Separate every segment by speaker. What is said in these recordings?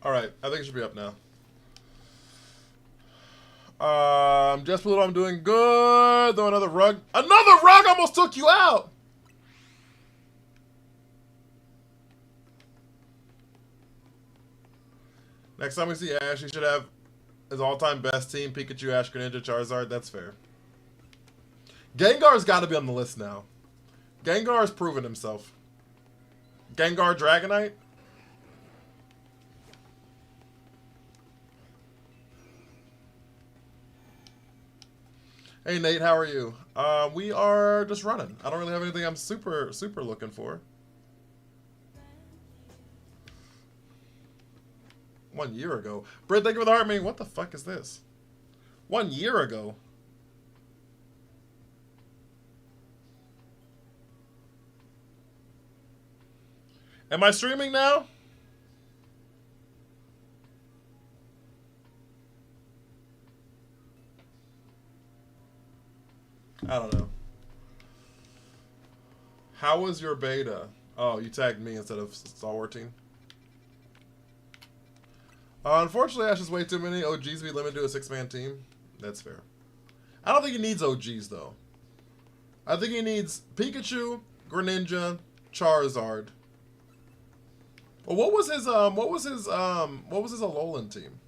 Speaker 1: Alright, I think it should be up now. Just believe I'm doing good. Though another rug. Another rug almost took you out! Next time we see Ash, he should have his all-time best team: Pikachu, Ash, Greninja, Charizard. That's fair. Gengar's got to be on the list now. Gengar's proven himself. Gengar Dragonite? Hey Nate, how are you? We are just running. I don't really have anything I'm super looking for. 1 year ago. Britt, thank you for the heart meeting. What the fuck is this? 1 year ago. Am I streaming now? I don't know. How was your beta? Oh, you tagged me instead of Stalwart Team. Unfortunately, Ash is way too many OGs to be limited to a 6-man team. That's fair. I don't think he needs OGs though. I think he needs Pikachu, Greninja, Charizard. Well, what was his Alolan team?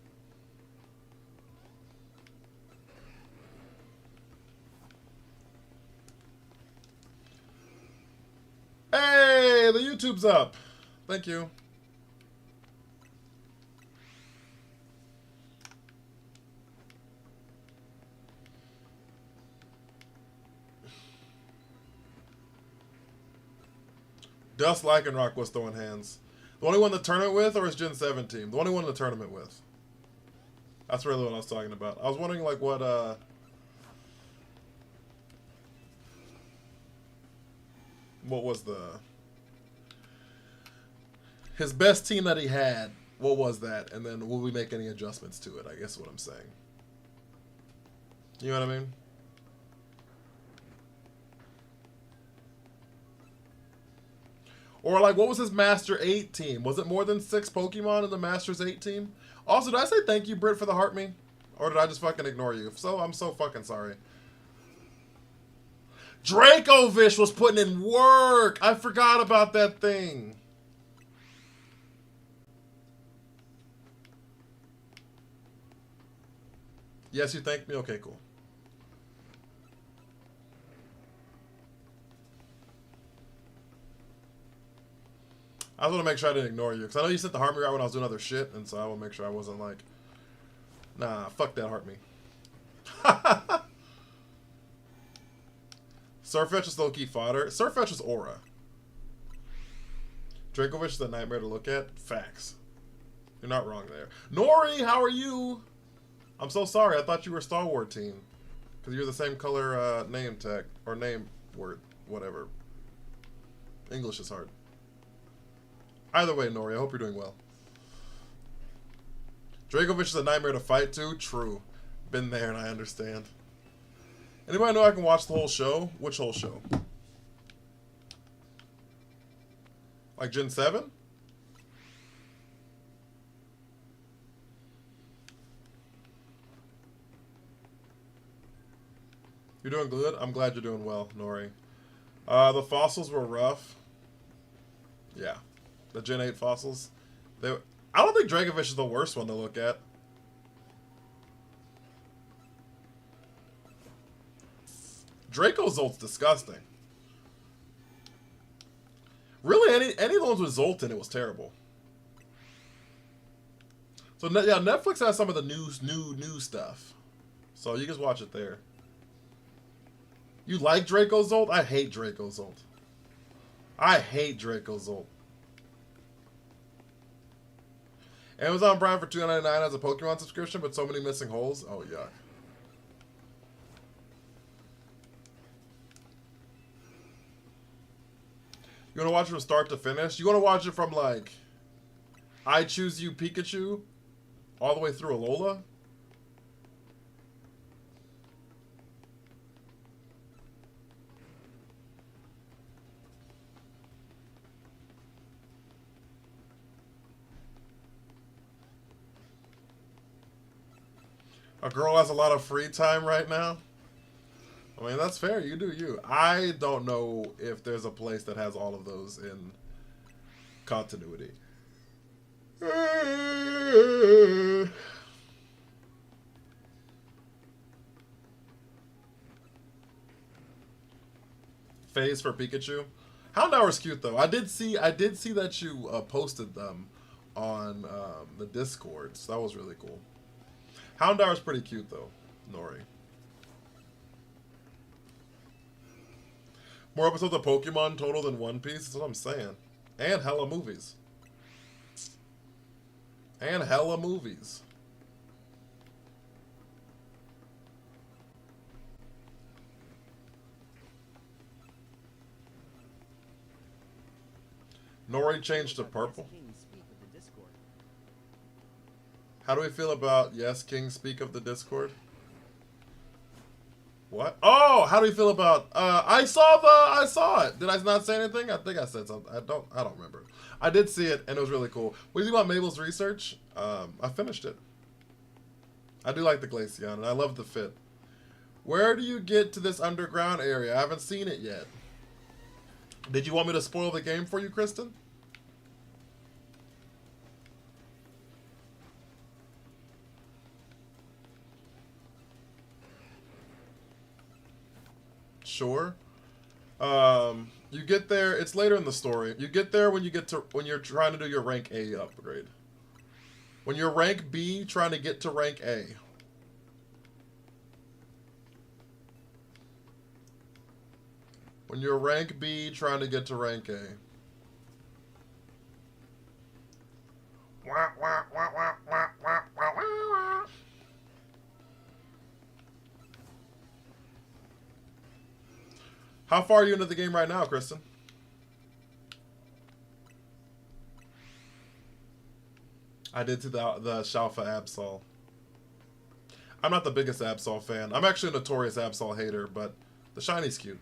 Speaker 1: Hey, the YouTube's up. Thank you. Dust Lycanroc was throwing hands. The one he won the tournament with, or his Gen 7 team? The one he won the tournament with. That's really what I was talking about. I was wondering, like, what was his best team that he had? What was that? And then will we make any adjustments to it? I guess is what I'm saying. You know what I mean? Or like, what was his Master 8 team? Was it more than 6 Pokemon in the Masters 8 team? Also, did I say thank you, Britt, for the heart me? Or did I just fucking ignore you? If so, I'm so fucking sorry. Dracovish was putting in work! I forgot about that thing. Yes, you thanked me? Okay, cool. I just want to make sure I didn't ignore you. Because I know you sent the heart me right when I was doing other shit. And so I want to make sure I wasn't like, nah, fuck that heart me. Surfetch is low-key fodder. Surfetch is aura. Dracovish is a nightmare to look at. Facts. You're not wrong there. Nori, how are you? I'm so sorry. I thought you were Stalwart Team. Because you're the same color name tag. Or name word. Whatever. English is hard. Either way, Nori, I hope you're doing well. Dracovish is a nightmare to fight too. True. Been there and I understand. Anybody know I can watch the whole show? Which whole show? Like Gen 7? You're doing good? I'm glad you're doing well, Nori. The fossils were rough. Yeah. The Gen 8 fossils. I don't think Dracovish is the worst one to look at. Draco's Zolt's disgusting. Really, any of the ones with Zolt in it was terrible. So yeah, Netflix has some of the new stuff. So you just watch it there. You like Draco Zolt? I hate Draco Zolt. I hate Draco Zolt. Amazon Prime for $2.99 has a Pokemon subscription, but so many missing holes. Oh, yuck. You want to watch it from start to finish? You want to watch it from, like, I Choose You Pikachu all the way through Alola? A girl has a lot of free time right now. I mean, that's fair. You do you. I don't know if there's a place that has all of those in continuity. Phase for Pikachu. Houndour's cute though. I did see that you posted them on the Discord, so that was really cool. Houndour's pretty cute though, Nori. More episodes of Pokemon total than One Piece? That's what I'm saying. And hella movies. And hella movies. Nori changed to purple. How do we feel about Yes King speak of the Discord? What? Oh, how do we feel about I saw it. Did I not say anything? I think I said something. I don't remember. I did see it and it was really cool. What do you think about Mabel's research? I finished it. I do like the Glaceon and I love the fit. Where do you get to this underground area? I haven't seen it yet. Did you want me to spoil the game for you, Kristen? Sure. You get there. It's later in the story. You get there when you're trying to do your rank A upgrade. When you're rank B, trying to get to rank A. When you're rank B, trying to get to rank A. How far are you into the game right now, Kristen? I did to the Shalfa Absol. I'm not the biggest Absol fan. I'm actually a notorious Absol hater, but the shiny's cute.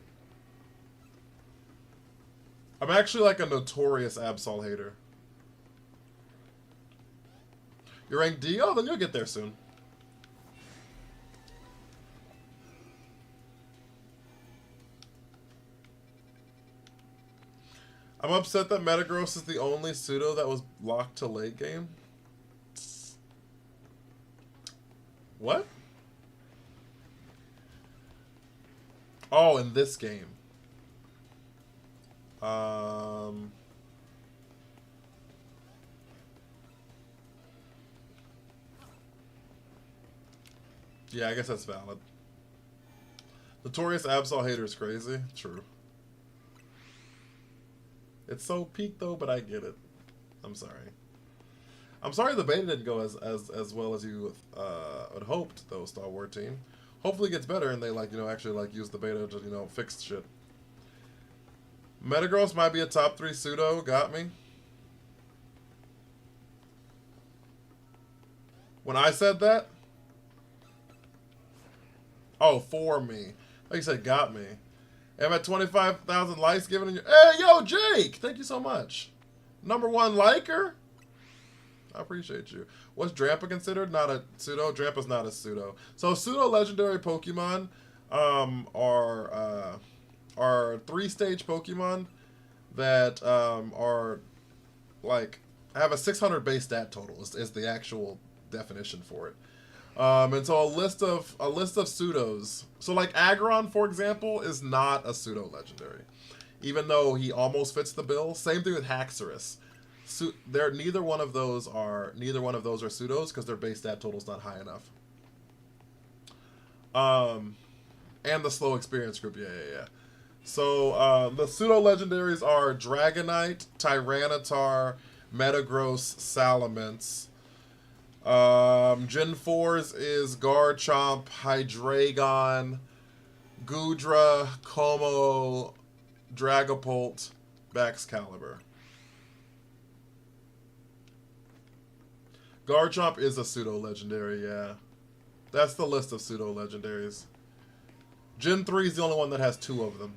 Speaker 1: I'm actually like a notorious Absol hater. You're ranked D? Oh, then you'll get there soon. I'm upset that Metagross is the only pseudo that was locked to late game. What? Oh, in this game. Yeah, I guess that's valid. Notorious Absol hater is crazy. True. It's so peak though, but I get it. I'm sorry. I'm sorry the beta didn't go as well as you had hoped though, Star Wars team. Hopefully it gets better and they actually use the beta to fix shit. Metagross might be a top 3 pseudo, got me. When I said that? Oh, for me. Like you said, got me. I'm at 25,000 likes given in your... Hey, yo, Jake! Thank you so much. #1 liker? I appreciate you. What's Drampa considered? Not a pseudo? Drampa's not a pseudo. So pseudo legendary Pokemon are 3-stage Pokemon that are like have a 600 base stat total is the actual definition for it. And so a list of pseudos. So like Aggron, for example, is not a pseudo legendary, even though he almost fits the bill. Same thing with Haxorus. Neither one of those are pseudos because their base stat total is not high enough. And the slow experience group, yeah. So the pseudo legendaries are Dragonite, Tyranitar, Metagross, Salamence. Gen 4's is Garchomp, Hydreigon, Goodra, Como, Dragapult, Baxcalibur. Garchomp is a pseudo legendary, yeah. That's the list of pseudo legendaries. Gen 3 is the only one that has 2 of them.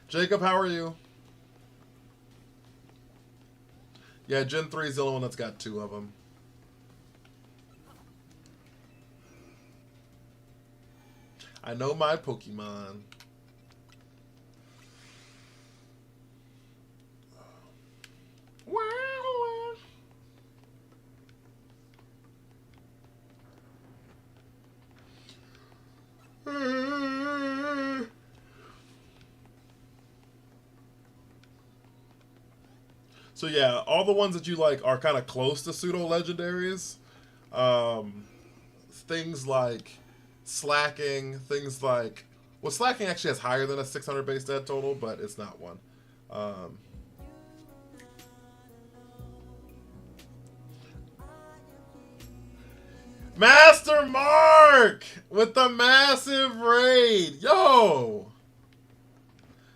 Speaker 1: Jacob, how are you? Yeah, Gen 3 is the only one that's got 2 of them. I know my Pokemon. So yeah, all the ones that you like are kind of close to pseudo legendaries. Things like Slacking, things like Slacking actually has higher than a 600 base dead total, but it's not one. Um, Master Mark with the massive raid. Yo!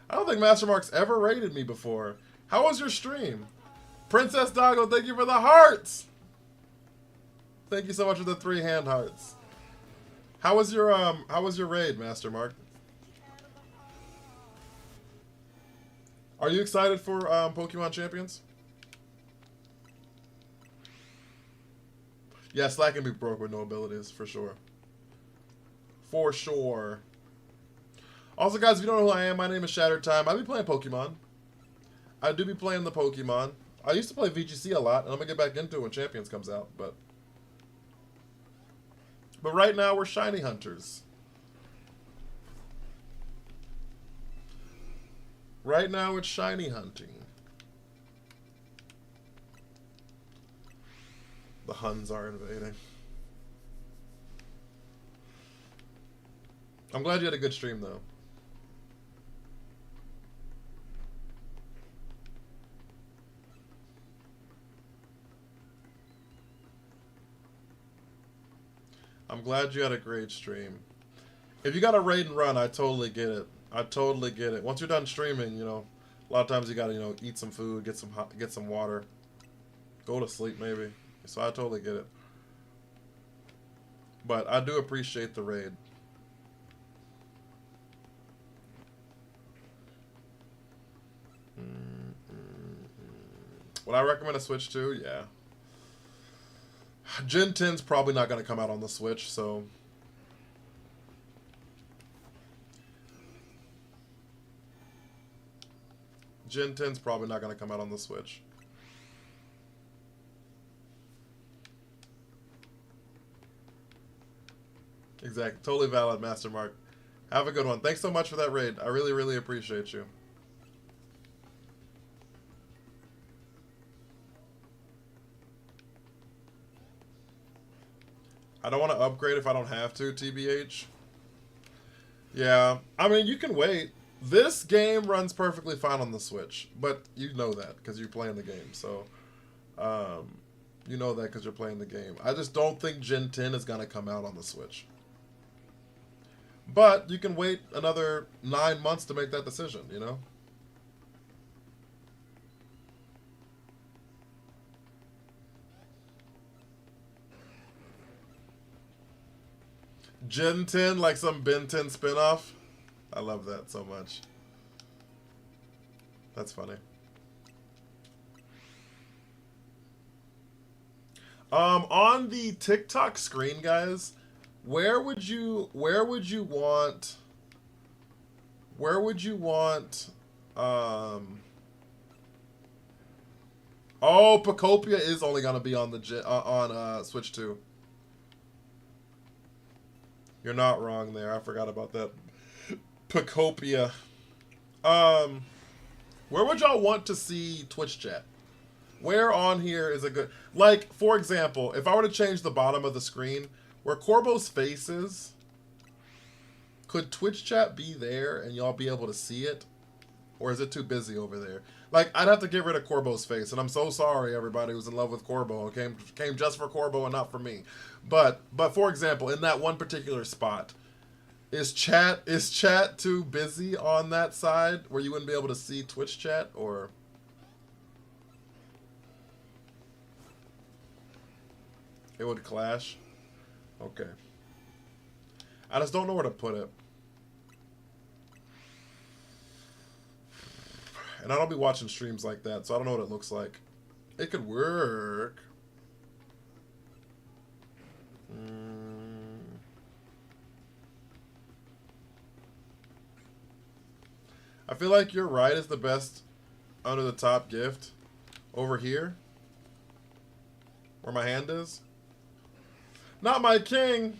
Speaker 1: I don't think Master Mark's ever raided me before. How was your stream? Princess Doggo, thank you for the hearts. Thank you so much for the 3 hand hearts. How was your raid, Master Mark? Are you excited for Pokemon Champions? Yeah, Slack can be broke with no abilities, for sure. For sure. Also, guys, if you don't know who I am, my name is Shattered Time. I be playing Pokemon. I do be playing the Pokemon. I used to play VGC a lot, and I'm going to get back into it when Champions comes out, but right now, we're Shiny Hunters. Right now, it's Shiny Hunting. The Huns are invading. I'm glad you had a good stream, though. I'm glad you had a great stream. If you got a raid and run, I totally get it. I totally get it. Once you're done streaming, you know, a lot of times you gotta, you know, eat some food, get some water, go to sleep maybe. So I totally get it. But I do appreciate the raid. Would I recommend a Switch to? Yeah. Gen 10's probably not going to come out on the Switch, so... Gen 10's probably not going to come out on the Switch. Exactly. Totally valid, Master Mark. Have a good one. Thanks so much for that raid. I really, really appreciate you. I don't want to upgrade if I don't have to, TBH. Yeah, I mean, you can wait. This game runs perfectly fine on the Switch, but you know that because you're playing the game. So, you know that because you're playing the game. I just don't think Gen 10 is going to come out on the Switch. But you can wait another 9 months to make that decision, you know? Gen 10, like some Ben 10 spinoff. I love that so much. That's funny. On the TikTok screen, guys, where would you want oh, Pocopia is only gonna be on the on Switch 2. You're not wrong there. I forgot about that. Pocopia. Where would y'all want to see Twitch chat? Where on here is a good... Like, for example, if I were to change the bottom of the screen, where Corbo's face is, could Twitch chat be there and y'all be able to see it? Or is it too busy over there? Like, I'd have to get rid of Corbo's face, and I'm so sorry, everybody who's in love with Corbo and came just for Corbo and not for me. But for example, in that one particular spot, is chat too busy on that side where you wouldn't be able to see Twitch chat, or it would clash? Okay. I just don't know where to put it. And I don't be watching streams like that, so I don't know what it looks like. It could work. I feel like your right is the best under the top gift. Over here. Where my hand is. Not my king!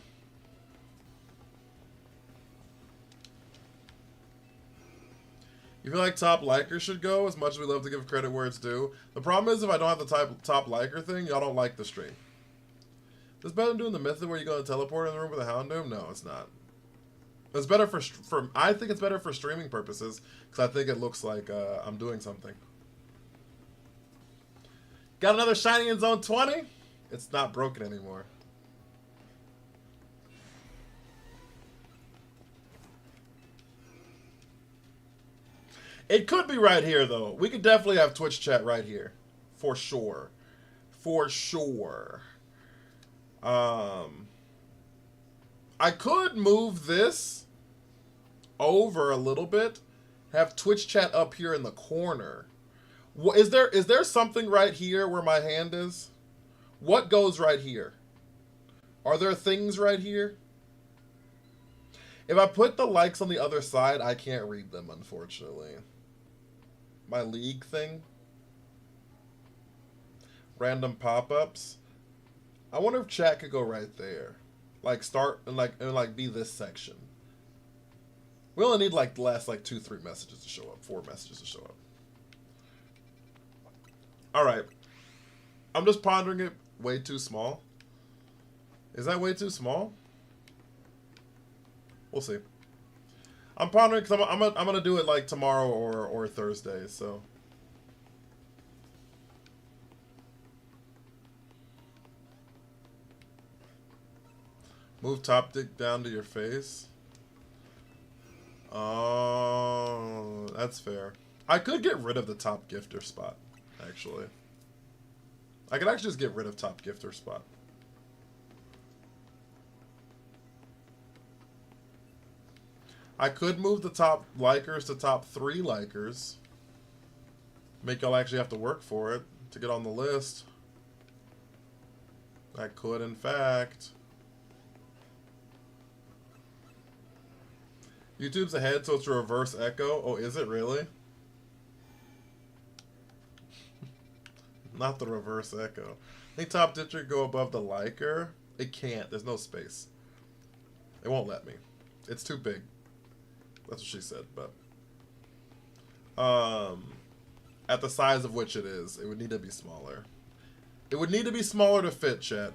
Speaker 1: You feel like top liker should go, as much as we love to give credit where it's due. The problem is if I don't have the top liker thing, y'all don't like the stream. Is this better than doing the method where you go and teleport in the room with a Houndoom? No, it's not. It's better for I think it's better for streaming purposes, because I think it looks like I'm doing something. Got another shiny in zone 20? It's not broken anymore. It could be right here, though. We could definitely have Twitch chat right here. For sure. For sure. I could move this over a little bit. Have Twitch chat up here in the corner. Is there something right here where my hand is? What goes right here? Are there things right here? If I put the likes on the other side, I can't read them, unfortunately. My league thing. Random pop-ups. I wonder if chat could go right there. Like start and like be this section. We only need like the last like 2-3 messages to show up. 4 messages to show up. Alright. I'm just pondering it way too small. Is that way too small? We'll see. I'm pondering because I'm gonna do it like tomorrow or Thursday, so. Move top dick down to your face. Oh, that's fair. I could get rid of the top gifter spot, actually. I could actually just get rid of top gifter spot. I could move the top likers to top 3 likers. Make y'all actually have to work for it to get on the list. I could, in fact. YouTube's ahead, so it's a reverse echo. Oh, is it really? Not the reverse echo. I think top ditcher go above the liker. It can't. There's no space. It won't let me. It's too big. That's what she said, but at the size of which it is, it would need to be smaller. It would need to be smaller to fit, chat.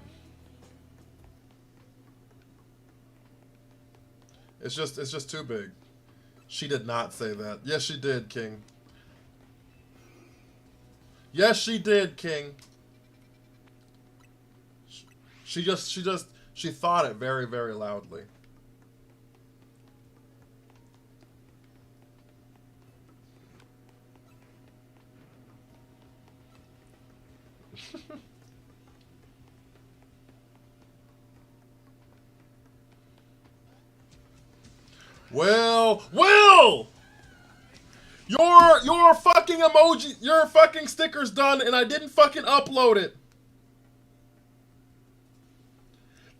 Speaker 1: It's just too big. She did not say that. Yes, she did, King. Yes, she did, King. She thought it very, very loudly. Will! Your fucking emoji, your fucking sticker's done and I didn't fucking upload it.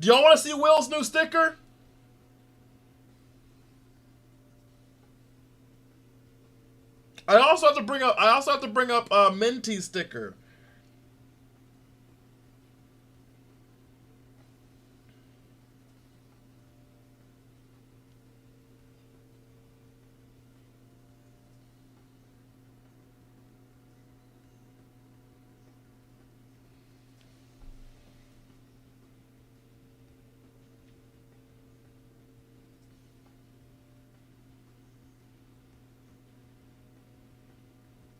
Speaker 1: Do y'all want to see Will's new sticker? I also have to bring up Minty's sticker.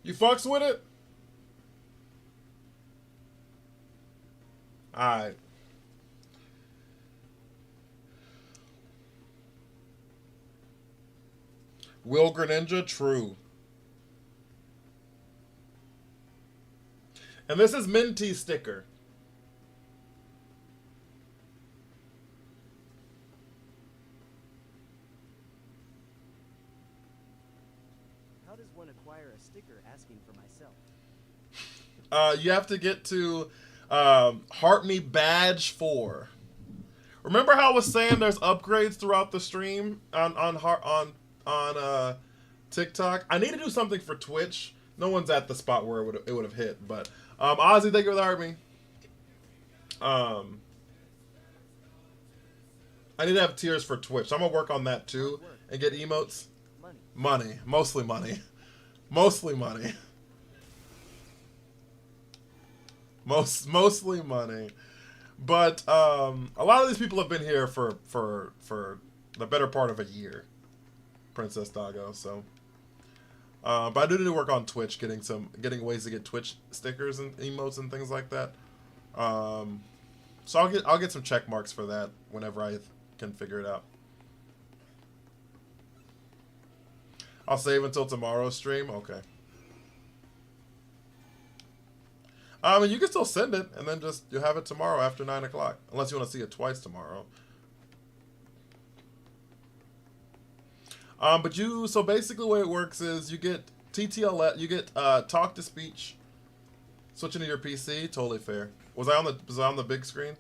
Speaker 1: You fucks with it? Alright. Will Greninja, true. And this is Minty's sticker.
Speaker 2: How does one acquire a sticker asking for myself?
Speaker 1: You have to get to Heart Me Badge 4. Remember how I was saying there's upgrades throughout the stream on TikTok. I need to do something for Twitch. No one's at the spot where it would have hit, but Ozzy, thank you for the heart me. I need to have tiers for Twitch. So I'm gonna work on that too and get emotes. Money, mostly money, mostly money, mostly money. But a lot of these people have been here for the better part of a year. Princess Doggo, so. But I do need to work on Twitch, getting ways to get Twitch stickers and emotes and things like that. So I'll get some check marks for that whenever I can figure it out. I'll save until tomorrow's stream. Okay. And you can still send it, and then just you'll have it tomorrow after 9 o'clock, unless you want to see it twice tomorrow. But so basically the way it works is you get TTL, you get talk to speech. Switching to your PC, totally fair. Was I on the big screen?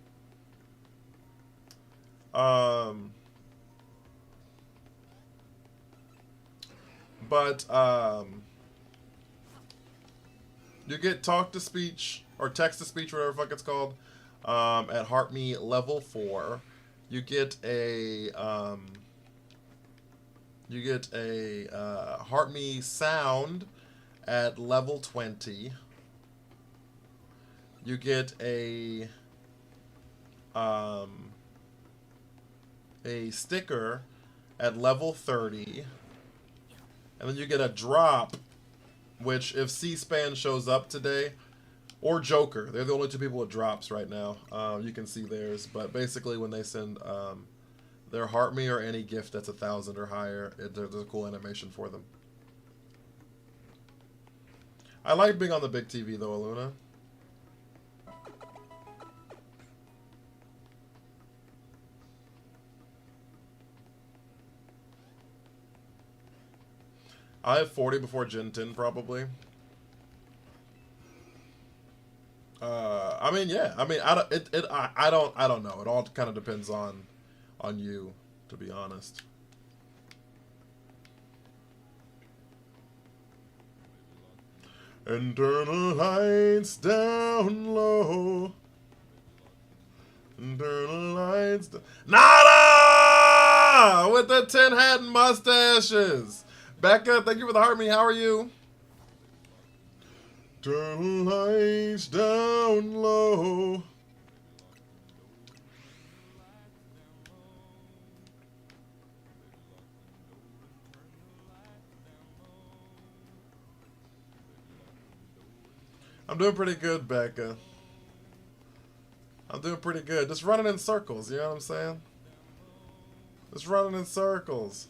Speaker 1: You get talk to speech or text to speech, whatever the fuck it's called, at HeartMe level 4. You get a HeartMe sound at level 20. You get a sticker at level 30. And then you get a drop, which if C-SPAN shows up today, or Joker, they're the only two people with drops right now. You can see theirs, but basically when they send their HeartMe or any gift that's 1,000 or higher, there's a cool animation for them. I like being on the big TV though, Aluna. I have 40 before Gen 10 probably. I mean, yeah. I mean, I don't know. It all kind of depends on you, to be honest. And turn the lights down low. And turn the lights down. Nada! With the tin hat and mustaches. Becca, thank you for the heart me. How are you? Turn the lights down low. I'm doing pretty good, Becca. I'm doing pretty good. Just running in circles, you know what I'm saying? Just running in circles.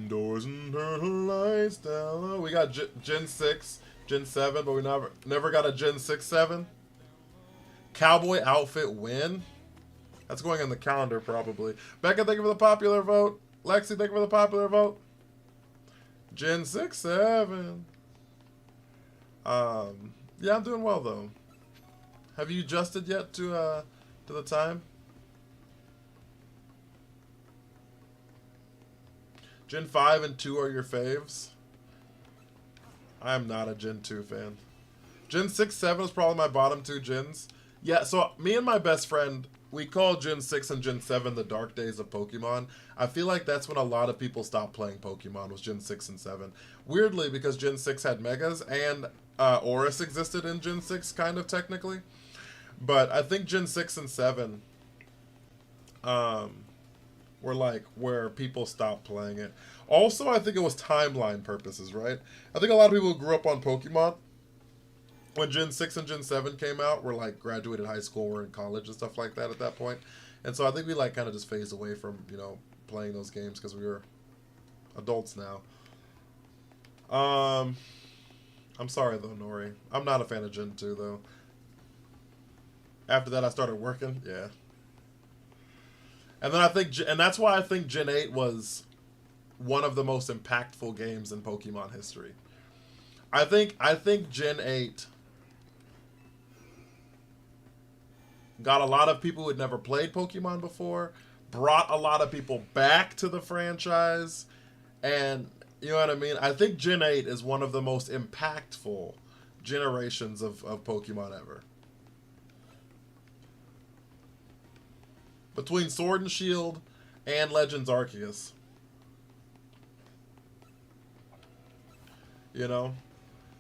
Speaker 1: Doors and turn the lights down low. We got Gen 6, Gen 7, but we never got a Gen 6, 7. Cowboy outfit win? That's going on the calendar, probably. Becca, thank you for the popular vote. Lexi, thank you for the popular vote. Gen 6, 7. Yeah, I'm doing well, though. Have you adjusted yet to the time? Gen 5 and 2 are your faves? I am not a Gen 2 fan. Gen 6, 7 is probably my bottom two gens. Yeah, so me and my best friend, we call Gen 6 and Gen 7 the dark days of Pokemon. I feel like that's when a lot of people stopped playing Pokemon, was Gen 6 and 7. Weirdly, because Gen 6 had Megas and Oris existed in Gen 6, kind of technically. But I think Gen 6 and 7 were like where people stopped playing it. Also, I think it was timeline purposes, right? I think a lot of people who grew up on Pokemon when Gen 6 and Gen 7 came out were like graduated high school, were in college and stuff like that at that point. And so I think we like kind of just phased away from, you know, playing those games because we were adults now. I'm sorry though, Nori. I'm not a fan of Gen 2 though. After that I started working, yeah. And then I think, and that's why I think Gen 8 was one of the most impactful games in Pokemon history. I think Gen 8 got a lot of people who had never played Pokemon before, brought a lot of people back to the franchise, and You know what I mean? I think Gen 8 is one of the most impactful generations of Pokemon ever. Between Sword and Shield and Legends Arceus. You know?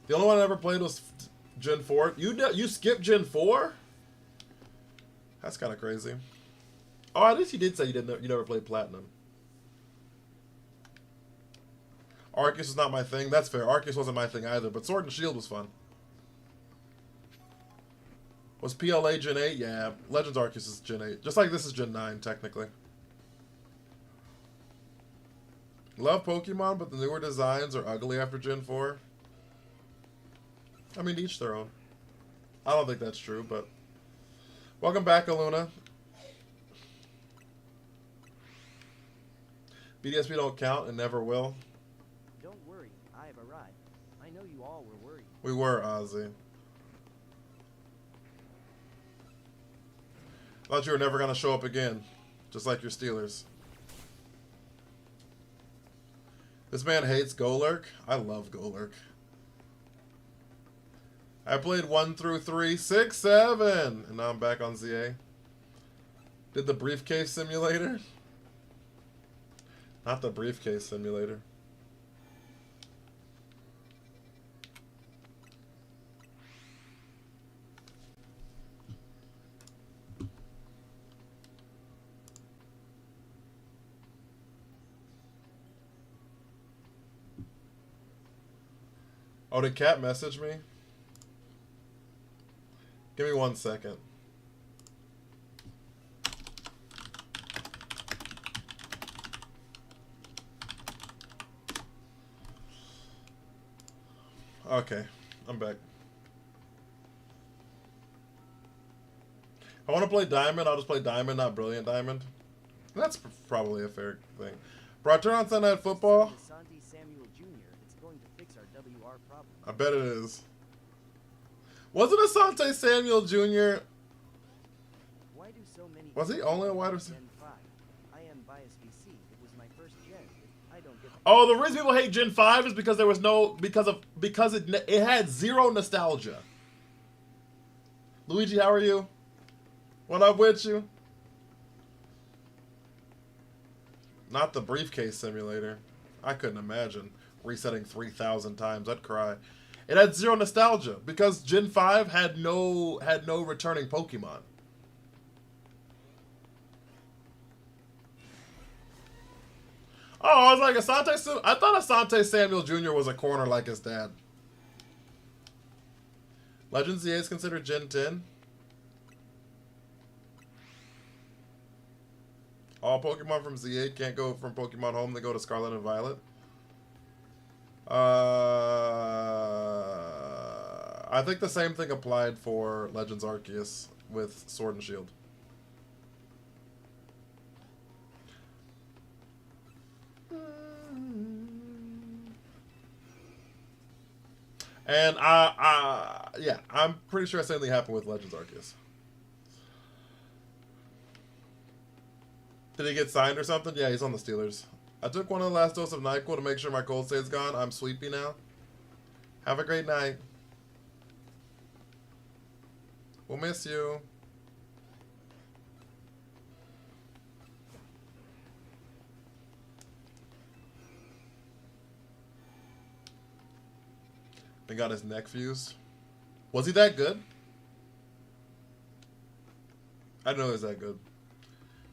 Speaker 1: The only one I ever played was Gen 4. You skipped Gen 4? That's kind of crazy. Oh, at least you did say you never played Platinum. Arceus is not my thing. That's fair. Arceus wasn't my thing either, but Sword and Shield was fun. Was PLA Gen 8? Yeah. Legends Arceus is Gen 8. Just like this is Gen 9, technically. Love Pokemon, but the newer designs are ugly after Gen 4. I mean, each their own. I don't think that's true, but... Welcome back, Aluna. BDSP don't count and never will.
Speaker 2: Don't worry, I've arrived. I know you all were worried.
Speaker 1: We were, Ozzy. Thought you were never going to show up again. Just like your Steelers. This man hates Golurk. I love Golurk. I played 1 through 3, 6, 7. And now I'm back on ZA. Did the briefcase simulator? Not the briefcase simulator. Oh, did Cat message me? Give me 1 second. Okay, I'm back. I want to play Diamond. I'll just play Diamond, not Brilliant Diamond. That's probably a fair thing. Bro, I turn on Sunday Night Football.
Speaker 2: Asante Samuel Jr. It's going to fix our WR problem.
Speaker 1: I bet it is. Wasn't Asante Samuel Jr.
Speaker 2: Why do so many
Speaker 1: Was he only a wide receiver?
Speaker 2: Gen 5? I am biased VC. It was my first gen. I don't get
Speaker 1: Oh, the reason people hate Gen 5 is because there was no because it had zero nostalgia. Luigi, how are you? What up with you? Not the briefcase simulator. I couldn't imagine resetting 3,000 times. I'd cry. It had zero nostalgia because Gen 5 had no returning Pokemon. Oh, I was like, I thought Asante Samuel Jr. was a corner like his dad. Legends ZA is considered Gen 10. All Pokemon from Z8 can't go from Pokemon Home, they go to Scarlet and Violet. I think the same thing applied for Legends Arceus with Sword and Shield. And yeah, I'm pretty sure the same thing happened with Legends Arceus. Did he get signed or something? Yeah, he's on the Steelers. I took one of the last dose of NyQuil to make sure my cold state's gone. I'm sleepy now. Have a great night. We'll miss you. And got his neck fused. Was he that good? I didn't know he was that good.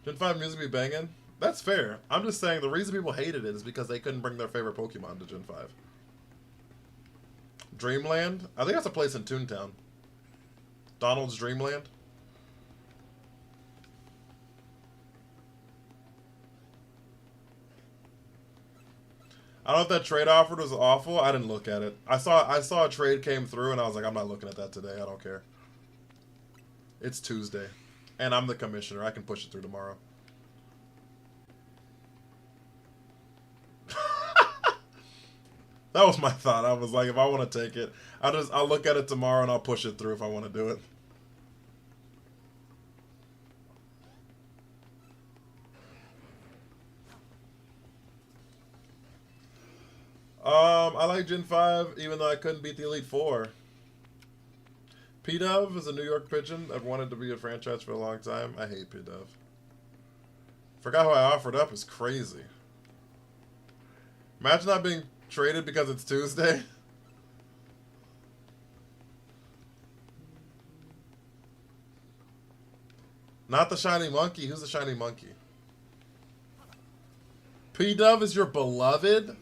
Speaker 1: Gen 5 music be banging? That's fair. I'm just saying the reason people hated it is because they couldn't bring their favorite Pokemon to Gen 5. Dreamland? I think that's a place in Toontown. Donald's Dreamland? I don't know if that trade offered was awful. I didn't look at it. I saw a trade came through and I was like, I'm not looking at that today. I don't care. It's Tuesday. And I'm the commissioner. I can push it through tomorrow. That was my thought. I was like, if I want to take it, I'll look at it tomorrow and I'll push it through if I want to do it. I like Gen 5, even though I couldn't beat the Elite Four. P-Dove is a New York Pigeon. I've wanted to be a franchise for a long time. I hate P-Dove. Forgot who I offered up is crazy. Imagine not being traded because it's Tuesday. Not the shiny monkey. Who's the shiny monkey? P-Dove is your beloved?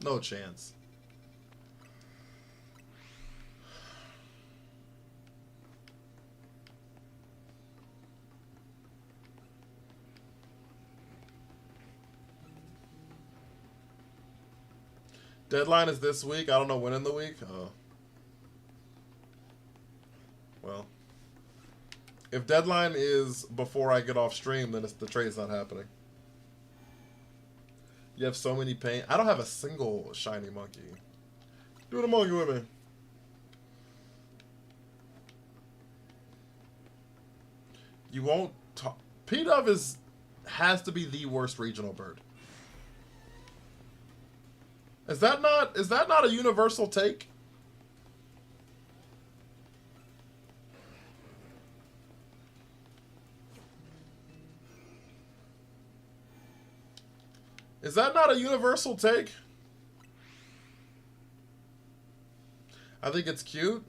Speaker 1: No chance. Deadline is this week. I don't know when in the week. Oh. Well. If deadline is before I get off stream, then the trade's not happening. You have so many paint. I don't have a single shiny monkey. Do the monkey with me. You won't talk. P-Dove has to be the worst regional bird. Is that not a universal take? Is that not a universal take? I think it's cute.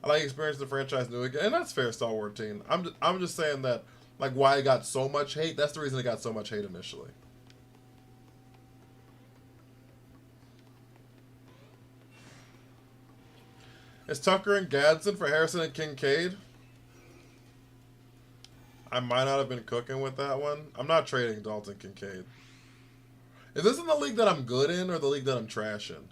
Speaker 1: I like experiencing the franchise new again, and that's fair, Star Wars team. I'm just saying that, like, why it got so much hate. That's the reason it got so much hate initially. It's Tucker and Gadsden for Harrison and Kincaid. I might not have been cooking with that one. I'm not trading Dalton Kincaid. Is this in the league that I'm good in or the league that I'm trash in?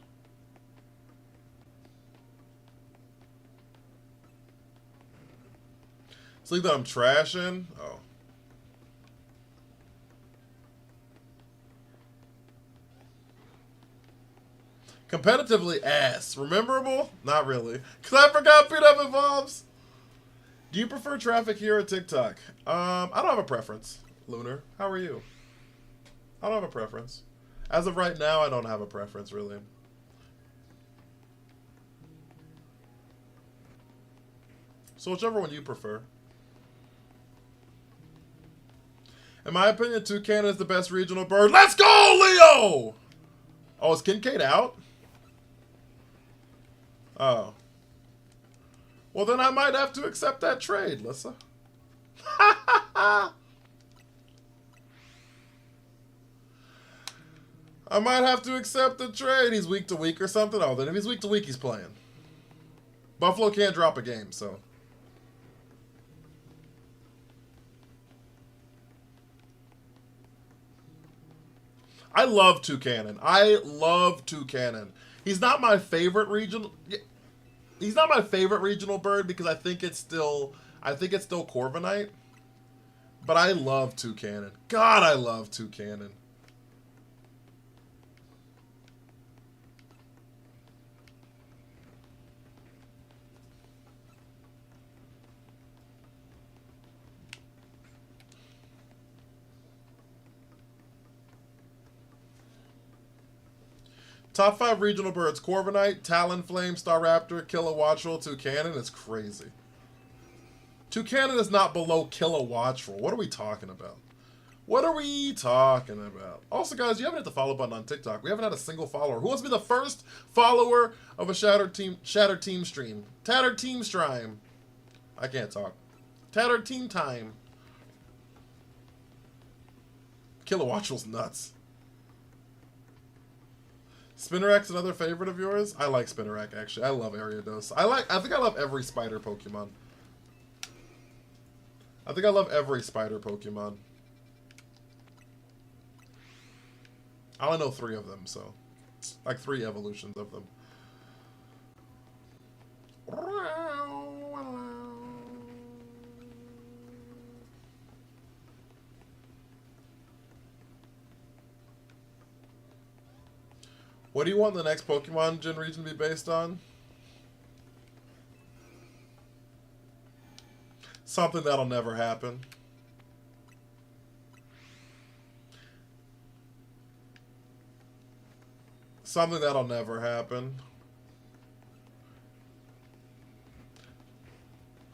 Speaker 1: It's the league that I'm trash in? Oh. Competitively ass. Rememberable? Not really. Because I forgot P-Dove evolves. Do you prefer traffic here or TikTok? I don't have a preference. Lunar, how are you? I don't have a preference. As of right now, I don't have a preference, really. So whichever one you prefer. In my opinion, Toucan is the best regional bird. Let's go, Leo! Oh, is Kincaid out? Oh. Well, then I might have to accept that trade, Lissa. I might have to accept the trade. He's week to week or something. Oh, then if he's week to week, he's playing. Buffalo can't drop a game, so. I love Toucanon. I love Toucanon. He's not my favorite regional. He's not my favorite regional bird because I think it's still Corviknight. But I love Toucanon. God, I love Toucanon. Top 5 regional birds: Corviknight, Talonflame, Staraptor, Kilowattrel, Toucanon. It's crazy. Toucanon is not below Kilowattrel. What are we talking about? What are we talking about? Also, guys, you haven't hit the follow button on TikTok. We haven't had a single follower. Who wants to be the first follower of a Shattered Team stream? Tattered Team stream. I can't talk. Tattered Team time. Kilowattrel's nuts. Spinarak's another favorite of yours? I like Spinarak, actually. I love Ariados. I think I love every spider Pokemon. I think I love every spider Pokemon. I only know 3 of them, so. Like 3 evolutions of them. What do you want the next Pokemon Gen region to be based on? Something that'll never happen. Something that'll never happen.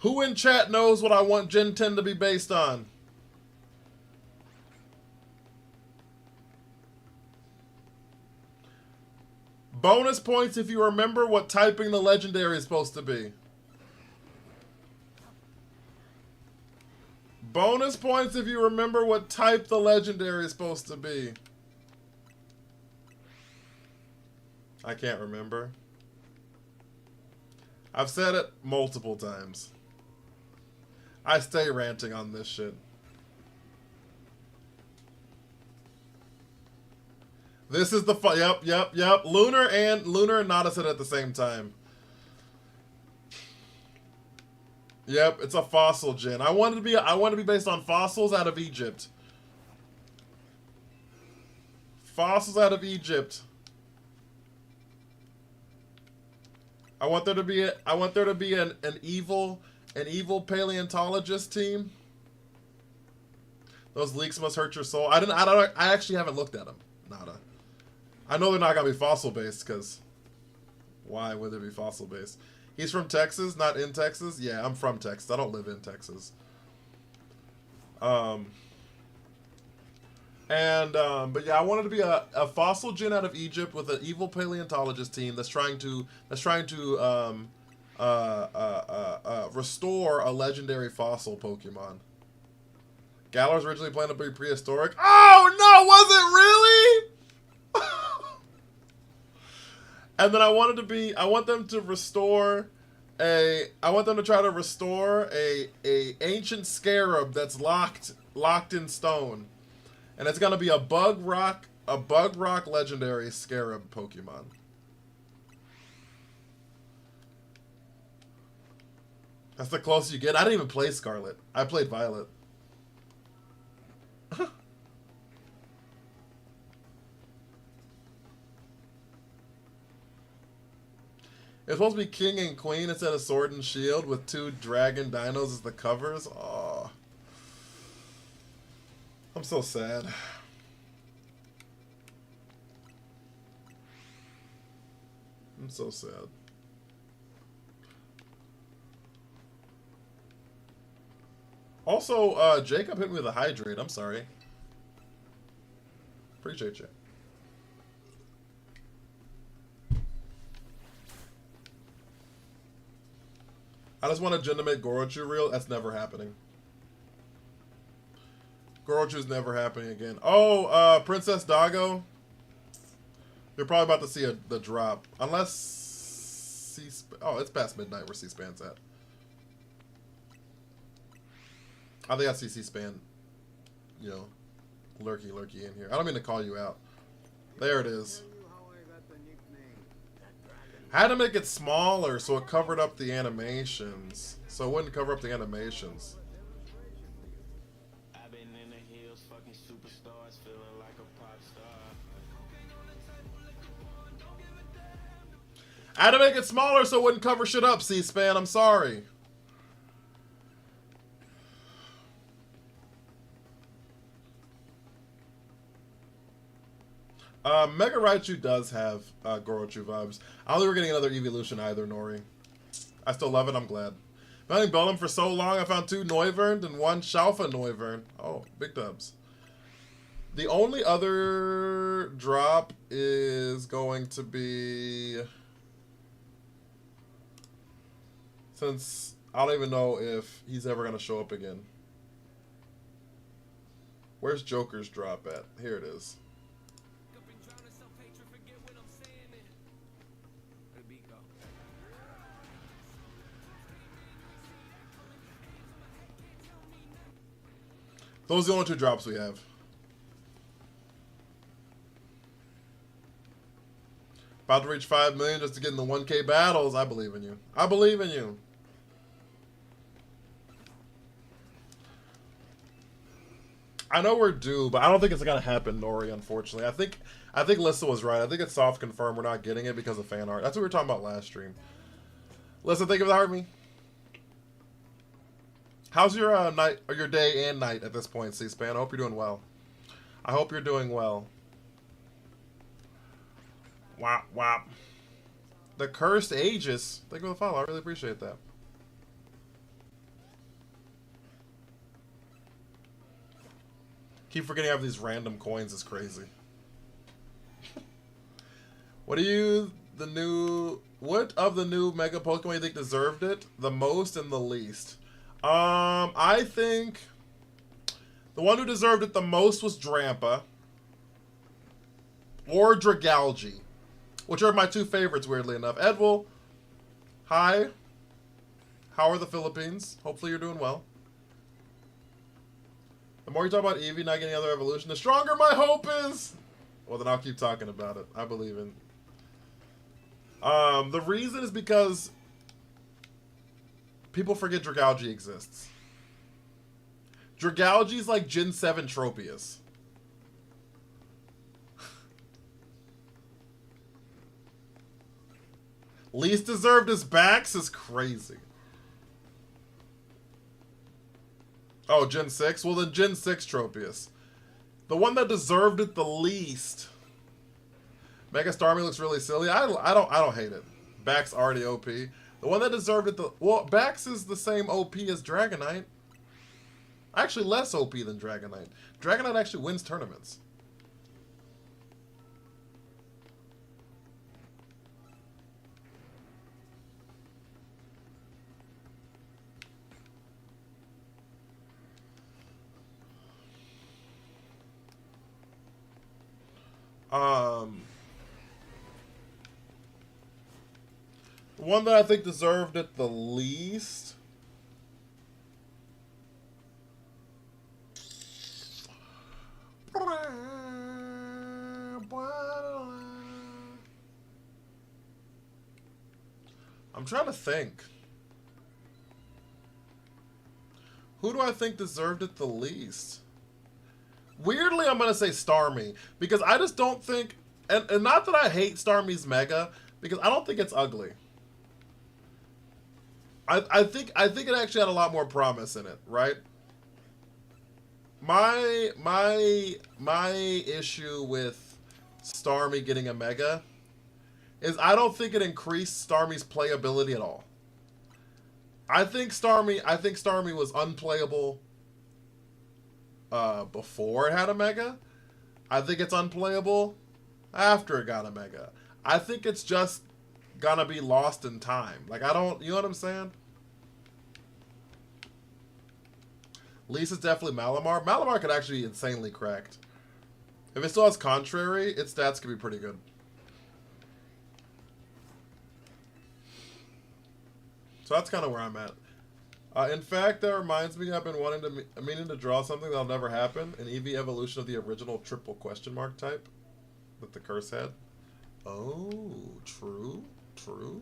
Speaker 1: Who in chat knows what I want Gen 10 to be based on? Bonus points if you remember what typing the legendary is supposed to be. Bonus points if you remember what type the legendary is supposed to be. I can't remember. I've said it multiple times. I stay ranting on this shit. This is the fun. Yep. Lunar and Nada said it at the same time. Yep, it's a fossil gen. I wanted to be based on fossils out of Egypt. Fossils out of Egypt. I want there to be an evil paleontologist team. Those leaks must hurt your soul. I actually haven't looked at them. Nada. I know they're not gonna be fossil based, because why would they be fossil based? He's from Texas, not in Texas. Yeah, I'm from Texas. I don't live in Texas. But yeah, I wanted to be a fossil gen out of Egypt with an evil paleontologist team that's trying to restore a legendary fossil Pokemon. Galar's originally planned to be prehistoric. Oh no, was it really? And then I want them to try to restore a ancient scarab that's locked in stone. And it's gonna be a bug rock legendary scarab Pokemon. That's the closest you get. I didn't even play Scarlet. I played Violet. It's supposed to be King and Queen instead of Sword and Shield with 2 dragon dinos as the covers. Aw. I'm so sad. I'm so sad. Also, Jacob hit me with a hydrate. I'm sorry. Appreciate you. I just want a gen to make Gorochu real. That's never happening. Gorochu's never happening again. Oh, Princess Doggo. You're probably about to see the drop. Unless C-SPAN... Oh, it's past midnight where C-SPAN's at. I think I see C-SPAN, you know, lurky in here. I don't mean to call you out. There it is. I had to make it smaller so it covered up the animations. So it wouldn't cover up the animations.
Speaker 3: I've been in the hills, fucking superstars, feeling like a pop star.
Speaker 1: I had to make it smaller so it wouldn't cover shit up, C-SPAN. I'm sorry. Mega Raichu does have Gorochu vibes. I don't think we're getting another evolution either, Nori. I still love it. I'm glad. Been having Bellum for so long, I found 2 Noivern and 1 Shalfa Noivern. Oh, big dubs. The only other drop is going to be... Since I don't even know if he's ever going to show up again. Where's Joker's drop at? Here it is. Those are the only 2 drops we have. About to reach 5 million just to get in the 1K battles. I believe in you. I believe in you. I know we're due, but I don't think it's gonna happen, Nori, unfortunately. I think Lissa was right. I think it's soft confirmed we're not getting it because of fan art. That's what we were talking about last stream. Lissa, thank you for the heart me. How's your night or your day and night at this point, C-SPAN? I hope you're doing well. I hope you're doing well. wop, wop. The Cursed Aegis. Thank you for the follow. I really appreciate that. Keep forgetting I have these random coins. Is crazy. What of the new Mega Pokemon you think deserved it the most and the least? I think the one who deserved it the most was Drampa or Dragalge, which are my two favorites, weirdly enough. Edwil, hi. How are the Philippines? Hopefully you're doing well. The more you talk about Eevee not getting another evolution, the stronger my hope is. Well, then I'll keep talking about it. I believe in. The reason is because people forget Dragalge exists. Dragalge is like Gen 7 Tropius. Least deserved is Bax is crazy. Oh, Gen 6? Well, then Gen 6 Tropius. The one that deserved it the least. Mega Starmie looks really silly. I don't hate it. Bax already OP. The one that deserved it well, Bax is the same OP as Dragonite. Actually less OP than Dragonite. Dragonite actually wins tournaments. The one that I think deserved it the least. I'm trying to think. Who do I think deserved it the least? Weirdly, I'm going to say Starmie, because I just don't think, and not that I hate Starmie's Mega, because I don't think it's ugly. I think it actually had a lot more promise in it, right? My issue with Starmie getting a Mega is I don't think it increased Starmie's playability at all. I think Starmie was unplayable before it had a Mega. I think it's unplayable after it got a Mega. I think it's just gonna be lost in time. Like, you know what I'm saying? Lisa's definitely Malamar. Malamar could actually be insanely cracked. If it still has Contrary, its stats could be pretty good. So that's kind of where I'm at. In fact, that reminds me, I've been meaning to draw something that'll never happen. An Eevee evolution of the original triple question mark type that the curse had. Oh, true, true.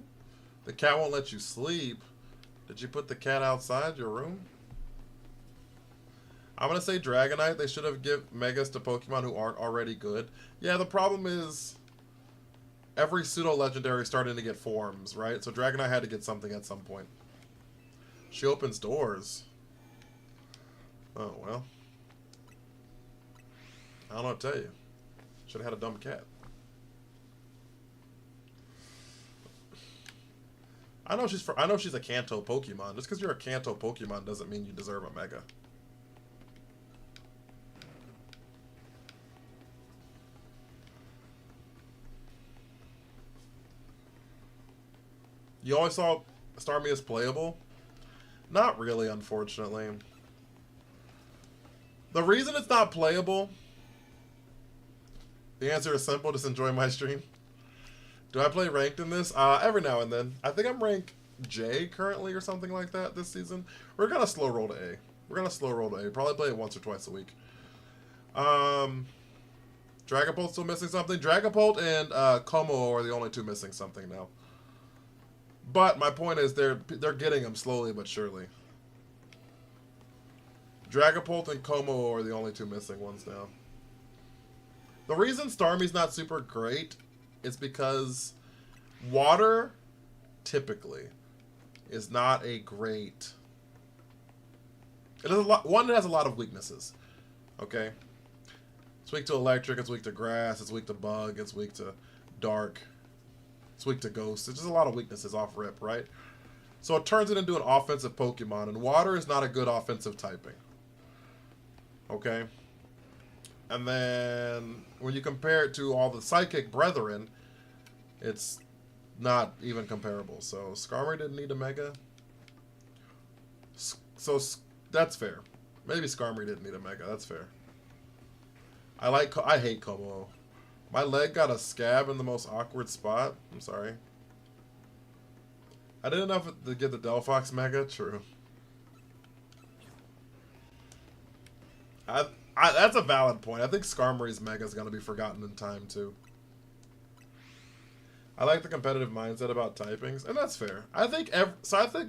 Speaker 1: The cat won't let you sleep. Did you put the cat outside your room? I'm going to say Dragonite. They should have given Megas to Pokemon who aren't already good. Yeah, the problem is every pseudo-legendary is starting to get forms, right? So Dragonite had to get something at some point. She opens doors. Oh, well. I don't know what to tell you. Should have had a dumb cat. I know she's a Kanto Pokemon. Just because you're a Kanto Pokemon doesn't mean you deserve a Mega. You always saw Starmie as playable? Not really, unfortunately. The reason it's not playable, the answer is simple, just enjoy my stream. Do I play ranked in this? Every now and then. I think I'm rank J currently or something like that this season. We're gonna slow roll to A. We're gonna slow roll to A. Probably play it once or twice a week. Dragapult's still missing something. Dragapult and Como are the only two missing something now. But my point is they're getting them slowly but surely. Dragapult and Como are the only two missing ones now. The reason Starmie's not super great is because water typically is not a great. It has a lot. One, it has a lot of weaknesses. Okay. It's weak to electric. It's weak to grass. It's weak to bug. It's weak to dark. It's weak to ghost. It's just a lot of weaknesses off rip, right? So it turns it into an offensive Pokemon, and water is not a good offensive typing. Okay? And then when you compare it to all the psychic brethren, it's not even comparable. So Skarmory didn't need a Mega. So that's fair. Maybe Skarmory didn't need a Mega. That's fair. I hate Como. My leg got a scab in the most awkward spot. I'm sorry. I did enough to get the Delphox Mega. True. That's a valid point. I think Skarmory's Mega is going to be forgotten in time, too. I like the competitive mindset about typings, and that's fair. I think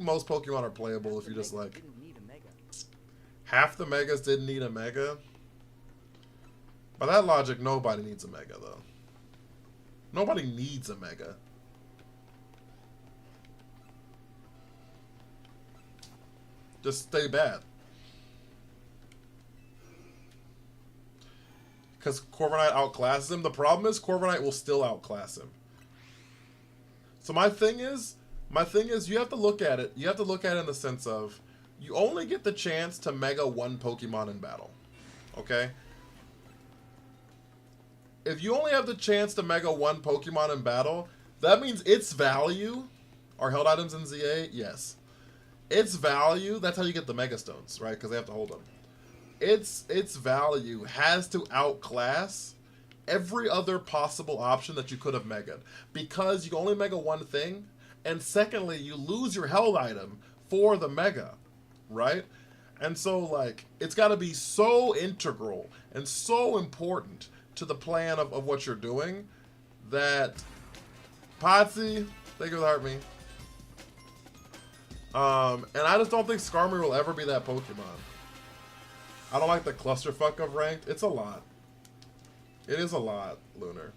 Speaker 1: most Pokemon are playable if you just like... Half the Megas didn't need a Mega? By that logic, nobody needs a Mega, though. Nobody needs a Mega. Just stay bad. Because Corviknight outclasses him. The problem is Corviknight will still outclass him. So my thing is you have to look at it. You have to look at it in the sense of you only get the chance to Mega one Pokemon in battle. Okay? If you only have the chance to Mega one Pokemon in battle, that means its value are held items in ZA? Yes. Its value, that's how you get the Mega Stones, right? Because they have to hold them. Its value has to outclass every other possible option that you could have Mega'd. Because you only Mega one thing, and secondly, you lose your held item for the Mega, right? And so, like, it's got to be so integral and so important to the plan of what you're doing that... Potsy, thank you for the heart me. And I just don't think Skarmory will ever be that Pokemon. I don't like the clusterfuck of ranked. It's a lot. It is a lot, Lunar.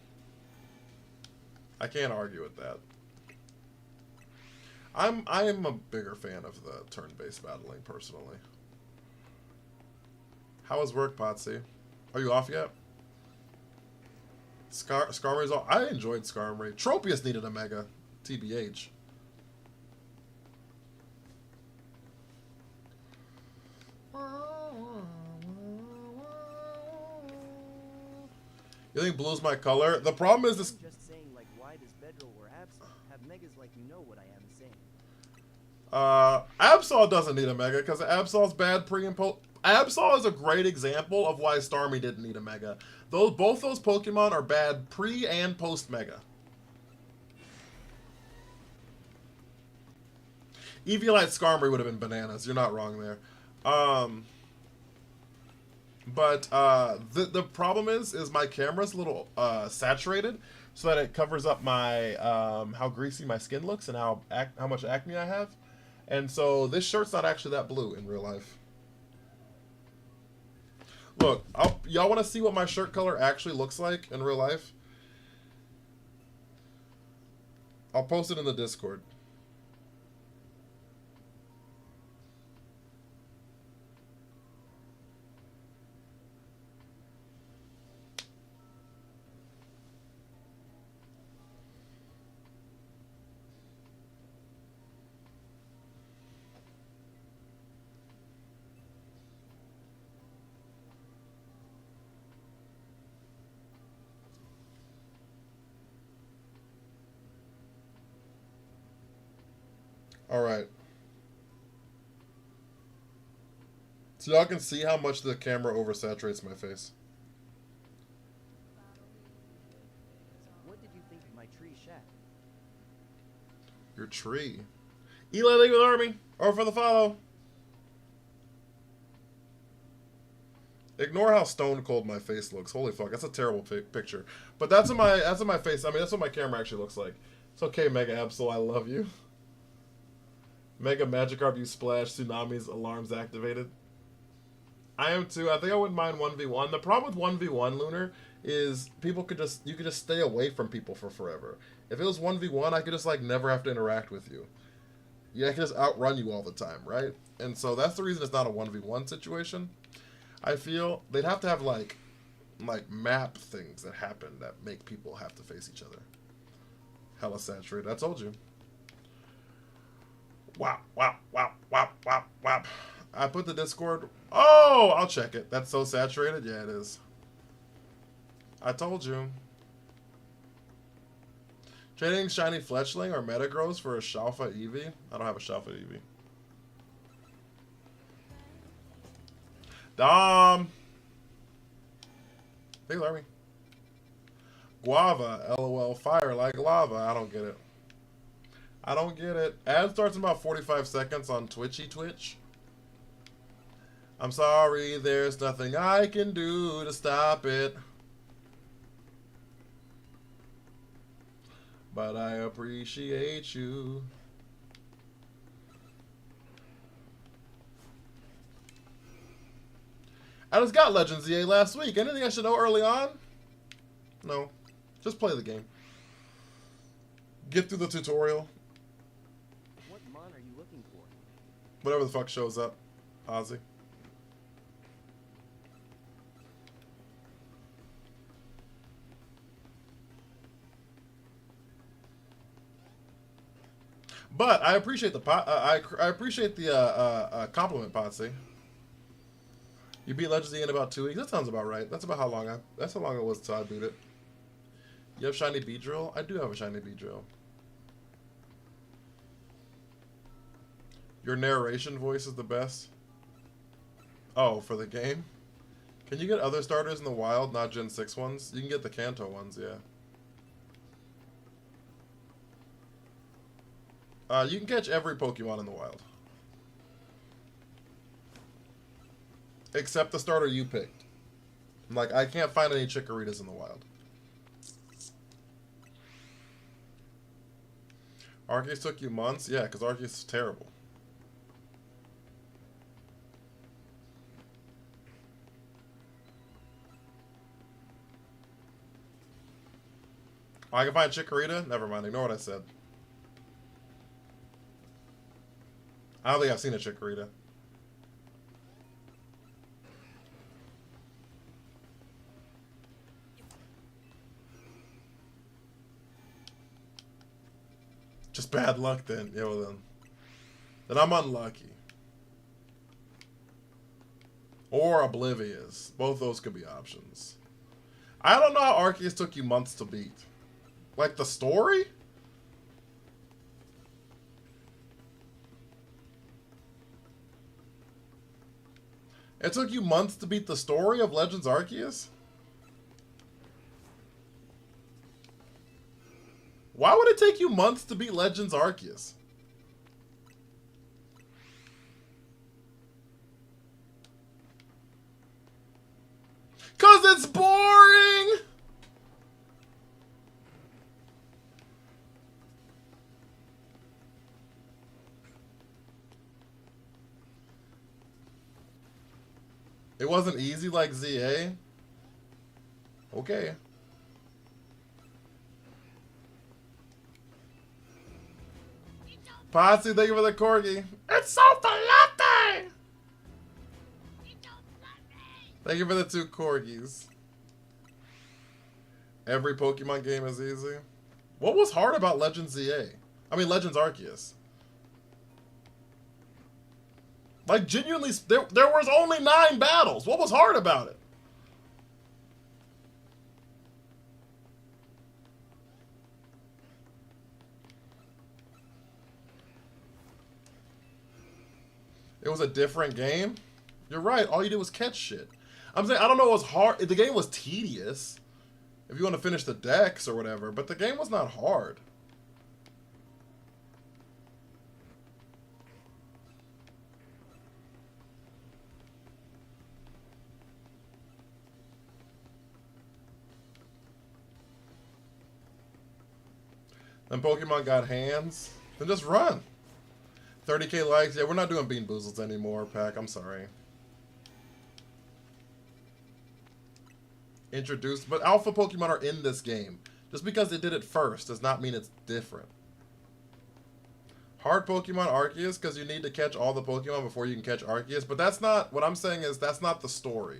Speaker 1: I can't argue with that. I am a bigger fan of the turn-based battling, personally. How was work, Potsy? Are you off yet? Skarmory's off. I enjoyed Skarmory. Tropius needed a Mega. TBH. You think blue's my color? The problem is this.
Speaker 2: I'm just saying, like, why does Bedroll or Absol have Megas like you know what I am saying?
Speaker 1: Absol doesn't need a Mega because Absol's bad pre and post. Absol is a great example of why Starmie didn't need a Mega. Both those Pokemon are bad pre and post Mega. Eviolite Skarmory would have been bananas. You're not wrong there. But the problem is my camera's a little saturated, so that it covers up my how greasy my skin looks and how much acne I have, and so this shirt's not actually that blue in real life. Look, y'all want to see what my shirt color actually looks like in real life? I'll post it in the Discord. All right. So y'all can see how much the camera oversaturates my face.
Speaker 2: What did you think of my tree shack?
Speaker 1: Your tree. Eli, thank you for the army. Or for the follow. Ignore how stone cold my face looks. Holy fuck, that's a terrible picture. But that's what my face. I mean, that's what my camera actually looks like. It's okay, Mega Absol. I love you. Mega Magikarp, you splash, tsunamis, alarms activated. I am too. I think I wouldn't mind 1v1. The problem with 1v1, Lunar, is you could just stay away from people for forever. If it was 1v1, I could just like never have to interact with you. Yeah, I could just outrun you all the time, right? And so that's the reason it's not a 1v1 situation. I feel they'd have to have like map things that happen that make people have to face each other. Hella saturated. I told you. Wow, wow, wow, wow, wow, wow. I put the Discord. Oh, I'll check it. That's so saturated. Yeah, it is. I told you. Trading shiny Fletchling or Metagross for a Shalfa Eevee? I don't have a Shalfa Eevee. Dom! Hey, Larry. Guava, LOL, fire like lava. I don't get it. I don't get it. Ad starts in about 45 seconds on Twitchy Twitch. I'm sorry, there's nothing I can do to stop it. But I appreciate you. I just got Legends EA last week. Anything I should know early on? No. Just play the game. Get through the tutorial.
Speaker 2: What mon are you looking for?
Speaker 1: Whatever the fuck shows up. Ozzy. But I appreciate the I appreciate the compliment, Potsy. You beat Legends in about 2 weeks. That sounds about right. That's about how long that's how long it was till I beat it. You have shiny Beedrill? I do have a shiny Beedrill. Your narration voice is the best. Oh, for the game? Can you get other starters in the wild, not Gen 6 ones? You can get the Kanto ones, yeah. You can catch every Pokemon in the wild. Except the starter you picked. Like, I can't find any Chikoritas in the wild. Arceus took you months? Yeah, because Arceus is terrible. Oh, I can find Chikorita? Never mind, ignore what I said. I don't think I've seen a Chikorita. Just bad luck then. Yeah, well then. Then I'm unlucky. Or oblivious. Both those could be options. I don't know how Arceus took you months to beat. Like the story? It took you months to beat the story of Legends Arceus? Why would it take you months to beat Legends Arceus? Cause it's boring! It wasn't easy like ZA? Okay. Potsy, thank you for the corgi. It's so fluffy! Thank you for the 2 corgis. Every Pokemon game is easy. What was hard about Legends ZA? I mean, Legends Arceus. Like, genuinely, there was only 9 battles. What was hard about it? It was a different game? You're right. All you did was catch shit. I'm saying, I don't know, it was hard. The game was tedious. If you want to finish the decks or whatever. But the game was not hard. Then Pokemon got hands. Then just run. 30k likes. Yeah, we're not doing Bean Boozles anymore, Pack. I'm sorry. Introduced. But alpha Pokemon are in this game. Just because they did it first does not mean it's different. Hard Pokemon Arceus because you need to catch all the Pokemon before you can catch Arceus. But that's not, what I'm saying is that's not the story.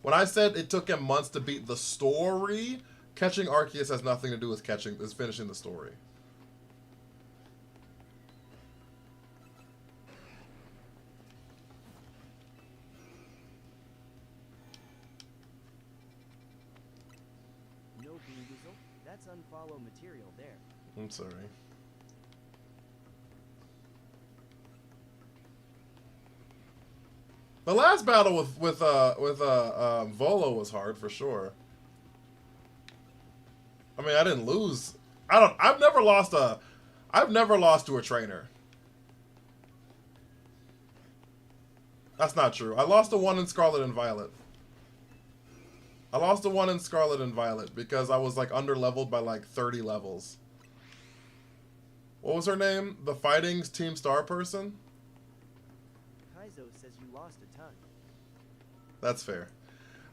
Speaker 1: When I said it took him months to beat the story, Catching Arceus has nothing to do with finishing the story.
Speaker 2: No Bean Weasel. That's unfollow material there.
Speaker 1: I'm sorry. The last battle with Volo was hard for sure. I mean, I didn't lose. I've never lost to a trainer. That's not true. I lost to one in Scarlet and Violet. I lost to one in Scarlet and Violet because I was like under-leveled by like 30 levels. What was her name? The Fighting's Team Star person?
Speaker 2: Kaizo says you lost a ton.
Speaker 1: That's fair.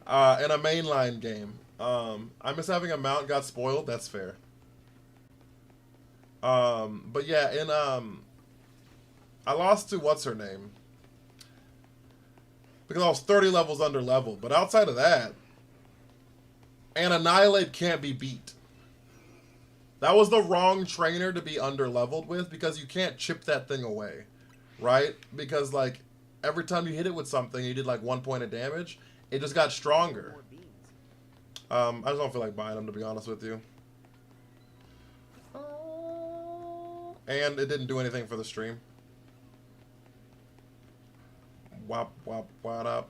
Speaker 1: In a mainline game. I miss having a mount got spoiled. That's fair. But yeah, I lost to what's her name? Because I was 30 levels under leveled. But outside of that, and Annihilate can't be beat. That was the wrong trainer to be under leveled with because you can't chip that thing away, right? Because like every time you hit it with something, you did like 1 point of damage. It just got stronger.
Speaker 2: More beans.
Speaker 1: I just don't feel like buying them, to be honest with you. And it didn't do anything for the stream. Wop, wop, what up?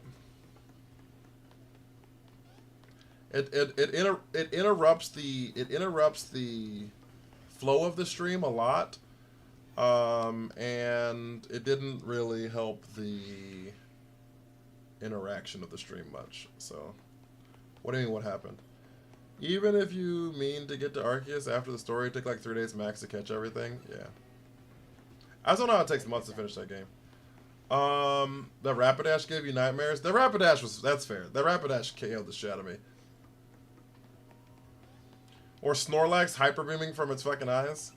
Speaker 1: It interrupts the flow of the stream a lot. And it didn't really help the interaction of the stream much. So, what do you mean, what happened? Even if you mean to get to Arceus after the story, it took like 3 days max to catch everything. Yeah. I just don't know how it takes months to finish that game. The Rapidash gave you nightmares. The Rapidash that's fair. The Rapidash KO'd the shit out of me. Or Snorlax hyper beaming from its fucking eyes.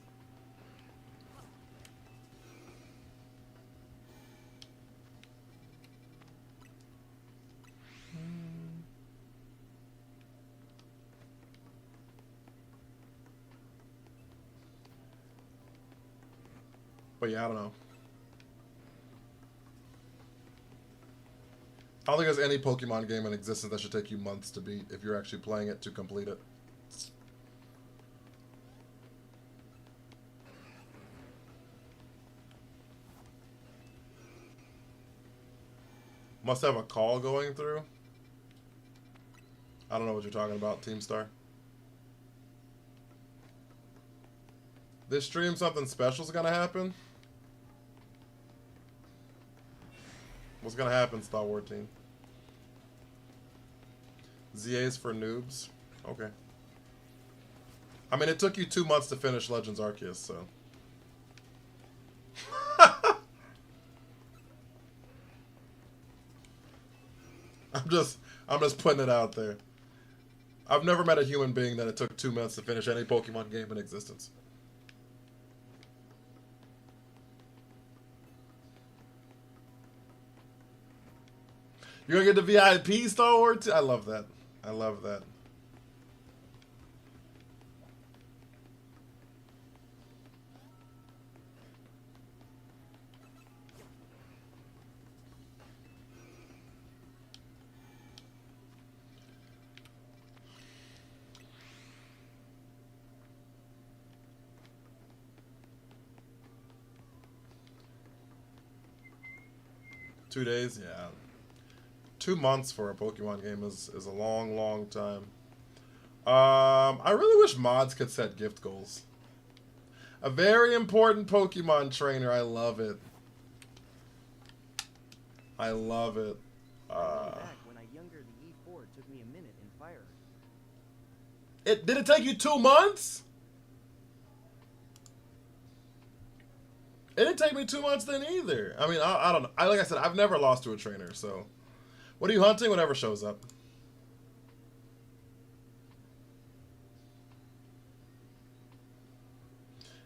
Speaker 1: But yeah, I don't know. I don't think there's any Pokemon game in existence that should take you months to beat if you're actually playing it to complete it. Must have a call going through. I don't know what you're talking about, Team Star. This stream, something special's gonna happen? What's gonna happen, Star Wars team? ZA's for noobs? Okay. I mean, it took you 2 months to finish Legends Arceus, so. I'm just putting it out there. I've never met a human being that it took 2 months to finish any Pokemon game in existence. You're gonna get the VIP Star Wars? I love that. I love that. Two days? Yeah. 2 months for a Pokemon game is a long, long time. I really wish mods could set gift goals. A very important Pokemon trainer. I love it. I love it.
Speaker 2: Back when I younger, the E4 took me a minute in fire.
Speaker 1: Did it take you 2 months? It didn't take me 2 months then either. I mean, I don't know. Like I said, I've never lost to a trainer, so. What are you hunting? Whatever shows up.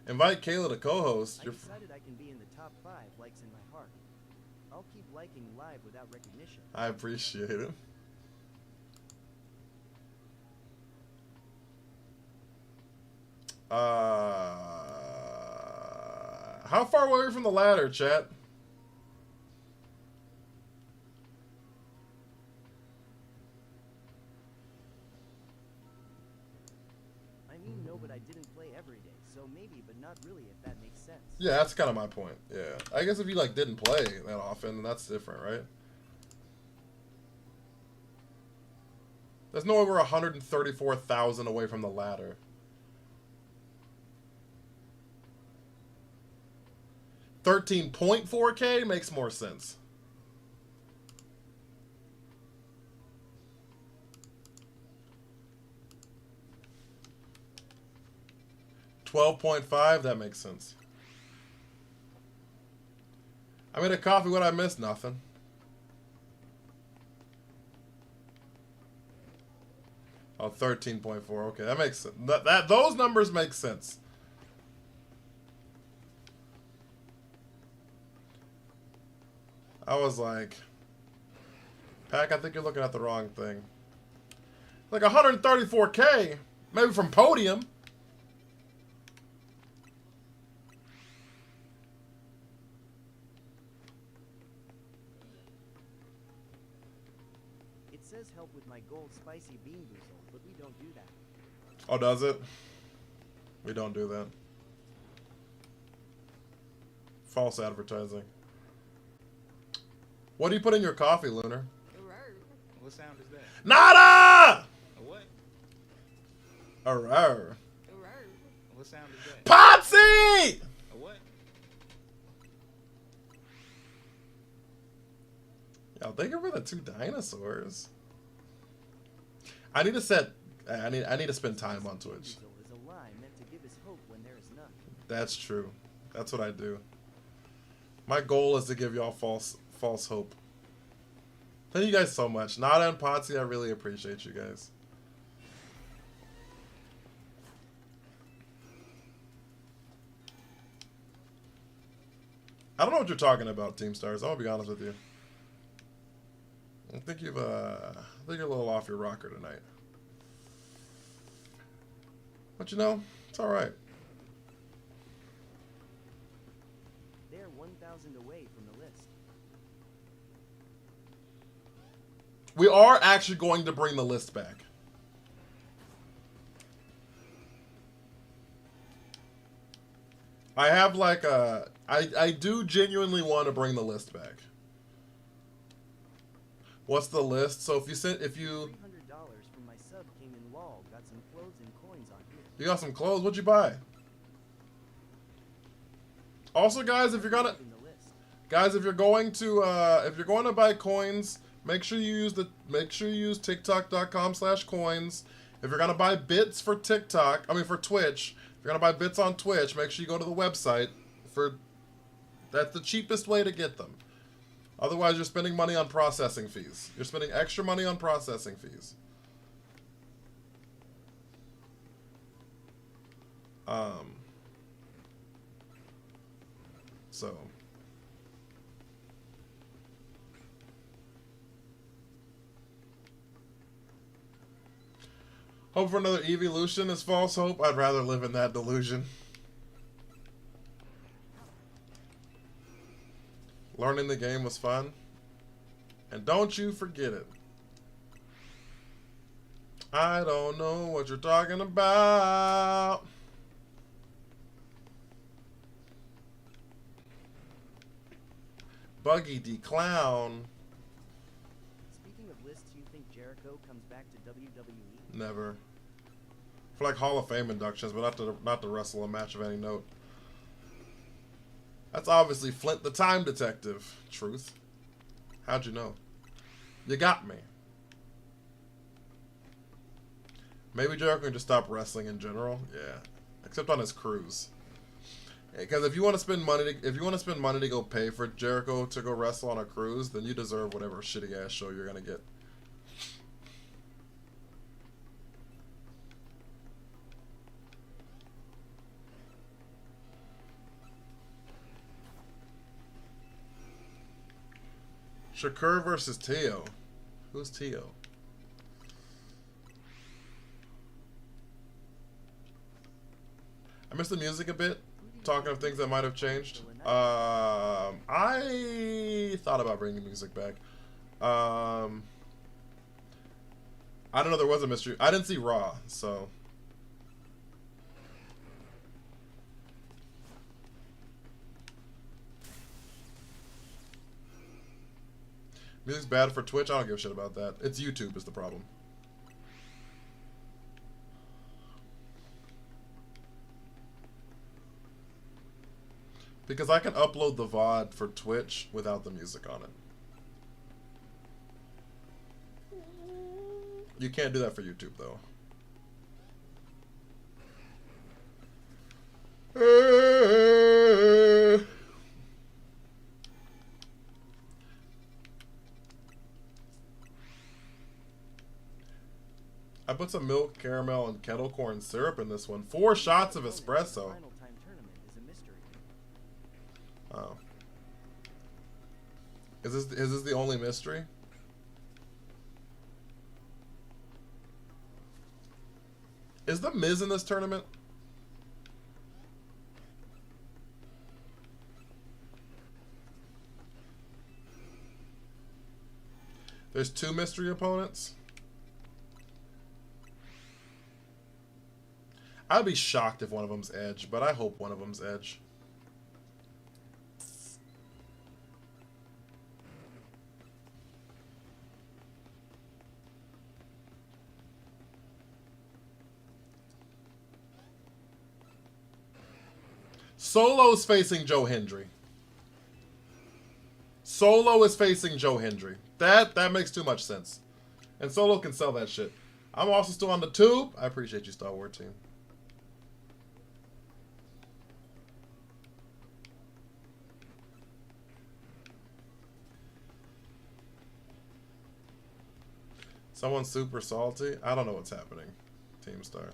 Speaker 1: Invite Kayla to co-host.
Speaker 2: I decided I can be in the top 5 likes in my heart. I'll keep liking live without recognition.
Speaker 1: I appreciate it. How far away are we from the ladder, chat?
Speaker 2: I mean, no, but I didn't play every day, so maybe, but not really, if that makes sense.
Speaker 1: Yeah, that's kind of my point. Yeah, I guess if you like didn't play that often, then that's different, right? There's no way we're 134,000 away from the ladder. $13.4K makes more sense. $12.5, that makes sense. I made a coffee. What I missed? Nothing. Oh, 13.4. Okay, that makes sense. Those numbers make sense. I was like, Pack, I think you're looking at the wrong thing. Like 134K, maybe from Podium.
Speaker 2: It says help with my gold spicy bean boozle, but we don't do that.
Speaker 1: Oh, does it? We don't do that. False advertising. What do you put in your coffee, Lunar?
Speaker 4: What sound is that?
Speaker 1: Nada!
Speaker 4: A what?
Speaker 1: Arr.
Speaker 4: What sound is that?
Speaker 1: Potsy!
Speaker 4: A what?
Speaker 1: Yo, thank you for the 2 dinosaurs. I need to set. I need to spend time on Twitch.
Speaker 2: Is a lie meant to give us hope when there is none.
Speaker 1: That's true. That's what I do. My goal is to give y'all false hope. Thank you guys so much. Nada and Potsy, I really appreciate you guys. I don't know what you're talking about, Team Stars. I'm gonna be honest with you. I think you're a little off your rocker tonight. But you know, it's alright.
Speaker 2: They're 1,000 away from the list.
Speaker 1: We are actually going to bring the list back. I have like a... I do genuinely want to bring the list back. What's the list? So if you
Speaker 2: $300 from my sub came in lol. Got some clothes and coins on here.
Speaker 1: You got some clothes? What'd you buy? Also, guys, if you're gonna... Guys, if you're going to buy coins, make sure you use TikTok.com/coins. If you're gonna buy bits for TikTok, for Twitch, if you're gonna buy bits on Twitch, make sure you go to the website that's the cheapest way to get them. Otherwise, you're spending money on processing fees. You're spending extra money on processing fees. So. Hope for another evolution is false hope. I'd rather live in that delusion. Learning the game was fun. And don't you forget it. I don't know what you're talking about. Buggy D Clown.
Speaker 2: Speaking of lists, you think Jericho comes back to WWE?
Speaker 1: Never. For like Hall of Fame inductions, but not to wrestle a match of any note. That's obviously Flint the Time Detective. Truth. How'd you know? You got me. Maybe Jericho can just stop wrestling in general. Yeah, except on his cruise. Because if you want to spend money, to go pay for Jericho to go wrestle on a cruise, then you deserve whatever shitty ass show you're gonna get. Shakur versus Tio. Who's Tio? missed the music a bit. Talking of things that might have changed. I thought about bringing music back. I don't know. There was a mystery. I didn't see Raw, so. Music's bad for Twitch. I don't give a shit about that. It's YouTube is the problem. Because I can upload the VOD for Twitch without the music on it. You can't do that for YouTube, though. I put some milk, caramel, and kettle corn syrup in this one. 4 shots of espresso. Oh. Is this the only mystery? Is the Miz in this tournament? There's 2 mystery opponents. I'd be shocked if one of them's Edge, but I hope one of them's Edge. Solo's facing Joe Hendry. Solo is facing Joe Hendry. That makes too much sense. And Solo can sell that shit. I'm also still on the tube. I appreciate you, Star Wars team. Someone's super salty. I don't know what's happening. Team Star.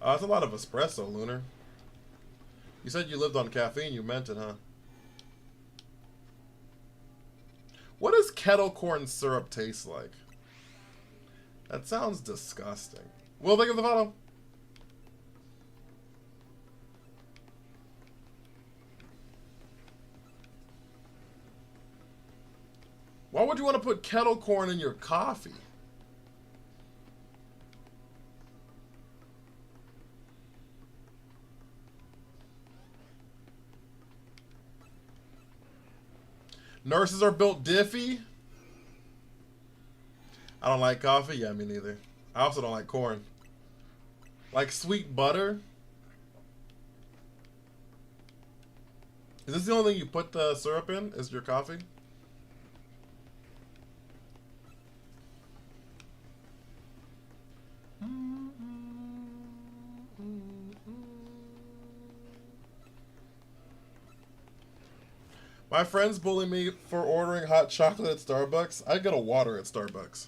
Speaker 1: That's a lot of espresso, Lunar. You said you lived on caffeine. You meant it, huh? What does kettle corn syrup taste like? That sounds disgusting. Will they give the photo? Why would you want to put kettle corn in your coffee? Nurses are built diffy. I don't like coffee. Yeah, me neither. I also don't like corn. Like sweet butter. Is this the only thing you put the syrup in? Is your coffee? My friends bully me for ordering hot chocolate at Starbucks. I get a water at Starbucks.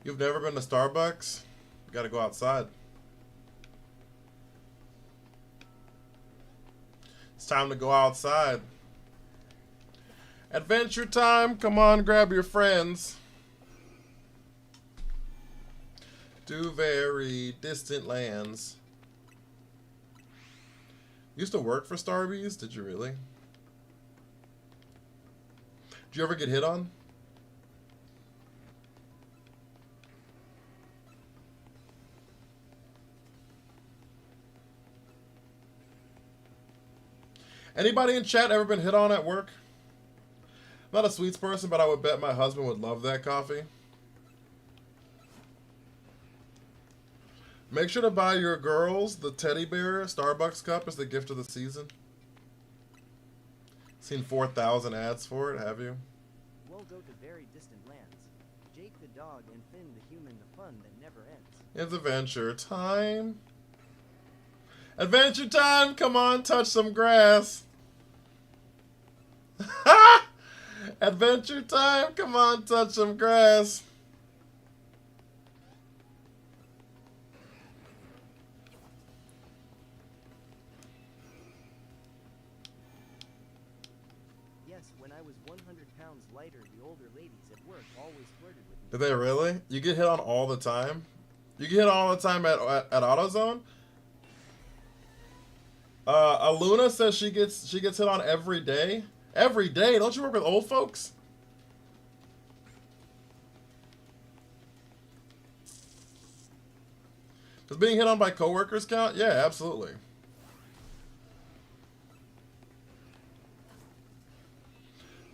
Speaker 1: You've never been to Starbucks? You gotta go outside. It's time to go outside. Adventure time. Come on, grab your friends. To very distant lands. You used to work for Starbucks? Did you really? Did you ever get hit on? Anybody in chat ever been hit on at work? Not a sweets person, but I would bet my husband would love that coffee. Make sure to buy your girls the teddy bear Starbucks cup as the gift of the season. Seen 4,000 ads for it, have you?
Speaker 2: We'll go to very distant lands. Jake the dog and Finn the human, the fun that never ends.
Speaker 1: It's adventure time. Adventure time! Come on, touch some grass. Adventure time! Come on, touch some grass.
Speaker 2: Yes, when I was 100 pounds lighter, the older ladies at work always flirted with me.
Speaker 1: Did they really? You get hit on all the time? You get hit on all the time at AutoZone? Aluna says she gets hit on every day. Every day? Don't you work with old folks? Does being hit on by coworkers count? Yeah, absolutely.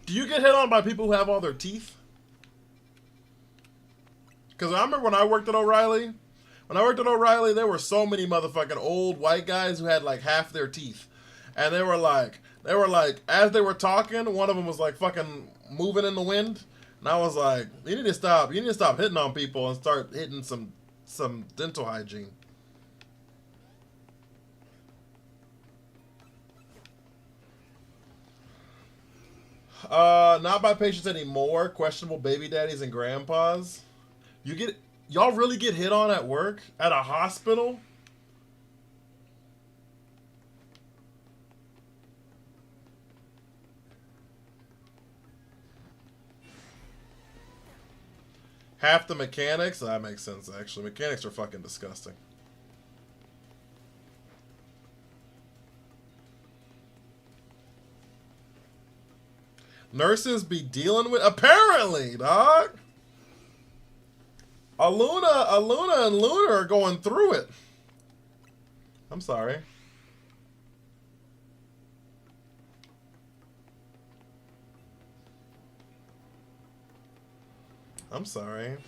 Speaker 1: Do you get hit on by people who have all their teeth? Because I remember when I worked at O'Reilly. When I worked at O'Reilly, there were so many motherfucking old white guys who had like half their teeth. And they were like, as they were talking, one of them was like fucking moving in the wind. And I was like, you need to stop hitting on people and start hitting some dental hygiene. Not by patients anymore. Questionable baby daddies and grandpas. Y'all really get hit on at work? At a hospital? Half the mechanics? That makes sense, actually. Mechanics are fucking disgusting. Nurses be dealing with... Apparently, dog! Aluna and Luna are going through it. I'm sorry. I'm sorry.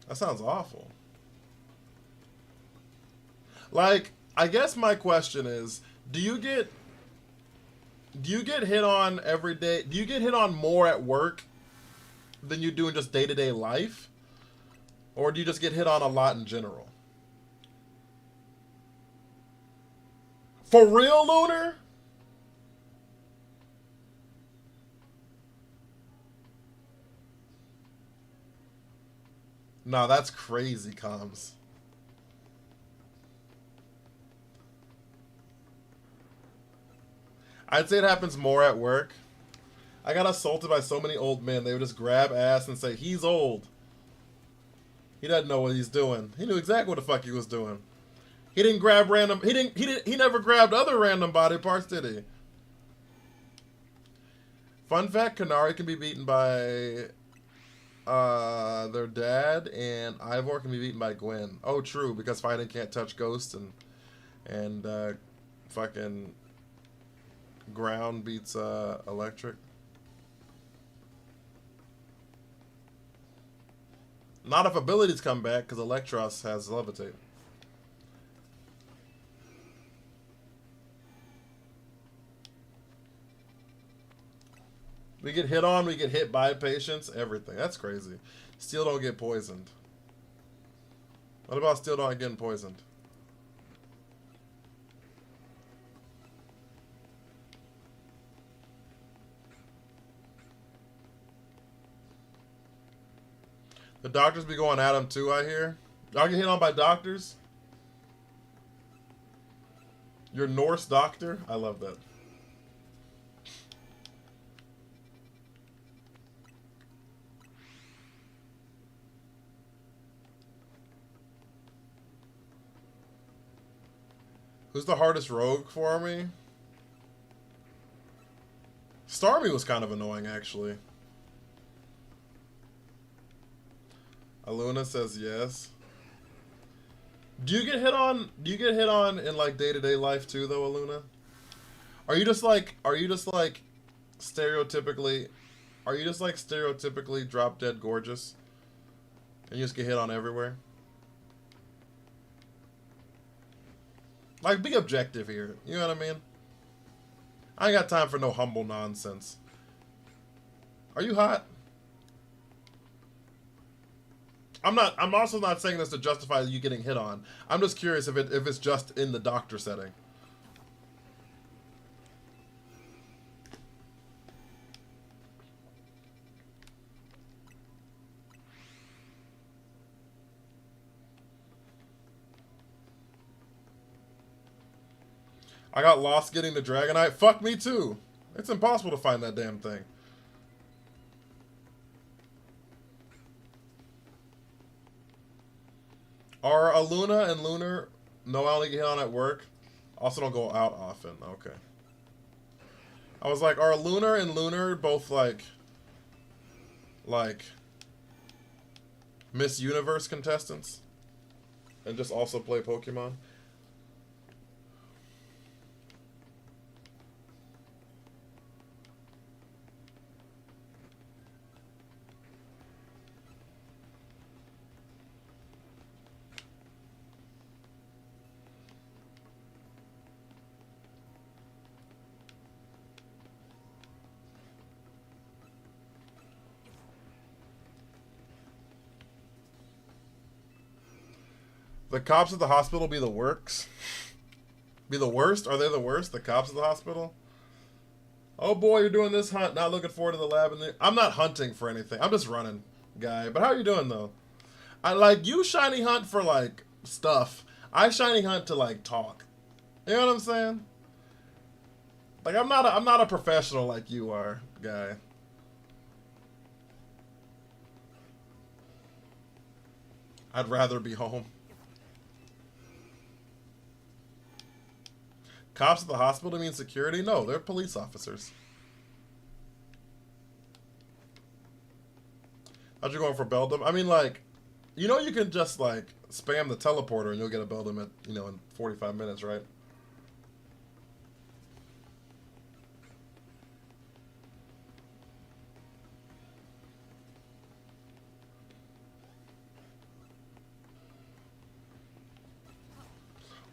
Speaker 1: That sounds awful. Like, I guess my question is, do you get hit on every day? Do you get hit on more at work than you do in just day-to-day life? Or do you just get hit on a lot in general? For real, Lunar? Nah, that's crazy, comms. I'd say it happens more at work. I got assaulted by so many old men. They would just grab ass and say, he's old. He doesn't know what he's doing. He knew exactly what the fuck he was doing. He didn't grab random, he never grabbed other random body parts, did he? Fun fact, Kanari can be beaten by their dad, and Ivor can be beaten by Gwen. Oh, true, because fighting can't touch Ghost, and fucking ground beats electric. Not if abilities come back, because Electros has Levitate. We get hit on, we get hit by patients, everything. That's crazy. Still don't get poisoned. What about still not getting poisoned? The doctors be going at him too, I hear. Y'all get hit on by doctors? Your Norse doctor? I love that. Who's the hardest rogue for me? Starmie was kind of annoying, actually. Aluna says yes. Do you get hit on in like day-to-day life too though, Aluna? Are you just like stereotypically drop dead gorgeous? And you just get hit on everywhere? Like, be objective here. You know what I mean? I ain't got time for no humble nonsense. Are you hot? I'm also not saying this to justify you getting hit on. I'm just curious if it's just in the doctor setting. I got lost getting the Dragonite. Fuck me too. It's impossible to find that damn thing. Are Aluna and Lunar... No, I only get on at work. Also don't go out often. Okay. I was like, are Lunar and Lunar both like Miss Universe contestants? And just also play Pokemon? The cops at the hospital be the works? Be the worst? Are they the worst? The cops at the hospital? Oh boy, you're doing this hunt. Not looking forward to the lab. I'm not hunting for anything. I'm just running, guy. But how are you doing though? I like you shiny hunt for like stuff. I shiny hunt to like talk. You know what I'm saying? Like I'm not a professional like you are, guy. I'd rather be home. Cops at the hospital mean security? No, they're police officers. How'd you going for Beldum? I mean, like, you know you can just, like, spam the teleporter and you'll get a Beldum at, you know, in 45 minutes, right?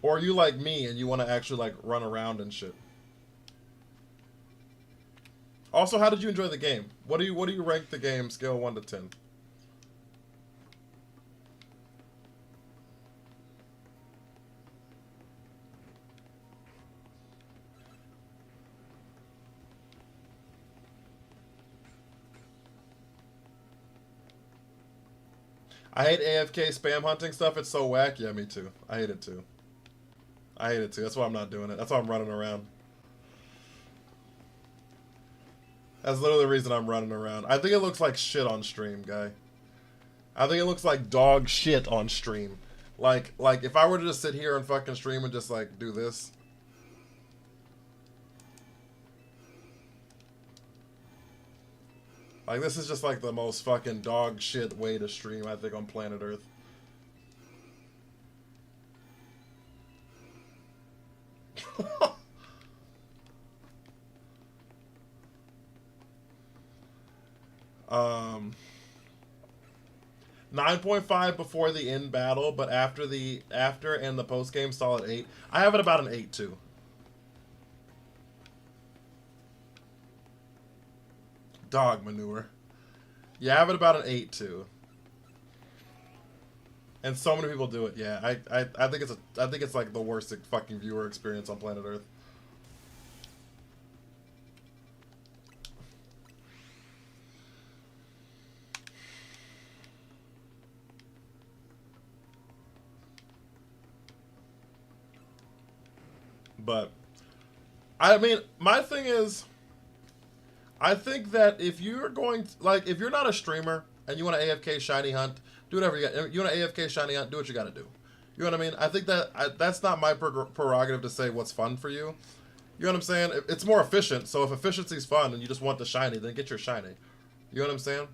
Speaker 1: Or are you like me and you want to actually like run around and shit? Also, how did you enjoy the game? What do you rank the game scale 1 to 10? I hate AFK spam hunting stuff. It's so whack. Yeah, me too. I hate it too. I hate it too. That's why I'm not doing it. That's why I'm running around. That's literally the reason I'm running around. I think it looks like shit on stream, guy. I think it looks like dog shit on stream. Like if I were to just sit here and fucking stream and just like do this. Like this is just like the most fucking dog shit way to stream, I think, on planet Earth. Um, 9.5 before the in battle, but after and the post game solid 8. I have it about an 8 too. Dog manure. Yeah, I have it about an 8 too. And so many people do it. Yeah, I think it's like the worst fucking viewer experience on planet Earth. But I mean, my thing is, I think that if you're going to, like, if you're not a streamer and you want to AFK shiny hunt, do whatever you got. You want to AFK shiny hunt, do what you got to do. You know what I mean? I think that that's not my prerogative to say what's fun for you. You know what I'm saying? It's more efficient. So if efficiency's fun and you just want the shiny, then get your shiny. You know what I'm saying?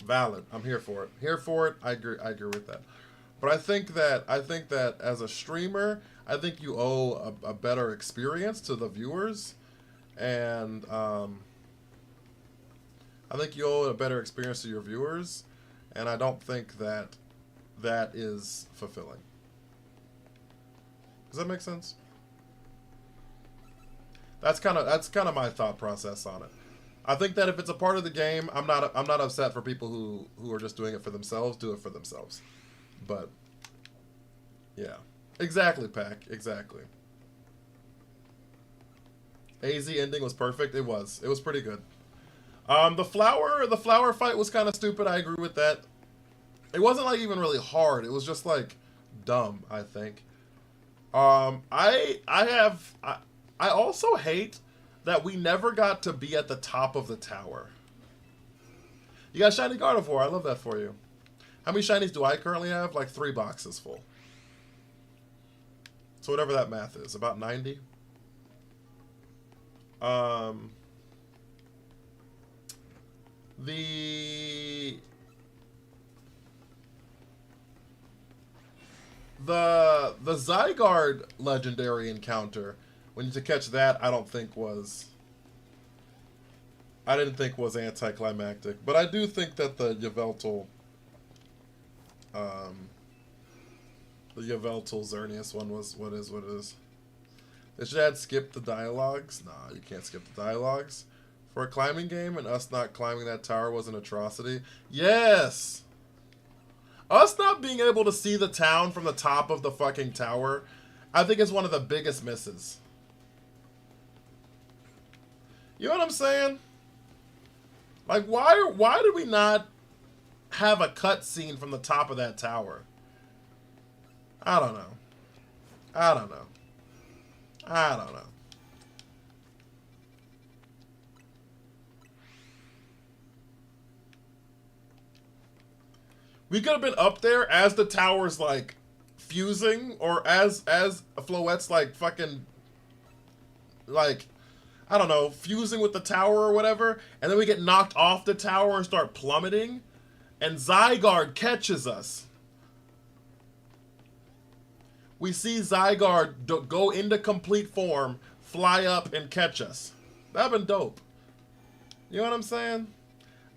Speaker 1: Valid. I'm here for it. Here for it. I agree with that. But I think that as a streamer, I think you owe a better experience to the viewers, and I think you owe a better experience to your viewers, and I don't think that that is fulfilling. Does that make sense? That's kind of my thought process on it. I think that if it's a part of the game, I'm not upset for people who are just doing it for themselves. Do it for themselves. But yeah, exactly, Pack. Exactly. AZ ending was perfect. It was pretty good. The flower fight was kind of stupid. I agree with that. It wasn't like even really hard. It was just like dumb, I think. I also hate that we never got to be at the top of the tower. You got Shiny Gardevoir. I love that for you. How many shinies do I currently have? Like 3 boxes full. So whatever that math is, about 90. The Zygarde legendary encounter, when you to catch that, I didn't think was anticlimactic, but I do think that the Yveltal Xerneas one was what it is. They should add skip the dialogues. Nah, you can't skip the dialogues for a climbing game, and us not climbing that tower was an atrocity. Yes. Us not being able to see the town from the top of the fucking tower, I think is one of the biggest misses. You know what I'm saying? Like, why did we not have a cutscene from the top of that tower? I don't know. I don't know. We could have been up there as the tower's like fusing, or as Floette's like fucking like, I don't know, fusing with the tower or whatever, and then we get knocked off the tower and start plummeting, and Zygarde catches us. We see Zygarde go into complete form, fly up, and catch us. That'd been dope. You know what I'm saying?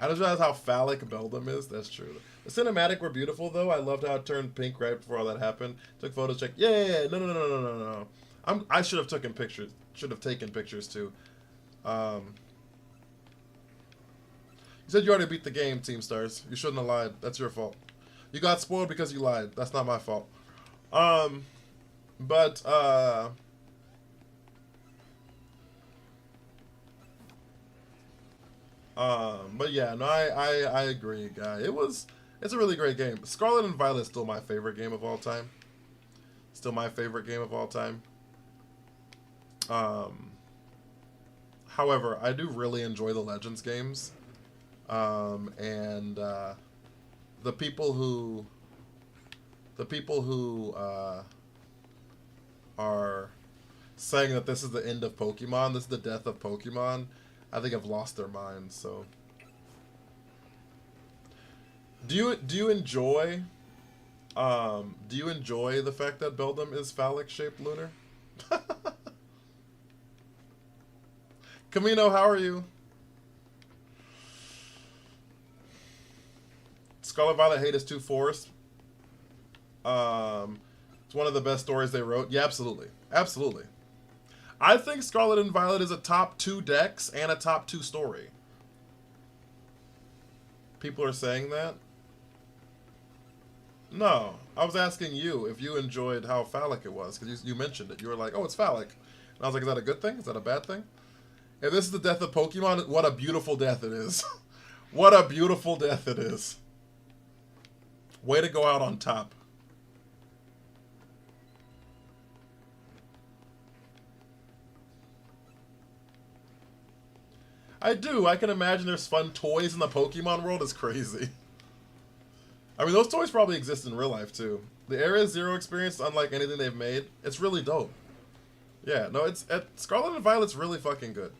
Speaker 1: I just realized how phallic Beldum is. That's true. The cinematic were beautiful, though. I loved how it turned pink right before all that happened. Took photos, checked. Yeah. No. I should have taken pictures. Should have taken pictures, too. You said you already beat the game, Team Stars. You shouldn't have lied. That's your fault. You got spoiled because you lied. That's not my fault. But yeah, no, I agree, guy. It's a really great game. Scarlet and Violet is still my favorite game of all time. Still my favorite game of all time. However, I do really enjoy the Legends games. The people who are saying that this is the end of Pokemon, this is the death of Pokemon, I think have lost their minds. So, do you enjoy the fact that Beldum is phallic shaped, Lunar? Camino, how are you? Scarlet Violet hate is too forced. It's one of the best stories they wrote. Yeah, absolutely. Absolutely. I think Scarlet and Violet is a top 2 Dex and a top 2 story. People are saying that? No. I was asking you if you enjoyed how phallic it was, because you mentioned it. You were like, oh, it's phallic. And I was like, is that a good thing? Is that a bad thing? If this is the death of Pokemon, what a beautiful death it is. What a beautiful death it is. Way to go out on top. I do. I can imagine there's fun toys in the Pokemon world. It's crazy. I mean, those toys probably exist in real life, too. The Area Zero experience is unlike anything they've made. It's really dope. Yeah, no, Scarlet and Violet's really fucking good.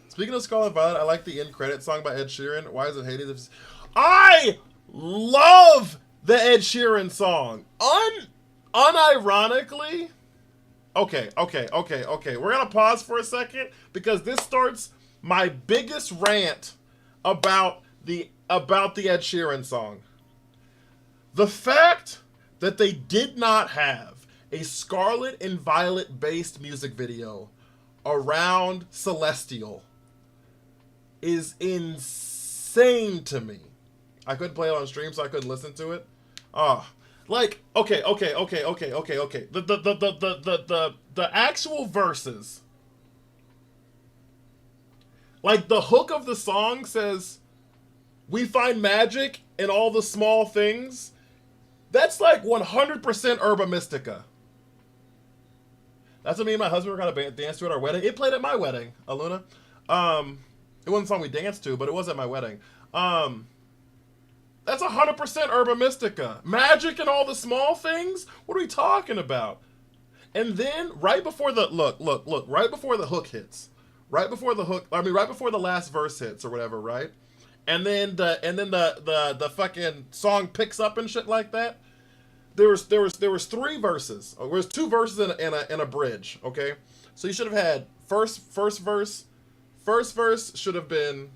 Speaker 1: Speaking of Scarlet and Violet, I like the end credit song by Ed Sheeran. Why is it hated? I love the Ed Sheeran song. Unironically. Okay. We're gonna pause for a second because this starts my biggest rant about the Ed Sheeran song. The fact that they did not have a Scarlet and Violet based music video around Celestial is insane to me. I couldn't play it on stream, so I couldn't listen to it. Okay. The actual verses, like the hook of the song says, "We find magic in all the small things." That's like 100% Herba Mystica. That's what me and my husband were gonna dance to at our wedding. It played at my wedding, Aluna. It wasn't a song we danced to, but it was at my wedding. That's 100% Urban Mystica. Magic and all the small things? What are we talking about? And then right before the look, right before the hook hits. Right before the last verse hits or whatever, right? And then the fucking song picks up and shit like that. There was 3 verses. There was 2 verses and a bridge, okay? So you should have had first verse should have been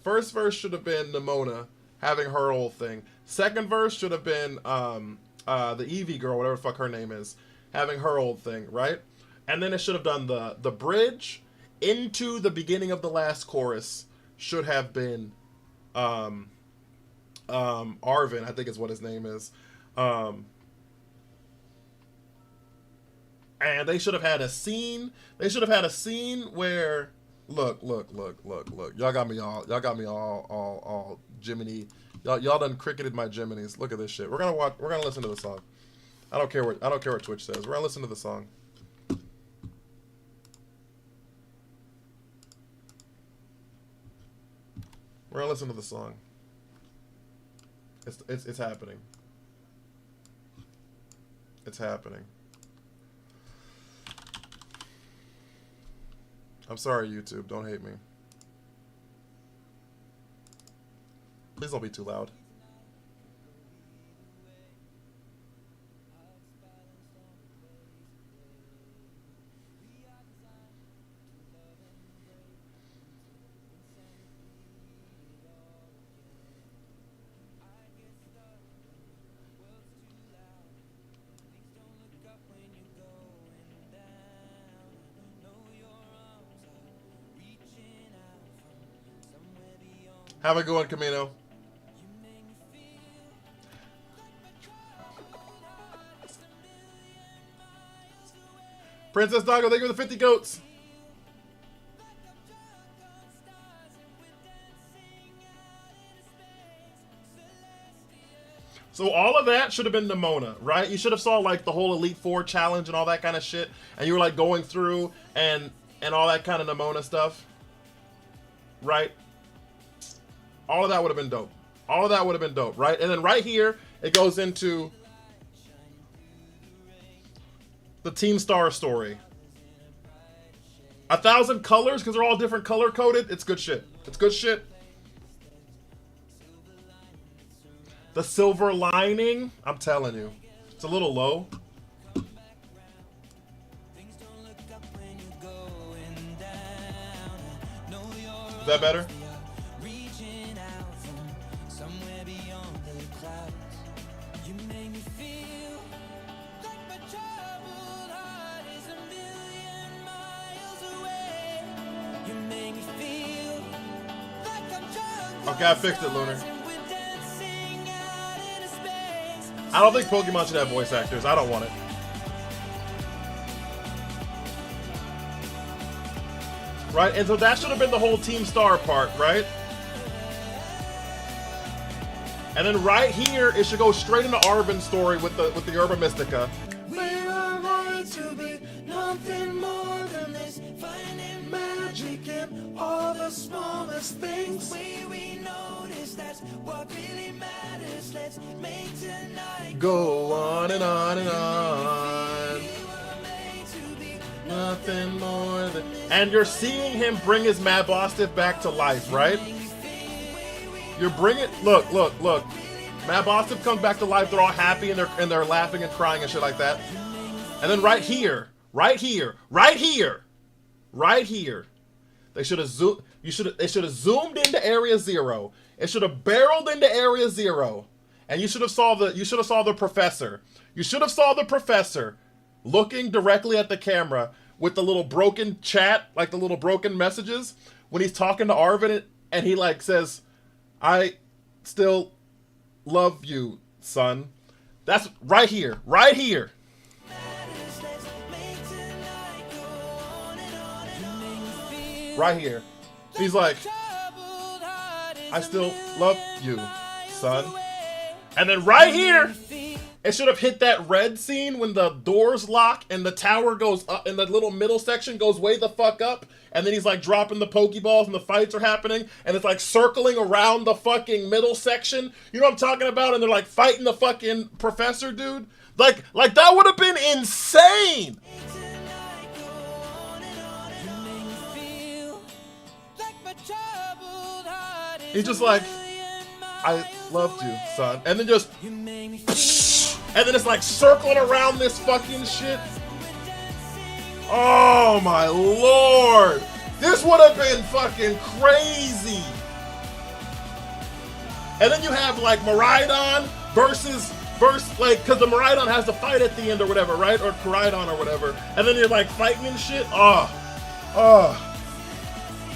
Speaker 1: Nimona having her whole thing. Second verse should have been the Evie girl, whatever the fuck her name is, having her old thing, right? And then it should have done the bridge into the beginning of the last chorus should have been Arvin, I think is what his name is. And they should have had a scene. They should have had a scene where look. Y'all got me all Jiminy. Y'all done cricketed my Jiminy's. Look at this shit. We're gonna listen to the song. I don't care what Twitch says. We're gonna listen to the song. We're gonna listen to the song. It's happening. It's happening. I'm sorry, YouTube. Don't hate me. Please don't be too loud. Have a good one, Camino. Princess Doggo, thank you for the 50 goats. So all of that should have been Nimona, right? You should have saw like the whole Elite Four challenge and all that kind of shit, and you were like going through and all that kind of Nimona stuff, right? All of that would have been dope. All of that would have been dope, right? And then right here, it goes into the Team Star story. 1,000 colors, because they're all different color coded. It's good shit. It's good shit. The silver lining, I'm telling you. It's a little low. Is that better? Okay, I fixed it, Lunar. I don't think Pokemon should have voice actors. I don't want it. Right? And so that should have been the whole Team Star part, right? And then right here, it should go straight into Arvin's story with the Urban Mystica.
Speaker 5: We are going to be nothing more than this, finding magic in all the smallest things. We notice that's what really matters. Let's make tonight
Speaker 1: Go on and on and on. Nothing more than... And you're seeing him bring his Mad Bostif back to life, right? You're bringing... Look. Mad Bostif comes back to life. They're all happy and they're laughing and crying and shit like that. And then right here, they should have zoomed. They should have zoomed into Area 0. It should have barreled into Area 0, and you should have saw the professor. You should have saw the professor looking directly at the camera with the little broken chat, like the little broken messages when he's talking to Arvin, and he like says, "I still love you, son." That's right here. Right here. He's like, "I still love you, son." And then right here, It should have hit that red scene when the doors lock and the tower goes up and the little middle section goes way the fuck up. And then he's like dropping the Pokeballs and the fights are happening. And it's like circling around the fucking middle section. You know what I'm talking about? And they're like fighting the fucking professor, dude. Like that would have been insane. He's just like, I loved you, son. And then just, and then it's like circling around this fucking shit. Oh my lord. This would have been fucking crazy. And then you have like Miraidon versus like, cause the Miraidon has to fight at the end or whatever, right? Or Koraidon or whatever. And then you're like fighting and shit. Oh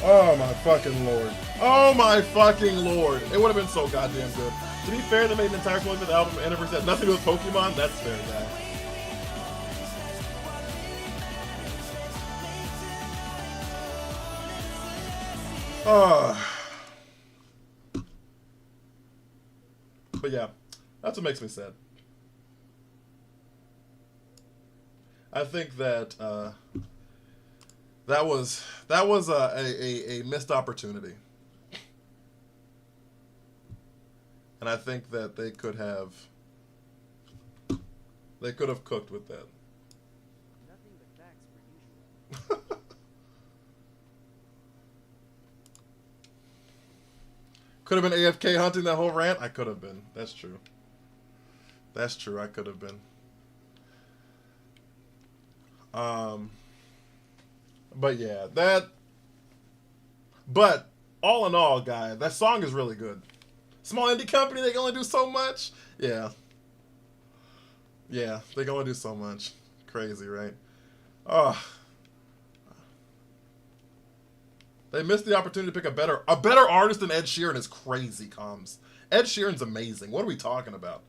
Speaker 1: my fucking lord. Oh my fucking lord. It would have been so goddamn good. To be fair, they made an entire 25th album anniversary that had nothing to do with Pokemon. That's fair, guy. But yeah, that's what makes me sad. I think that that was a missed opportunity, and I think that they could have cooked with that.
Speaker 2: Nothing but facts per usual.
Speaker 1: Could have been AFK hunting that whole rant. I could have been. That's true. That's true. I could have been. But yeah, but all in all, guy, that song is really good. Small indie company, they can only do so much. Yeah, they can only do so much. Crazy, right? Oh, they missed the opportunity to pick a better artist than Ed Sheeran. Is crazy, comms. Ed Sheeran's amazing. What are we talking about?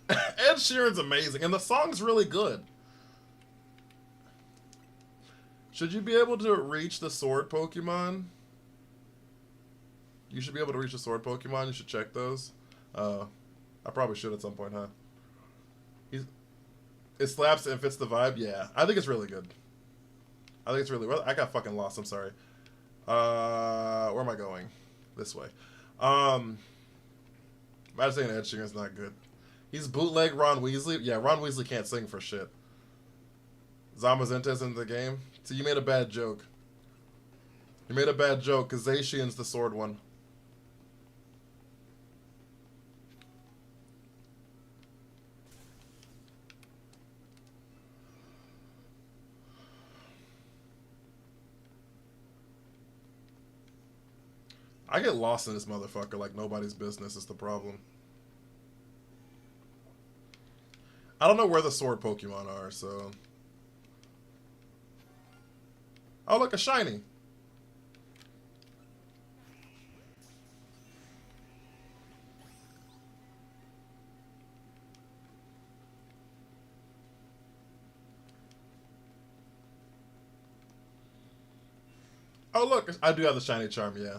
Speaker 1: Ed Sheeran's amazing, and the song's really good. Should you be able to reach the sword Pokemon? You should be able to reach the sword Pokemon. You should check those. I probably should at some point, huh? It slaps and fits the vibe. Yeah, I think it's really good. I think it's really well. I got fucking lost. I'm sorry. Where am I going? This way. I'm saying Ed Sheeran's not good. He's bootleg Ron Weasley. Yeah, Ron Weasley can't sing for shit. Zamazenta's in the game. So you made a bad joke. You made a bad joke because Zacian's the sword one. I get lost in this motherfucker like nobody's business is the problem. I don't know where the sword Pokemon are, so... Oh, look, a shiny. Oh, look, I do have the shiny charm, yeah.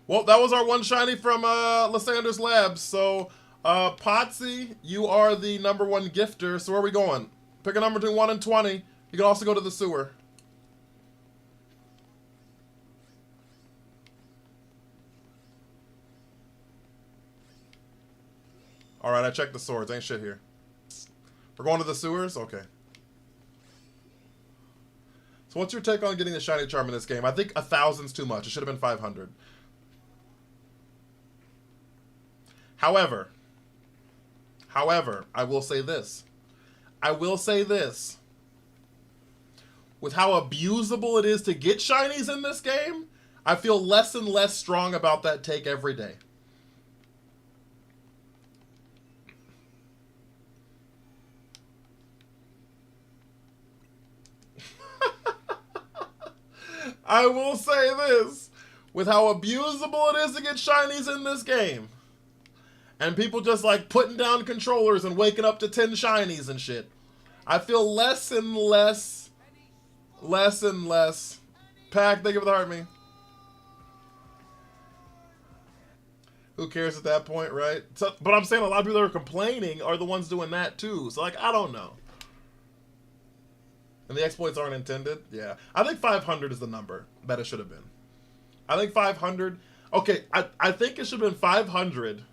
Speaker 1: Well, that was our one shiny from Lysander's Labs. So, Potsy, you are the #1 gifter. So where are we going? Pick a number between 1 and 20. You can also go to the sewer. Alright, I checked the swords. Ain't shit here. We're going to the sewers? Okay. So what's your take on getting the shiny charm in this game? I think 1,000's too much. It should have been 500. However, I will say this. With how abusable it is to get shinies in this game, I feel less and less strong about that take every day. I will say this. With how abusable it is to get shinies in this game, And people just like putting down controllers and waking up to 10 shinies and shit. I feel less and less. Pack, thank you for the heart, me. Who cares at that point, right? So, but I'm saying a lot of people that are complaining are the ones doing that too. So, like, I don't know. And the exploits aren't intended? Yeah. I think 500 is the number that it should have been. I think 500... Okay, I think it should have been 500,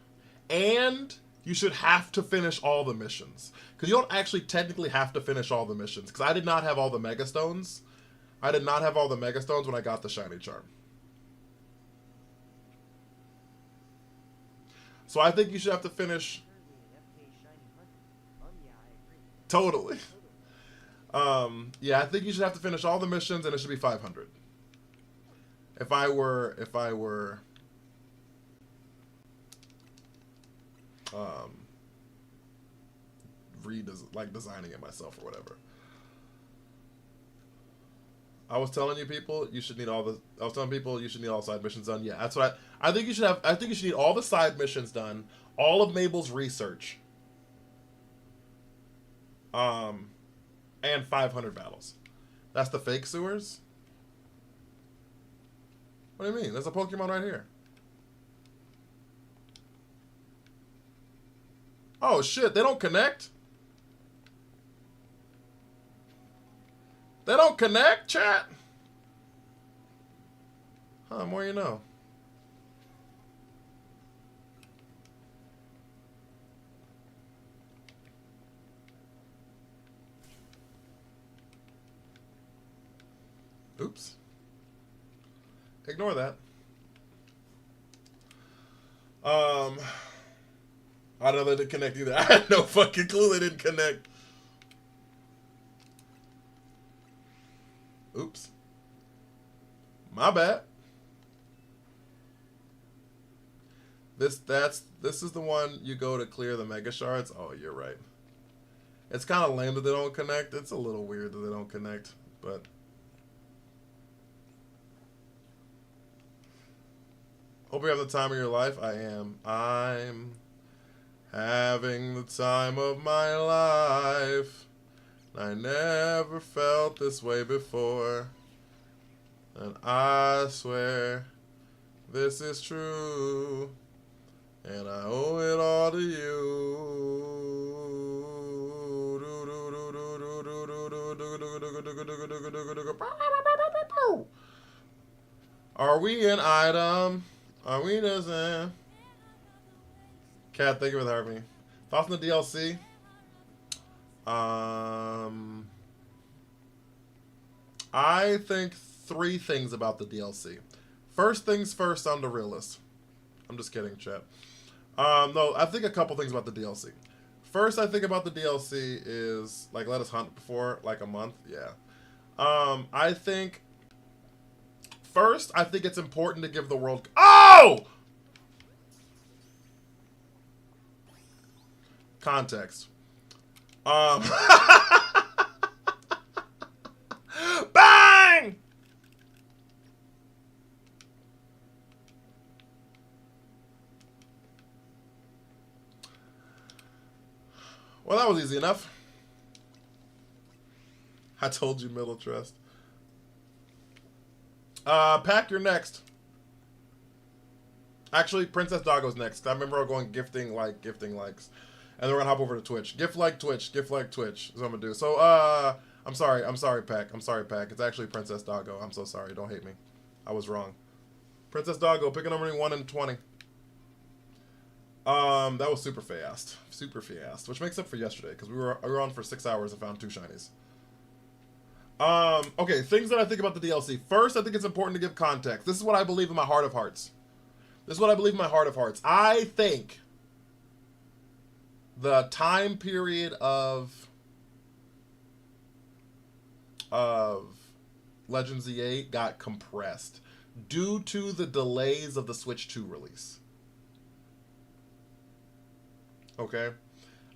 Speaker 1: and you should have to finish all the missions. Because you don't actually technically have to finish all the missions. Because I did not have all the Mega Stones. I did not have all the Mega Stones when I got the Shiny Charm. So I think you should have to finish... Totally. Yeah, I think you should have to finish all the missions, and it should be 500. If I were designing it myself or whatever. I was telling people you should need all the side missions done. Yeah, that's what I think you should have. I think you should need all the side missions done, all of Mabel's research, and 500 battles. That's the fake sewers? What do you mean? There's a Pokemon right here. Oh shit, they don't connect? They don't connect, chat? Huh, more you know. Oops. Ignore that. I don't know they didn't connect either. I had no fucking clue they didn't connect. Oops. My bad. This is the one you go to clear the Mega Shards. Oh, you're right. It's kind of lame that they don't connect. It's a little weird that they don't connect, but hope you have the time of your life. I am. I'm having the time of my life. I never felt this way before. And I swear this is true. And I owe it all to you. Are we an item? Are we doesn't? Cat, thank you for the heart me. Thoughts on the DLC? I think 3 things about the DLC. First things first, I'm the realist. I'm just kidding, chat. No, I think a couple things about the DLC. First, I think about the DLC is, like, Let Us Hunt before, like, a month. Yeah. I think... First, I think it's important to give the world... Oh! Context. Bang! Well, that was easy enough. I told you, middle trust. Pack, you're next. Actually, Princess Doggo's next. I remember going gifting likes. And then we're gonna hop over to Twitch. Gift like Twitch is what I'm gonna do. So, I'm sorry, Pack. It's actually Princess Doggo. I'm so sorry. Don't hate me. I was wrong. Princess Doggo, pick a number between 1 and 20. That was super fast. Which makes up for yesterday, because we were on for 6 hours and found 2 shinies. Okay, things that I think about the DLC. First, I think it's important to give context. This is what I believe in my heart of hearts. I think the time period of Legends Z8 got compressed due to the delays of the Switch 2 release. Okay?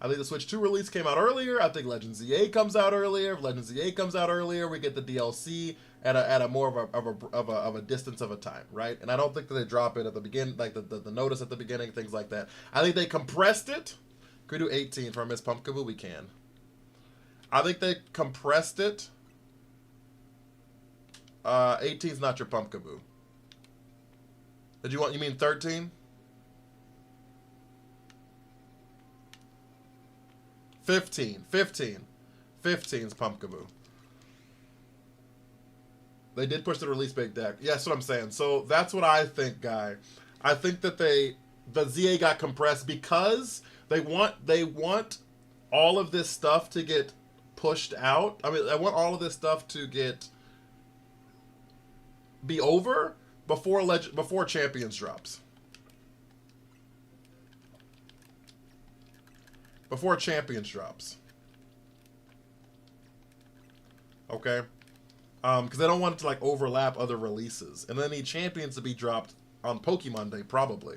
Speaker 1: I think the Switch 2 release came out earlier. I think Legends Z8 comes out earlier. If Legends Z8 comes out earlier, we get the DLC at a more of a distance of a time, right? And I don't think that they drop it at the beginning, like the notice at the beginning, things like that. I think they compressed it. Could we do 18 for Miss Pumpkaboo? We can. I think they compressed it. 18 is not your Pumpkaboo. You mean 13? 15 is Pumpkaboo. They did push the release big deck. Yeah, that's what I'm saying. So that's what I think, Guy. I think that the ZA got compressed because they want all of this stuff to get pushed out. I mean, I want all of this stuff to be over before Champions drops. Before Champions drops. Okay? Because they don't want it to like overlap other releases. And they need Champions to be dropped on Pokemon Day, probably.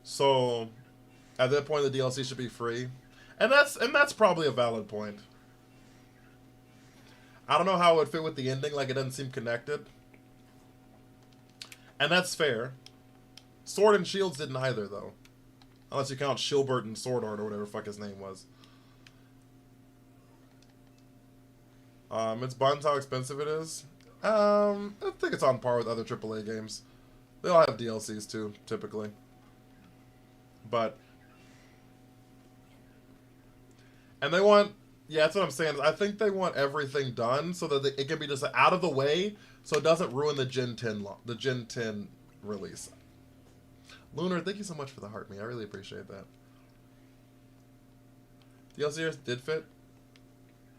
Speaker 1: So, at that point, the DLC should be free. And that's probably a valid point. I don't know how it would fit with the ending, like it doesn't seem connected. And that's fair. Sword and Shields didn't either, though. Unless you count Shilbert and Sword Art or whatever the fuck his name was. It's buns how expensive it is. I think it's on par with other AAA games. They all have DLCs too, typically. But... And they want... Yeah, that's what I'm saying. I think they want everything done so that it can be just out of the way so it doesn't ruin the Gen 10 release. Lunar, thank you so much for the heart me. I really appreciate that. DLC did fit?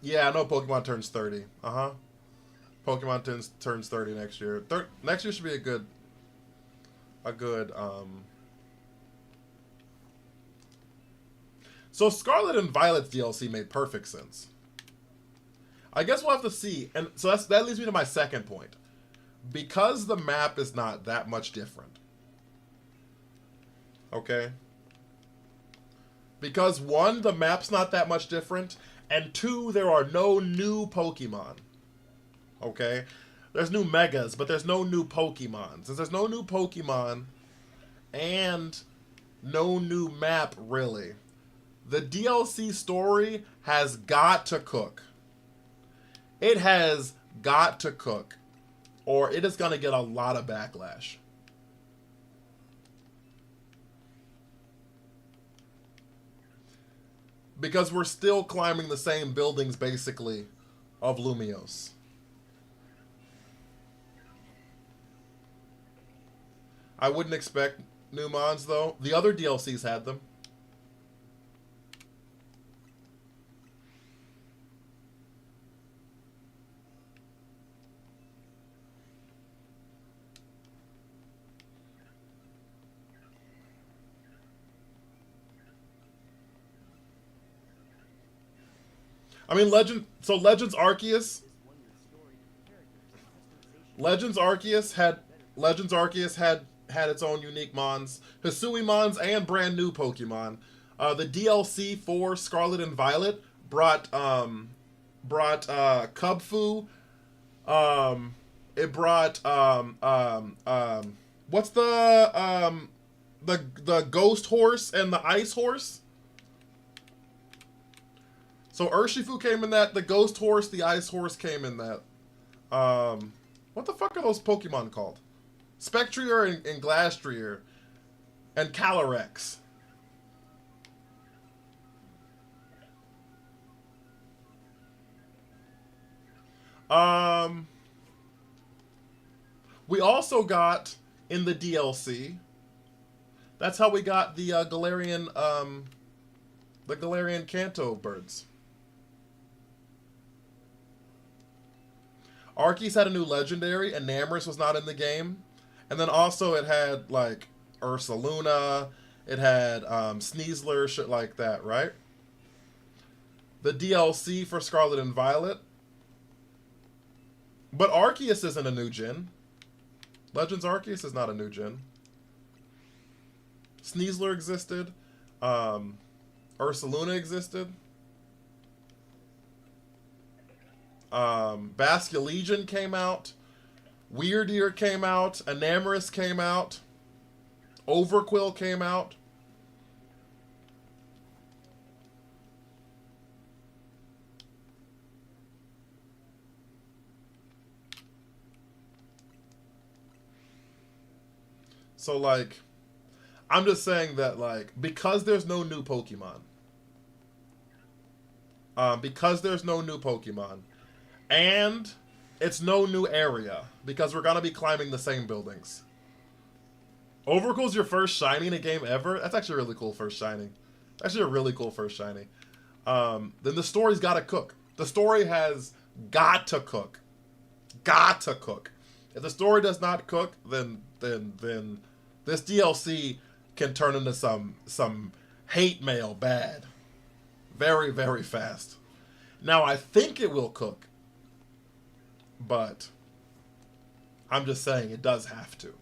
Speaker 1: Yeah, I know Pokemon turns 30. Uh-huh. Pokemon turns 30 next year. Next year should be a good So Scarlet and Violet's DLC made perfect sense. I guess we'll have to see. And so that leads me to my second point. Because the map is not that much different. Okay? Because one, the map's not that much different, and two, there are no new Pokemon. Okay? There's new Megas, but there's no new Pokemon. Since there's no new Pokemon and no new map, really, the DLC story has got to cook. It has got to cook, or it is going to get a lot of backlash. Because we're still climbing the same buildings, basically, of Lumiose. I wouldn't expect new mons, though. The other DLCs had them. I mean, Legends Arceus. Legends Arceus had its own unique mons, Hisui mons, and brand new Pokemon. The DLC for Scarlet and Violet brought Cubfu. It brought what's the Ghost Horse and the Ice Horse. So Urshifu came in that, the Ghost Horse, the Ice Horse came in that. What the fuck are those Pokemon called? Spectrier and Glastrier. And Calyrex. We also got in the DLC. That's how we got the Galarian Kanto birds. Arceus had a new legendary, and Namorous was not in the game. And then also it had, like, Ursaluna, it had Sneasler, shit like that, right? The DLC for Scarlet and Violet. But Arceus isn't a new gen. Legends Arceus is not a new gen. Sneasler existed. Ursaluna existed. Basculegion came out. Weirdeer came out. Enamorus came out. Overquill came out. So, like, I'm just saying that, like, because there's no new Pokemon, and it's no new area, because we're going to be climbing the same buildings. Overquill's your first shiny in a game ever? That's actually a really cool first shiny. Actually a really cool first shiny. Then the story's got to cook. The story has got to cook. Got to cook. If the story does not cook, then this DLC can turn into some hate mail bad. Very, very fast. Now, I think it will cook. But I'm just saying it does have to.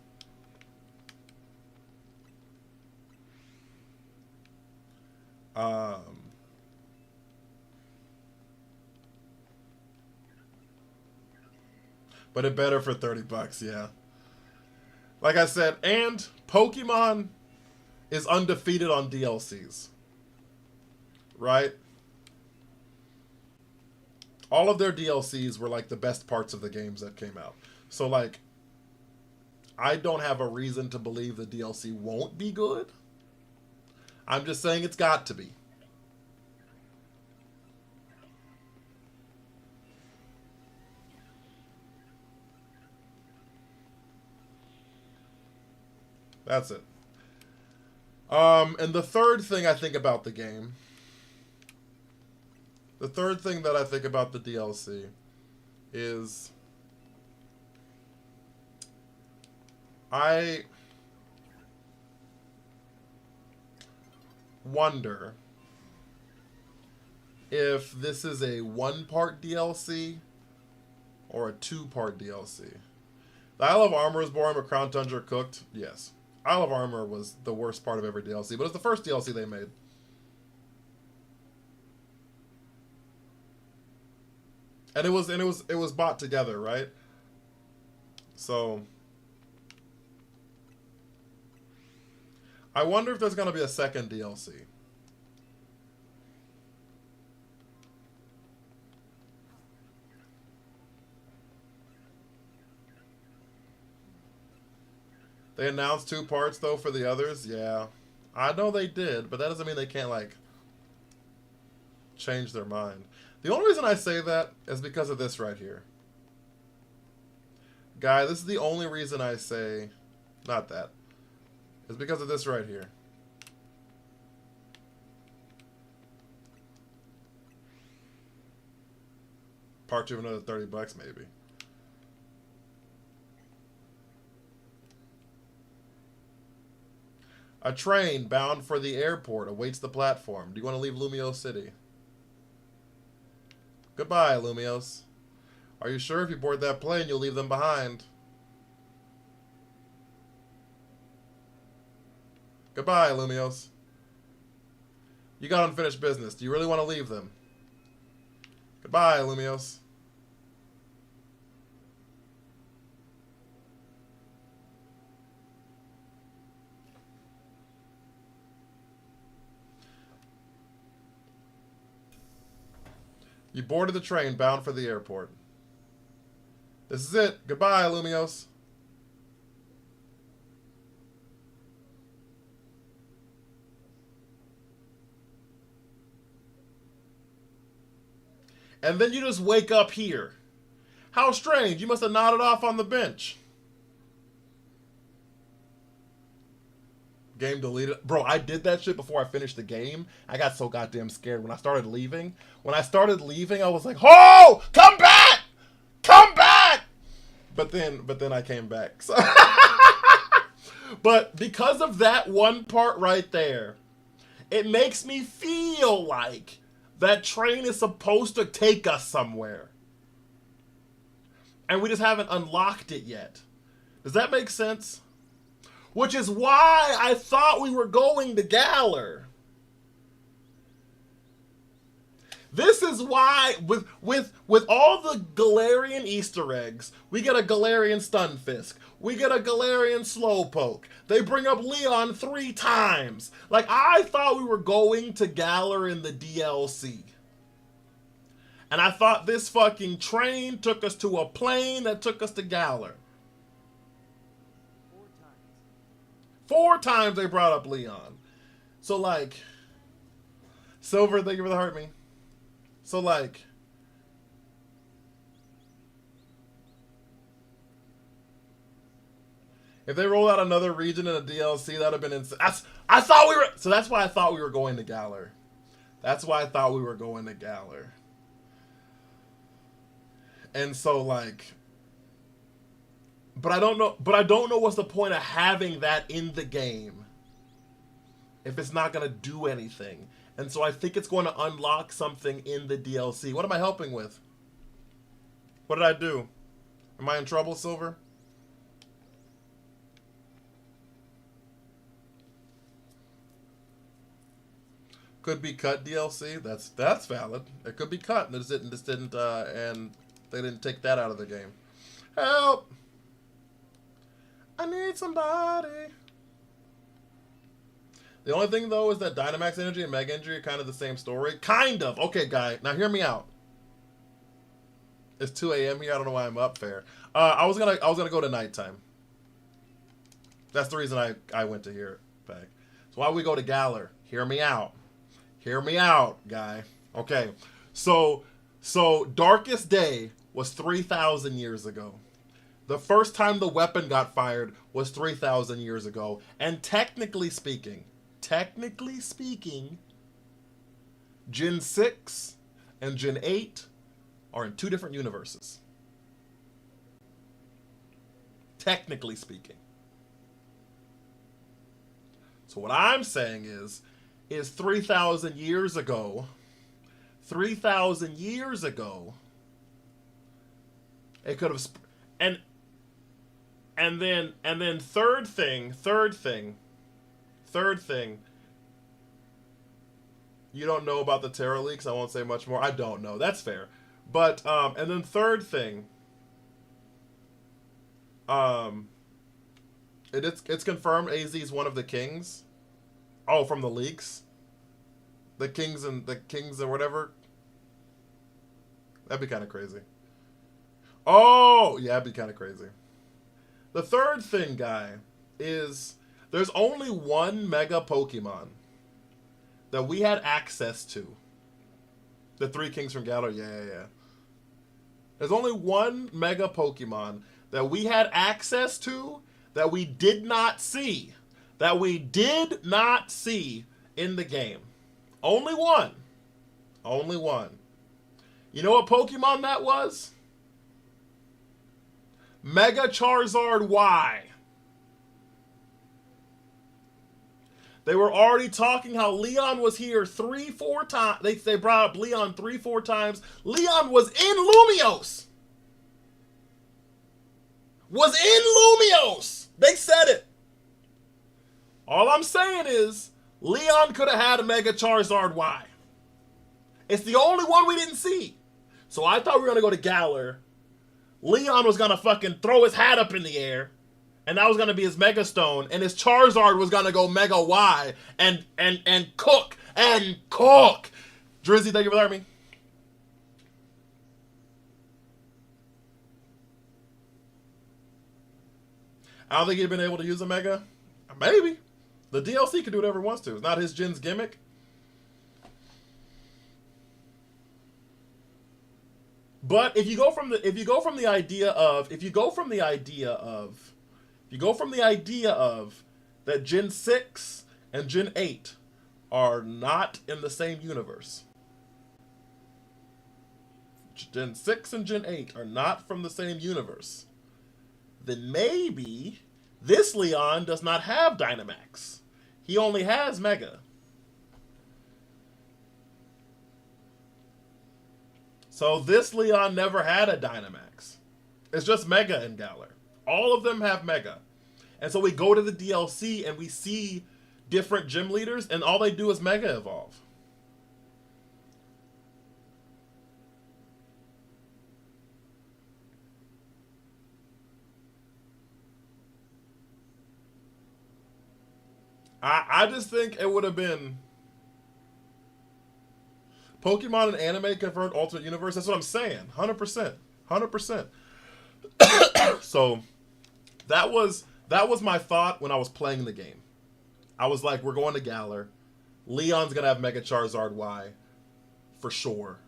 Speaker 1: But it better for $30, yeah. Like I said, and Pokemon is undefeated on DLCs. Right? All of their DLCs were like the best parts of the games that came out. So like, I don't have a reason to believe the DLC won't be good. I'm just saying it's got to be. That's it. And the third thing I think about the game, the third thing that I think about the DLC is I wonder if this is a one-part DLC or a two-part DLC. The Isle of Armor was boring, but Crown Tundra cooked. Yes. Isle of Armor was the worst part of every DLC, but it's the first DLC they made. And it was bought together, right? So I wonder if there's going to be a second DLC. They announced 2 parts, though, for the others. Yeah. I know they did, but that doesn't mean they can't, like, change their mind. The only reason I say that is because of this right here. Guy, this is the only reason I say... Not that. It's because of this right here. Part 2 of another $30, maybe. A train bound for the airport awaits the platform. Do you want to leave Lumiose City? Goodbye, Lumiose. Are you sure if you board that plane, you'll leave them behind? Goodbye, Lumiose. You got unfinished business. Do you really want to leave them? Goodbye, Lumiose. You boarded the train bound for the airport. This is it. Goodbye, Lumiose. And then you just wake up here. How strange. You must have nodded off on the bench. Game deleted. Bro, I did that shit before I finished the game. I got so goddamn scared when I started leaving. When I started leaving, I was like, "Oh, come back! Come back!" But then I came back. So but because of that one part right there, it makes me feel like that train is supposed to take us somewhere. And we just haven't unlocked it yet. Does that make sense? Which is why I thought we were going to Galar. This is why with all the Galarian Easter eggs, we get a Galarian Stunfisk. We get a Galarian Slowpoke. They bring up Leon 3 times. Like, I thought we were going to Galar in the DLC. And I thought this fucking train took us to a plane that took us to Galar.
Speaker 2: 4 times.
Speaker 1: 4 times they brought up Leon. So, like, Silver, thank you for the heart me. So, like, if they rolled out another region in a DLC, that would have been insane. I thought we were, so that's why I thought we were going to Galar. That's why I thought we were going to Galar. And so, like, but I don't know what's the point of having that in the game if it's not going to do anything. And so I think it's going to unlock something in the DLC. What am I helping with? What did I do? Am I in trouble, Silver? Could be cut DLC. That's valid. It could be cut, and and they didn't take that out of the game. Help! I need somebody. The only thing, though, is that Dynamax Energy and Mega Energy are kind of the same story. Kind of. Okay, guy. Now, hear me out. It's 2 a.m. here. I don't know why I'm up. Fair. I was gonna go to nighttime. That's the reason I went to here back. So why we go to Galar? Hear me out. Hear me out, guy. Okay. So Darkest Day was 3,000 years ago. The first time the weapon got fired was 3,000 years ago. And technically speaking, Gen 6 and Gen 8 are in 2 different universes. Technically speaking. So what I'm saying is 3,000 years ago, it could have, and then third thing, you don't know about the Terra leaks. I won't say much more. I don't know. That's fair. But, and then third thing, it's confirmed AZ is one of the kings. Oh, from the leaks? The kings or whatever? That'd be kind of crazy. Oh, yeah, that'd be kind of crazy. The third thing, guy, is there's only one Mega Pokemon that we had access to. The 3 kings from Galar, yeah. There's only one Mega Pokemon that we had access to that we did not see. That we did not see in the game. Only one. Only one. You know what Pokemon that was? Mega Charizard Y. They were already talking how Leon was here 3-4 times. They brought up Leon 3-4 times. Leon was in Lumiose. Was in Lumiose. They said it. All I'm saying is, Leon could have had a Mega Charizard Y. It's the only one we didn't see. So I thought we were going to go to Galar. Leon was going to fucking throw his hat up in the air. And that was going to be his Mega Stone. And his Charizard was going to go Mega Y. And cook. And cook. Drizzy, thank you for letting me. I don't think he'd been able to use a Mega. Maybe. The DLC can do whatever it wants to. It's not his gen's gimmick. But if you go from the idea of that Gen 6 and Gen 8 are not in the same universe. Gen 6 and Gen 8 are not from the same universe. Then maybe this Leon does not have Dynamax. He only has Mega. So this Leon never had a Dynamax. It's just Mega in Galar. All of them have Mega. And so we go to the DLC and we see different gym leaders and all they do is Mega Evolve. I just think it would have been Pokemon and anime convert alternate universe. That's what I'm saying. 100%. 100%. So that was my thought when I was playing the game. I was like, we're going to Galar. Leon's gonna have Mega Charizard Y for sure.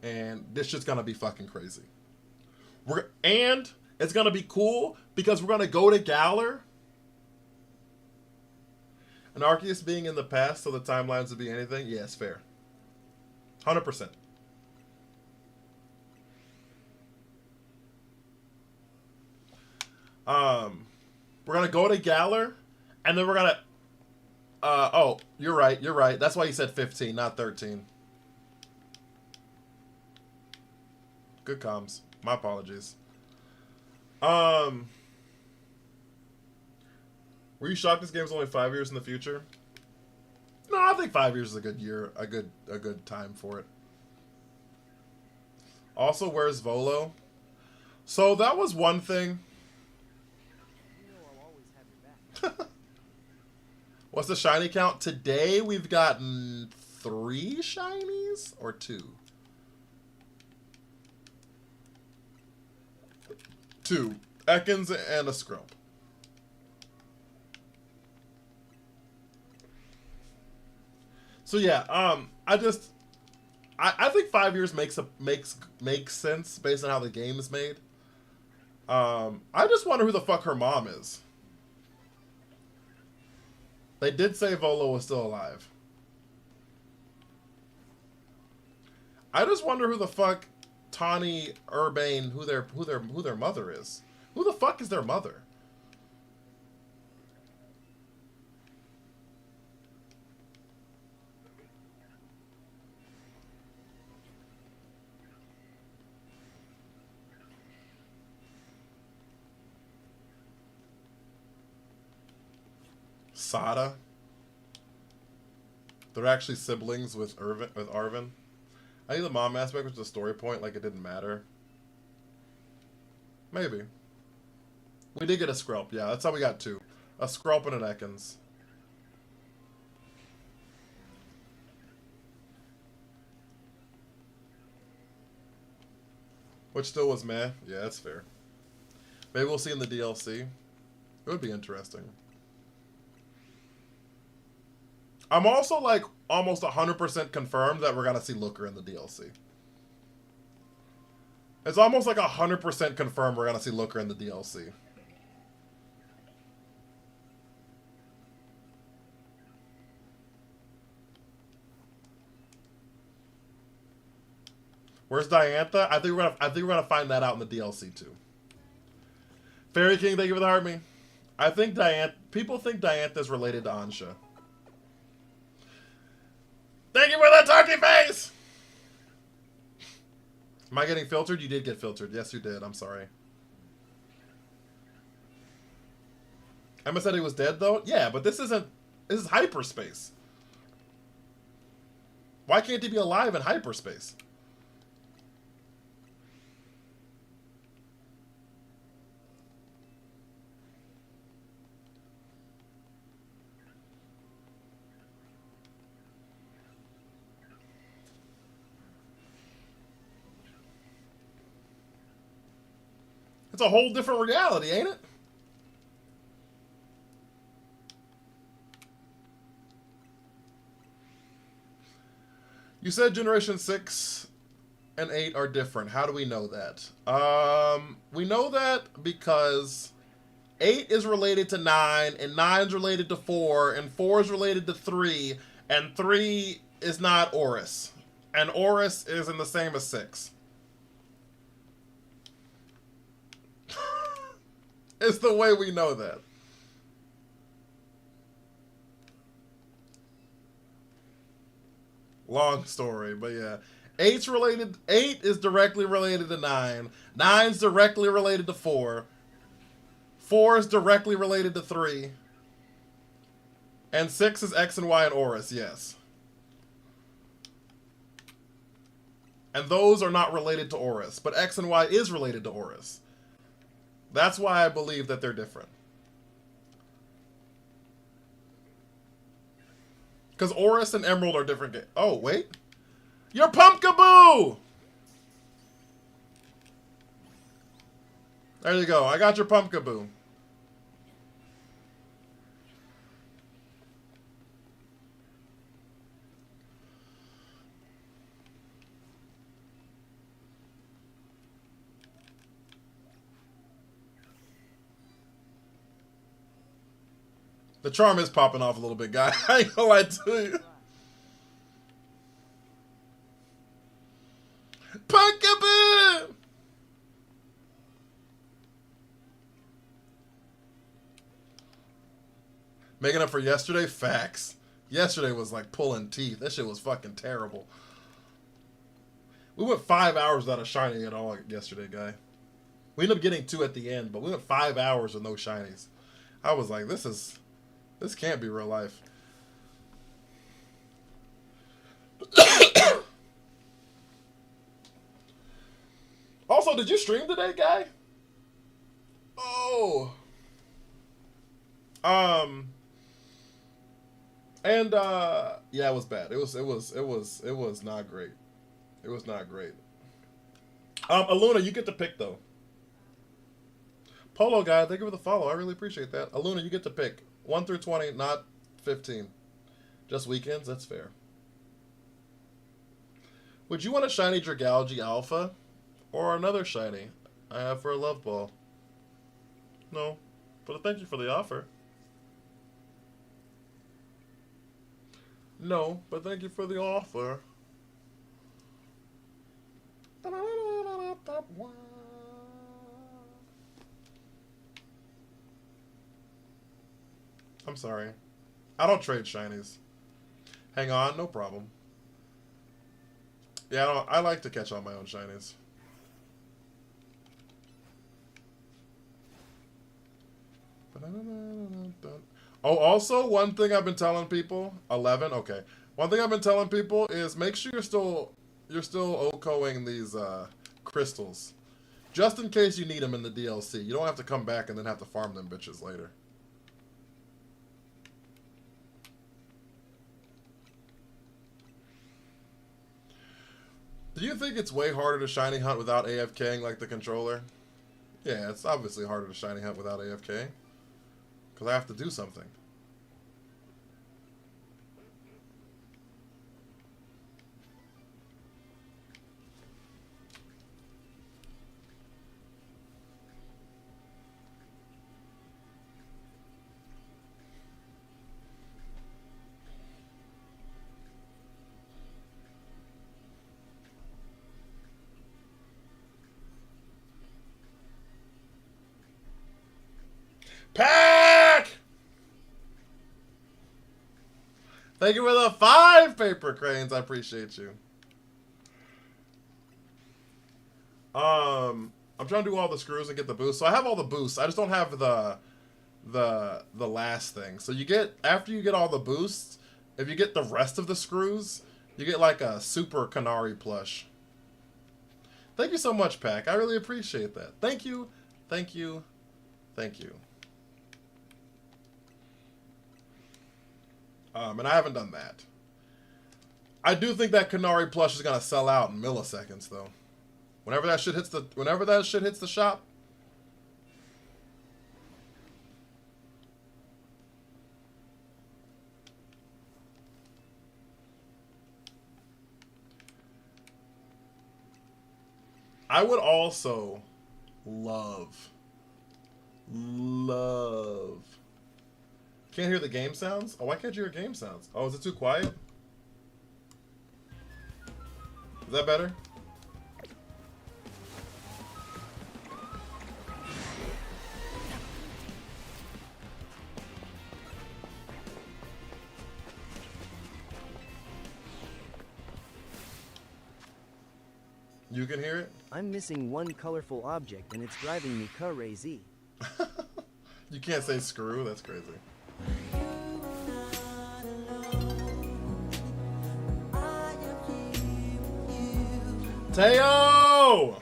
Speaker 1: And this shit's gonna be fucking crazy. And it's gonna be cool because we're gonna go to Galar. And Arceus being in the past, so the timelines would be anything. Yeah, it's fair. 100%. We're gonna go to Galar, and then we're gonna. Oh, you're right. You're right. That's why you said 15, not 13. Good comms. My apologies. Were you shocked this game's only 5 years in the future? No, I think 5 years is a good year, a good time for it. Also, where's Volo? So that was one thing.
Speaker 2: You know I'll always have your back.
Speaker 1: What's the shiny count? Today we've gotten 3 shinies or 2? 2. Ekans and a Scrump. So yeah, I think 5 years makes sense based on how the game is made. I just wonder who the fuck her mom is. They did say Volo was still alive. I just wonder who the fuck Tawny, Urbane, who their mother is. Who the fuck is their mother? Sada. They're actually siblings with Arven. I think the mom aspect was the story point, like it didn't matter. Maybe. We did get a Skrelp, yeah, that's how we got 2. A Skrelp and an Ekans. Which still was meh. Yeah, that's fair. Maybe we'll see in the DLC. It would be interesting. I'm also like almost 100% confirmed that we're gonna see Looker in the DLC. It's almost like 100% confirmed we're gonna see Looker in the DLC. Where's Diantha? I think we're gonna find that out in the DLC too. Fairy King, thank you for the heart me. I think people think Diantha's related to Ansha. Thank you for the turkey face! Am I getting filtered? You did get filtered. Yes, you did. I'm sorry. Emma said he was dead, though? Yeah, but this is hyperspace. Why can't he be alive in hyperspace? It's a whole different reality, ain't it? You said Generation 6 and 8 are different. How do we know that? We know that because 8 is related to 9, and 9 is related to 4, and 4 is related to 3, and 3 is not Oris. And Oris is in the same as 6. It's the way we know that. Long story, but yeah. 8 is directly related to 9. 9's directly related to 4. 4 is directly related to 3. And 6 is X and Y and Oris, yes. And those are not related to Oris, but X and Y is related to Oris. That's why I believe that they're different. Because Oris and Emerald are different games. Oh, wait. You're Pumpkaboo! There you go. I got your Pumpkaboo. The charm is popping off a little bit, guy. I ain't gonna lie to you. Pumpkaboo! Making up for yesterday? Facts. Yesterday was like pulling teeth. That shit was fucking terrible. We went 5 hours without a shiny at all yesterday, guy. We ended up getting 2 at the end, but we went 5 hours with no shinies. I was like, this can't be real life. Also, did you stream today, guy? Oh. And yeah, it was bad. It was not great. It was not great. Aluna, you get to pick though. Polo guy, thank you for the follow. I really appreciate that. Aluna, you get to pick 1 through 20, not 15. Just weekends. That's fair. Would you want a shiny Dragalge Alpha or another shiny I have for a Love Ball? No, but thank you for the offer. No, but thank you for the offer. I'm sorry. I don't trade shinies. Hang on, no problem. Yeah, I like to catch all my own shinies. Oh, also, one thing I've been telling people, 11, okay. One thing I've been telling people is make sure you're still OHKOing these crystals. Just in case you need them in the DLC. You don't have to come back and then have to farm them bitches later. Do you think it's way harder to shiny hunt without AFKing like the controller? Yeah, it's obviously harder to shiny hunt without AFK. Because I have to do something. Pack! Thank you for the 5 paper cranes. I appreciate you. I'm trying to do all the screws and get the boost. So I have all the boosts. I just don't have the last thing. So you get, after you get all the boosts, if you get the rest of the screws, you get like a super Canary plush. Thank you so much, Pack. I really appreciate that. Thank you. Thank you. Thank you. And I haven't done that. I do think that Canary plush is gonna sell out in milliseconds, though. Whenever that shit hits the shop. I would also love. Can't hear the game sounds? Oh, why can't you hear game sounds? Oh, is it too quiet? Is that better? You can hear it?
Speaker 2: I'm missing one colorful object and it's driving me crazy.
Speaker 1: You can't say screw, that's crazy. Teo!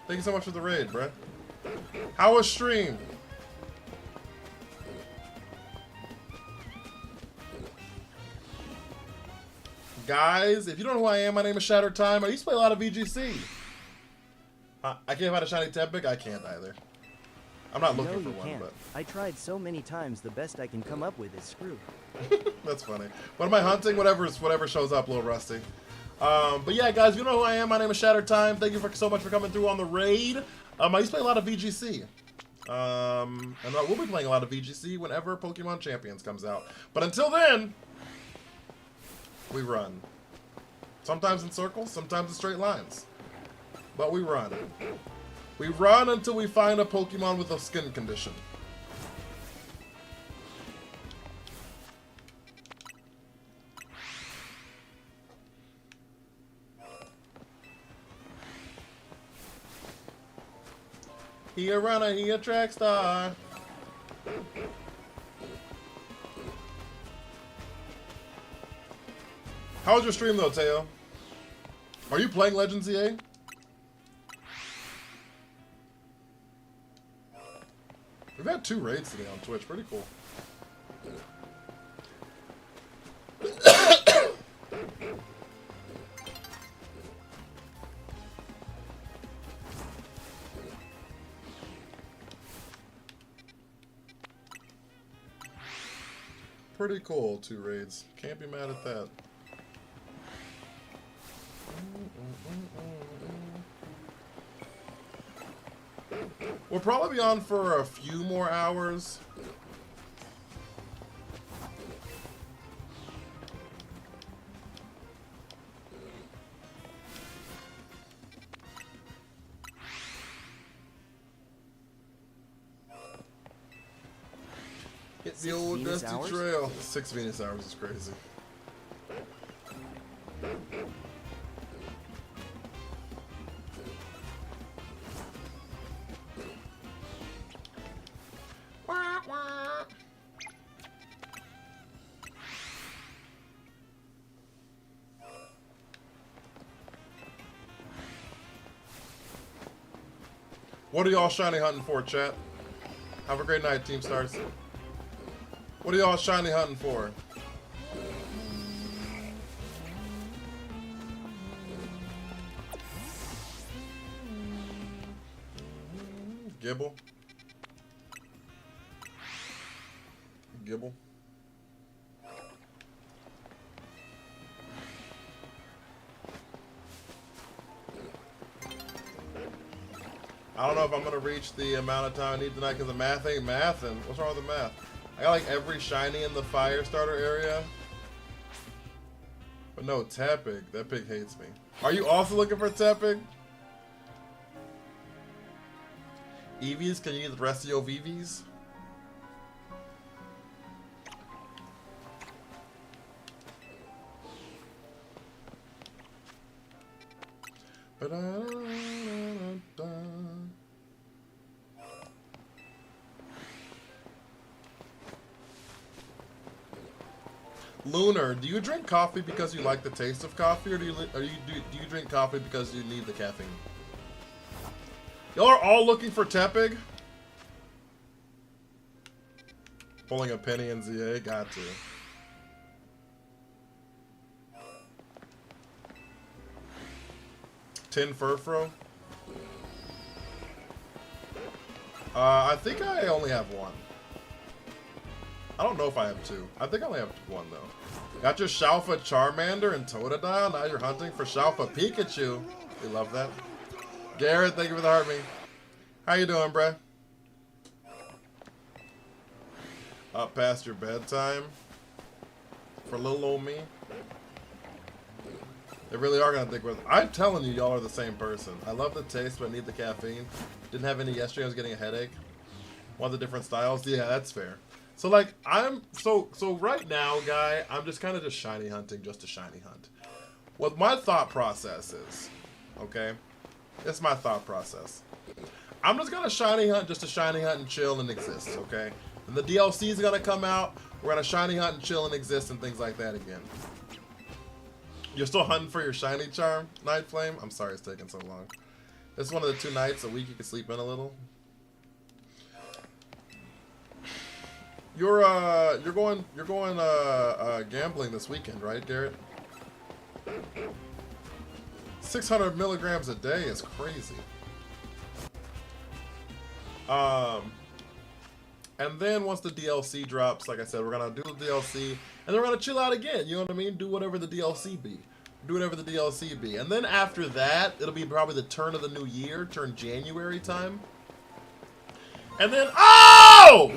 Speaker 1: Thank you so much for the raid, bruh. How was stream? Guys, if you don't know who I am, my name is Shattered Time. I used to play a lot of VGC. I can't find a shiny Tepig. I can't either. I'm not looking for
Speaker 2: you
Speaker 1: one,
Speaker 2: can't.
Speaker 1: but
Speaker 2: I tried so many times, the best I can come up with is screw.
Speaker 1: that's funny. What am I hunting? Whatever shows up, a little rusty. But yeah, guys, you know who I am. My name is Shattered Time. Thank you so much for coming through on the raid. I used to play a lot of VGC. And we'll be playing a lot of VGC whenever Pokemon Champions comes out. But until then, we run. Sometimes in circles, sometimes in straight lines. But we run. We run until we find a Pokemon with a skin condition. He a runner, he a track star. How was your stream though, Teo? Are you playing Legends EA? We've had 2 raids today on Twitch. Pretty cool. Pretty cool, 2 raids. Can't be mad at that. We'll probably be on for a few more hours. Hit the old
Speaker 2: Venus
Speaker 1: dusty
Speaker 2: hours?
Speaker 1: trail. 6 Venus hours is crazy. Wah, wah. What are y'all shiny hunting for, chat? Have a great night, Team Stars. What are y'all shiny hunting for? Gibble. Gibble. I don't know if I'm gonna reach the amount of time I need tonight because the math ain't mathing. What's wrong with the math? I got like every shiny in the fire starter area. But no, Tepig. That pig hates me. Are you also looking for Tepig? Eevees? Can you use the rest of your VVs? Lunar, do you drink coffee because you like the taste of coffee, or do you drink coffee because you need the caffeine? Y'all are all looking for Tepig? Pulling a penny in ZA, got to. Tin Furfro? I think I only have 1. I don't know if I have 2. I think I only have 1 though. Got your Shalfa Charmander and Totodile. Now you're hunting for Shalfa Pikachu. We love that. Garrett, thank you for the heart me. How you doing, bruh? Up past your bedtime? For little old me? They really are gonna think with. I'm telling you, y'all are the same person. I love the taste, but I need the caffeine. Didn't have any yesterday. I was getting a headache. One of the different styles. Yeah, that's fair. So like so right now, guy, I'm just kind of just shiny hunting, just to shiny hunt. What my thought process is, okay? It's my thought process. I'm just gonna shiny hunt just to shiny hunt and chill and exist, okay? And the DLC is gonna come out. We're gonna shiny hunt and chill and exist and things like that again. You're still hunting for your shiny charm, Night Flame? I'm sorry it's taking so long. This is one of the 2 nights a week you can sleep in a little. You're going gambling this weekend, right, Garrett? 600 milligrams a day is crazy. And then once the DLC drops, like I said, we're gonna do the DLC, and then we're gonna chill out again. You know what I mean? Do whatever the DLC be. Do whatever the DLC be. And then after that, it'll be probably the turn of the new year, turn January time. And then, oh!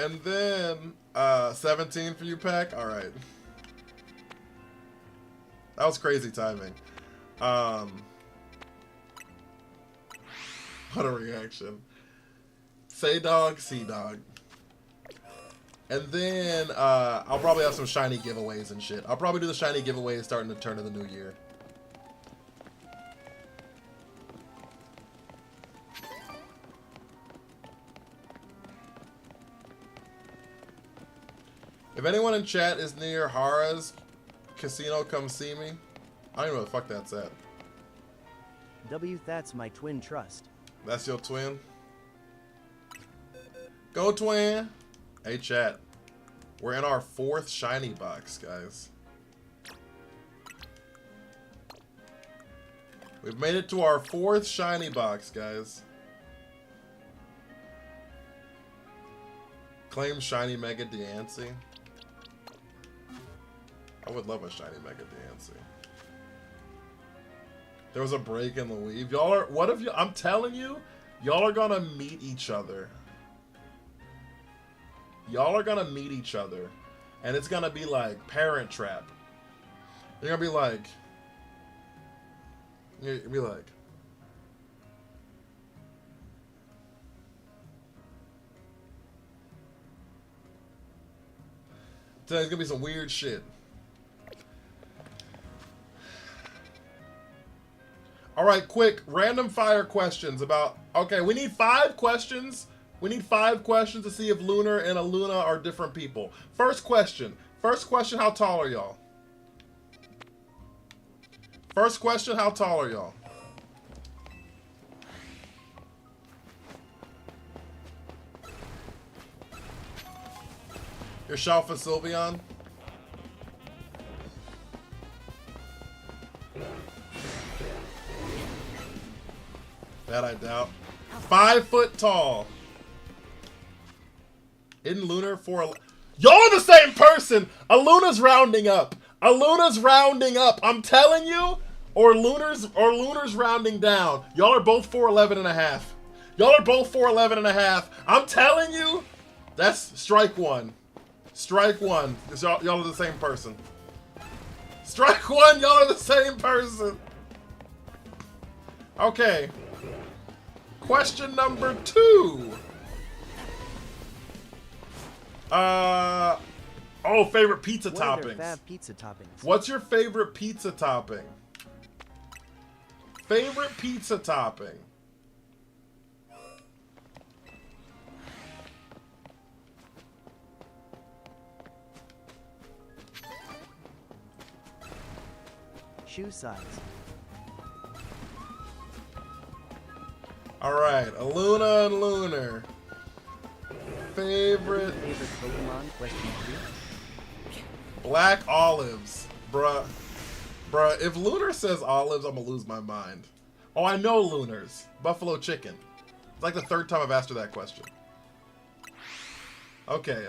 Speaker 1: And then, 17 for you, Pack? Alright. That was crazy timing. What a reaction. Say dog, see dog. And then, I'll probably have some shiny giveaways and shit. I'll probably do the shiny giveaways starting the turn of the new year. If anyone in chat is near Hara's casino, come see me. I don't even know where the fuck that's at.
Speaker 2: That's my twin trust.
Speaker 1: That's your twin? Go twin! Hey chat. We're in our 4th shiny box, guys. We've made it to our 4th shiny box, guys. Claim shiny Mega Diancie. I would love a shiny Mega Diancie. There was a break in the weave. Y'all are, what if you, I'm telling you, y'all are gonna meet each other. Y'all are gonna meet each other. And it's gonna be like Parent Trap. You're gonna be like, there's gonna be some weird shit. Alright, quick, random fire questions about... Okay, we need 5 questions. We need 5 questions to see if Lunar and Aluna are different people. First question, how tall are y'all? First question, how tall are y'all? Your Shalfa Sylveon? That I doubt. 5 foot tall. Isn't Lunar for... Y'all are the same person! Aluna's rounding up. Aluna's rounding up. I'm telling you. Or Lunar's rounding down. Y'all are both 4'11 and a half. Y'all are both 4'11 and a half. I'm telling you. That's strike 1. Strike 1. Y'all are the same person. Strike 1. Y'all are the same person. Okay. Question number 2. Oh, favorite pizza toppings.
Speaker 2: Fab pizza toppings.
Speaker 1: What's your favorite pizza topping? Favorite pizza topping.
Speaker 2: Shoe size.
Speaker 1: Alright, Aluna and Lunar. Favorite
Speaker 2: Pokemon? Question 2.
Speaker 1: Black olives. Bruh, if Lunar says olives, I'm gonna lose my mind. Oh, I know Lunar's. Buffalo chicken. It's like the 3rd time I've asked her that question. Okay.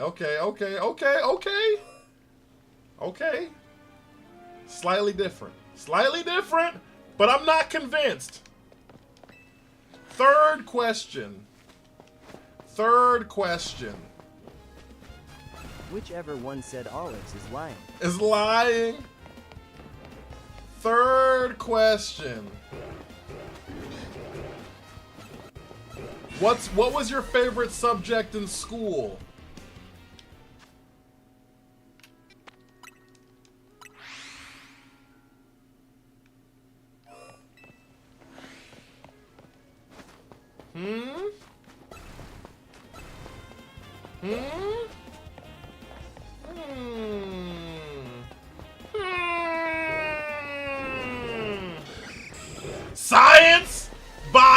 Speaker 1: Slightly different, but I'm not convinced. Third question.
Speaker 2: Whichever one said olives is lying.
Speaker 1: Is lying. Third question. What was your favorite subject in school?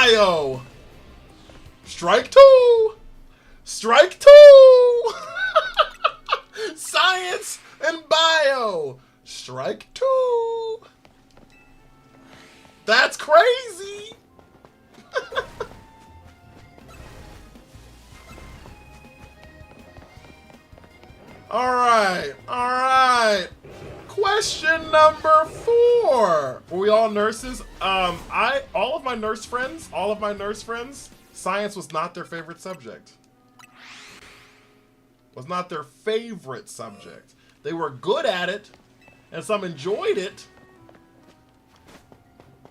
Speaker 1: bio. Strike two. Strike two. Science and bio. Strike two. That's crazy. All right. Question number 4. Were we all nurses? All of my nurse friends, science was not their favorite subject. Was not their favorite subject. They were good at it, and some enjoyed it,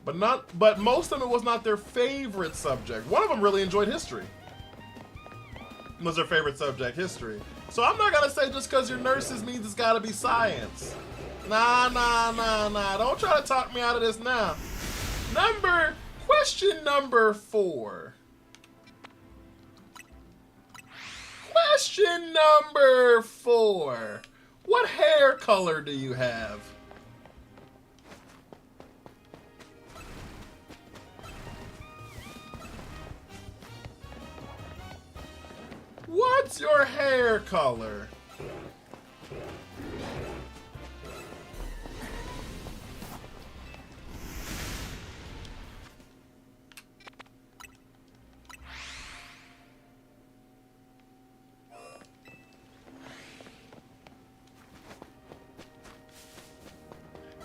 Speaker 1: but most of it was not their favorite subject. One of them really enjoyed history. Was their favorite subject, history. So I'm not gonna say just because you're nurses means it's gotta be science. Nah. Don't try to talk me out of this now. Question number 4. Question number 4. What hair color do you have? What's your hair color?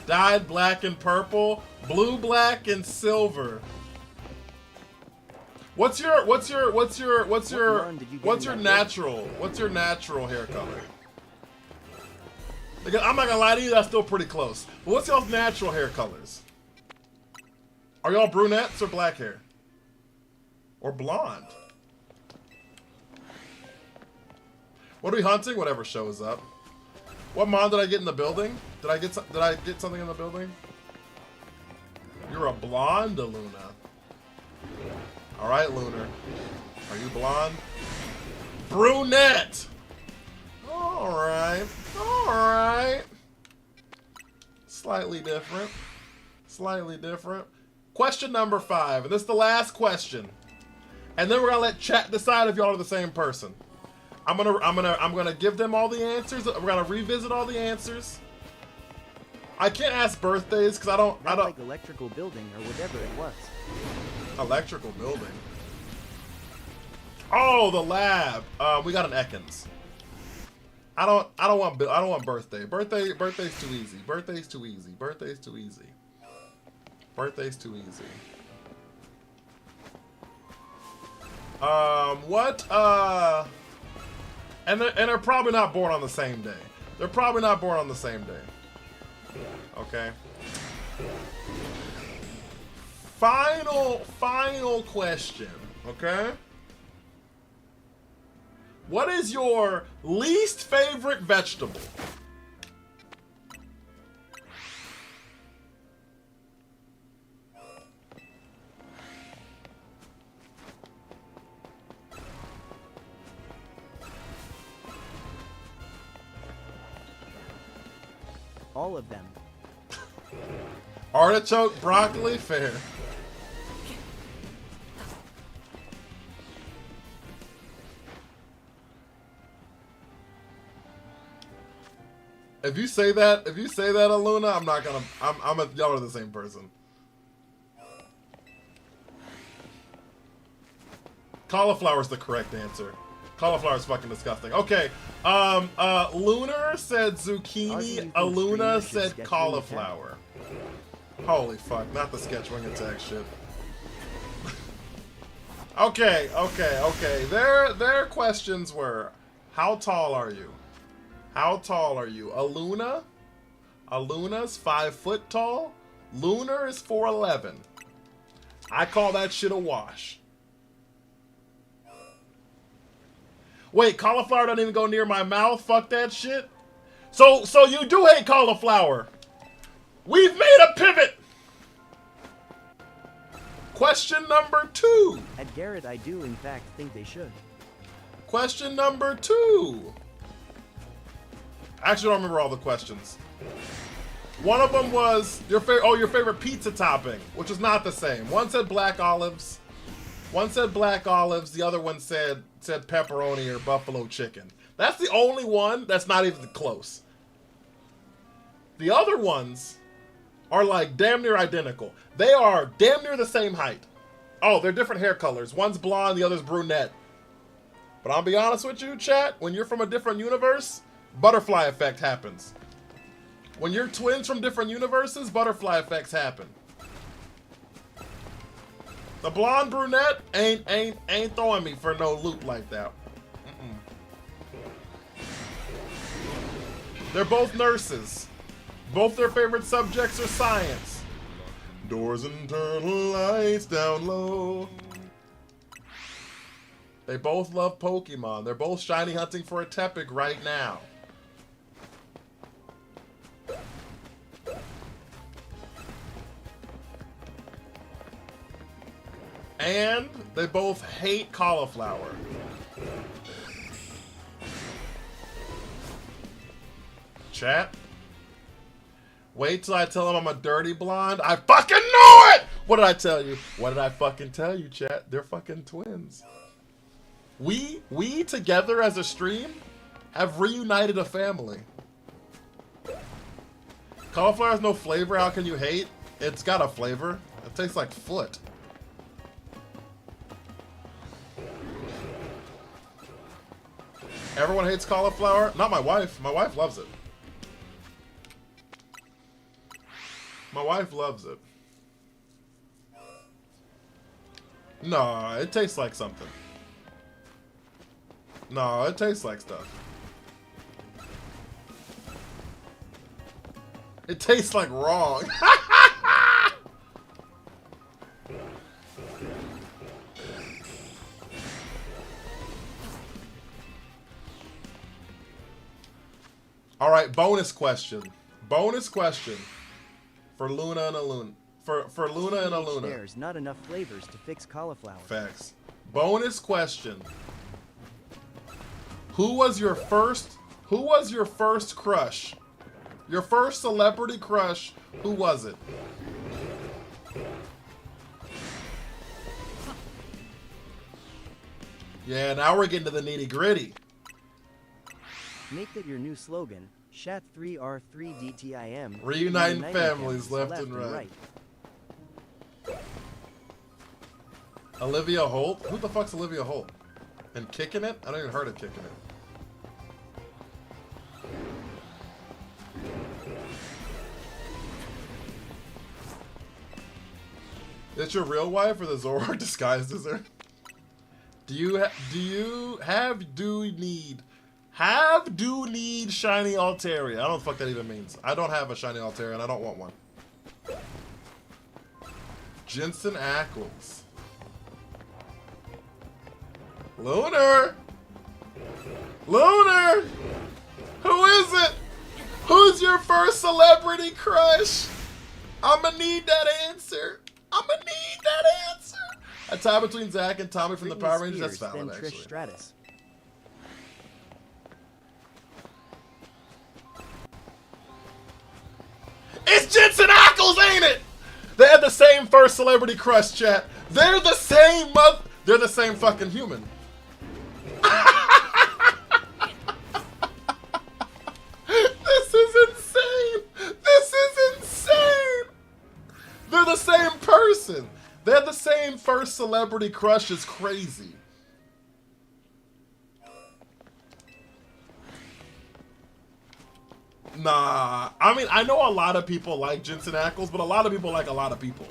Speaker 1: Dyed black and purple, blue, black, and silver. What's your natural hair color? Because I'm not gonna lie to you, that's still pretty close. But what's y'all's natural hair colors? Are y'all brunettes or black hair? Or blonde? What are we hunting? Whatever shows up. What mon did I get in the building? Did I get something in the building? You're a blonde, Luna. All right, Lunar. Are you blonde? Brunette. All right. Slightly different. Question number 5, and this is the last question. And then we're gonna let chat decide if y'all are the same person. I'm gonna give them all the answers. We're gonna revisit all the answers. I can't ask birthdays because I don't.
Speaker 2: Like electrical building or whatever it was.
Speaker 1: Electrical building. Oh, the lab. We got an Ekans. I don't want birthday. Birthday's too easy. Birthday's too easy. And they're probably not born on the same day. Okay. Final question. Okay. What is your least favorite vegetable?
Speaker 2: All of them.
Speaker 1: Artichoke, broccoli, fair. If you say that, Aluna, I'm not gonna. Y'all are the same person. Cauliflower's the correct answer. Cauliflower's fucking disgusting. Okay. Lunar said zucchini. Aluna said cauliflower. Holy fuck! Not the sketch wing attack shit. Okay. Their questions were: how tall are you? Aluna's 5 foot tall. Lunar is 4'11". I call that shit a wash. Wait, cauliflower doesn't even go near my mouth? Fuck that shit. So you do hate cauliflower. We've made a pivot. Question number 2.
Speaker 2: At Garrett, I do in fact think they should.
Speaker 1: Question number 2. Actually, I don't remember all the questions. One of them was your favorite pizza topping, which is not the same. One said black olives. One said black olives, the other one said pepperoni or buffalo chicken. That's the only one that's not even close. The other ones are like damn near identical. They are damn near the same height. Oh, they're different hair colors. One's blonde, the other's brunette. But I'll be honest with you, chat, when you're from a different universe, butterfly effect happens. When you're twins from different universes, butterfly effects happen. The blonde brunette ain't throwing me for no loop like that. They're both nurses. Both their favorite subjects are science. Doors and turn the lights down low. They both love Pokemon. They're both shiny hunting for a Tepig right now. And they both hate cauliflower. Chat. Wait till I tell them I'm a dirty blonde. I fucking knew it! What did I tell you? What did I fucking tell you, chat? They're fucking twins. We together as a stream have reunited a family. Cauliflower has no flavor. How can you hate? It's got a flavor. It tastes like foot. Everyone hates cauliflower. Not my wife. My wife loves it. My wife loves it. No, it tastes like something. No, it tastes like stuff. It tastes like wrong. All right, bonus question. Bonus question for Luna and Aluna. For Luna and Aluna.
Speaker 2: There's not enough flavors to fix cauliflower.
Speaker 1: Facts. Bonus question. Who was your first crush? Your first celebrity crush, who was it? Yeah, now we're getting to the nitty-gritty.
Speaker 2: Make that your new slogan. Shat3R3DTIM.
Speaker 1: Reuniting families left and right. Olivia Holt? Who the fuck's Olivia Holt? And Kicking It? I don't even heard of Kicking It. Is your real wife or the Zoroark disguised as her? Do need shiny Altaria? I don't know what the fuck that even means. I don't have a shiny Altaria and I don't want one. Jensen Ackles. Lunar! Lunar! Who is it? Who's your first celebrity crush? I'ma need that answer. I'ma need that answer. A tie between Zach and Tommy from the Power Rangers. That's valid, actually.
Speaker 2: Trish Stratus.
Speaker 1: It's Jensen Ackles, ain't it? They had the same first celebrity crush, chat. They're the same they're the same fucking human. This is insane. This is insane. They're the same person. They had the same first celebrity crush. It's crazy. Nah, I mean, I know a lot of people like Jensen Ackles, but a lot of people like a lot of people.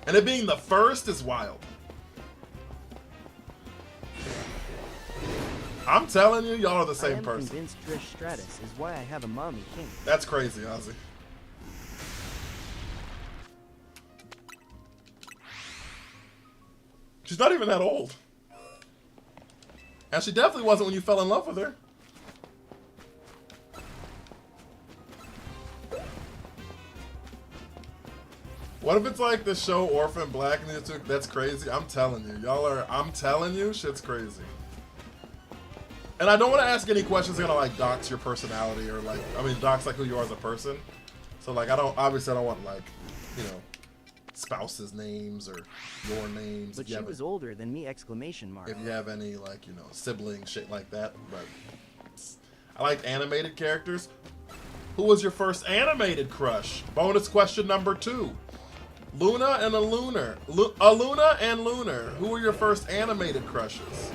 Speaker 1: And it being the first is wild. I'm telling you, y'all are the same person.
Speaker 2: I am convinced Trish Stratus is why I have a mommy king.
Speaker 1: That's crazy, Ozzy. She's not even that old. And she definitely wasn't when you fell in love with her. What if it's like the show Orphan Black and the two? That's crazy. I'm telling you. I'm telling you, shit's crazy. And I don't want to ask any questions that are gonna like dox your personality or dox like who you are as a person. So like obviously I don't want like, spouses' names or your names.
Speaker 2: But
Speaker 1: if you
Speaker 2: she
Speaker 1: have
Speaker 2: was older than me, exclamation mark.
Speaker 1: if you have any, like, you know, sibling shit like that. But I like animated characters. Who was your first animated crush? Bonus question number 2. Luna and a Lunar. Luna and Lunar. Who were your first animated crushes?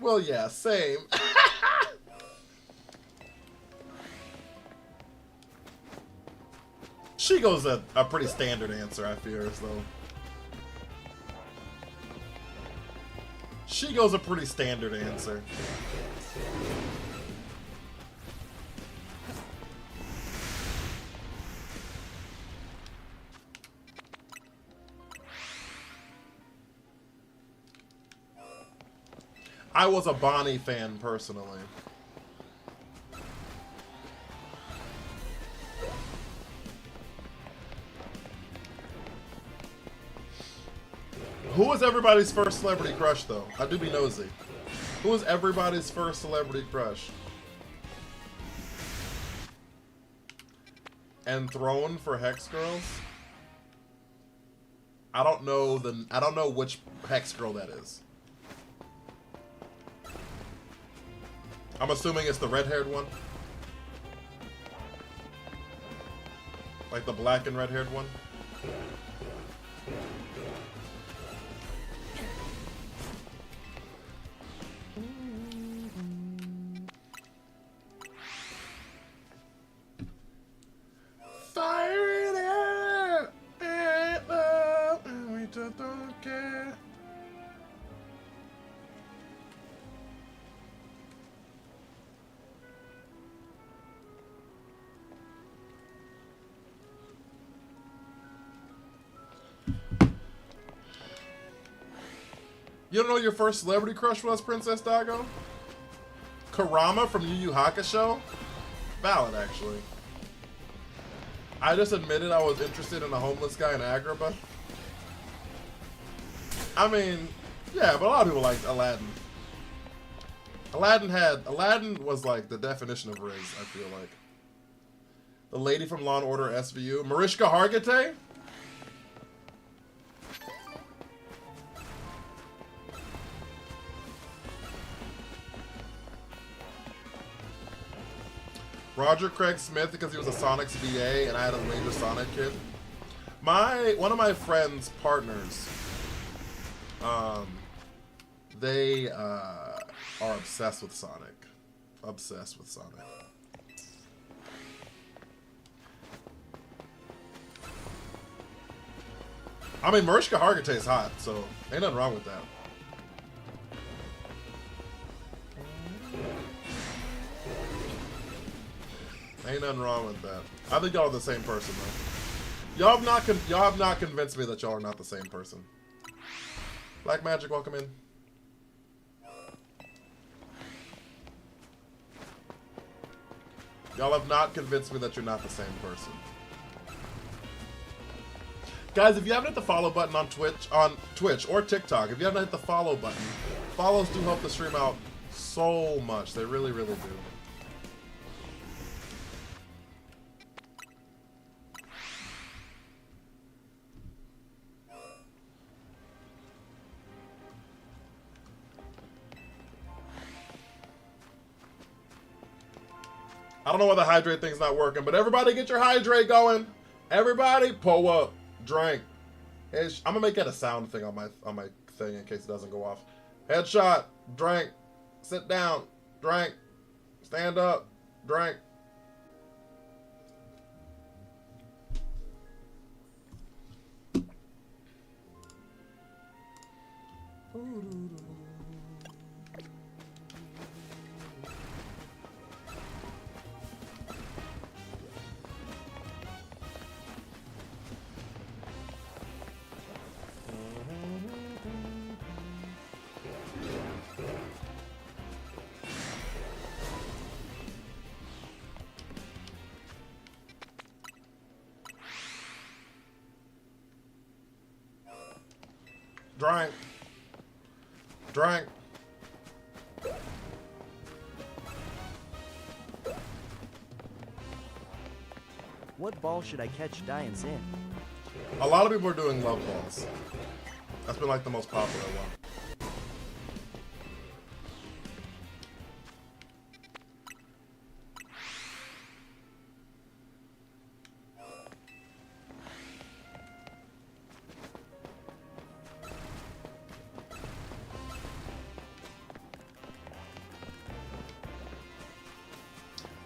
Speaker 1: Well, yeah, same. She goes a pretty standard answer, I fear as though. She goes a pretty standard answer. I was a Bonnie fan personally. Who was everybody's first celebrity crush, though? I do be nosy. Who was everybody's first celebrity crush? Enthroned for Hex Girls? I don't know which Hex Girl that is. I'm assuming it's the red-haired one? Like the black and red-haired one? Fire it out! And we just don't care. You don't know your first celebrity crush was, Princess Dago? Kurama from Yu Yu Hakusho? Valid, actually. I just admitted I was interested in a homeless guy in Agrabah. I mean, yeah, but a lot of people liked Aladdin. Aladdin was like the definition of Riz, I feel like. The lady from Law & Order SVU. Mariska Hargitay? Roger Craig Smith, because he was a Sonic's VA and I had a major Sonic kid. One of my friend's partners, they are obsessed with Sonic. Obsessed with Sonic. I mean, Mariska Hargitay's hot, so ain't nothing wrong with that. Ain't nothing wrong with that. I think y'all are the same person, though. Y'all have not convinced me that y'all are not the same person. Black Magic, welcome in. Y'all have not convinced me that you're not the same person. Guys, if you haven't hit the follow button on Twitch or TikTok, if you haven't hit the follow button, follows do help the stream out so much. They really, really do. I don't know why the hydrate thing's not working, but everybody get your hydrate going. Everybody pull up, drink. I'm gonna make that a sound thing on my thing in case it doesn't go off. Headshot, drink, sit down, drink, stand up, drink. Drink. Drink.
Speaker 2: What ball should I catch Diane's in?
Speaker 1: A lot of people are doing love balls. That's been like the most popular one.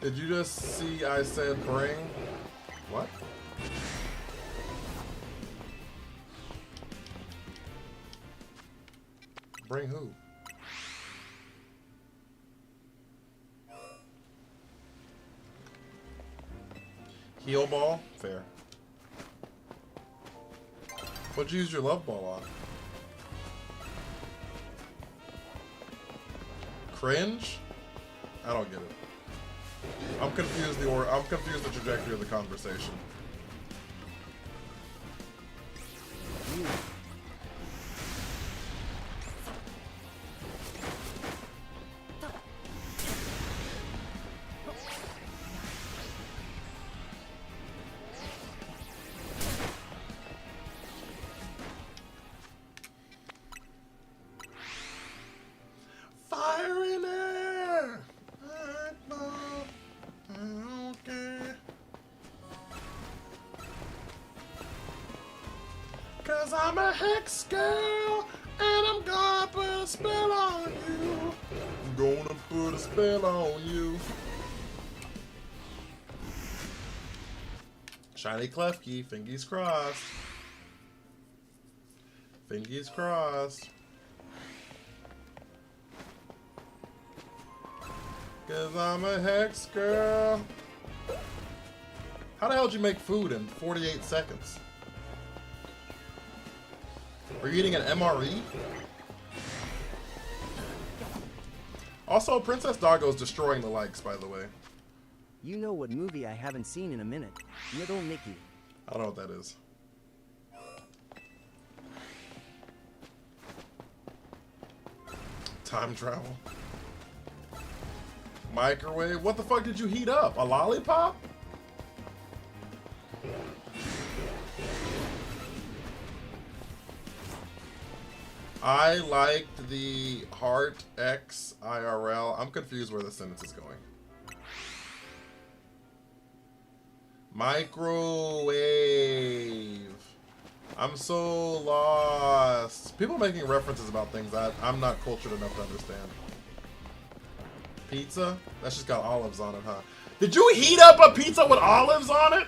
Speaker 1: Did you just see I said bring? What? Bring who? Heal ball? Fair. What'd you use your love ball on? Cringe? I don't get it. I'm confused the trajectory of the conversation.
Speaker 2: You.
Speaker 1: Fire in air! Okay. Cause I'm a hex girl, and I'm gonna put a spell on you. I'm gonna put a spell on you. Shiny Klefki, fingies crossed. Fingies crossed. Cause I'm a hex girl. How the hell did you make food in 48 seconds? Are you eating an MRE? Also, Princess Doggo's destroying the likes, by the way.
Speaker 2: You know what movie I haven't seen in a minute? Little Nicky.
Speaker 1: I don't know what that is. Time travel. Microwave? What the fuck did you heat up? A lollipop? I liked the Heart X IRL. I'm confused where the sentence is going. Microwave. I'm so lost. People making references about things I'm not cultured enough to understand. Pizza? That's just got olives on it, huh? Did you heat up a pizza with olives on it?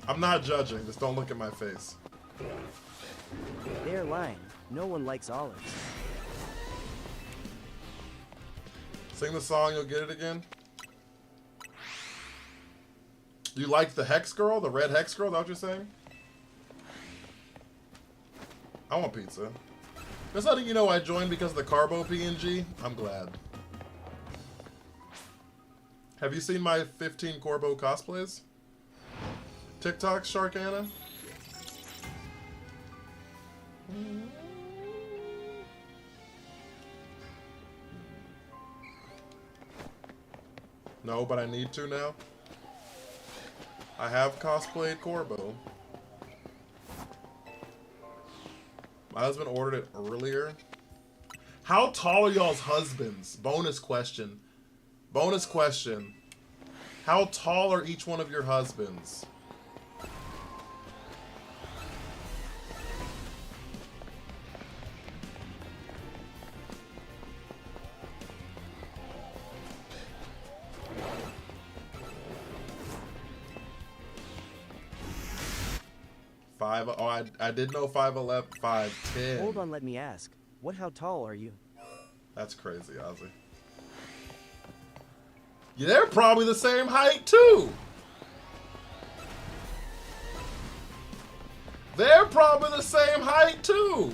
Speaker 1: I'm not judging, just don't look at my face.
Speaker 2: They're lying. No one likes olives.
Speaker 1: Sing the song, you'll get it again. You like the Hex Girl? The red Hex Girl? Is that what you're saying? I want pizza. Just letting you know I joined because of the Carbo PNG. I'm glad. Have you seen my 15 Corbo cosplays? TikTok, Sharkana? No, but I need to now. I have cosplayed Corbo. My husband ordered it earlier. How tall are y'all's husbands? Bonus question. Bonus question. How tall are each one of your husbands? I did know 5'11", 5'10".
Speaker 2: Hold on, let me ask. How tall are you?
Speaker 1: That's crazy, Ozzy. Yeah, they're probably the same height, too. They're probably the same height, too.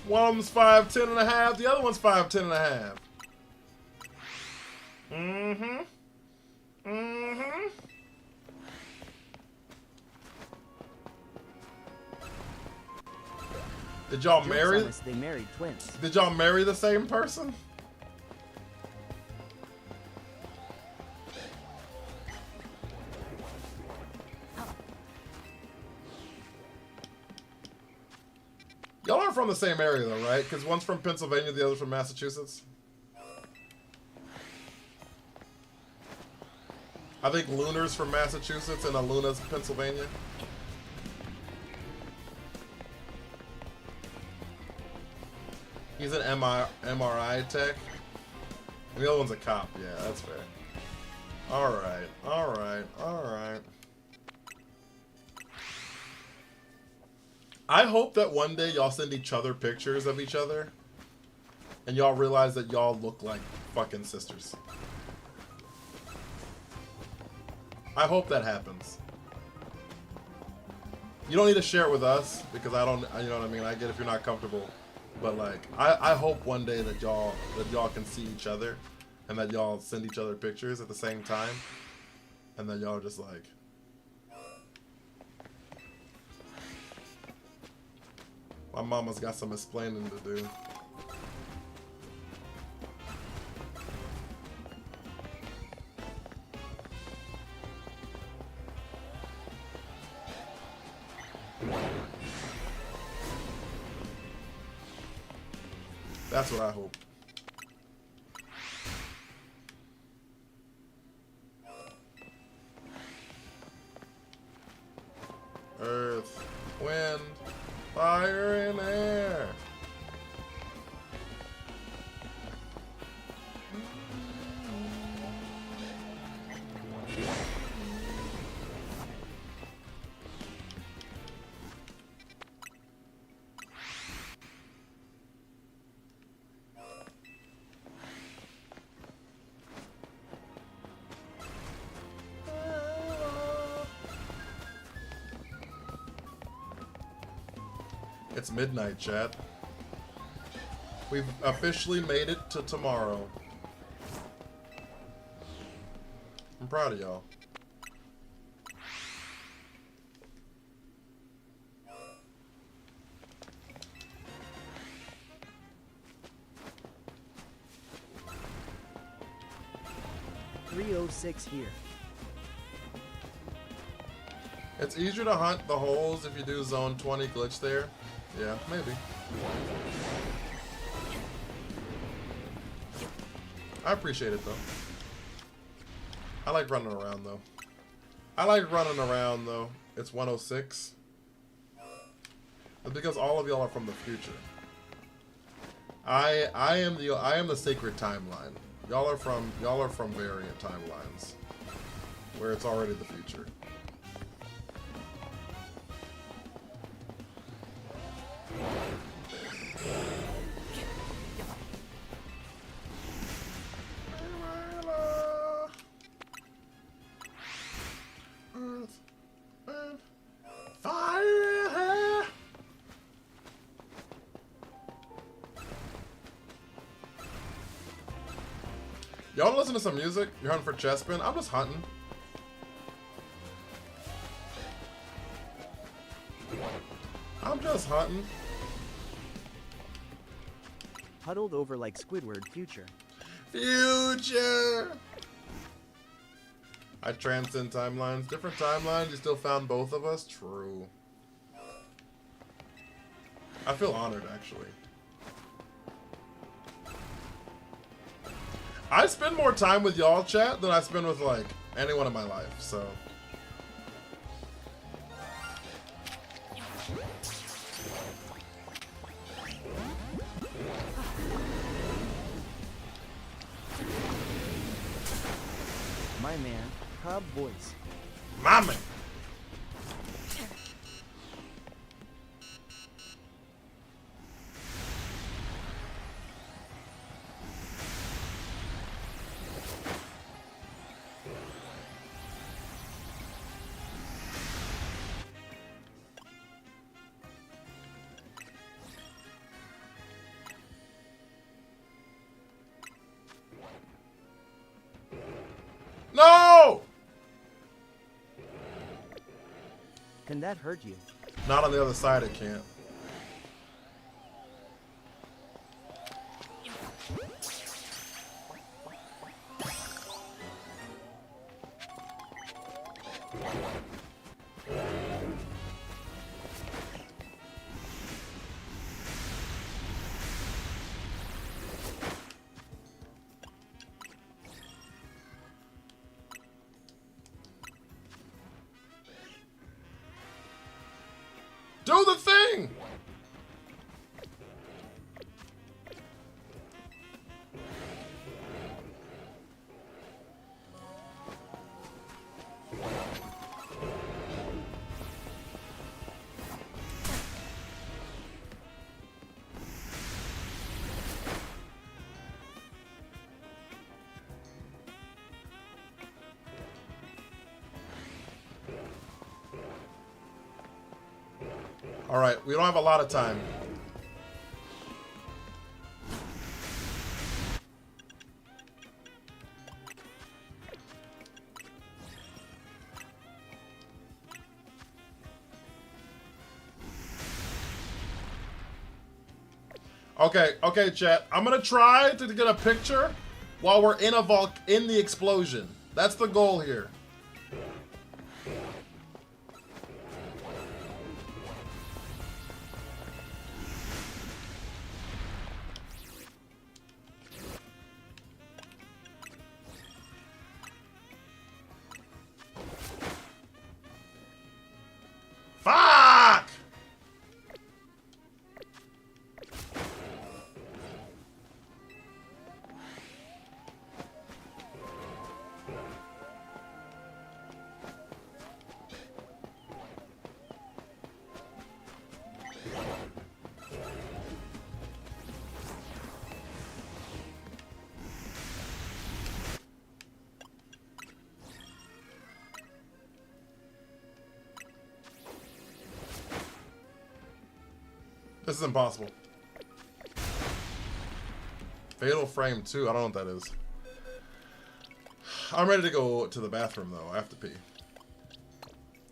Speaker 1: One of them's 5'10" and a half. The other one's 5'10" and a half. Mm-hmm. Mm-hmm. Did y'all
Speaker 2: Joke's
Speaker 1: marry?
Speaker 2: on us, they married twins.
Speaker 1: Did y'all marry the same person? Y'all aren't from the same area though, right? Because one's from Pennsylvania, the other's from Massachusetts. I think Lunar's from Massachusetts and Aluna's Pennsylvania. He's an MRI tech. And the other one's a cop. Yeah, that's fair. Alright, alright, alright. I hope that one day y'all send each other pictures of each other and y'all realize that y'all look like fucking sisters. I hope that happens. You don't need to share it with us because I don't, you know what I mean? I get if you're not comfortable. But like, I hope one day that y'all can see each other and that y'all send each other pictures at the same time and that y'all are just like, my mama's got some explaining to do. That's what I hope. Earth, wind, fire, and air. It's midnight, chat. We've officially made it to tomorrow. I'm proud of y'all.
Speaker 2: .306 here.
Speaker 1: It's easier to hunt the holes if you do zone 20 glitch there. Yeah, maybe. I appreciate it though. I like running around though. It's 106. It's because all of y'all are from the future. I am the sacred timeline. Y'all are from variant timelines where it's already the future. Earth, wind, fire. Y'all listen to some music? You're hunting for Chespin? I'm just hunting. I'm just hunting.
Speaker 2: Huddled over like Squidward, future.
Speaker 1: Future! I transcend timelines. Different timelines, you still found both of us? True. I feel honored, actually. I spend more time with y'all, chat, than I spend with, like, anyone in my life, so...
Speaker 2: My man, Cobb Voice.
Speaker 1: My man!
Speaker 2: Can that hurt you?
Speaker 1: Not on the other side, it can't. Do the thing! All right, we don't have a lot of time. Okay, chat. I'm gonna try to get a picture while we're in in the explosion. That's the goal here. Fuck! This is impossible. Fatal Frame 2. I don't know what that is. I'm ready to go to the bathroom, though. I have to pee.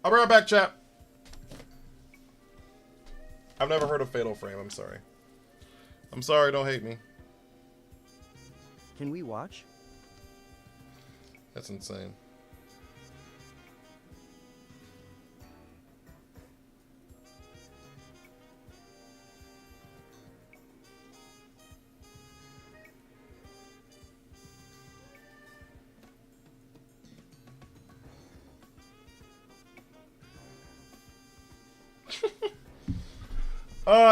Speaker 1: I'll be right back, chat. I've never heard of Fatal Frame. I'm sorry. I'm sorry. Don't hate me.
Speaker 2: Can we watch?
Speaker 1: That's insane.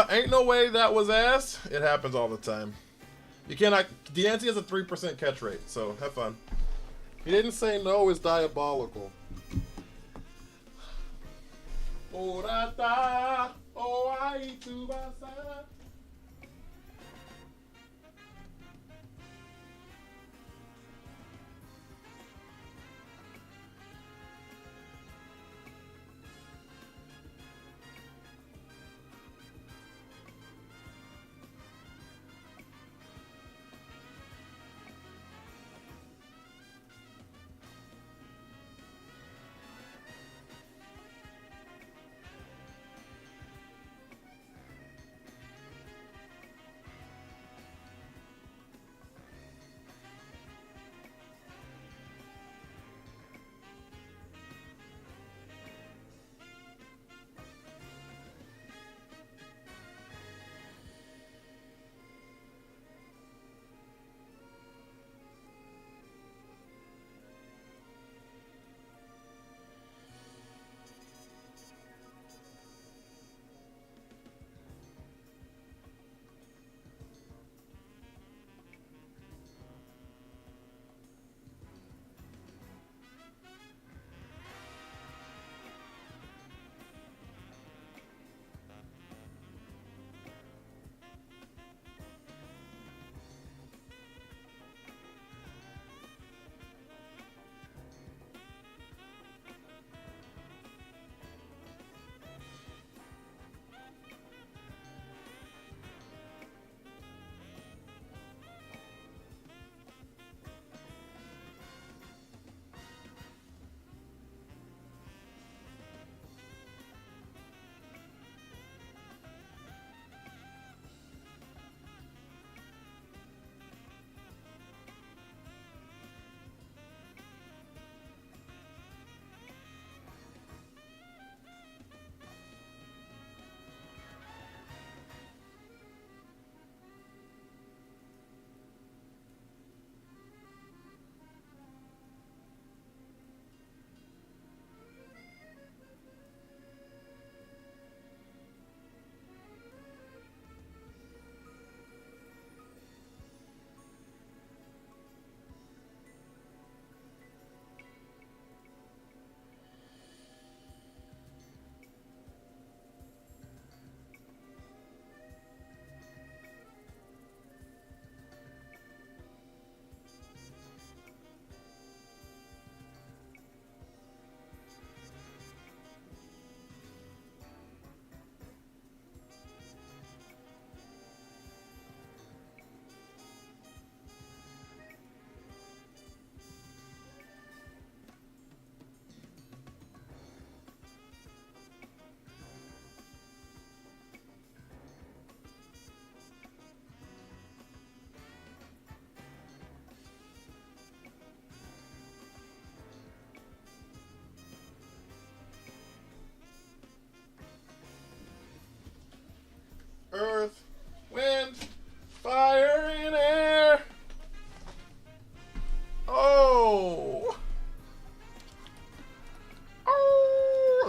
Speaker 1: Ain't no way that was ass. It happens all the time. You cannot. Deanty has a 3% catch rate, so have fun. He didn't say no is diabolical. Orata, oh, I to basa.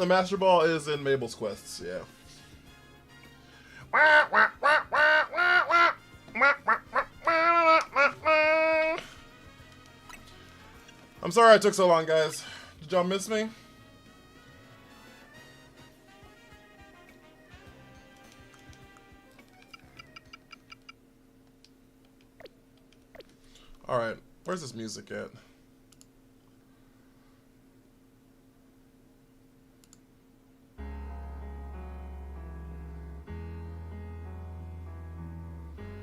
Speaker 1: the Master Ball is in Mabel's quests, yeah. I'm sorry I took so long, guys. Did y'all miss me? Alright, where's this music at?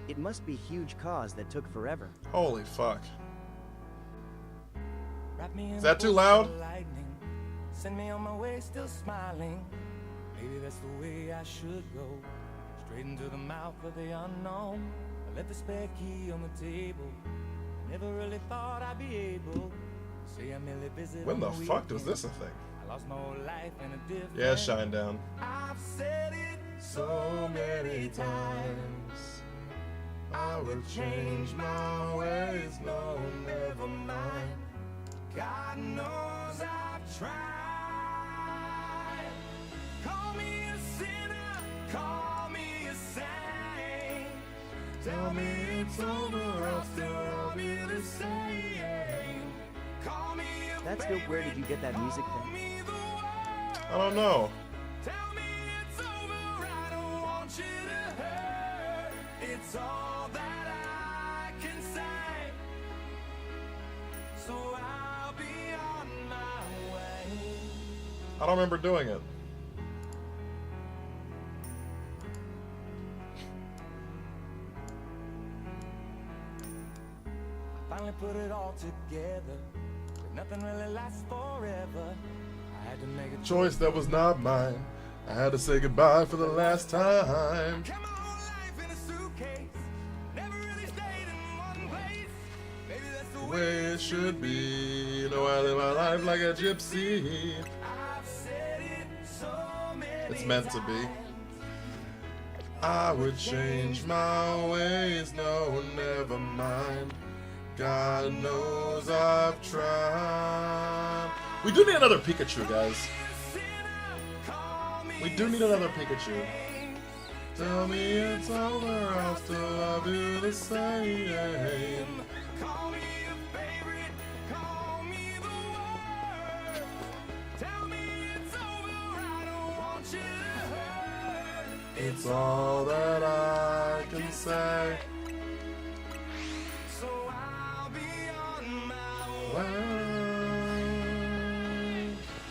Speaker 2: It must be huge cause that took forever.
Speaker 1: Holy fuck.
Speaker 5: Is
Speaker 1: that too loud?
Speaker 5: Send me on my way, still smiling. Maybe that's the way I should go. Straight into the mouth of the unknown. I left the spare key on the table. Never really thought I'd be able to say I merely visit.
Speaker 1: When the fuck was this a thing?
Speaker 5: I lost my whole life in a different.
Speaker 1: Yeah, Shine Down.
Speaker 5: I've said it so many times. I would change my ways, no, never mind. God knows I've tried. Call me a sinner, call me a saint. Tell me it's over, I'll still be the same. Call me a
Speaker 2: That's dope. Where did you get that music from?
Speaker 1: I don't know.
Speaker 5: Tell me it's over, I don't want you to hurt. It's all that I can say. So I'll be on my way.
Speaker 1: I don't remember doing it.
Speaker 5: Finally put it all together. But nothing really lasts forever. I had to make a
Speaker 1: Choice that was not mine. I had to say goodbye for the last time.
Speaker 5: Kept my whole life in a suitcase. Never really stayed in one place. Maybe that's the
Speaker 1: The
Speaker 5: way
Speaker 1: way it should be. You know, I live my life like a gypsy.
Speaker 5: I've said it so many
Speaker 1: It's meant to be. I would change my ways, no, never mind. God knows I've tried. We do need another Pikachu, guys. We do need another Pikachu. Tell me it's over, I'll still love you the same.
Speaker 5: Call me a favorite, call me the word. Tell me it's over, I don't want you to hurt.
Speaker 1: It's all that I can say.
Speaker 5: So I'll be on my way.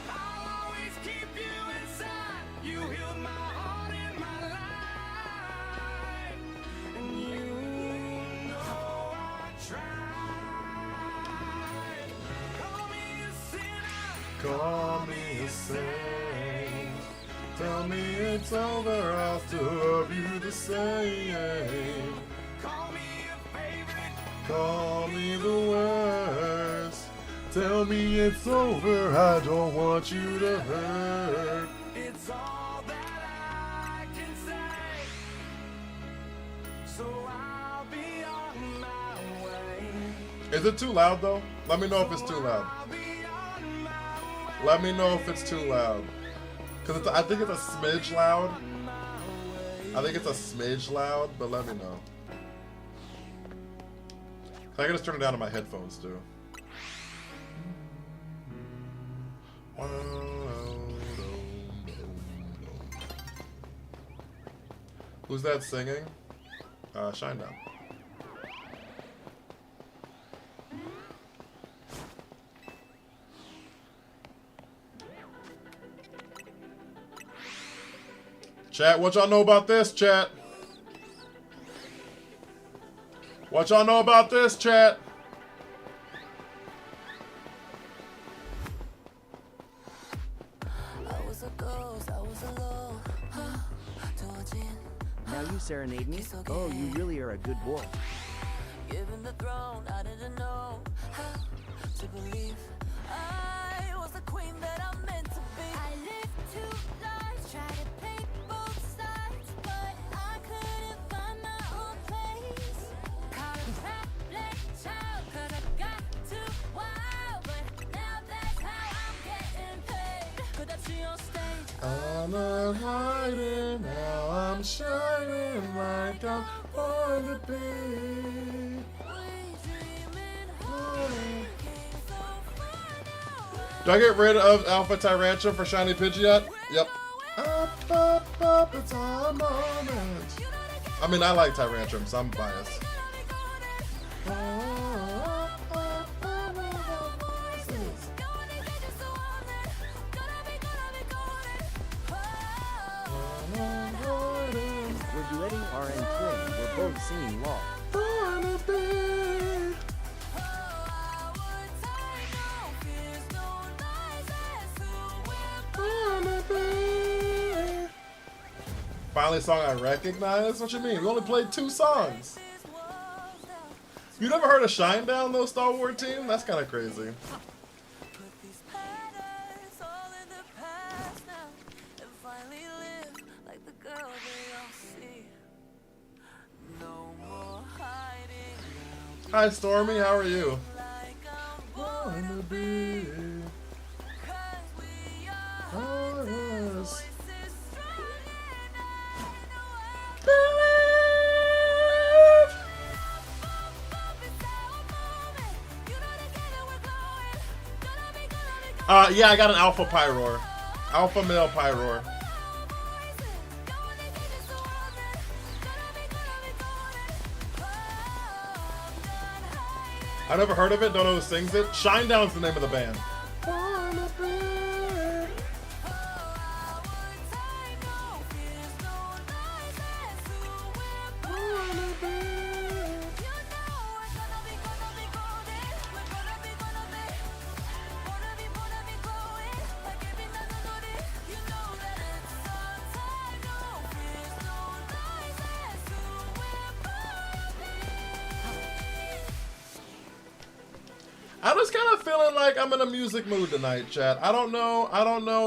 Speaker 1: Well,
Speaker 5: I'll always keep you inside. You healed my heart and my life. And you know I tried. Call me a sinner.
Speaker 1: call me a saint. Tell me it's over, I'll still love you the same.
Speaker 5: Call me a favorite.
Speaker 1: Call me the worst. Tell me it's over, I don't want you to hurt.
Speaker 5: It's all that I can say. So I'll be on my way.
Speaker 1: Is it too loud though? Let me know if it's too loud.
Speaker 5: I'll be on my way.
Speaker 1: Let me know if it's too loud. Cause I think it's a smidge loud. I think it's a smidge loud, but let me know. I can just turn it down on my headphones too. Who's that singing? Shine Down. Chat, what y'all know about this, chat? What y'all know about this, chat?
Speaker 6: I was a ghost, I was alone.
Speaker 2: Now you serenade me? Oh, you really are a good boy.
Speaker 6: Given the throne, I didn't know how to believe I was the queen that I'm meant to be. I lived two lives, tried to play both sides, but I couldn't find my own place. Caught a fat black child, 'cause I got too wild, but now that's how I'm getting paid. Could I see on stage?
Speaker 1: I'm not hiding, now I'm shining like I'm born to be. Do I get rid of Alpha Tyrantrum for Shiny Pidgeot? Yep. Up, it's our moment. I mean, I like Tyrantrum, so I'm biased.
Speaker 2: We're duetting RN Twin. We're both singing Law.
Speaker 1: Finally, a song I recognize? What you mean? We only played 2 songs. You never heard of Shinedown, though, Star Wars team? That's kind of crazy. Hi, Stormy. How are you? Wanna be honest. Yeah, I got an Alpha Pyroar. Alpha Male Pyroar. I never heard of it, don't know who sings it. Shinedown's the name of the band. I'm just kind of feeling like I'm in a music mood tonight, chat. I don't know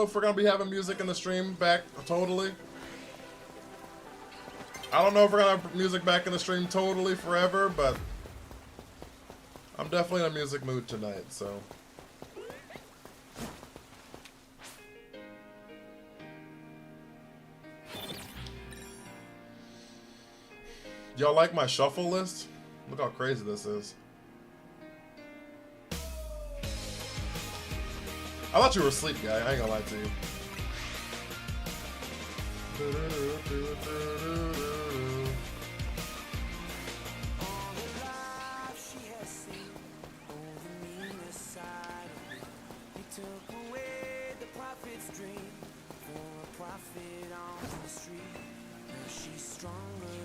Speaker 1: if we're gonna be having music in the stream back totally. I don't know if we're gonna have music back in the stream totally forever, but I'm definitely in a music mood tonight, so. Y'all like my shuffle list? Look how crazy this is. I thought you were asleep, guy. I ain't gonna lie to you.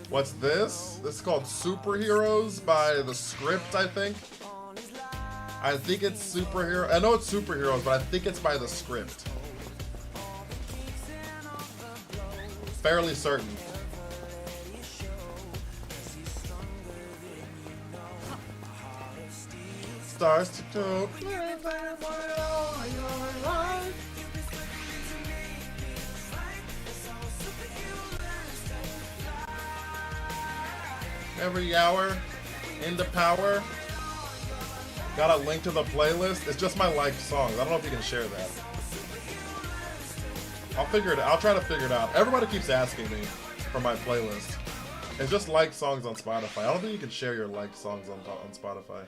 Speaker 1: What's this? This is called Superheroes by The Script, I think. I think it's Superhero. I know it's Superheroes, but I think it's by The Script. Fairly certain. Stars to go. Every hour, into power. Got a link to the playlist. It's just my liked songs. I don't know if you can share that. I'll figure it out. I'll try to figure it out. Everybody keeps asking me for my playlist. It's just liked songs on Spotify. I don't think you can share your liked songs on Spotify.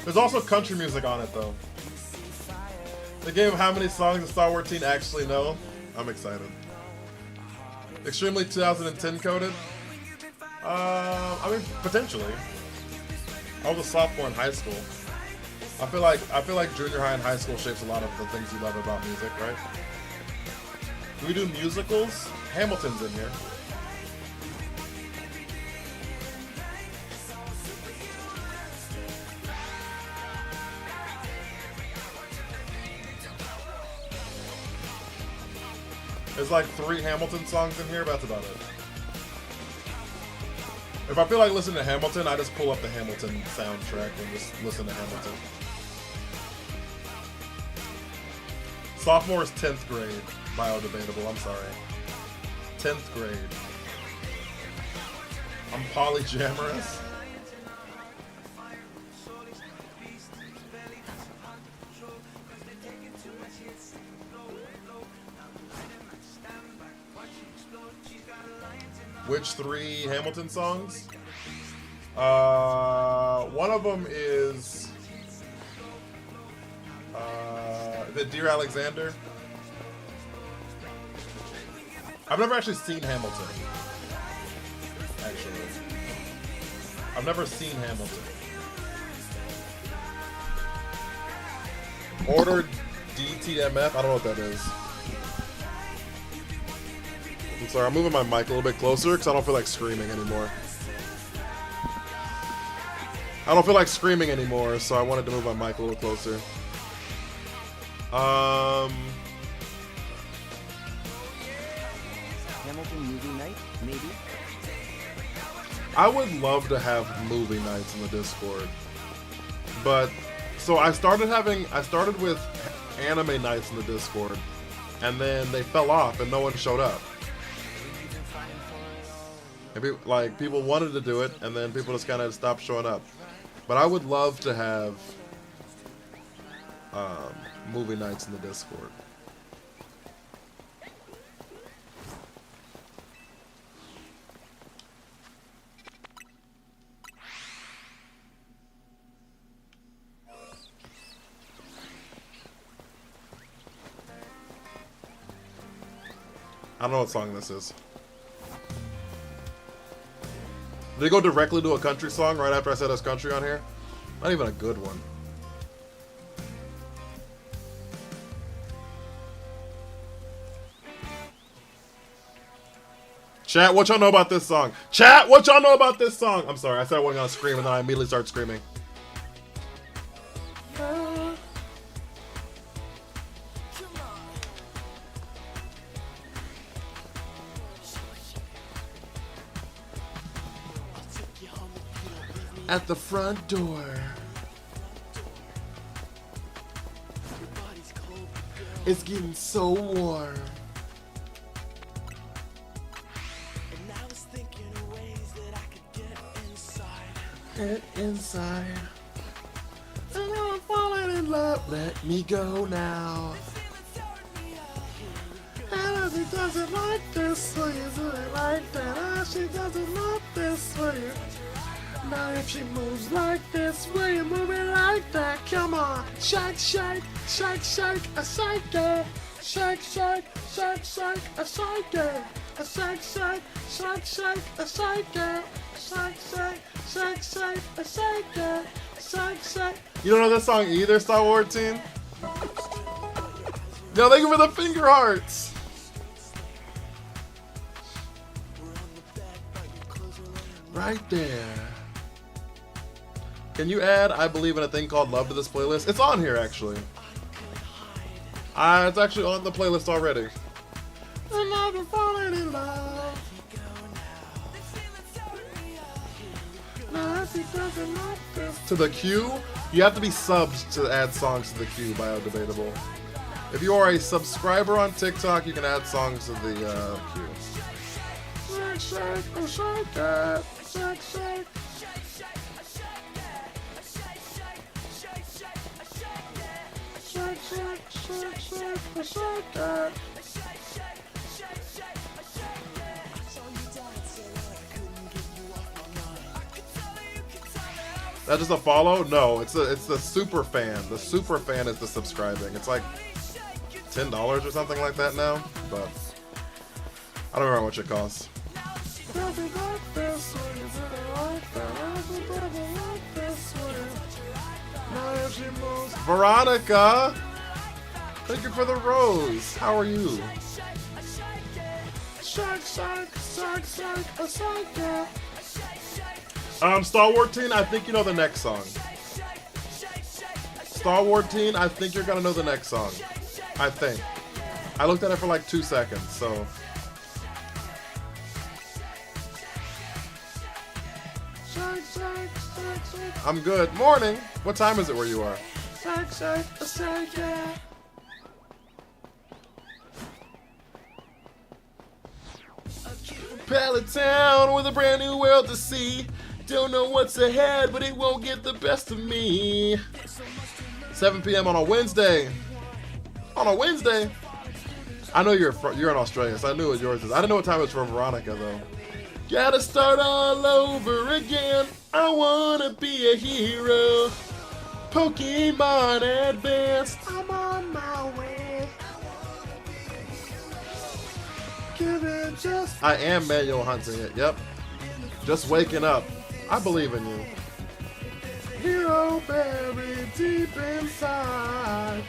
Speaker 1: There's also country music on it, though. The game of how many songs the Star Wars team actually know. I'm excited. Extremely 2010 coded. I mean, potentially. I was a sophomore in high school. I feel like junior high and high school shapes a lot of the things you love about music, right? Do we do musicals? Hamilton's in here. There's like 3 Hamilton songs in here, but that's about it. If I feel like listening to Hamilton, I just pull up the Hamilton soundtrack and just listen to Hamilton. Sophomore is 10th grade. Biodebatable, I'm sorry. 10th grade. I'm polyamorous. Which 3 Hamilton songs? One of them is the Dear Alexander. I've never actually seen Hamilton. Actually, I've never seen Hamilton. Order DTMF. I don't know what that is. I'm sorry. I'm moving my mic a little bit closer because I don't feel like screaming anymore. I don't feel like screaming anymore, so I wanted to move my mic a little closer.
Speaker 2: Hamilton movie night, maybe?
Speaker 1: I would love to have movie nights in the Discord. But, so I started with anime nights in the Discord, and then they fell off and no one showed up. And people wanted to do it, and then people just kind of stopped showing up. But I would love to have movie nights in the Discord. I don't know what song this is. Did it go directly to a country song right after I said it's country on here? Not even a good one. Chat, what y'all know about this song? Chat, what y'all know about this song? I'm sorry, I said I wasn't gonna scream and then I immediately started screaming. At the front door. It's getting so warm. Get inside. And I'm falling in love. Let me go now. And she doesn't like this, so you do it like that. And she doesn't like this, so you. Now if she moves like this, will you move it like that? Come on, shake, shake, shake, shake, a shake it. Shake, shake, shake, shake, a shake it. A shake, shake, shake, shake, a shake it. Shake, shake, shake, shake, a shake it. Shake, shake. You don't know this song either, Star Wars team? No, thank you for the finger hearts. Right there. Can you add I Believe in a Thing Called Love to this playlist? It's on here, actually. It's actually on the playlist already. And I've been falling in love. To the queue? You have to be subbed to add songs to the queue, Biodebatable. If you are a subscriber on TikTok, you can add songs to the queue. Shake, shake, shake it. Shake, shake. Shake, shake, shake, shake, shake it. That's just a follow? No, it's the super fan. The super fan is the subscribing. It's like $10 or something like that now, but I don't remember how much it costs. Veronica! Thank you for the rose. How are you? Star Wars Teen, I think you know the next song. Star Wars Teen, I think you're gonna know the next song. I think. I looked at it for like 2 seconds, so. I'm good. Morning. What time is it where you are? Pallet Town with a brand new world to see. Don't know what's ahead, but it won't get the best of me. 7 p.m. on a Wednesday. On a Wednesday? I know you're in Australia, so I knew what yours is. I didn't know what time it was for Veronica, though. Gotta start all over again. I wanna be a hero. Pokemon Advance. I'm on my way. Give it just. I am manual hunting it. Yep. Just waking up. I believe in you. Hero buried deep inside.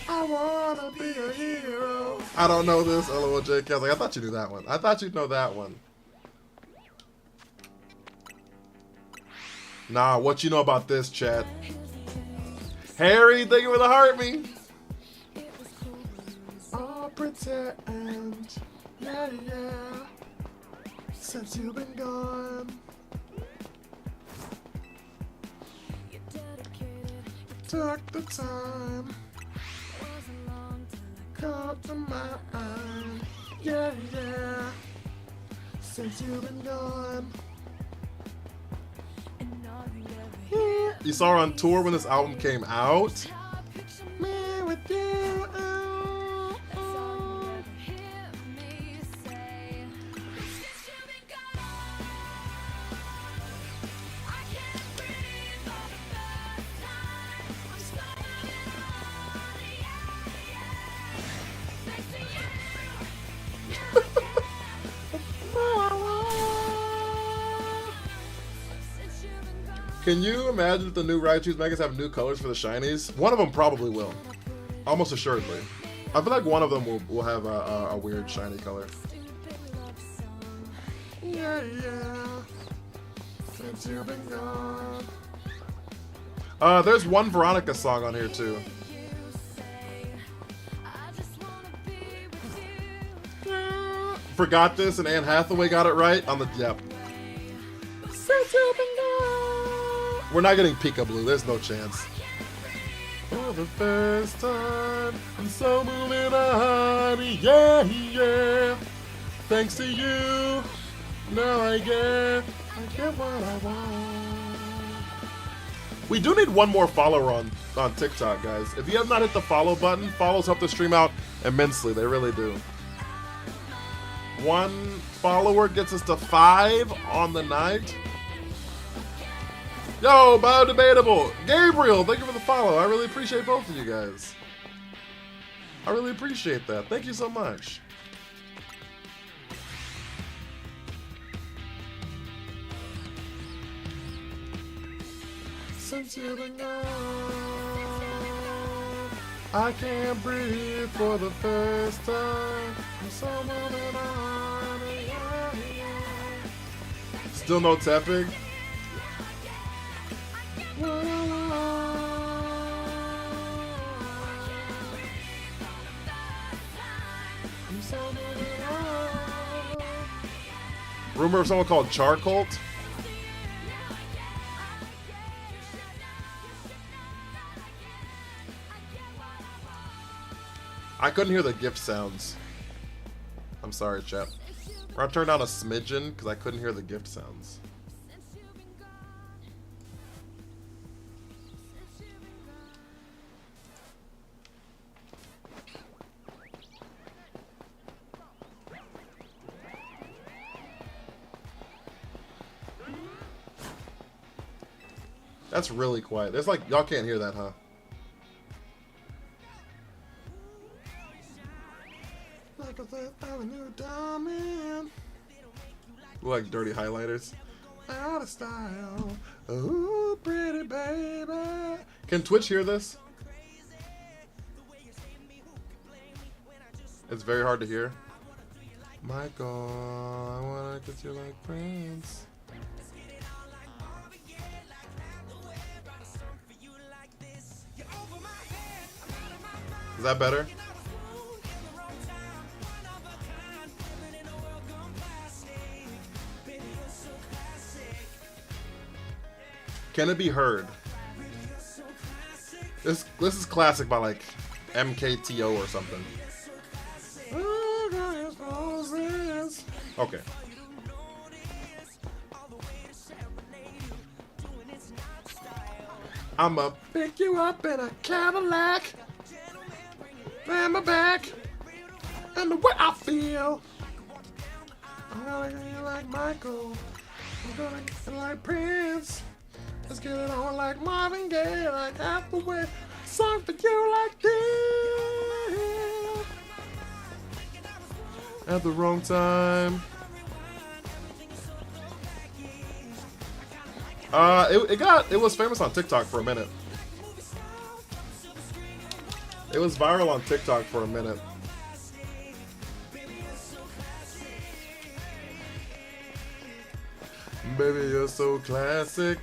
Speaker 1: I wanna be a hero. I don't know this. LOL JK. I was like, I thought you knew that one. I thought you'd know that one. Nah, what you know about this, chat? Harry, thank you for the heart me. I'll pretend. Yeah, yeah. Since you've been gone. Took the time. Come to mind. Yeah, yeah. Since you've been gone. You saw her on tour when this album came out. Me with you. Can you imagine if the new Raichu's Megas have new colors for the shinies? One of them probably will. Almost assuredly. I feel like one of them will have a weird shiny color. Yeah, yeah. Since you've been gone. There's one Veronica song on here too. Forgot this and Anne Hathaway got it right on the yep. Since you've been gone. We're not getting Peekaboo, there's no chance. For the first time, I'm so moving on, yeah, yeah. Thanks to you, now I get what I want. We do need one more follower on TikTok, guys. If you have not hit the follow button, follows help the stream out immensely, they really do. One follower gets us to 5 on the night. Yo, Biodebatable! Gabriel, thank you for the follow. I really appreciate both of you guys. I really appreciate that. Thank you so much. Since you've been gone, I can't breathe for the first time. I'm so moving on. Yeah, yeah. Still no tapping? Rumor of someone called Charcolt? I couldn't hear the gift sounds. I'm sorry, chat. Or I turned down a smidgen because I couldn't hear the gift sounds. That's really quiet. There's like, y'all can't hear that, huh? Like dirty highlighters. Out of style. Ooh, pretty baby. Can Twitch hear this? It's very hard to hear. Michael, I wanna get you like Prince. Is that better? Can it be heard? This is classic by like MKTO or something. Okay. I'ma pick you up in a Cadillac. Land my back. And the way I feel. I'm gonna get it like Michael. I'm gonna get it like Prince. Let's get it on like Marvin Gaye, like Hathaway. Song for you like this. At the wrong time. It was famous on TikTok for a minute. It was viral on TikTok for a minute. Baby, you're so classic.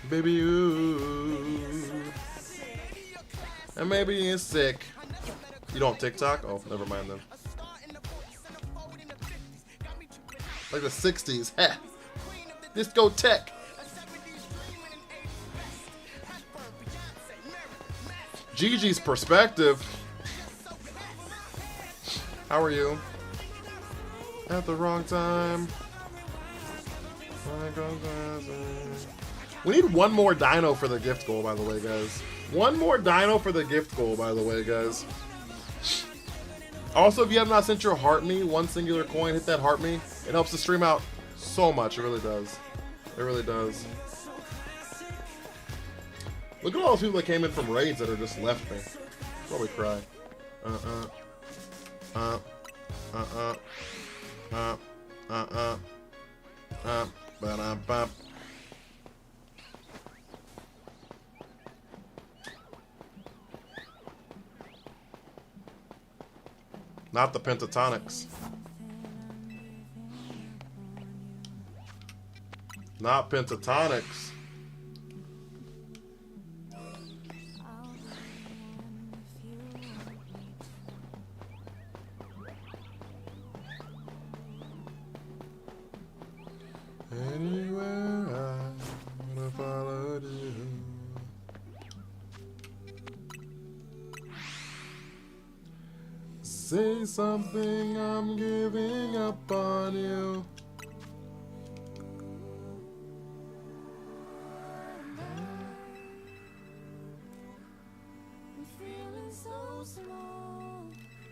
Speaker 1: Baby, you. And maybe you're sick. You don't TikTok? Oh, never mind then. Like the 60s. Heh. Disco tech. Gigi's perspective. How are you? At the wrong time. We need one more dino for the gift goal, by the way, guys. One more dino for the gift goal, by the way, guys. Also, if you have not sent your heart me, one singular coin, hit that heart me. It helps the stream out so much. It really does. It really does. Look at all those people that came in from raids that are just left me. Probably cry. Ba-da-ba. Not the pentatonics. Not pentatonics. Anywhere I wanna follow you. Say something, I'm giving up on you.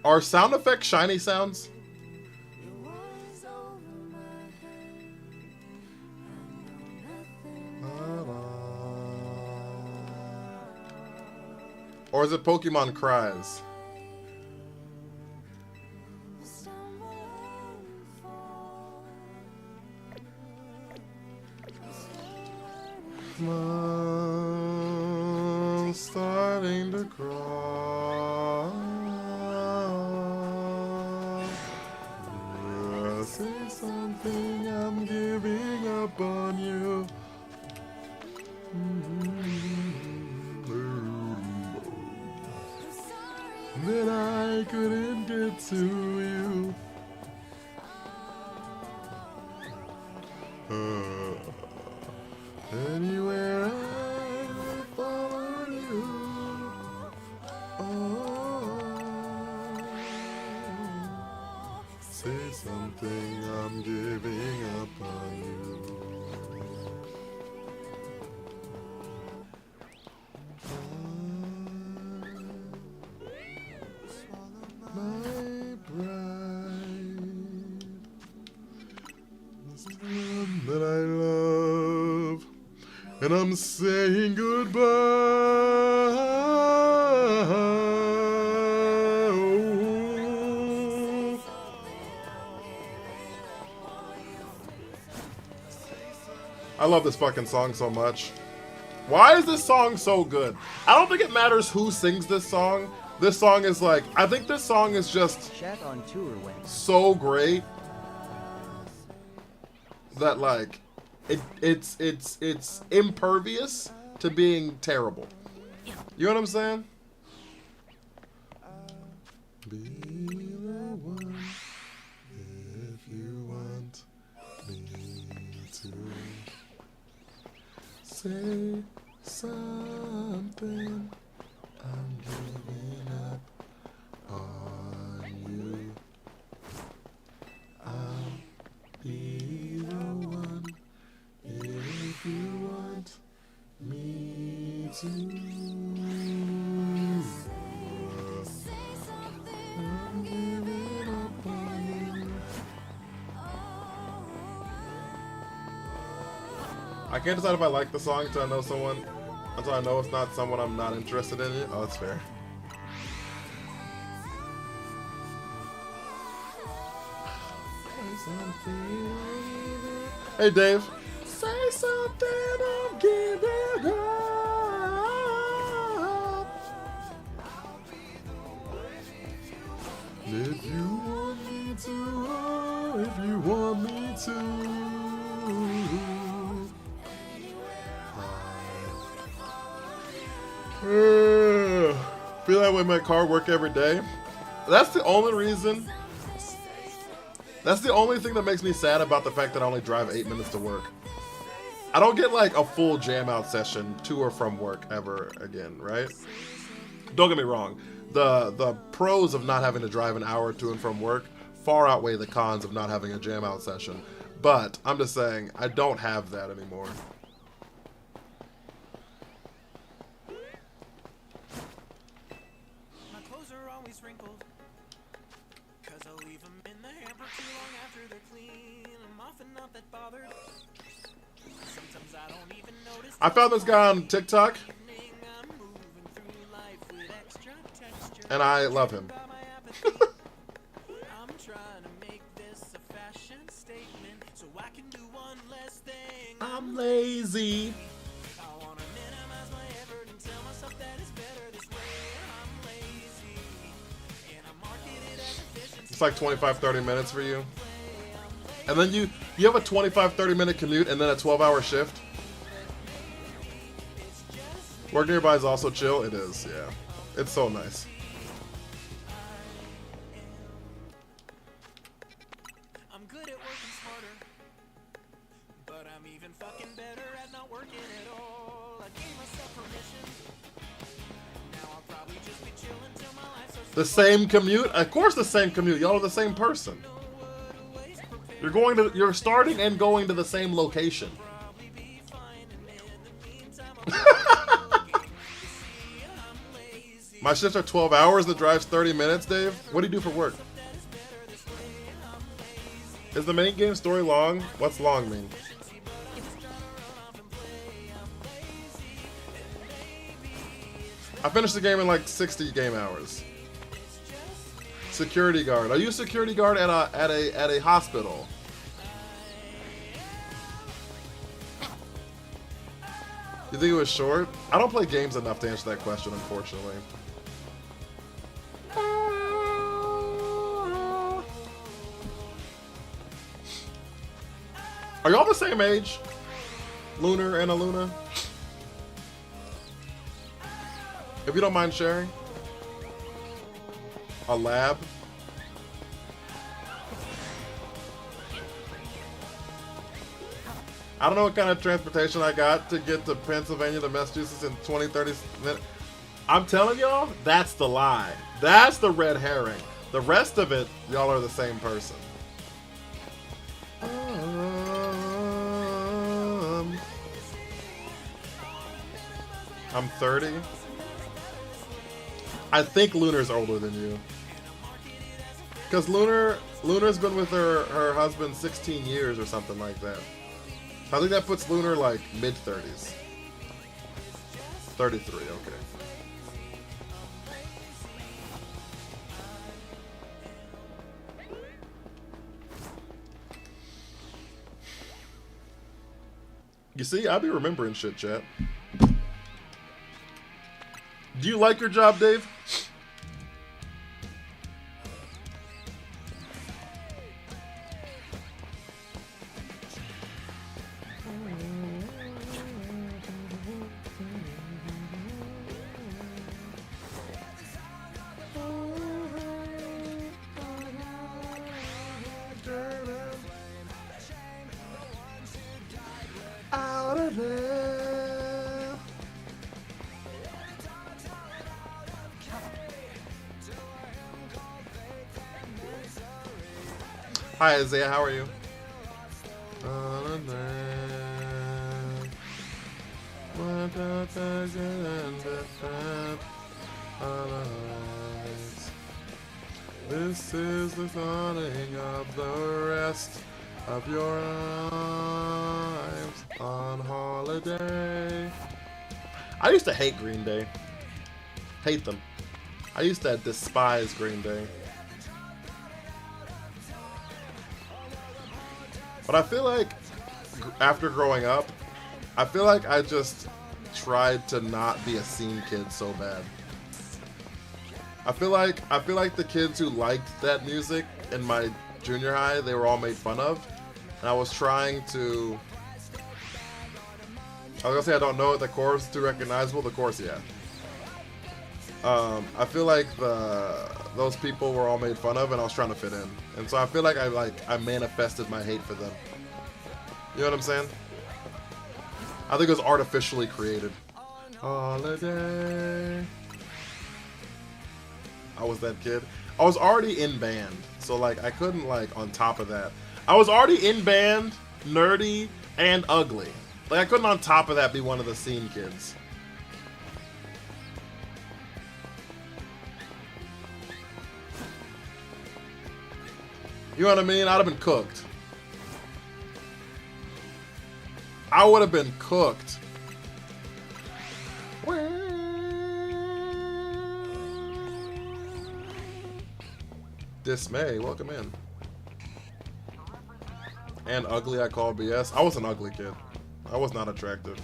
Speaker 1: Are sound effects shiny sounds? Or is it Pokemon cries? I'm starting to cry. Say something, I'm giving up on you. That I couldn't get to you. Anywhere I will follow you. Oh, say something, I'm giving up on you. My bride, this one that I love, and I'm saying goodbye. I love this fucking song so much. Why is this song so good? I don't think it matters who sings this song. This song is like, I think this song is just
Speaker 2: Chat on tour when
Speaker 1: so great that like it's impervious to being terrible. You know what I'm saying? Be the one if you want me to. Say something, I'm giving up on you. I'll be the one if you want me to. I'm giving up on you. I can't decide if I like the song until I know someone, until I know it's not someone I'm not interested in it. Oh, that's fair. Hey, Dave. Say something, I'm giving up. If you want me to, if you want me to. Feel that way in my car, work every day. That's the only reason. That's the only thing that makes me sad about the fact that I only drive 8 minutes to work. I don't get like a full jam out session to or from work ever again, right? Don't get me wrong. The pros of not having to drive an hour to and from work far outweigh the cons of not having a jam out session. But I'm just saying, I don't have that anymore.
Speaker 5: My clothes are always wrinkled, 'cause I leave them in the hamper too long after they're clean. I'm often not that bothered. Sometimes I don't even notice.
Speaker 1: I found this guy on TikTok,
Speaker 5: I'm moving through life with extra texture.
Speaker 1: and I love him.
Speaker 5: I'm trying to make this a fashion statement so I can do one less thing.
Speaker 1: I'm lazy.
Speaker 5: I want to minimize my effort and tell myself that it's better this way. I'm lazy, and I market it as efficiency.
Speaker 1: It's like 25-30 minutes for you. And then you have a 25-30 minute commute and then a 12-hour shift. Work nearby is also chill. It is, yeah. It's so nice.
Speaker 5: I'm good at working smarter, but I'm even fucking better at not working at all. I gave myself permission. Now I'll probably just be chilling till my life starts.
Speaker 1: The same commute? Of course the same commute. Y'all are the same person. You're starting and going to the same location. My shifts are 12 hours, the drive's 30 minutes, Dave. What do you do for work? Is the main game story long? What's long mean? I finished the game in like 60 game hours. Security guard. Are you a security guard at a hospital? You think it was short? I don't play games enough to answer that question, unfortunately. Are y'all the same age? Lunar and Aluna? If you don't mind sharing. A lab. I don't know what kind of transportation I got to get to Pennsylvania to Massachusetts in 20-30 minutes. I'm telling y'all, that's the lie. That's the red herring. The rest of it, y'all are the same person. I'm 30. I think Lunar's older than you. Because Lunar's been with her husband 16 years or something like that. I think that puts Lunar like mid-30s. 33, okay. You see, I be remembering shit, chat. Do you like your job, Dave? Out of there. Hi Isaiah, how are you? This is the dawning of the rest. of your lives on holiday. I used to hate Green Day. Hate them. I used to despise Green Day. But I feel like after growing up, I feel like I just tried to not be a scene kid so bad. I feel like the kids who liked that music in my junior high, they were all made fun of. And I was trying to... I was gonna say I don't know it, the chorus is too recognizable, the chorus, yeah. I feel like those people were all made fun of and I was trying to fit in. And so I feel like I manifested my hate for them. You know what I'm saying? I think it was artificially created. Holiday. I was that kid. I was already in band, so like I couldn't like on top of that. I was already in band, nerdy, and ugly. Like I couldn't on top of that be one of the scene kids. You know what I mean? I'd have been cooked. I would have been cooked. Dismay, welcome in. And ugly, I call BS. I was an ugly kid. I was not attractive.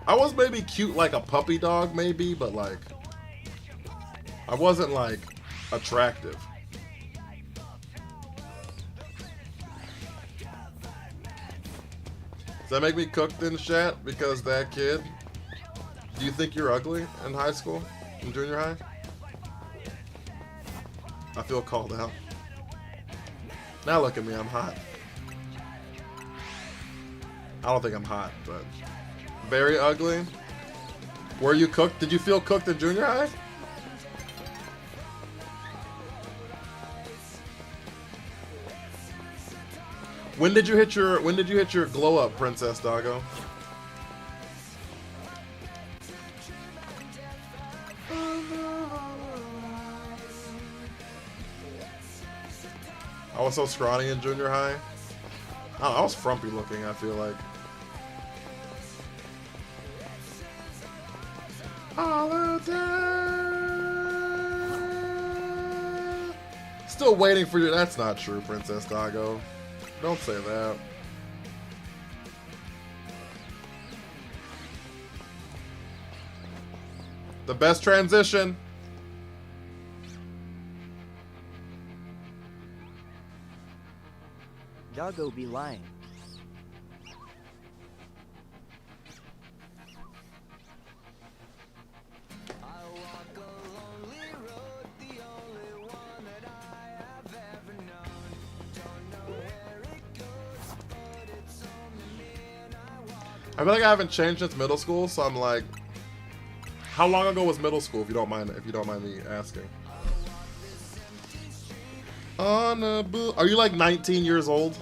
Speaker 1: I was maybe cute like a puppy dog, maybe, but like, I wasn't like attractive. Does that make me cooked in chat because that kid? Do you think you're ugly in high school, in junior high? I feel called out. Now look at me, I'm hot. I don't think I'm hot, but very ugly. Were you cooked? Did you feel cooked in junior high? When did you hit your glow up, Princess Doggo? I was so scrawny in junior high. I was frumpy looking, I feel like. Holiday. Still waiting for you. That's not true, Princess Doggo. Don't say that. The best transition.
Speaker 2: Doggo be lying.
Speaker 1: I feel like I haven't changed since middle school, so I'm like, how long ago was middle school? If you don't mind me asking. Are you like 19 years old?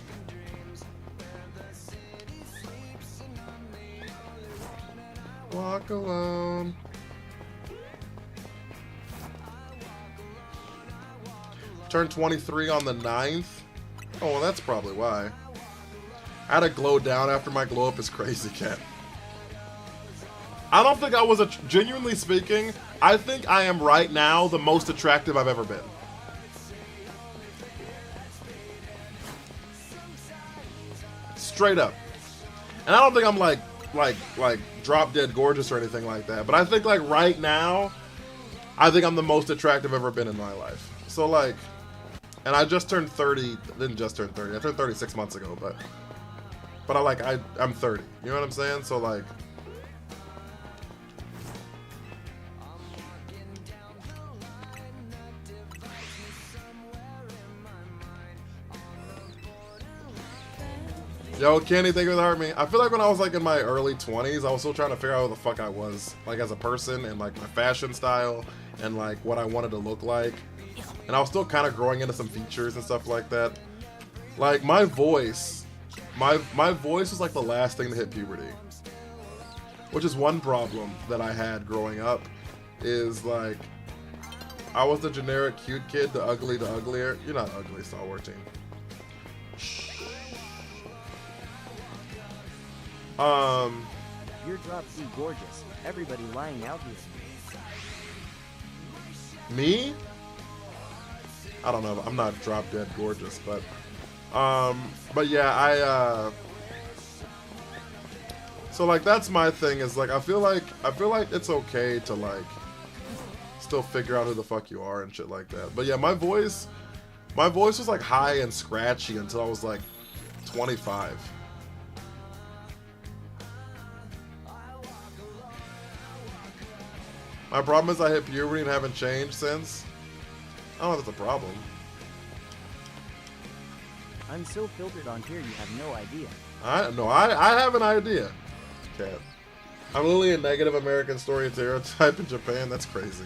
Speaker 1: Walk alone. Turned 23 on the 9th. Oh, well, that's probably why. I had a glow down after my glow up is crazy, cat. I don't think I was genuinely speaking, I think I am right now the most attractive I've ever been. Straight up. And I don't think I'm like drop dead gorgeous or anything like that, but I think like right now, I think I'm the most attractive I've ever been in my life. So like, and I just turned 30, didn't just turn 30, I turned 30 6 months ago, but I'm 30, you know what I'm saying? So like, yo, Kenny, thank you for the heart me. I feel like when I was like in my early 20s, I was still trying to figure out who the fuck I was, like as a person and like my fashion style and like what I wanted to look like. And I was still kind of growing into some features and stuff like that. Like my voice was like the last thing to hit puberty. Which is one problem that I had growing up, is like, I was the generic cute kid, the ugly, the uglier. You're not ugly, Star Wars team. Shh.
Speaker 2: You're drop C gorgeous. Everybody lying out here.
Speaker 1: Me? I don't know. I'm not drop dead gorgeous, but yeah, so like that's my thing is like I feel like it's okay to like still figure out who the fuck you are and shit like that. But yeah, my voice was like high and scratchy until I was like 25. My problem is I hit puberty and haven't changed since. I don't know if that's a problem.
Speaker 2: I'm so filtered on here you have no idea.
Speaker 1: I have an idea. Cat. I'm literally a negative American stereotype in Japan. That's crazy.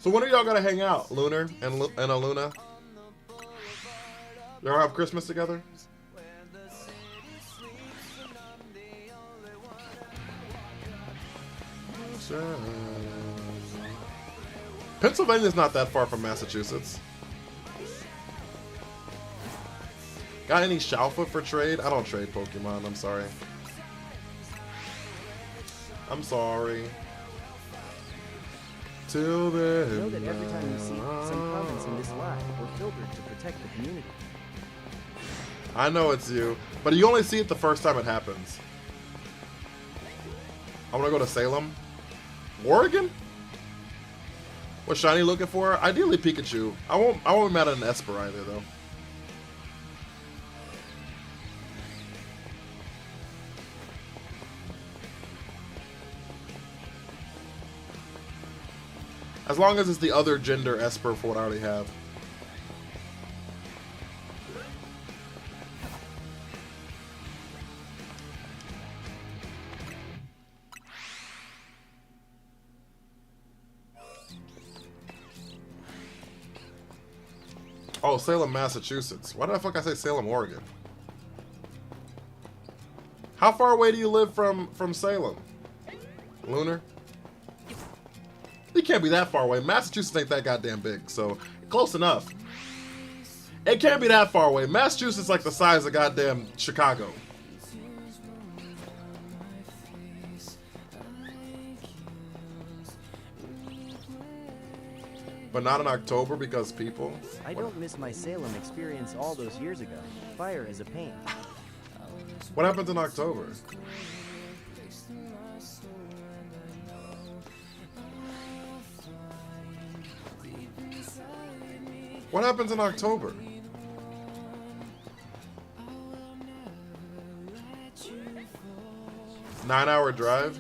Speaker 1: So when are y'all gonna hang out, Lunar and Aluna? Y'all have Christmas together? Pennsylvania's not that far from Massachusetts. Got any Shalfa for trade? I don't trade Pokemon, I'm sorry. I'm sorry. Till then.
Speaker 2: Know that every time you see some comments in this live, we're filtered to protect the community.
Speaker 1: I know it's you, but you only see it the first time it happens. I'm gonna go to Salem. Oregon? What's Shiny looking for? Ideally Pikachu. I won't be mad at an Esper either though. As long as it's the other gender Esper for what I already have. Oh, Salem, Massachusetts. Why did I say Salem, Oregon? How far away do you live from Salem? Lunar? You can't be that far away. Massachusetts ain't that goddamn big, so close enough. It can't be that far away. Massachusetts is like the size of goddamn Chicago. But not in October because people.
Speaker 2: I don't miss my Salem experience all those years ago. Fire is a pain.
Speaker 1: What happens in October? What happens in October? Nine-hour drive?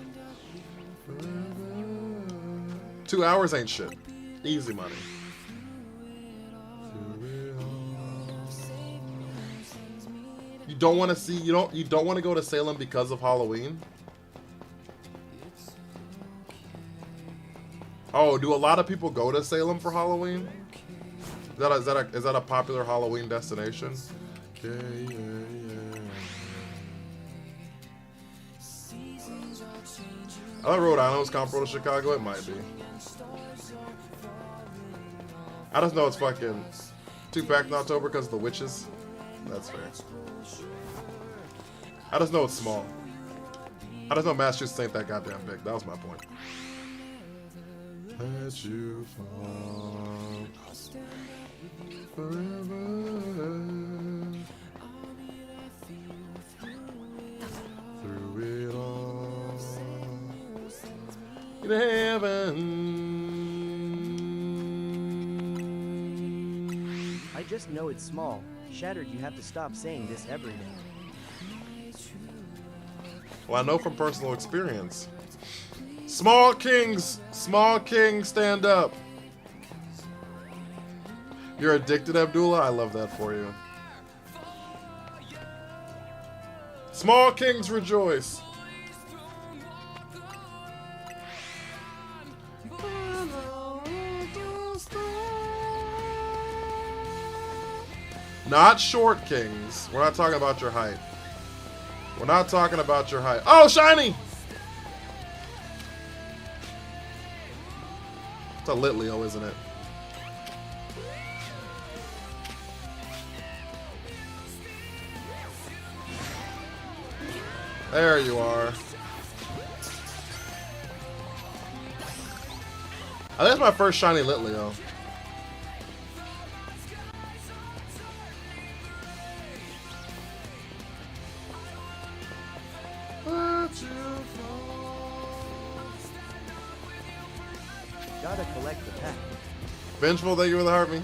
Speaker 1: 2 hours ain't shit. Easy money. You don't want to see you don't want to go to Salem because of Halloween? Oh, do a lot of people go to Salem for Halloween? Is that a popular Halloween destination? Okay, I thought Rhode Island was comparable to Chicago. It might be. I just know it's fucking 2 packed in October because of the witches. That's fair. I just know it's small. I just know Massachusetts ain't that goddamn big. That was my point. Let you fall forever. Through it all. In heaven.
Speaker 2: I just know it's small. Shattered, you have to stop saying this every day.
Speaker 1: Well, I know from personal experience. Small kings, stand up. You're addicted, Abdullah? I love that for you. Small kings rejoice. Not short kings. We're not talking about your height. We're not talking about your height. Oh, shiny! It's a Litleo, isn't it? There you are. I think that's my first shiny Litleo.
Speaker 2: Gotta collect the pack.
Speaker 1: Vengeful, thank you for the heart me.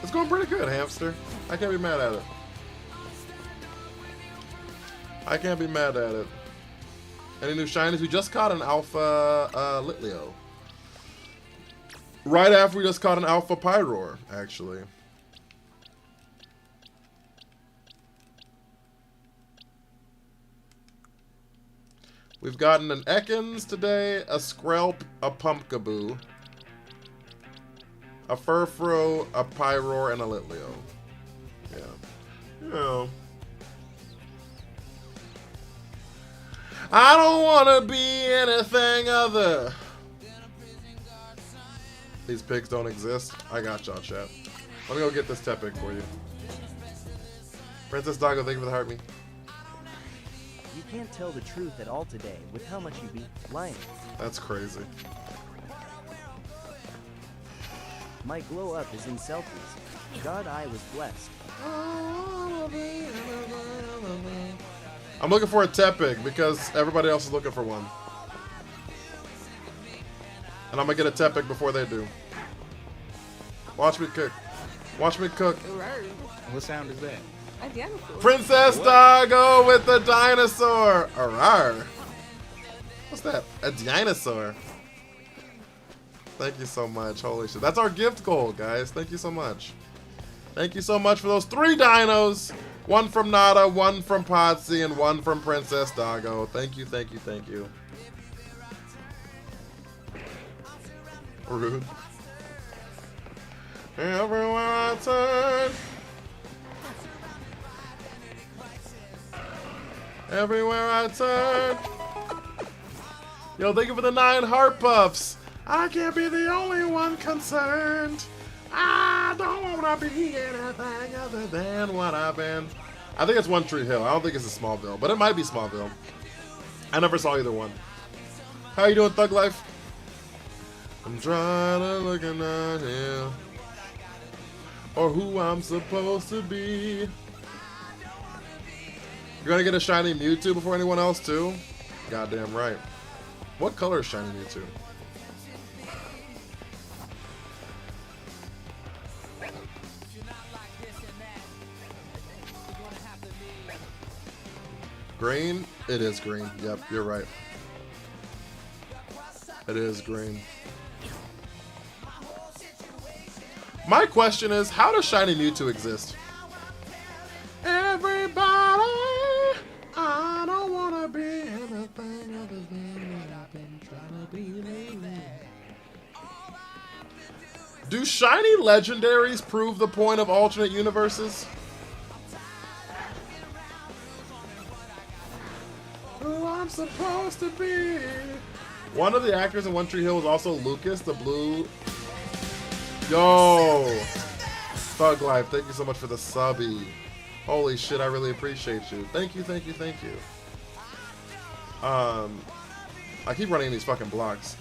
Speaker 1: It's going pretty good, hamster. I can't be mad at it. I can't be mad at it. Any new shinies? We just caught an alpha Litleo. Right after we just caught an alpha Pyroar, actually. We've gotten an Ekans today, a Skrelp, a Pumpkaboo, a Furfrou, a Pyroar, and a Litleo. Yeah. Yeah. I don't want to be anything other. These pigs don't exist. I got y'all, chat. Let me go get this Tepig for you. Princess Doggo, thank you for the heart me.
Speaker 2: You can't tell the truth at all today with how much you beat lying.
Speaker 1: That's crazy.
Speaker 2: My glow up is in selfies. God, I was blessed.
Speaker 1: I'm looking for a Tepig because everybody else is looking for one. And I'm gonna get a Tepig before they do. Watch me cook. Watch me cook.
Speaker 4: What sound is that?
Speaker 1: Princess Doggo with the dinosaur. Arrar. What's that? A dinosaur. Thank you so much. Holy shit. That's our gift goal, guys. Thank you so much. Thank you so much for those 3 dinos. One from Nada, one from Potsy, and one from Princess Doggo. Thank you, thank you, thank you. Rude. Everywhere I turn. Everywhere I turn. Yo, thank you for the 9 heart puffs. I can't be the only one concerned. I don't want to be anything other than what I've been. I think it's One Tree Hill. I don't think it's a Smallville, but it might be Smallville. I never saw either one. How you doing, Thug Life? I'm trying to look at here, or who I'm supposed to be. You're gonna get a shiny Mewtwo before anyone else too? Goddamn right. What color is shiny Mewtwo? Green? It is green. Yep, you're right. It is green. My question is, how does shiny Mewtwo exist? Everybody, I don't want to be anything other than what I've been trying to be lately. Do shiny legendaries prove the point of alternate universes? Who I'm supposed to be. One of the actors in One Tree Hill was also Lucas, the blue. Yo, Thug Life, thank you so much for the subby. Holy shit, I really appreciate you. Thank you, thank you, thank you. I keep running these fucking blocks.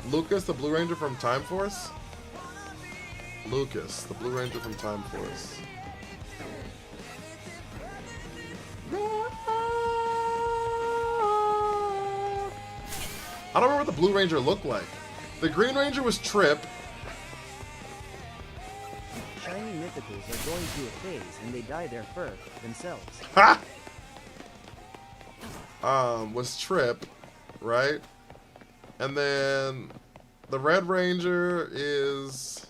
Speaker 1: Lucas, the Blue Ranger from Time Force. Lucas, the Blue Ranger from Time Force. I don't remember what the Blue Ranger looked like. The Green Ranger was Trip.
Speaker 2: Shiny mythicals are going through a phase and they dye their fur themselves.
Speaker 1: Ha! Was Trip, right? And then the Red Ranger is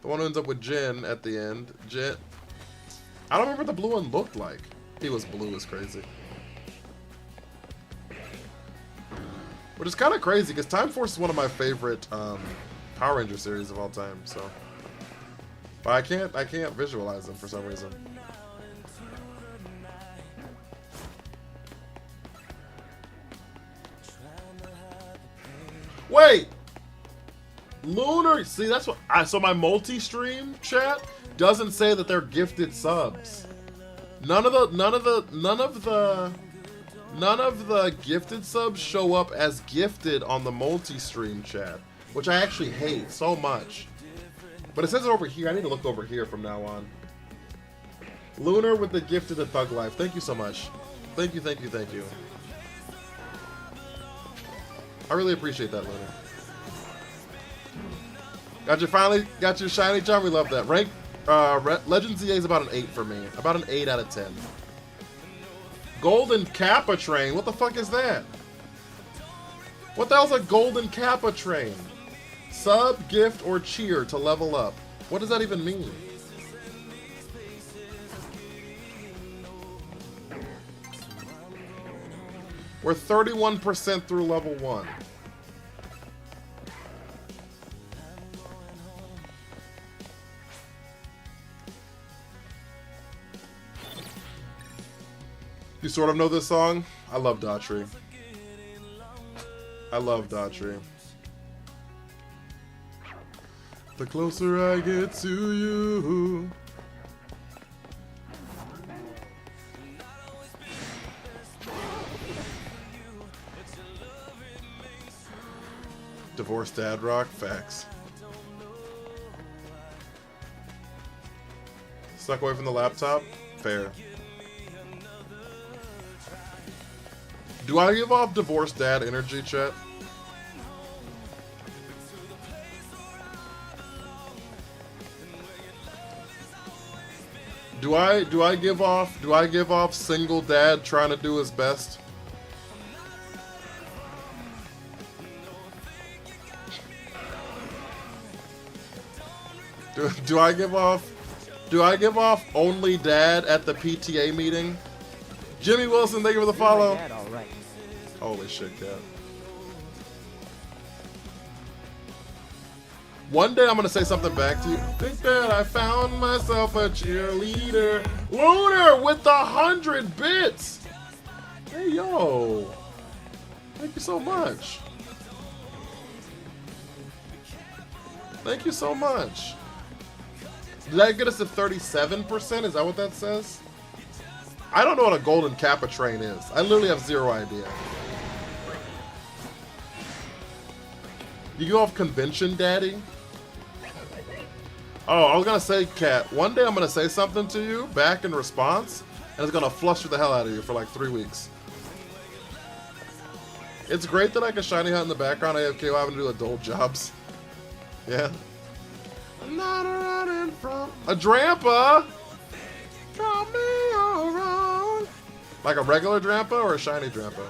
Speaker 1: the one who ends up with Jin at the end. Jin. I don't remember what the blue one looked like. He was blue as crazy. Which is kind of crazy because Time Force is one of my favorite Power Ranger series of all time. So, but I can't visualize them for some reason. Wait! Lunar, see that's what so my multi-stream chat doesn't say that they're gifted subs. None of the gifted subs show up as gifted on the multi-stream chat, which I actually hate so much. But it says it over here. I need to look over here from now on. Lunar with the gifted at Thug Life. Thank you so much. Thank you, thank you, thank you. I really appreciate that, Lunar. Finally got your shiny charm. We love that. Rank Legend ZA is about an 8 for me. About an 8 out of 10. Golden Kappa Train. What the fuck is that? What the hell's a Golden Kappa Train? Sub, gift, or cheer to level up. What does that even mean? We're 31% through level 1. You sort of know this song? I love Daughtry. I love Daughtry. The closer I get to you. Divorced dad rock? Facts. Stuck away from the laptop? Fair. Do I give off divorced dad energy, chat? Do I give off single dad trying to do his best? Do I give off only dad at the PTA meeting? Jimmy Wilson, thank you for the follow.
Speaker 2: You're like that, all right.
Speaker 1: Holy shit, cat. One day I'm gonna say something back to you. Think that I found myself a cheerleader. Lunar with the 100 bits. Hey yo. Thank you so much. Thank you so much. Did that get us to 37%? Is that what that says? I don't know what a Golden Kappa Train is. I literally have zero idea. You go off convention, daddy? Oh, I was gonna say, Kat, one day I'm gonna say something to you back in response, and it's gonna fluster the hell out of you for like 3 weeks. It's great that I can shiny hunt in the background AFK while having to do adult jobs. Yeah. I'm not running from a Drampa. Draw me around. Like a regular Drampa or a shiny Drampa?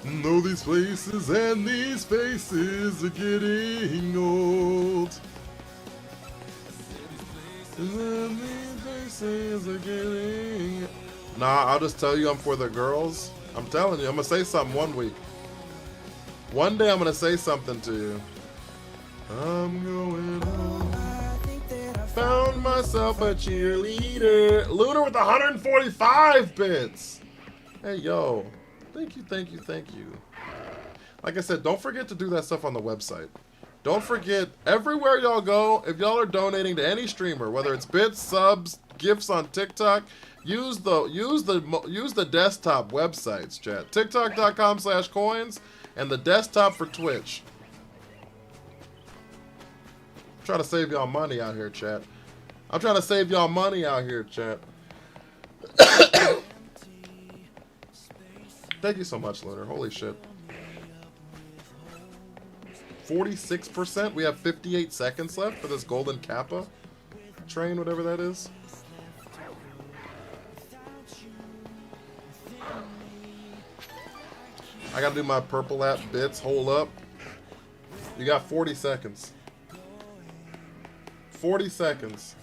Speaker 1: Know these places and these faces are getting old. And these faces are getting... Nah, I'll just tell you I'm for the girls. I'm telling you, I'm gonna say something one week. One day I'm gonna say something to you. I'm going home. Found myself a cheerleader. Lunar with 145 bits. Hey, yo. Thank you, thank you, thank you. Like I said, don't forget to do that stuff on the website. Don't forget, everywhere y'all go, if y'all are donating to any streamer, whether it's bits, subs, gifts on TikTok, use the desktop websites, chat. TikTok.com/coins and the desktop for Twitch. I'm trying to save y'all money out here, chat. I'm trying to save y'all money out here, chat. Thank you so much, Lunar. Holy shit. 46%? We have 58 seconds left for this Golden Kappa train, whatever that is. I gotta do my purple app bits. Hold up. You got 40 seconds. 40 seconds.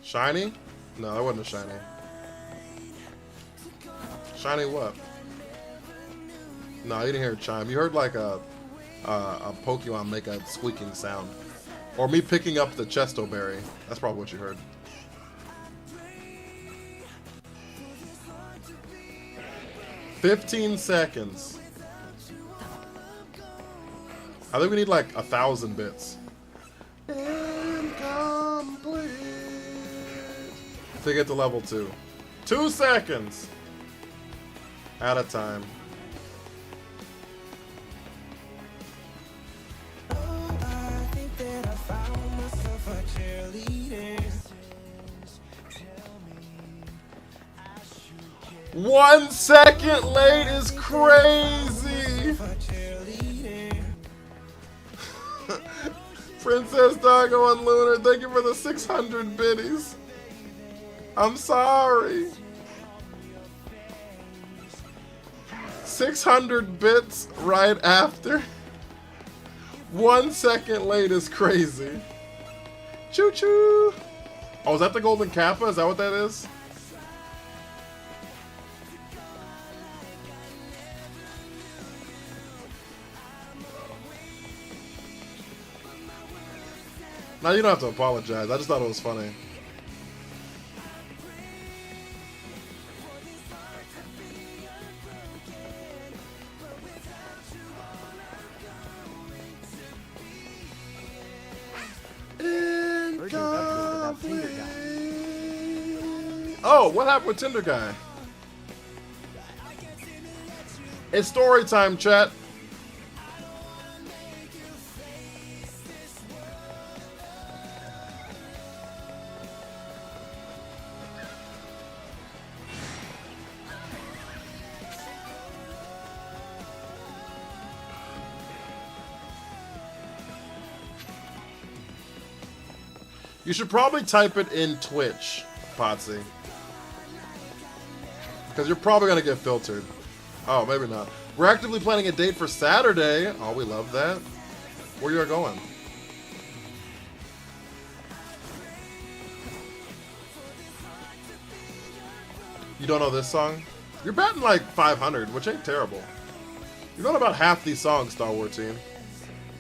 Speaker 1: Shiny? No, that wasn't a shiny. Shiny what? No, you didn't hear a chime. You heard like a Pokemon make a squeaking sound. Or me picking up the Chesto Berry. That's probably what you heard. 15 seconds. I think we need like 1,000 bits. Incomplete. To get to level 2. 2 seconds. At a time.
Speaker 5: I think that I found myself a cheerleader.
Speaker 1: 1 second late is crazy. Princess Doggo and Lunar, thank you for the 600 biddies. I'm sorry. 600 bits right after. 1 second late is crazy. Choo choo. Oh, is that the Golden Kappa? Is that what that is? Now you don't have to apologize. I just thought it was funny.
Speaker 2: About Tinder Guy.
Speaker 1: Oh, what happened with Tinder Guy? It's story time, chat. You should probably type it in Twitch, Potsy. Because you're probably going to get filtered. Oh, maybe not. We're actively planning a date for Saturday. Oh, we love that. Where you are going? You don't know this song? You're batting like 500, which ain't terrible. You know about half these songs, Star Wars team.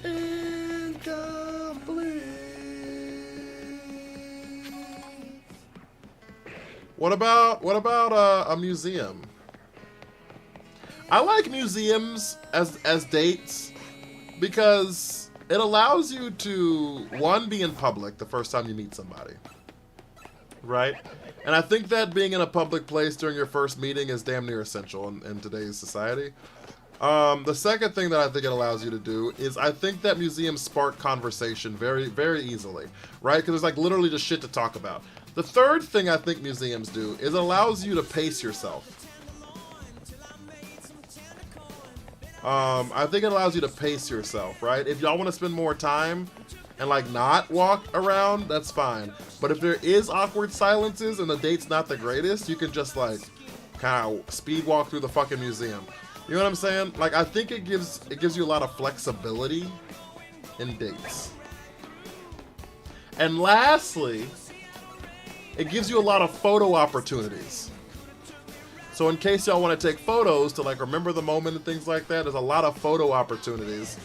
Speaker 1: Incomplete. What about a museum? I like museums as dates because it allows you to, one, be in public the first time you meet somebody, right? And I think that being in a public place during your first meeting is damn near essential in today's society. The second thing that I think it allows you to do is I think that museums spark conversation very, very easily, right? Because there's like literally just shit to talk about. The third thing I think museums do is it allows you to pace yourself. I think it allows you to pace yourself, right? If y'all want to spend more time and like not walk around, that's fine. But if there is awkward silences and the date's not the greatest, you can just like kind of speed walk through the fucking museum. You know what I'm saying? Like, I think it gives you a lot of flexibility in dates. And lastly, it gives you a lot of photo opportunities. So in case y'all want to take photos to like remember the moment and things like that, there's a lot of photo opportunities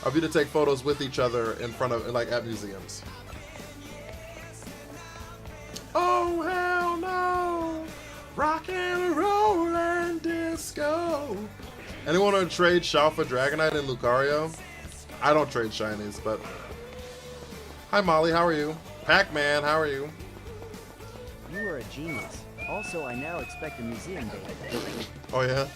Speaker 1: of you to take photos with each other in front of, like, at museums. Oh hell no! Rock and roll and disco. Anyone want to trade Shao for Dragonite and Lucario? I don't trade shinies, but hi Molly, how are you? Pac-Man, how are you?
Speaker 2: You are a genius. Also, I now expect a museum date.
Speaker 1: Oh yeah.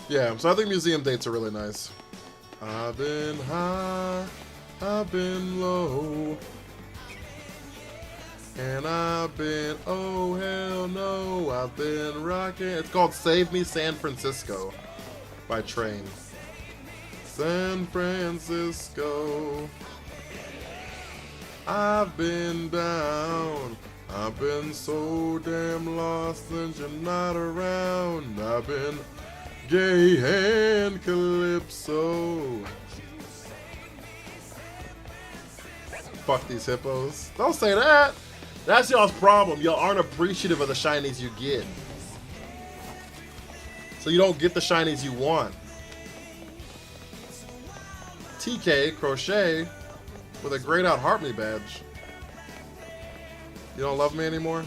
Speaker 1: Yeah, so I think museum dates are really nice. I've been high, I've been low, and I've been, oh hell no, I've been rocking. It's called Save Me San Francisco by Train. San Francisco, I've been down, I've been so damn lost since you're not around. I've been gay and calypso. Fuck these hippos. Don't say that. That's y'all's problem. Y'all aren't appreciative of the shinies you get. So you don't get the shinies you want. TK, Crochet, with a grayed out Heart Me badge. You don't love me anymore?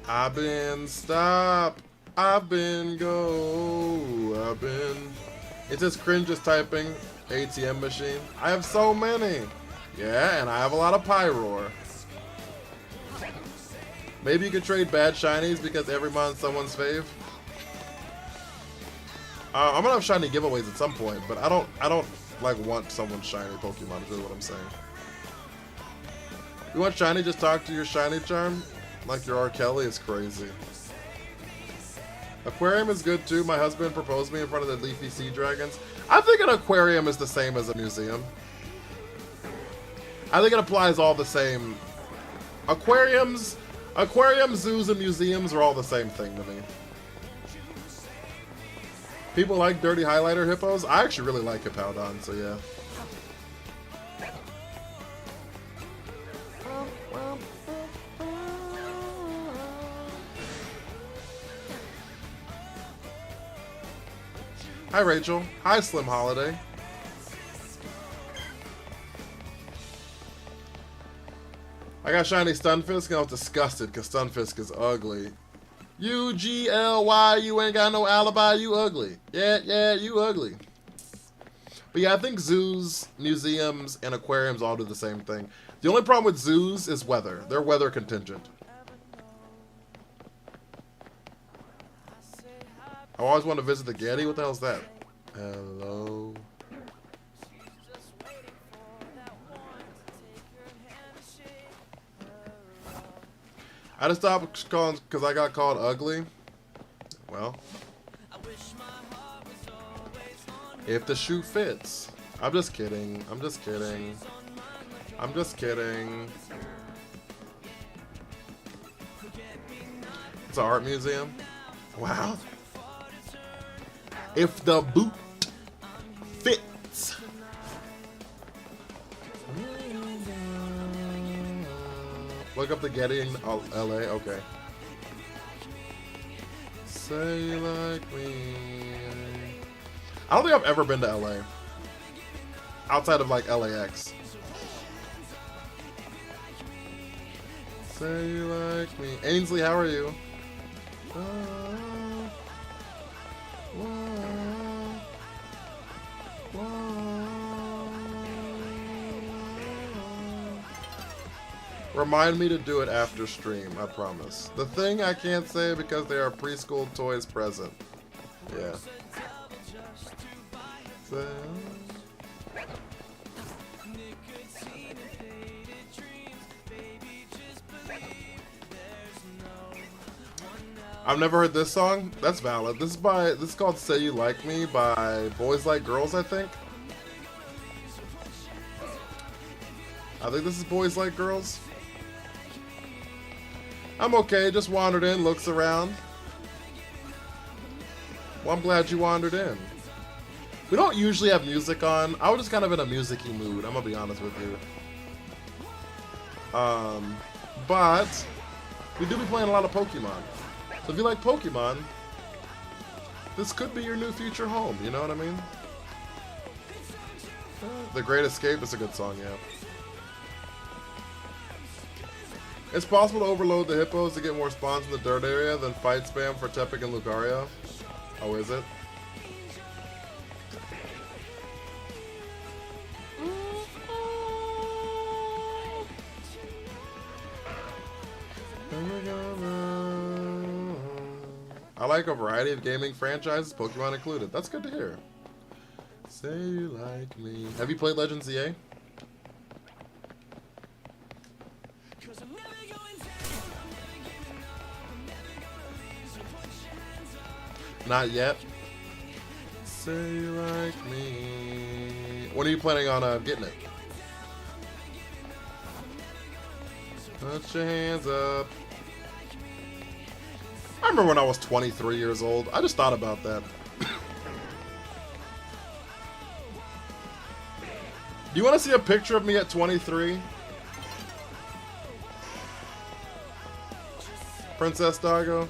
Speaker 1: I've been stop. I've been go. I've been. It's just cringe just typing ATM machine. I have so many. Yeah, and I have a lot of Pyroar. Maybe you could trade bad shinies because every month someone's fave. I'm gonna have shiny giveaways at some point, but I don't like want someone's shiny Pokemon. Is really what I'm saying. You want shiny? Just talk to your shiny charm. Like your R. Kelly is crazy. Aquarium is good too. My husband proposed me in front of the leafy sea dragons. I think an aquarium is the same as a museum. I think it applies all the same. Aquariums, zoos, and museums are all the same thing to me. People like dirty highlighter hippos. I actually really like Hippowdon, so yeah. Hi Rachel. Hi Slim Holiday. I got shiny Stunfisk and I was disgusted because Stunfisk is ugly. UGLY, you ain't got no alibi, you ugly. Yeah, you ugly. But yeah, I think zoos, museums, and aquariums all do the same thing. The only problem with zoos is weather. They're weather contingent. I always want to visit the Getty. What the hell's that? Hello. I just stopped calling because I got called ugly. Well, if the shoe fits. I'm just kidding. I'm just kidding. I'm just kidding. It's an art museum. Wow. If the boot fits. Look up the Getty in LA. Okay. Say you like me. I don't think I've ever been to LA. Outside of like LAX. Say you like me. Ainsley, how are you? Remind me to do it after stream, I promise. The thing I can't say because they are preschool toys present. Yeah. So... I've never heard this song. That's valid. This is called Say You Like Me by Boys Like Girls, I think. I think this is Boys Like Girls. I'm okay, just wandered in, looks around. Well, I'm glad you wandered in. We don't usually have music on. I was just kind of in a music-y mood, I'm gonna be honest with you. But we do be playing a lot of Pokemon. So if you like Pokemon, this could be your new future home, you know what I mean? The Great Escape is a good song, yeah. It's possible to overload the hippos to get more spawns in the dirt area than fight spam for Tepig and Lucario. Oh, is it? I like a variety of gaming franchises, Pokemon included. That's good to hear. Say you like me. Have you played Legends EA? Not yet. Say you like me. When are you planning on getting it? Put your hands up. I remember when I was 23 years old. I just thought about that. Do you want to see a picture of me at 23? Princess Doggo.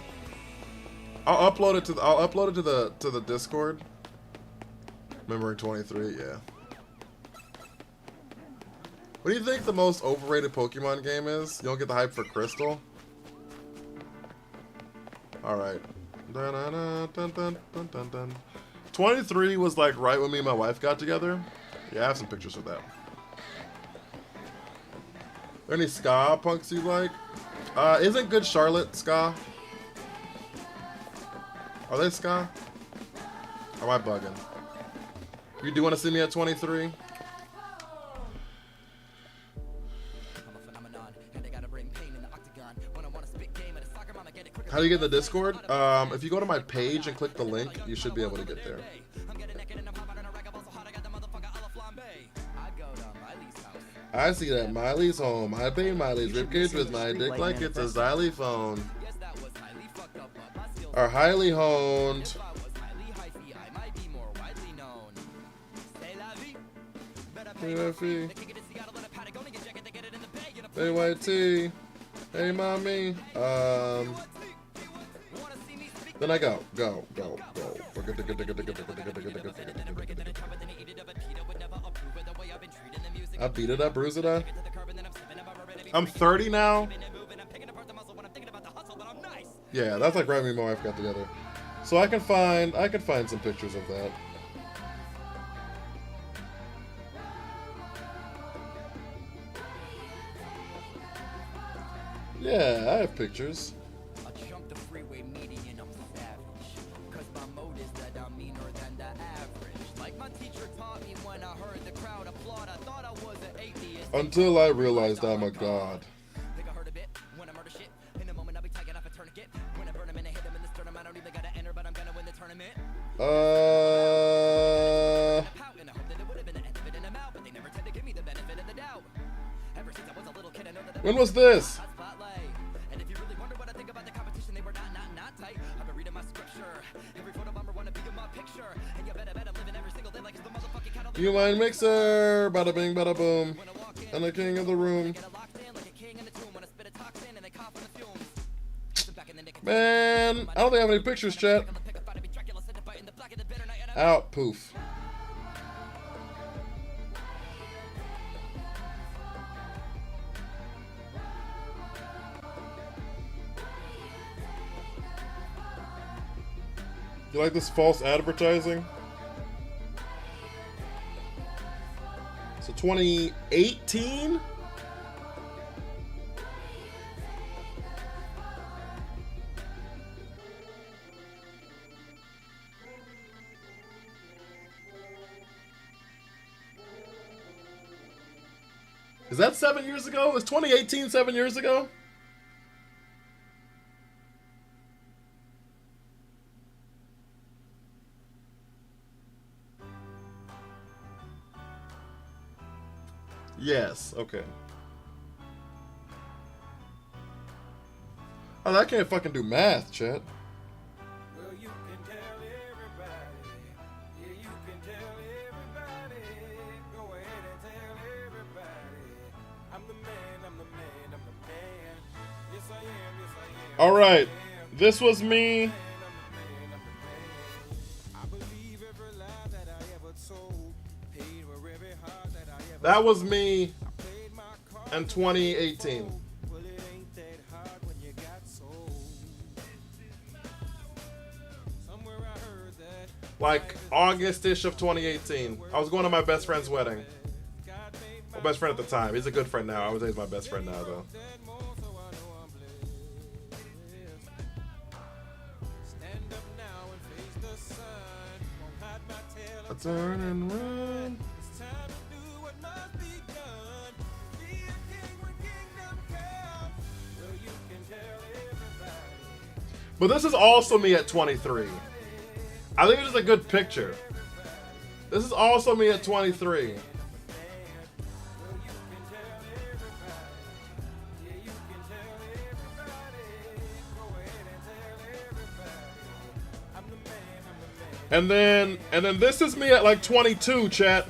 Speaker 1: I'll upload it to the Discord. Remembering 23, yeah. What do you think the most overrated Pokemon game is? You don't get the hype for Crystal? Alright. 23 was like right when me and my wife got together. Yeah, I have some pictures of that. Are there any ska punks you like? Isn't Good Charlotte ska? Are they ska? Or am I bugging? You do want to see me at 23? How do you get the Discord? If you go to my page and click the link, you should be able to get there. I see that Miley's home. I pay Miley's ribcage with my dick like it's a xylophone. Are highly honed. Hey, white tea. Hey, mommy. Then I go. I beat it up, bruise it up. I'm 30 now. Yeah, that's like right when my wife got together. So I can find some pictures of that. Yeah, I have pictures. Until I realized I'm a god. When was this? You mind mixer? Bada bing, bada boom. And the king of the room. Man, I don't think I have any pictures, chat. Out, poof. You like this false advertising? So 2018? Is that 7 years ago? Is 2018 7 years ago? Yes, okay. Oh, I can't fucking do math, chat.
Speaker 5: Well, you can tell everybody. Yeah, you can tell everybody. Go ahead and tell everybody. I'm the man, I'm the man, I'm the man. Yes, I am, yes, I am.
Speaker 1: All right, this was me.
Speaker 5: I believe every lie that I ever told. Paid for every heart that I ever
Speaker 1: That was me
Speaker 5: played my card.
Speaker 1: in 2018.
Speaker 5: Well, it ain't that hard when you got sold. Somewhere I heard that.
Speaker 1: Like August-ish of 2018. I was going to my best friend's wedding. My best friend at the time. He's a good friend now. I would say he's my best friend now, though.
Speaker 5: Stand up now and face the sun. Won't hide my tail.
Speaker 1: I turn and run.
Speaker 5: It's time to do what must be done. Be a king when kingdom comes. Well, you can tell everybody.
Speaker 1: But this is also me at 23. I think it's just a good picture. This is also me at 23. And then this is me at like 22, chat.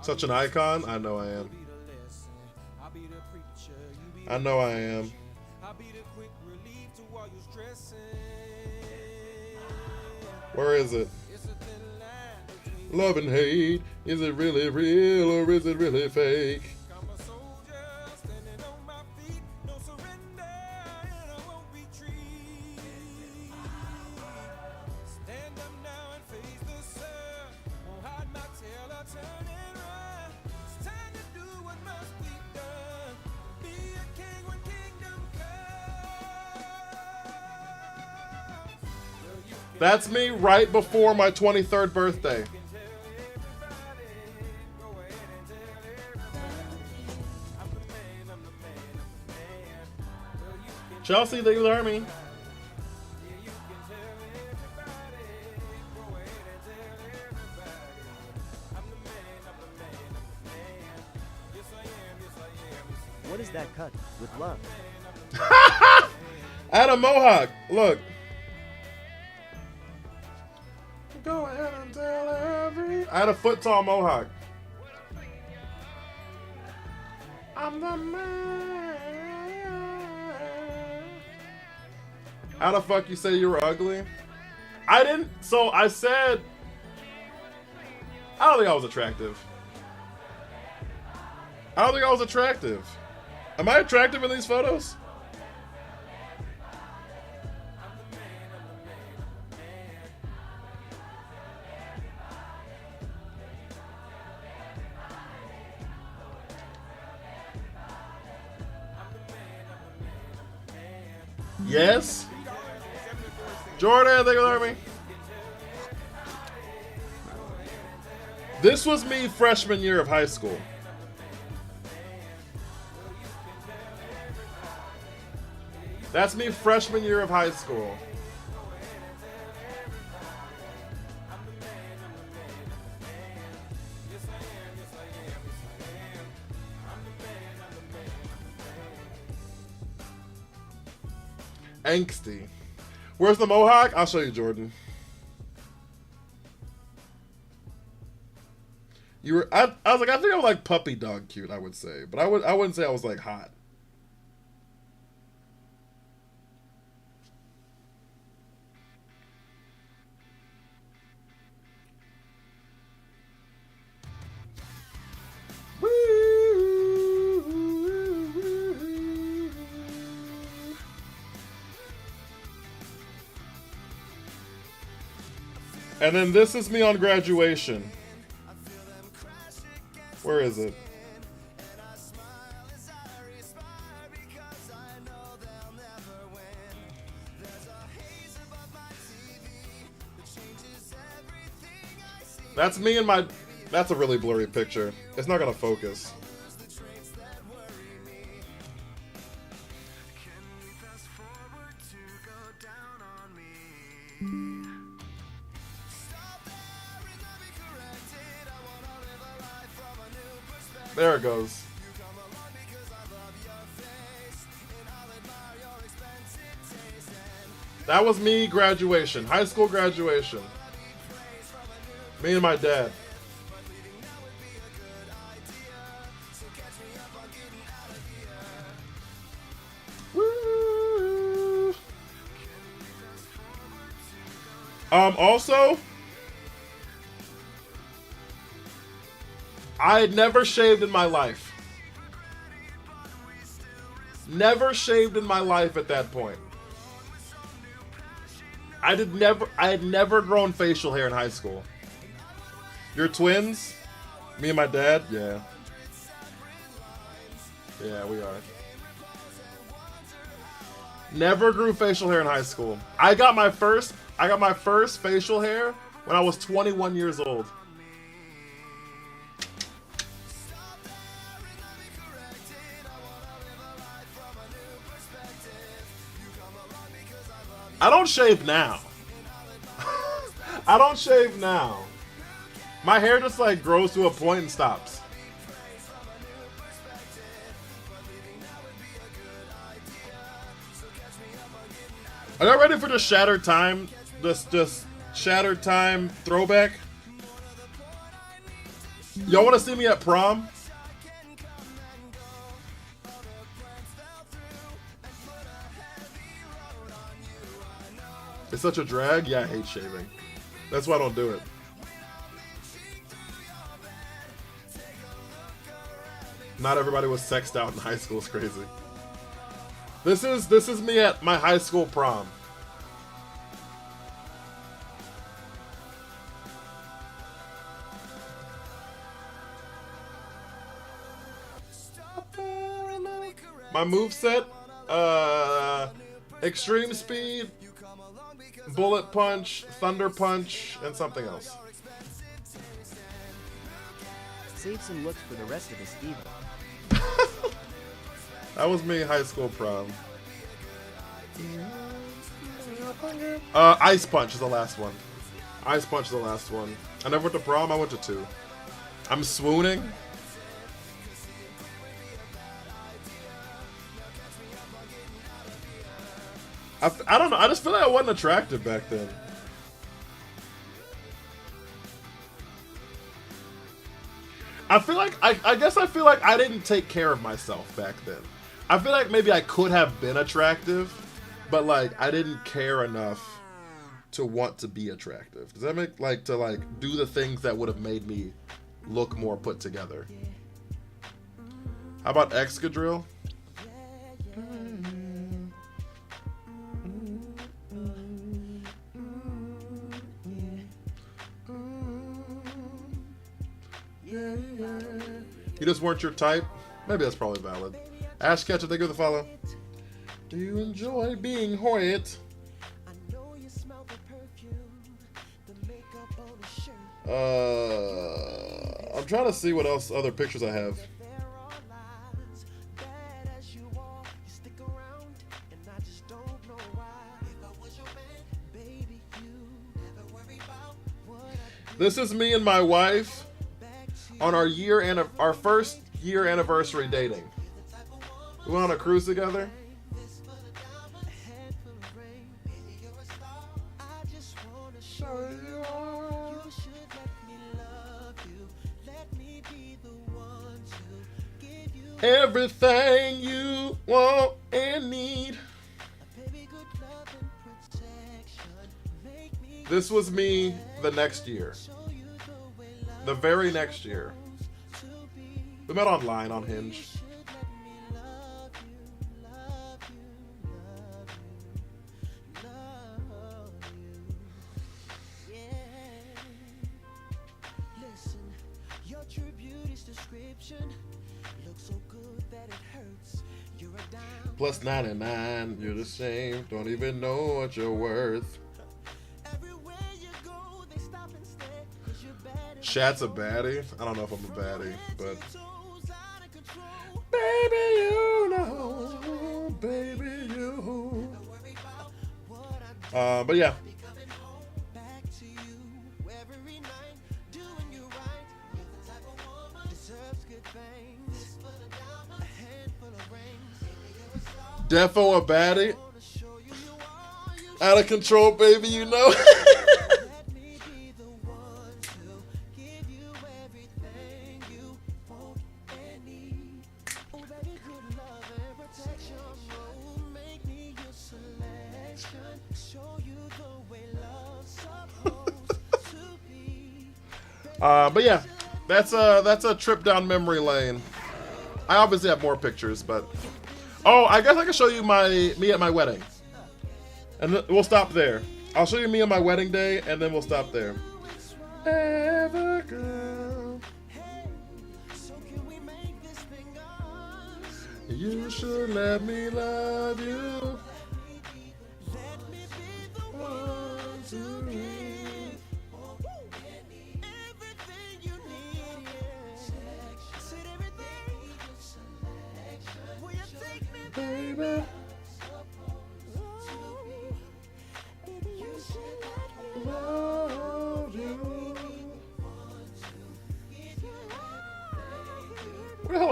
Speaker 1: Such an icon? I know I am. I know I am. Where is it? Love and hate. Is it really real or is it really fake? That's me right before my 23rd birthday. Chelsea, they learn me.
Speaker 2: What is that cut? With love.
Speaker 1: I had a mohawk. Look. Go ahead and tell every. I had a foot tall mohawk. I'm the man. How the fuck you say you were ugly? I didn't. So I said. I don't think I was attractive. I don't think I was attractive. Am I attractive in these photos? Yes. Jordan, thank you for me. This was me freshman year of high school. That's me freshman year of high school. Angsty. Where's the mohawk? I'll show you, Jordan. You were. I was like, I think I'm like puppy dog cute. I would say, but I wouldn't say I was like hot. And then this is me on graduation. Where is it? That's me and my... That's a really blurry picture. It's not gonna focus. There it goes. That was me graduation. High school graduation. Me and my dad. Woo. Also, I had never shaved in my life. Never shaved in my life at that point. I had never grown facial hair in high school. You're twins? Me and my dad? Yeah. Yeah, we are. Never grew facial hair in high school. I got my first facial hair when I was 21 years old. I don't shave now. I don't shave now. My hair just like grows to a point and stops. Are y'all ready for the Shattered Time? Just Shattered Time throwback? Y'all want to see me at prom? It's such a drag. Yeah, I hate shaving. That's why I don't do it. Not everybody was sexed out in high school. It's crazy. This is me at my high school prom. My moveset, Extreme Speed, Bullet Punch, Thunder Punch, and something else.
Speaker 2: Save some looks for the rest of the Steve.
Speaker 1: That was me, high school prom. Ice Punch is the last one. Ice Punch is the last one. I never went to prom, I went to 2. I'm swooning. I don't know, I just feel like I wasn't attractive back then. I feel like, I guess I feel like I didn't take care of myself back then. I feel like maybe I could have been attractive, but like I didn't care enough to want to be attractive. Does that make, like, to like do the things that would have made me look more put together? How about Excadrill? You just weren't your type? Maybe that's probably valid. Ash Ketchup, thank you for the follow. Do you enjoy being Hoyt? I'm trying to see what else other pictures I have. This is me and my wife on our first year anniversary dating. We went on a cruise together. Everything you want and need. This was me the next year. The very next year. We met online on Hinge. Plus 99, you're the same. Don't even know what you're worth. Shat's a baddie. I don't know if I'm a baddie, but baby, you know, baby, you. But yeah. Defo a baddie. Out of control, baby, you know. But yeah, that's a trip down memory lane. I obviously have more pictures, but oh, I guess I can show you me at my wedding, and we'll stop there. I'll show you me on my wedding day, and then we'll stop there. Evergirl, you should let me love you. Baby.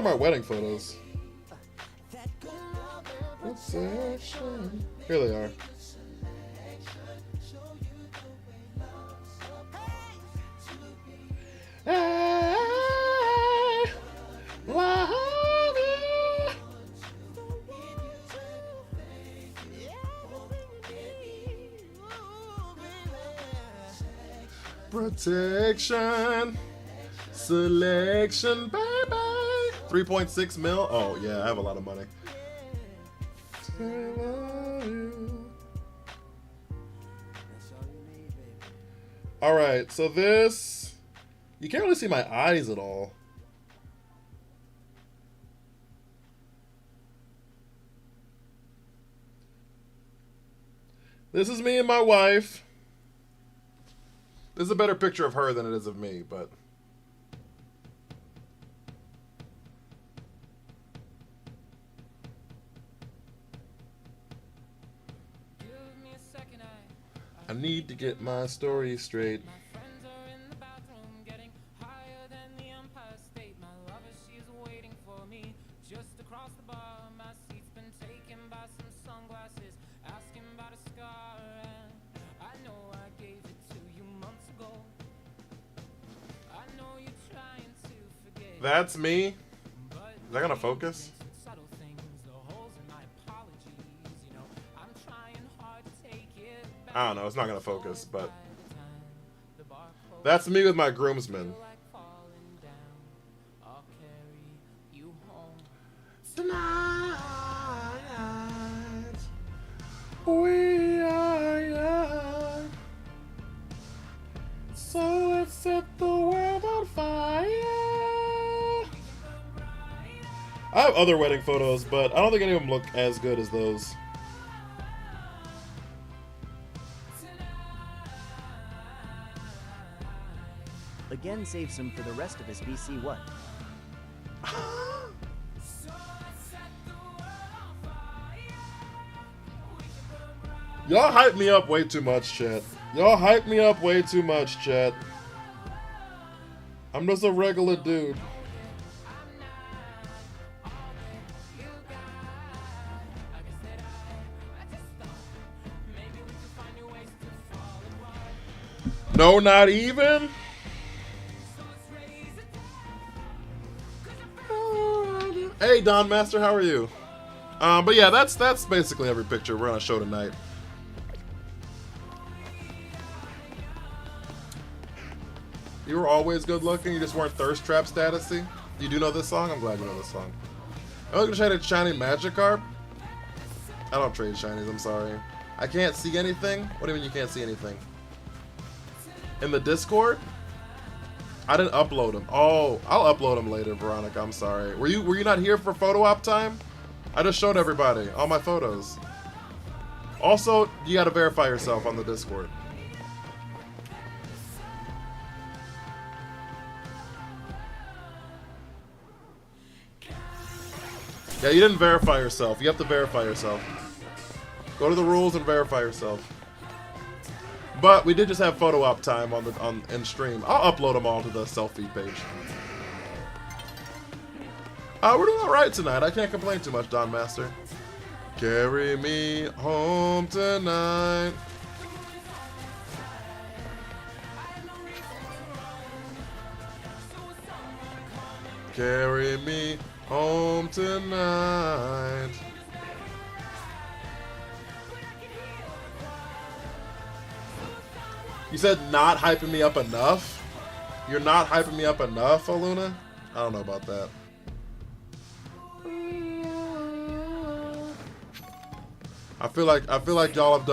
Speaker 1: of my wedding photos. Here they are. I love you. Protection, selection, baby. 3.6 mil. Oh yeah, I have a lot of money. All right, so this, you can't really see my eyes at all. This is me and my wife. This is a better picture of her than it is of me, but. I need to get my story straight. That's me. Is that gonna focus? I don't know, it's not gonna focus, but that's me with my groomsmen. Tonight we are young, so let's set the world on fire. I have other wedding photos, but I don't think any of them look as good as those.
Speaker 2: Again, save some for the rest of us. BC what?
Speaker 1: Y'all hype me up way too much, chat. Y'all hype me up way too much, chat. I'm just a regular dude. No, not even. Hey, Don Master, how are you? But yeah, that's basically every picture we're gonna show tonight. You were always good looking. You just weren't thirst trap statusy. You do know this song? I'm glad you know this song. I'm gonna try to shiny Magikarp. I don't trade shinies. I'm sorry. I can't see anything. What do you mean you can't see anything? In the Discord? I didn't upload them. Oh, I'll upload them later, Veronica. I'm sorry. Were you not here for photo op time? I just showed everybody all my photos. Also, you gotta verify yourself on the Discord. Yeah, you didn't verify yourself. You have to verify yourself. Go to the rules and verify yourself. But we did just have photo op time in stream. I'll upload them all to the selfie page. We're doing alright tonight. I can't complain too much, Don Master. Carry me home tonight. Carry me home tonight. You said not hyping me up enough? You're not hyping me up enough, Aluna? I don't know about that. I feel like y'all have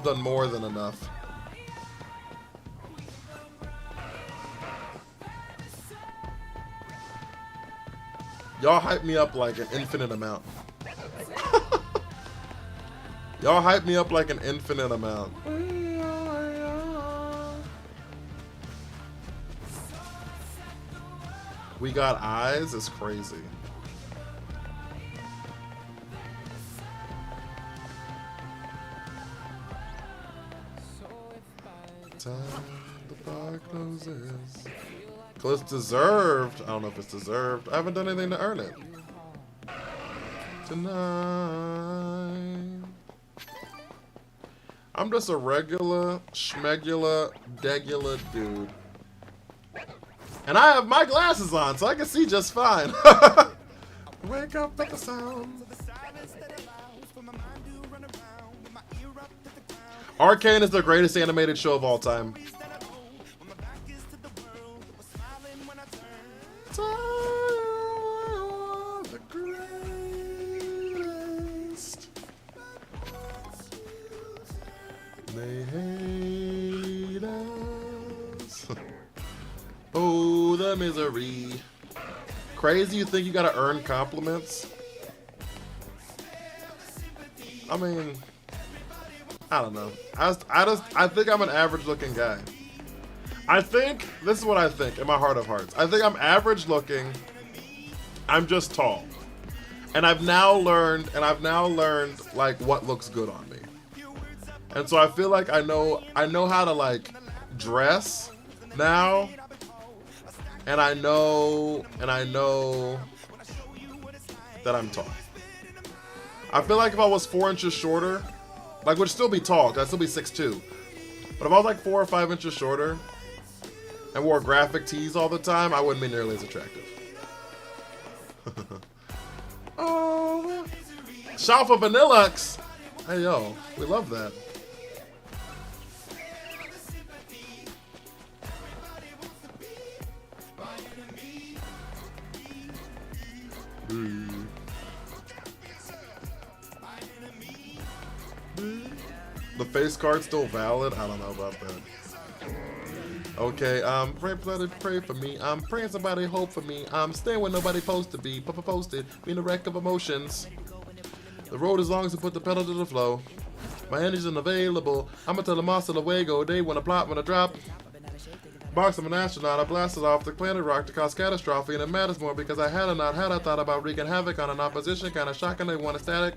Speaker 1: done more than enough. Y'all hype me up like an infinite amount. Y'all hype me up like an infinite amount. We got eyes is crazy. Time the bar closes. Well, it's deserved. I don't know if it's deserved. I haven't done anything to earn it. Tonight. I'm just a regular, schmegula, degula dude. And I have my glasses on, so I can see just fine. Wake up at the sound. Arcane is the greatest animated show of all time. The greatest. They hate us. Oh, the misery. Crazy you think you gotta earn compliments? I mean, I don't know. I think I'm an average looking guy. I think, this is what I think in my heart of hearts. I think I'm average looking. I'm just tall. And I've now learned like what looks good on me. And so I feel like I know how to like dress now. And I know that I'm tall. I feel like if I was 4 inches shorter, like would still be tall, I'd still be 6'2". But if I was like 4 or 5 inches shorter and wore graphic tees all the time, I wouldn't be nearly as attractive. Oh, Shout for Vanillux. Hey yo, we love that. The face card's still valid? I don't know about that. Okay, pray for me. I'm praying somebody hope for me. I'm staying where nobody supposed to be. Posted, being a wreck of emotions. The road is long, so put the pedal to the flow. My energy's unavailable. I'ma tell them hasta luego. They wanna plot when I drop. Box of an astronaut, I blasted off the planet rock to cause catastrophe, and it matters more because I had or not had I thought about wreaking havoc on an opposition, kinda shocking, they want a static.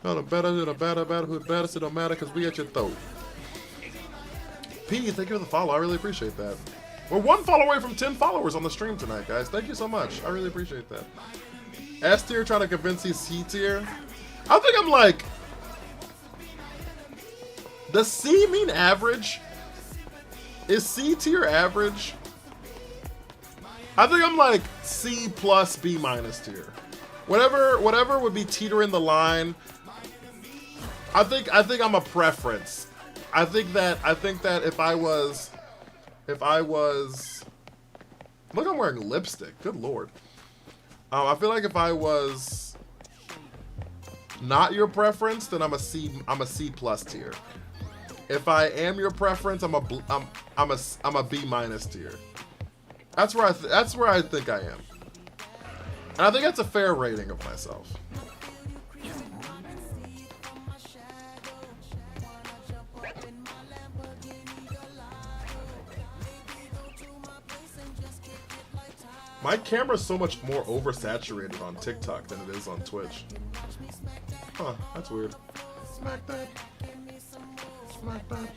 Speaker 1: No, the better than a better, who's better, so it don't matter because we at your throat. P, thank you for the follow, I really appreciate that. We're 1 follow away from 10 followers on the stream tonight, guys. Thank you so much, I really appreciate that. S tier trying to convince he's C tier. I think I'm like, does C mean average? Is C tier average? I think I'm like C plus B minus tier. Whatever would be teetering the line. I think I'm a preference. I think that if I was look, I'm wearing lipstick. Good lord. I feel like if I was not your preference, then I'm a C plus tier. If I am your preference, I'm a B minus tier. That's where I think I am. And I think that's a fair rating of myself. My camera's so much more oversaturated on TikTok than it is on Twitch. Huh, that's weird. Smack that. Smack that.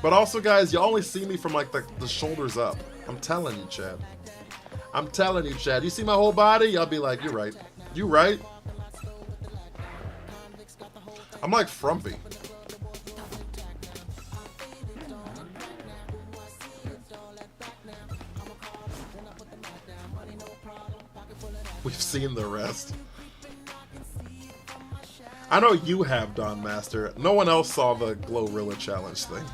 Speaker 1: But also, guys, you only see me from like the shoulders up. I'm telling you, Chad. I'm telling you, Chad. You see my whole body? Y'all be like, you're right. You right? I'm like frumpy. We've seen the rest. I know you have, Don Master. No one else saw the Glorilla challenge thing.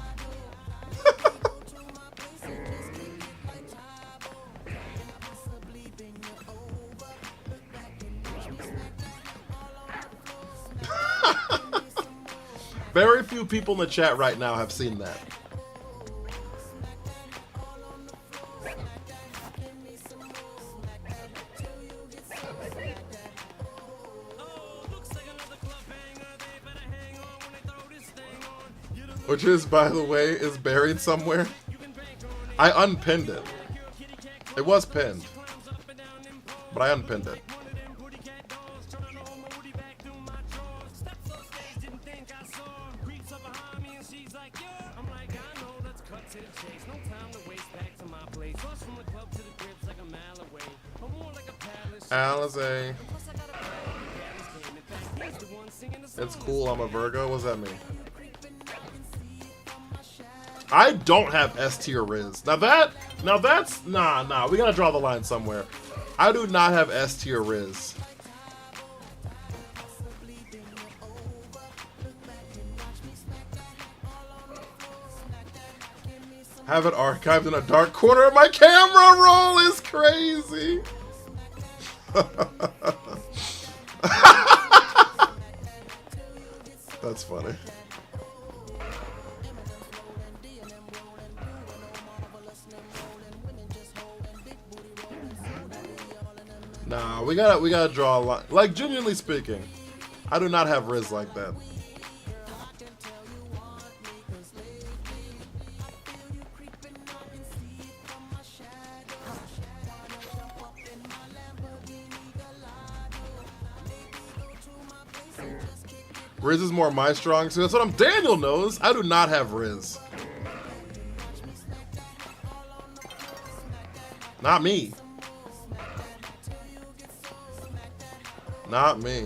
Speaker 1: Very few people in the chat right now have seen that. Which is, by the way, is buried somewhere. I unpinned it. It was pinned. But I unpinned it. Alizé. It's cool, I'm a Virgo. What does that mean? I don't have S tier Riz. Now that's nah. We gotta draw the line somewhere. I do not have S tier Riz. Have it archived in a dark corner of my camera roll is crazy. That's funny. Nah, we gotta draw a line. Like, genuinely speaking, I do not have Riz like that. Riz is more my strong suit. That's what Daniel knows. I do not have Riz. Not me. Not me.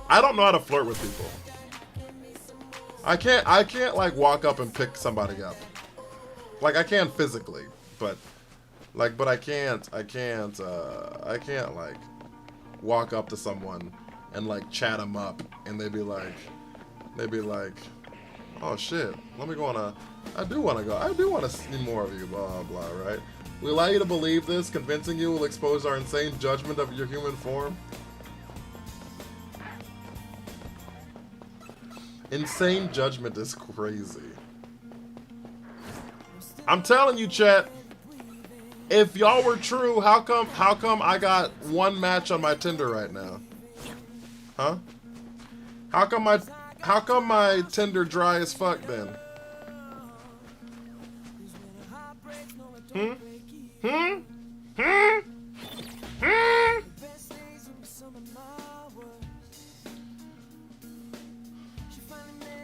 Speaker 1: I don't know how to flirt with people. I can't like walk up and pick somebody up. Like I can physically, but I can't like walk up to someone and like chat them up and they'd be like, oh shit, let me go on a, I do want to see more of you, blah blah, right? We allow you to believe this, convincing you will expose our insane judgment of your human form. Insane judgment is crazy. I'm telling you, chat, if y'all were true, how come I got one match on my Tinder right now? Huh? How come my Tinder dry as fuck then?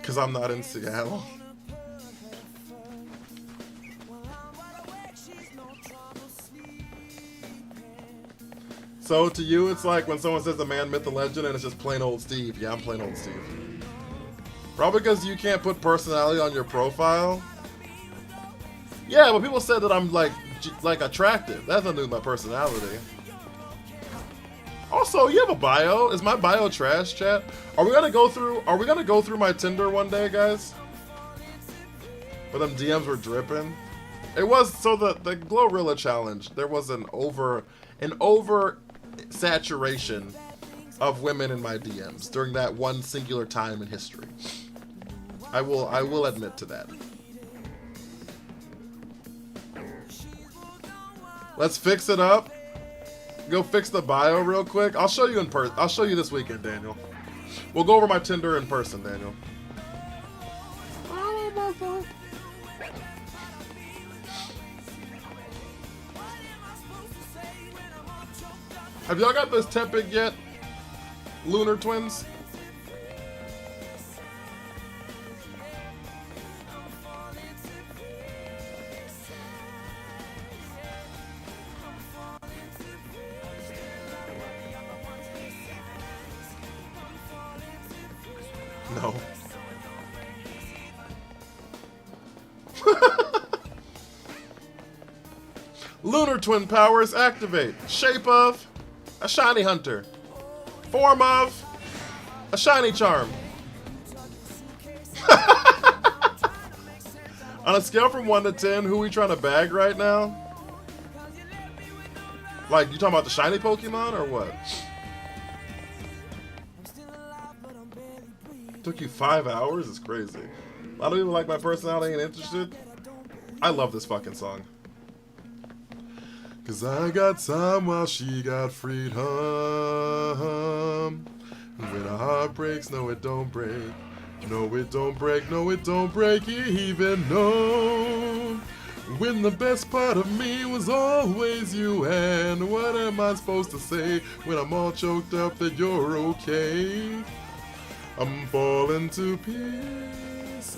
Speaker 1: Cause I'm not in Seattle. So to you, it's like when someone says the man, myth, the legend, and it's just plain old Steve. Yeah, I'm plain old Steve. Probably because you can't put personality on your profile. Yeah, but people said that I'm like attractive. That has nothing to do with my personality. Also, you have a bio. Is my bio trash, chat? Are we gonna go through my Tinder one day, guys? But them DMs were dripping. It was so the Glorilla challenge. There was an over saturation of women in my DMs during that one singular time in history. I will admit to that. Let's fix it up. Go fix the bio real quick. I'll show you in person. I'll show you this weekend, Daniel. We'll go over my Tinder in person, Daniel. Have y'all got this Tepic yet? Lunar Twins? No. Lunar Twin powers activate. Shape of a shiny hunter. Form of a shiny charm. On a scale from 1 to 10, who we trying to bag right now? Like, you talking about the shiny Pokemon or what? Took you 5 hours? It's crazy. A lot of people like my personality and interested. I love this fucking song. Cause I got time while she got freedom. When a heart breaks, no it don't break. No it don't break, no it don't break even no. When the best part of me was always you, and what am I supposed to say when I'm all choked up that you're okay? I'm falling to pieces.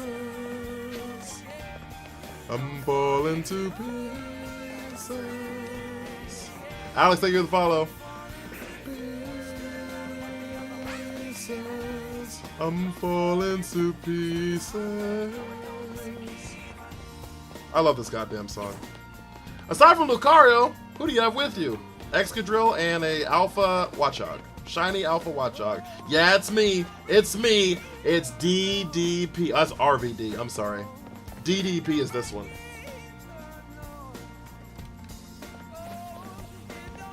Speaker 1: I'm falling to pieces. Alex, thank you for the follow. I'm falling to pieces. I love this goddamn song. Aside from Lucario, who do you have with you? Excadrill and a Alpha Watchog. Shiny Alpha Watchog. Yeah, it's me. It's me. It's DDP. That's RVD. I'm sorry. DDP is this one.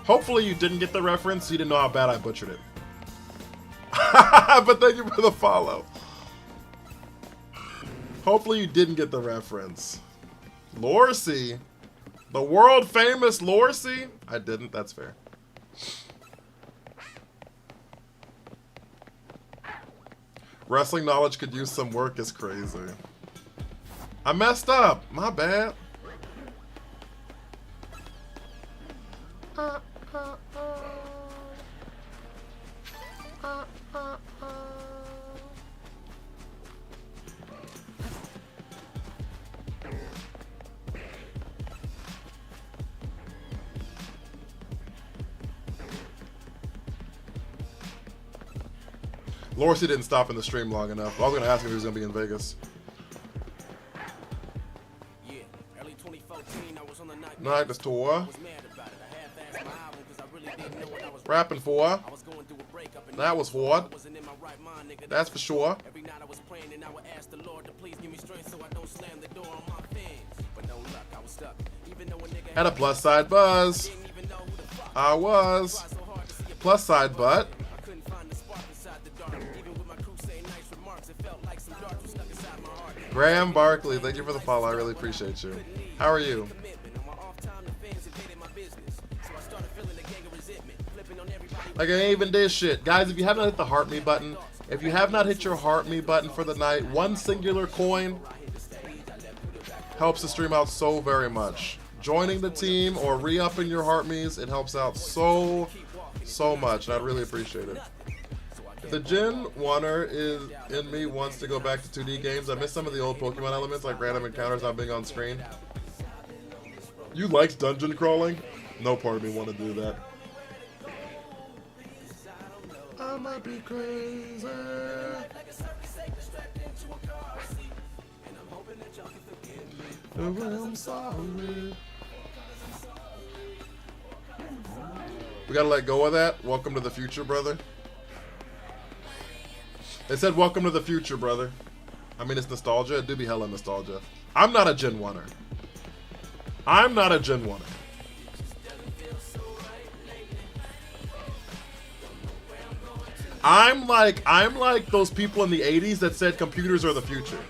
Speaker 1: Hopefully you didn't get the reference. You didn't know how bad I butchered it. But thank you for the follow. Hopefully you didn't get the reference. Lorcy. The world famous Lorcy? I didn't. That's fair. Wrestling knowledge could use some work is crazy. I messed up. My bad. Lorcy didn't stop in the stream long enough. I was going to ask him if he was going to be in Vegas.
Speaker 7: Yeah, early 2014, I was on the night.
Speaker 1: Night this tour.
Speaker 7: Was mad about it. I half-assed my album 'cause I really didn't know what I was
Speaker 1: Rapping for.
Speaker 7: I was going through a breakup and
Speaker 1: That was hard.
Speaker 7: I wasn't in my right mind, nigga.
Speaker 1: That's for sure.
Speaker 7: Every night I was praying and I would ask the Lord to please give me strength so I don't slam the door on my fans. But no luck, I was stuck. Even though a nigga
Speaker 1: Had a plus side buzz.
Speaker 7: didn't even know who the fuck
Speaker 1: I was.
Speaker 7: tried so hard to see a
Speaker 1: Plus side butt.
Speaker 7: I couldn't find the spark inside the dark. Even with my crew saying nice remarks, it felt like some darts were stuck inside my heart.
Speaker 1: Graham Barkley, thank you for the follow. I really appreciate you. How are you?
Speaker 7: Commitment. On my off time, the fans invaded my business. So I started feeling a gang of resentment, flipping on everybody.
Speaker 1: Like I ain't even did shit. Guys, if you have not hit the heart me button, if you have not hit your heart me button for the night, one singular coin helps the stream out so very much. Joining the team or re-upping your heart me's, it helps out so much, and I'd really appreciate it. The Gen 1er is in me wants to go back to 2D games. I miss some of the old Pokemon elements like random encounters not being on screen. You liked dungeon crawling? No part of me want to do that. I might be crazy. I'm sorry. We gotta let go of that. Welcome to the future, brother. They said welcome to the future, brother. I mean, it's nostalgia. It do be hella nostalgia. I'm not a Gen 1er. I'm not a Gen 1er. I'm like those people in the 80s that said computers are the future.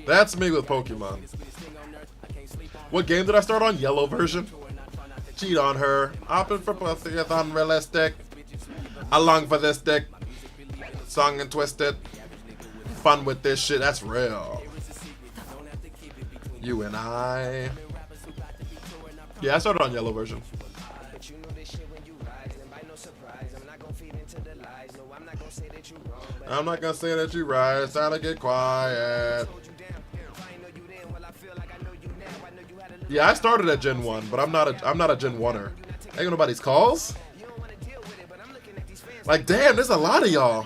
Speaker 1: That's me with Pokemon. What game did I start on? Yellow version. Cheat on her. Opting for pussy is unrealistic. I long for this dick. Song and twisted. Fun with this shit. That's real. You and I. Yeah, I started on yellow version. I'm not gonna say that you right. It's time to get quiet. Yeah, I started at Gen 1, but I'm not a Gen 1er. Ain't nobody's calls. Like, damn, there's a lot of y'all.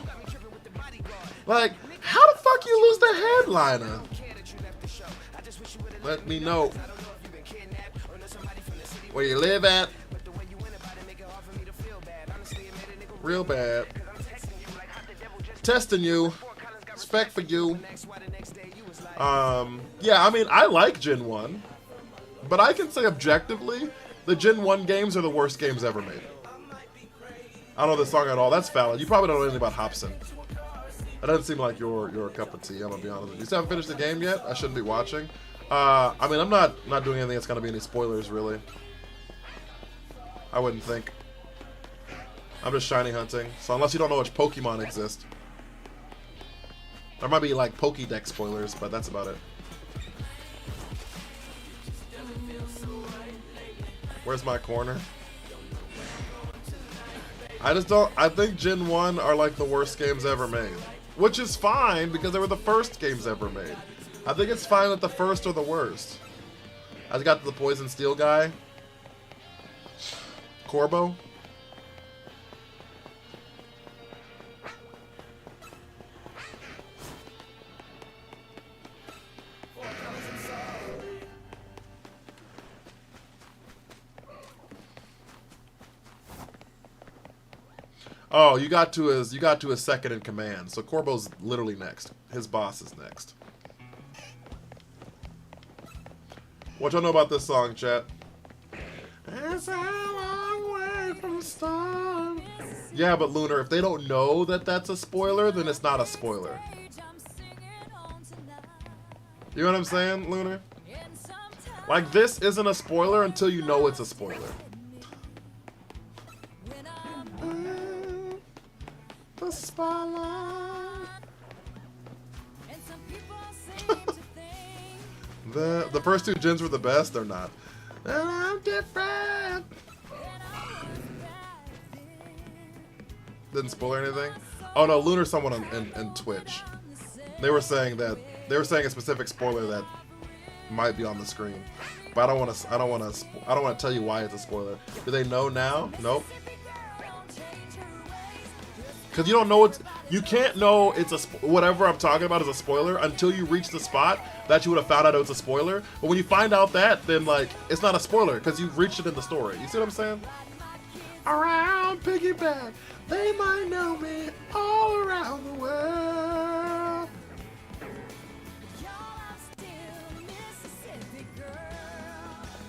Speaker 1: Like, how the fuck you lose the headliner? Let me know where you live at. Real bad. Testing you. Spec for you. Yeah, I mean, I like Gen 1. But I can say objectively, the Gen 1 games are the worst games ever made. I don't know this song at all. That's valid. You probably don't know anything about Hobson. That doesn't seem like your cup of tea, I'm gonna be honest with you. You still haven't finished the game yet? I shouldn't be watching. I mean, I'm not doing anything that's gonna be any spoilers, really. I wouldn't think. I'm just shiny hunting. So unless you don't know which Pokemon exist. There might be like Pokédex spoilers, but that's about it. Where's my corner? I think Gen 1 are like the worst games ever made. Which is fine, because they were the first games ever made. I think it's fine that the first are the worst. I got the Poison Steel guy. Corbo. Oh, you got to his second in command. So Corbo's literally next. His boss is next. What y'all know about this song, chat? It's a long way from the start. Yeah, but Lunar, if they don't know that that's a spoiler, then it's not a spoiler. You know what I'm saying, Lunar? Like, this isn't a spoiler until you know it's a spoiler. The spotlight. The first two gens were the best. They're not. And I'm different. Didn't spoil anything. Oh no, Lunar, someone in Twitch. They were saying a specific spoiler that might be on the screen, but I don't want to tell you why it's a spoiler. Do they know now? Nope. Because you don't know you can't know it's whatever I'm talking about is a spoiler until you reach the spot that you would have found out it was a spoiler. But when you find out that, then like it's not a spoiler because you've reached it in the story. You see what I'm saying? Around piggyback, they might know me all around the world.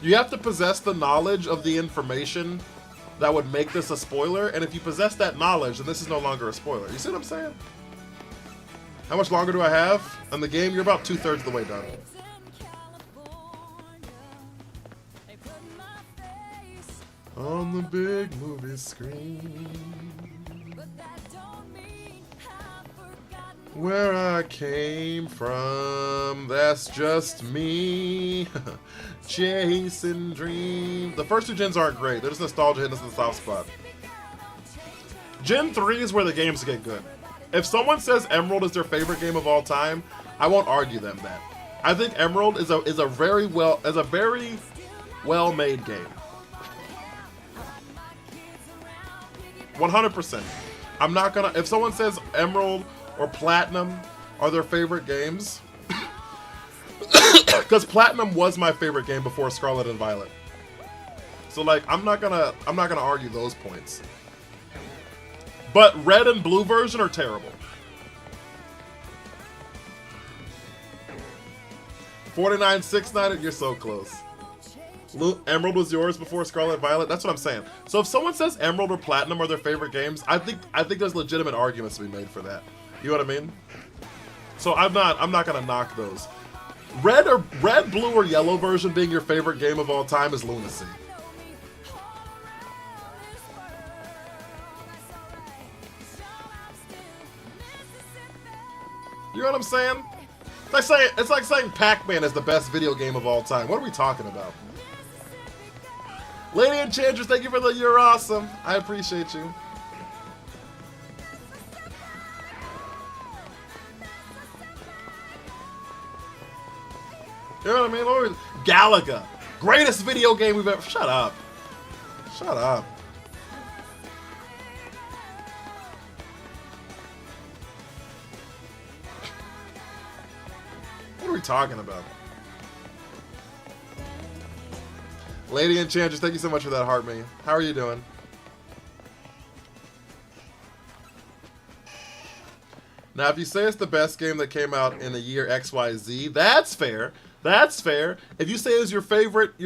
Speaker 1: You have to possess the knowledge of the information that would make this a spoiler, and if you possess that knowledge, then this is no longer a spoiler. You see what I'm saying? How much longer do I have on the game? You're about 2/3 of the way done. On the big movie screen, where I came from, that's just me. Chasing dreams. The first two gens aren't great. They're just nostalgia hitting us in the soft spot. Gen 3 is where the games get good. If someone says Emerald is their favorite game of all time, I won't argue them that. I think Emerald is a very well made game. 100%. I'm not gonna. If someone says Emerald or Platinum are their favorite games, because Platinum was my favorite game before Scarlet and Violet. So like I'm not gonna argue those points. But Red and Blue version are terrible. 4969, you're so close. Emerald was yours before Scarlet and Violet. That's what I'm saying. So if someone says Emerald or Platinum are their favorite games, I think there's legitimate arguments to be made for that. You know what I mean? So I'm not gonna knock those. Red, blue, or yellow version being your favorite game of all time is lunacy. You know what I'm saying? It's like saying Pac-Man is the best video game of all time. What are we talking about? Lady Enchantress, thank you for the "you're awesome." I appreciate you. You know what I mean? Galaga, greatest video game we've ever. Shut up. Shut up. What are we talking about? Lady Enchantress, thank you so much for that heart, me. How are you doing? Now, if you say it's the best game that came out in the year XYZ, that's fair. That's fair. If you say it was your favorite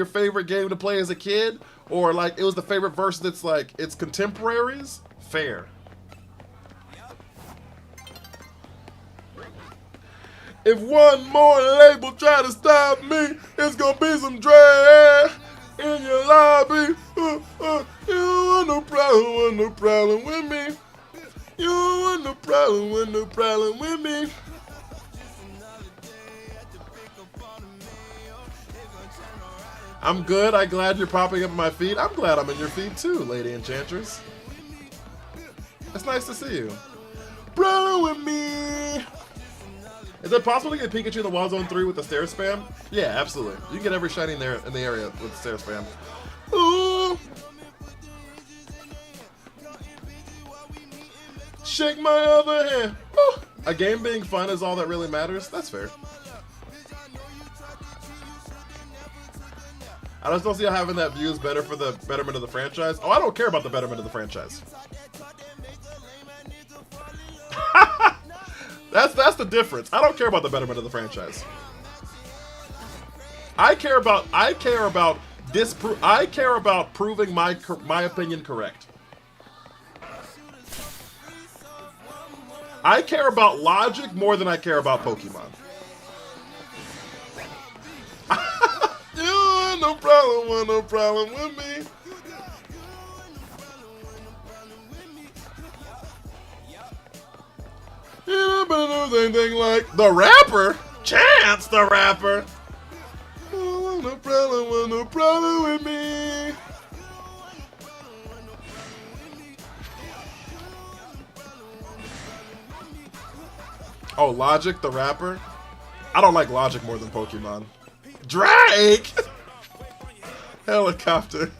Speaker 1: game to play as a kid, or like it was the favorite verse that's like it's contemporaries, fair. If one more label try to stop me, it's gonna be some drag in your lobby. You want no problem with me. You want no problem with me. I'm good. I'm glad you're popping up in my feed. I'm glad I'm in your feed too, Lady Enchantress. It's nice to see you. Problem with me. Is it possible to get Pikachu in the Wild Zone 3 with the stare spam? Yeah, absolutely. You can get every shiny there in the area with the stare spam. Ooh. Shake my other hand. Ooh. A game being fun is all that really matters. That's fair. I just don't see how having that view is better for the betterment of the franchise. Oh, I don't care about the betterment of the franchise. That's the difference. I don't care about the betterment of the franchise. I care about proving my opinion correct. I care about logic more than I care about Pokemon. You no problem with me. You don't do anything like the rapper, Chance the Rapper. Oh, no problem with me. Oh, Logic the Rapper? I don't like Logic more than Pokemon. Drake! Helicopter.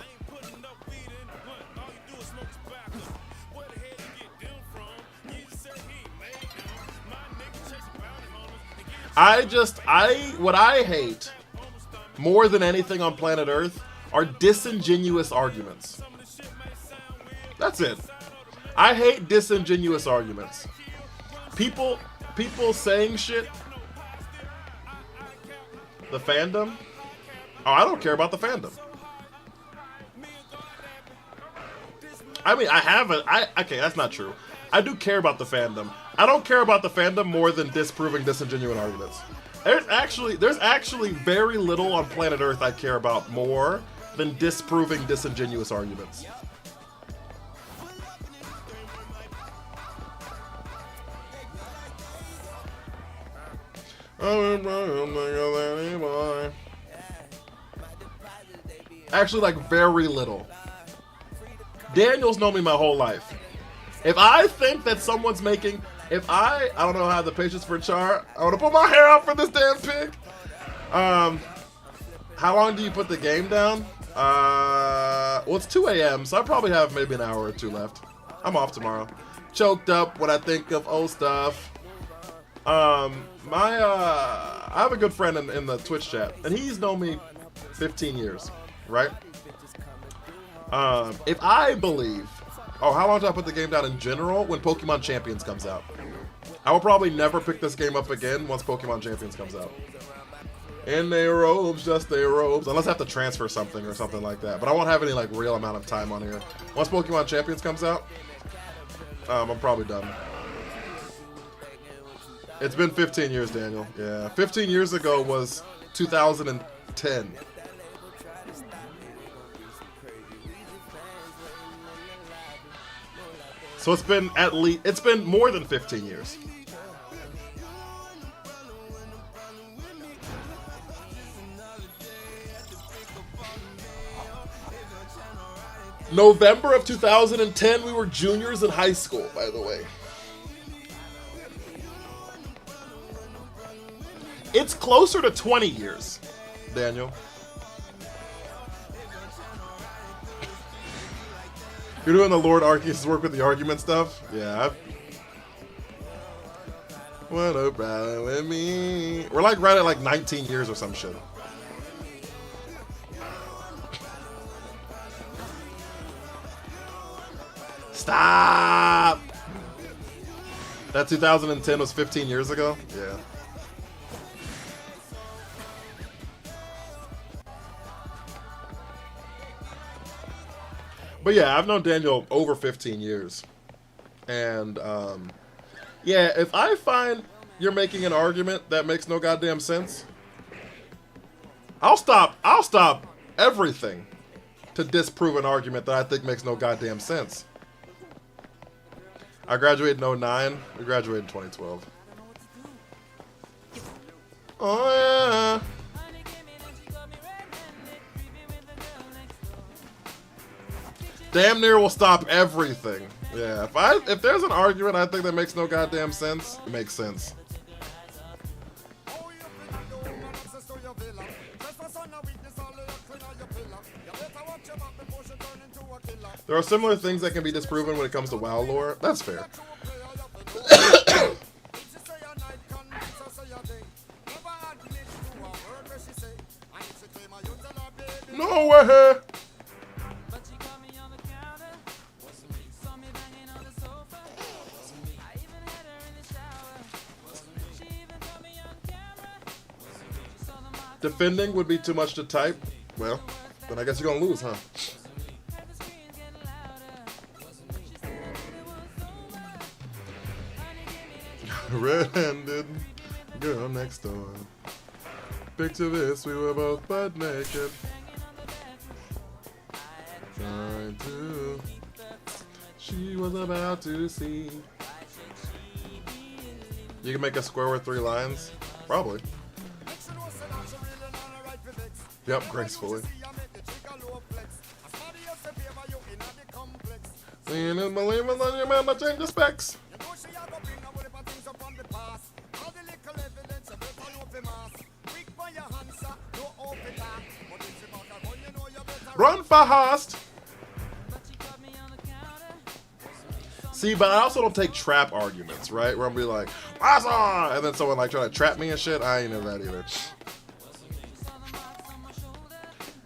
Speaker 1: What I hate more than anything on planet Earth are disingenuous arguments. That's it. I hate disingenuous arguments. People saying shit. The fandom? Oh, I don't care about the fandom. I mean, okay, that's not true. I do care about the fandom. I don't care about the fandom more than disproving disingenuous arguments. There's actually very little on planet Earth I care about more than disproving disingenuous arguments. Actually, like, very little. Daniel's known me my whole life. If I think that someone's making, I don't know how the patience for Char. I want to put my hair out for this damn pig. How long do you put the game down? Well, it's 2 a.m., so I probably have maybe an hour or two left. I'm off tomorrow. Choked up when I think of old stuff. I have a good friend in the Twitch chat, and he's known me 15 years, right? If I believe, how long do I put the game down in general? When Pokemon Champions comes out. I will probably never pick this game up again once Pokemon Champions comes out. In their robes, just their robes. Unless I have to transfer something or something like that. But I won't have any like real amount of time on here. Once Pokemon Champions comes out, I'm probably done. It's been 15 years, Daniel. Yeah, 15 years ago was 2010. So it's been more than 15 years. November of 2010, we were juniors in high school, by the way. It's closer to 20 years, Daniel. You're doing the Lord Arceus work with the argument stuff? Yeah. What a problem with me. We're like right at like 19 years or some shit. Stop! That 2010 was 15 years ago? Yeah. But yeah, I've known Daniel over 15 years. And, yeah, if I find you're making an argument that makes no goddamn sense, I'll stop everything to disprove an argument that I think makes no goddamn sense. I graduated in 2009. We graduated in 2012. Oh, yeah. Damn near will stop everything. Yeah, if there's an argument I think that makes no goddamn sense, it makes sense. There are similar things that can be disproven when it comes to WoW lore. That's fair. No way! Defending would be too much to type. Well, then I guess you're gonna lose, huh? Red-handed girl next door. Picture this, we were both butt naked. Trying to. She was about to see. You can make a square with 3 lines? Probably. Yep, gracefully. Seeing is believing on your man to change the specs. Run fast! See, but I also don't take trap arguments, right? Where I'm be like, Asa! And then someone like try to trap me and shit. I ain't into that either.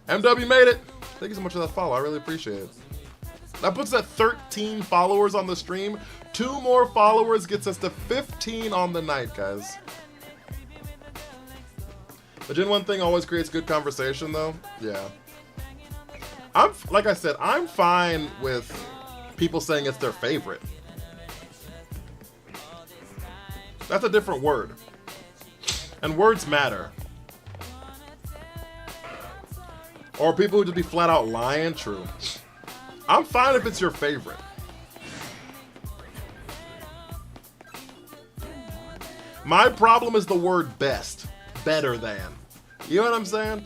Speaker 1: MW made it. Thank you so much for that follow. I really appreciate it. That puts us at 13 followers on the stream. 2 more followers gets us to 15 on the night, guys. The Gen 1 thing always creates good conversation, though. Yeah. Like I said, I'm fine with people saying it's their favorite. That's a different word. And words matter. Or people who just be flat out lying, true. I'm fine if it's your favorite. My problem is the word best. Better than. You know what I'm saying?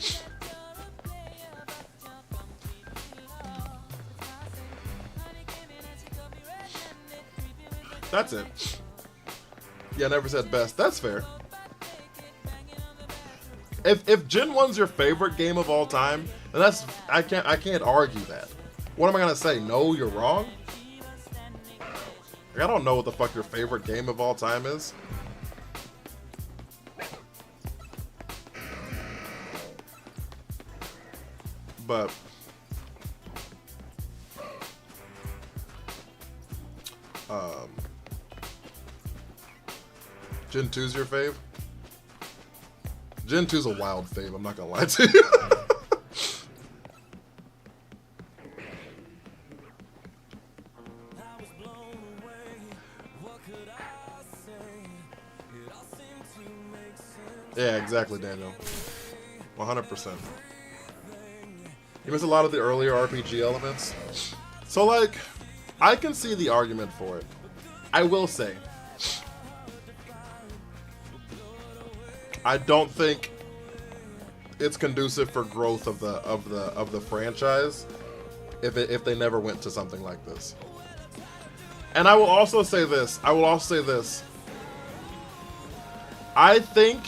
Speaker 1: That's it. Yeah, I never said best. That's fair. If Gen 1's your favorite game of all time, and that's I can't argue that. What am I gonna say? No, you're wrong? Like, I don't know what the fuck your favorite game of all time is. But Gen 2's your fave? Gen 2's a wild fave, I'm not gonna lie to you. Yeah, exactly, Daniel. 100%. You miss a lot of the earlier RPG elements. So, like, I can see the argument for it. I will say, I don't think it's conducive for growth of the franchise if they never went to something like this. And I will also say this. I think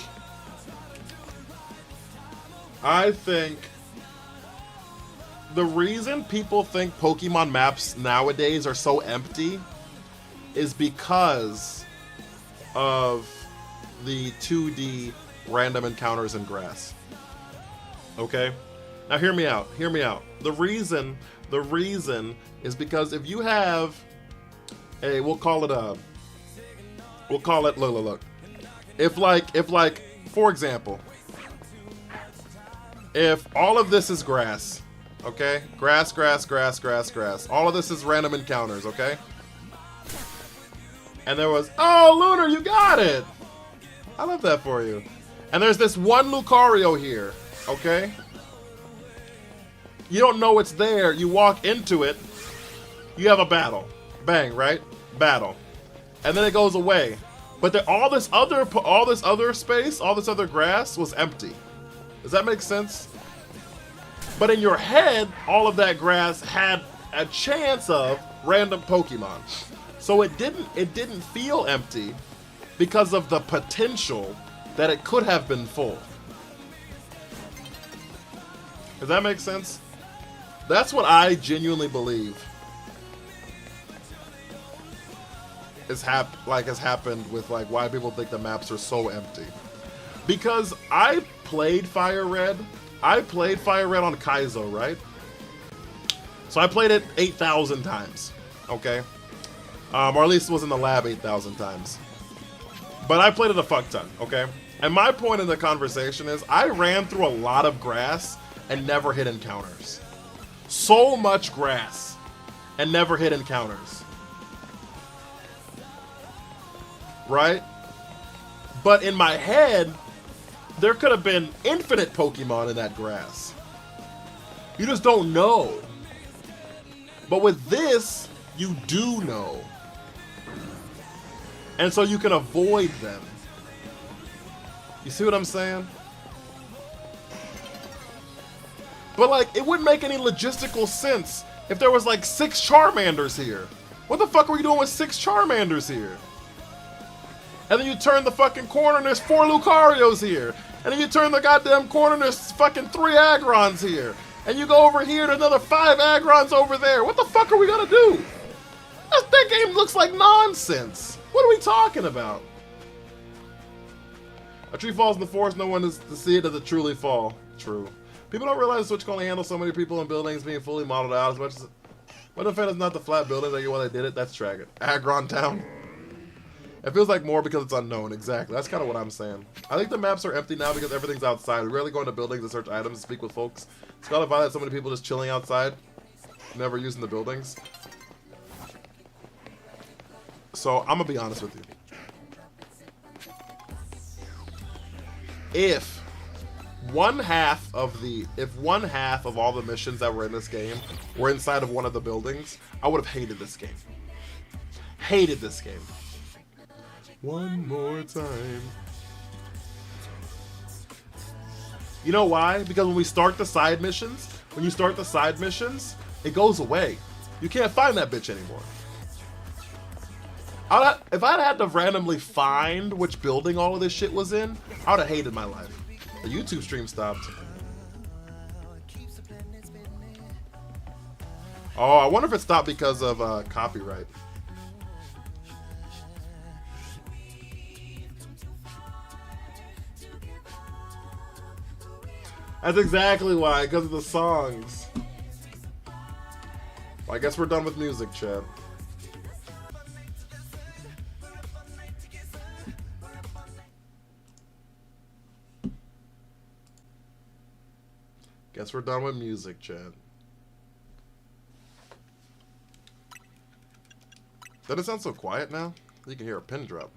Speaker 1: the reason people think Pokemon maps nowadays are so empty is because of the 2D random encounters in grass. Okay? Now hear me out. The reason is because if you have a, look. If like, for example, if all of this is grass, okay? Grass. All of this is random encounters, okay? And there was, oh, Lunar, you got it! I love that for you. And there's this one Lucario here, okay? You don't know it's there. You walk into it. You have a battle. Bang, right? Battle. And then it goes away. But all this other space, all this other grass was empty. Does that make sense? But in your head, all of that grass had a chance of random Pokemon. So it didn't feel empty because of the potential that it could have been full. Does that make sense? That's what I genuinely believe has happened with like why people think the maps are so empty. Because I played Fire Red. I played Fire Red on Kaizo, right? So I played it 8,000 times, okay? Or at least was in the lab 8,000 times. But I played it a fuck ton, okay? And my point in the conversation is I ran through a lot of grass and never hit encounters. So much grass and never hit encounters. Right? But in my head, there could have been infinite Pokemon in that grass. You just don't know. But with this, you do know. And so you can avoid them. You see what I'm saying? But like, it wouldn't make any logistical sense if there was like 6 Charmanders here. What the fuck are we doing with 6 Charmanders here? And then you turn the fucking corner and there's 4 Lucarios here. And then you turn the goddamn corner and there's fucking 3 Agrons here. And you go over here to another 5 Agrons over there. What the fuck are we gonna do? That game looks like nonsense. What are we talking about? A tree falls in the forest, no one is to see it does it truly fall. True. People don't realize the Switch can only handle so many people and buildings being fully modeled out as much as... What if it's not the flat building that you want they did it? That's tragic. Agron Town. It feels like more because it's unknown. Exactly. That's kind of what I'm saying. I think the maps are empty now because everything's outside. We rarely go into buildings to search items and speak with folks. Scarlet Violet, so many people just chilling outside. Never using the buildings. So, I'm going to be honest with you. If one half of all the missions that were in this game were inside of one of the buildings, I would have hated this game. Hated this game. One more time. You know why? Because when we start the side missions, it goes away. You can't find that bitch anymore. If I'd had to randomly find which building all of this shit was in, I would have hated my life. The YouTube stream stopped. Oh, I wonder if it stopped because of copyright. That's exactly why, because of the songs. Well, I guess we're done with music, chat. Guess we're done with music, chat. Does it sound so quiet now? You can hear a pin drop.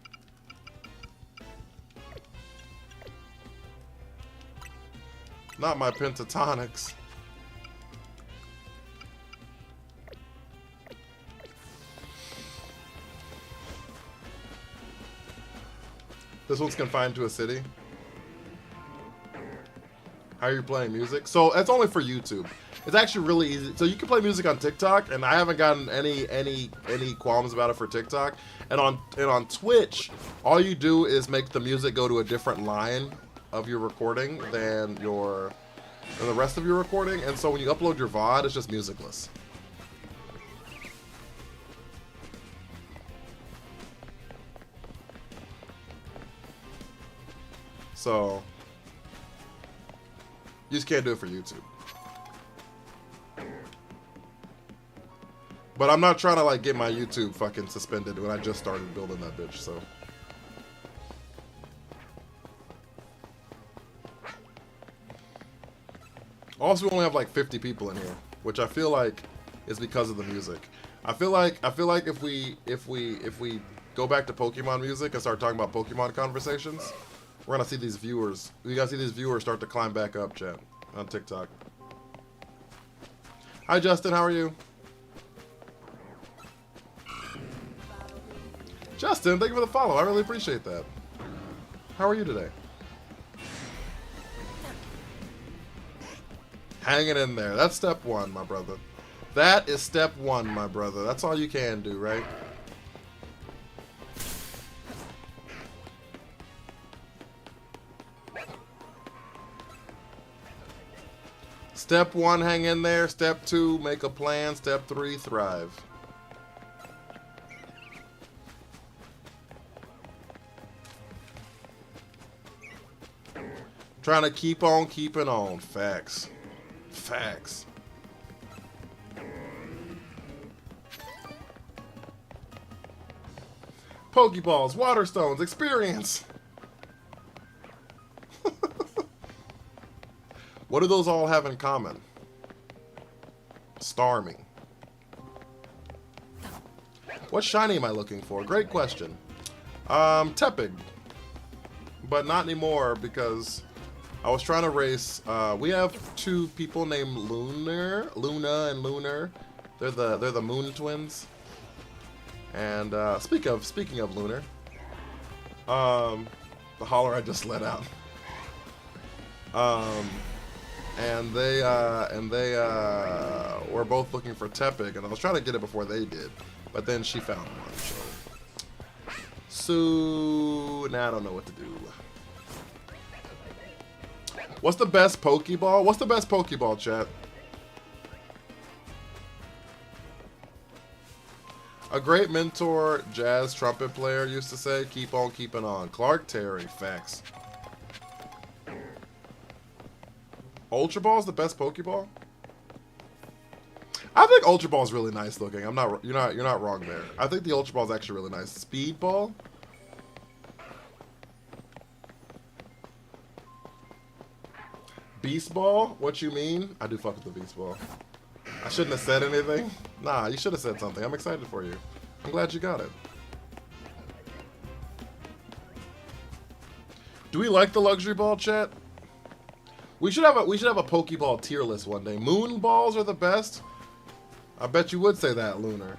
Speaker 1: Not my pentatonics. This one's confined to a city. How are you playing music? So it's only for YouTube. It's actually really easy. So you can play music on TikTok, and I haven't gotten any qualms about it for TikTok. And on Twitch, all you do is make the music go to a different line of your recording than the rest of your recording. And so when you upload your VOD, it's just musicless. So you just can't do it for YouTube. But I'm not trying to like get my YouTube fucking suspended when I just started building that bitch, so. Also, we only have like 50 people in here, which I feel like is because of the music. I feel like if we go back to Pokemon music and start talking about Pokemon conversations, we're gonna see these viewers. You guys see these viewers start to climb back up, chat, on TikTok. Hi, Justin. How are you? Justin, thank you for the follow. I really appreciate that. How are you today? Hanging in there. That's step one, my brother. That is step one, my brother. That's all you can do, right? Step one, hang in there. Step two, make a plan. Step three, thrive. Trying to keep on keeping on. Facts. Facts. Pokeballs, water stones, experience. What do those all have in common? Starmie. What shiny am I looking for? Great question. Tepig. But not anymore because I was trying to race. We have two people named Luna and Lunar. They're the Moon Twins. And speaking of Lunar, the holler I just let out. And they were both looking for Tepig, and I was trying to get it before they did, but then she found one. So now I don't know what to do. What's the best Pokeball? What's the best Pokeball, chat? A great mentor, jazz trumpet player used to say, "Keep on keeping on." Clark Terry, facts. Ultra Ball is the best Pokeball. I think Ultra Ball is really nice looking. You're not wrong there. I think the Ultra Ball is actually really nice. Speed Ball. Beast Ball? What you mean? I do fuck with the Beast Ball. I shouldn't have said anything. Nah, you should have said something. I'm excited for you. I'm glad you got it. Do we like the luxury ball, chat? We should have a Pokeball tier list one day. Moon balls are the best. I bet you would say that, Lunar.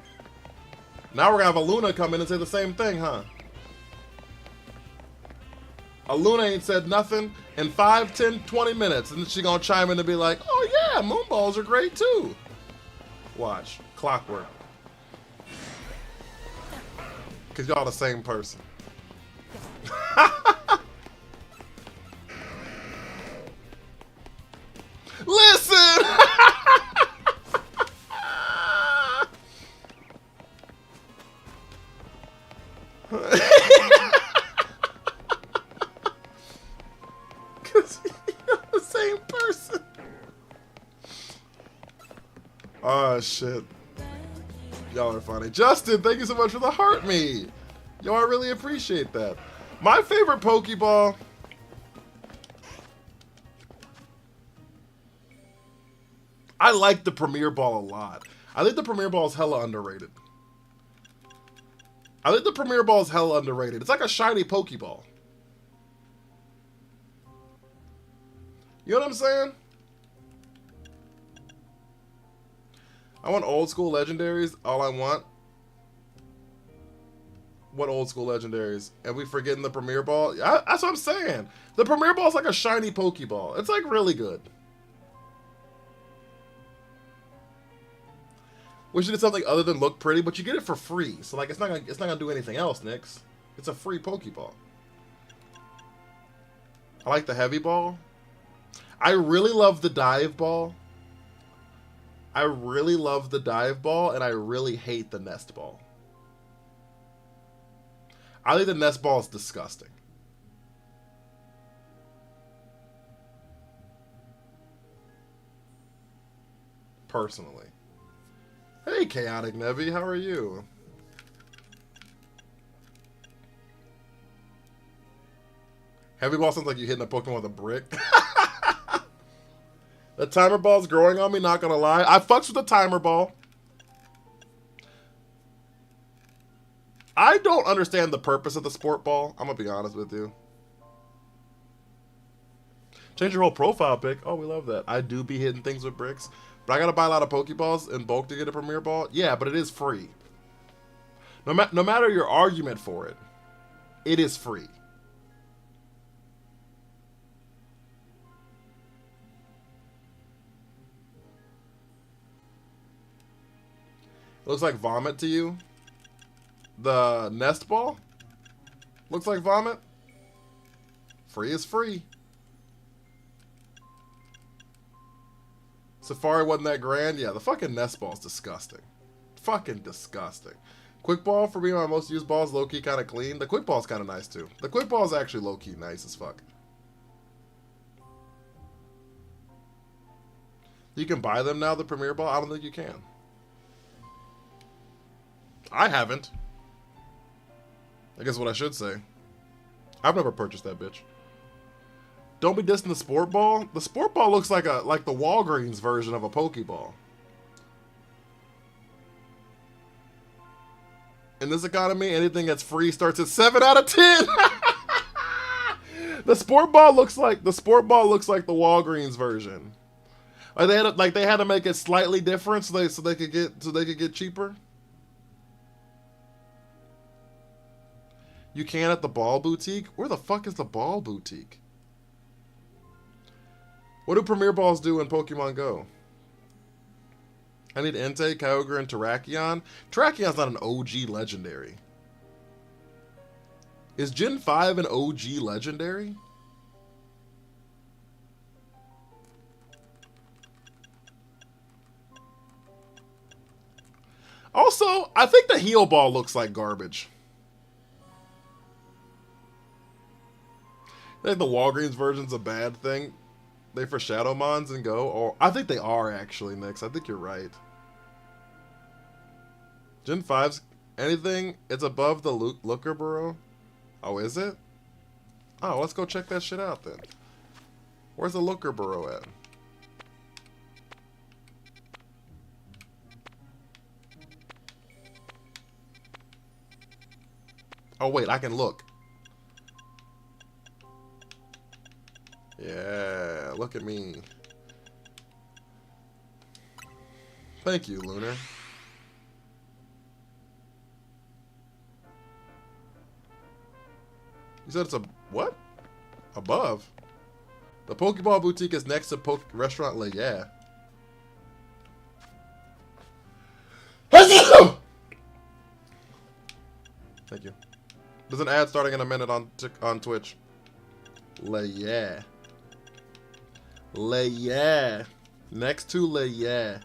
Speaker 1: Now we're gonna have a Luna come in and say the same thing, huh? A Luna ain't said nothing in 5, 10, 20 minutes, and then she gonna chime in and be like, "Oh yeah, moon balls are great too." Watch. Clockwork. Cause y'all the same person. Listen! Cause you're the same person. Oh shit. Y'all are funny. Justin, thank you so much for the heart me. Yo, I really appreciate that. My favorite Pokeball. I like the Premier Ball a lot. I think the Premier Ball is hella underrated. It's like a shiny Pokeball. You know what I'm saying? I want old school legendaries. All I want. What old school legendaries? And we forgetting the Premier Ball? That's what I'm saying. The Premier Ball is like a shiny Pokeball. It's like really good. Wish it did something other than look pretty, but you get it for free. So like it's not gonna do anything else, Nix. It's a free Pokeball. I like the Heavy Ball. I really love the Dive Ball. And I really hate the Nest Ball. I think the Nest Ball is disgusting. Personally. Hey, Chaotic Nevi, how are you? Heavy Ball sounds like you hitting a Pokemon with a brick. The Timer Ball's growing on me, not gonna lie. I fucks with the Timer Ball. I don't understand the purpose of the Sport Ball. I'm gonna be honest with you. Change your whole profile pic. Oh, we love that. I do be hitting things with bricks. But I gotta buy a lot of Pokeballs in bulk to get a Premier Ball? Yeah, but it is free. No matter your argument for it, it is free. It looks like vomit to you? The Nest Ball? Looks like vomit? Free is free. Safari wasn't that grand? Yeah, the fucking Nest Ball is disgusting. Fucking disgusting. Quick Ball, for being my most used ball, is low-key kind of clean. The Quick Ball is kind of nice, too. The Quick Ball is actually low-key nice as fuck. You can buy them now, the Premier Ball? I don't think you can. I haven't. I guess what I should say. I've never purchased that bitch. Don't be dissing the sport ball. The sport ball looks like the Walgreens version of a Pokeball. In this economy, anything that's free starts at 7 out of 10. The sport ball looks like the Walgreens version. Like they had to make it slightly different so they could get cheaper. You can at the Ball Boutique? Where the fuck is the Ball Boutique? What do Premier Balls do in Pokemon Go? I need Entei, Kyogre, and Terrakion. Terrakion's not an OG legendary. Is Gen 5 an OG legendary? Also, I think the Heal Ball looks like garbage. I think the Walgreens version's a bad thing. They for Shadowmons and Go? Or I think they are actually, Nix. I think you're right. Gen 5's anything, it's above the Looker Burrow. Oh, is it? Oh, let's go check that shit out then. Where's the Looker Burrow at? Oh, wait, I can look. Yeah, look at me. Thank you, Lunar. You said it's a what? Above? The Pokeball Boutique is next to Restaurant Le Yeah. Thank you. There's an ad starting in a minute on Twitch. Le Yeah. Le Yeah. Next to Le Yeah.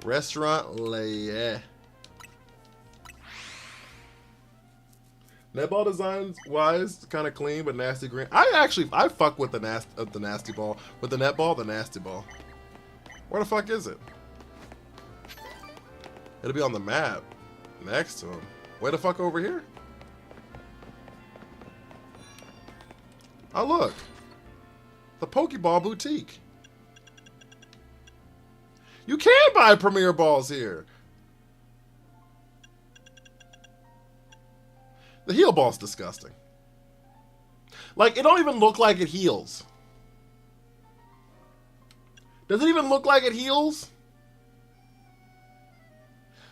Speaker 1: Restaurant Le Yeah. Netball designs wise, kind of clean but nasty green. I fuck with the nasty ball. With the netball, the nasty ball. Where the fuck is it? It'll be on the map next to him. Way the fuck over here? Oh look, the Pokeball Boutique. You can buy Premier Balls here. The heal ball's disgusting. Like, it don't even look like it heals. Does it even look like it heals?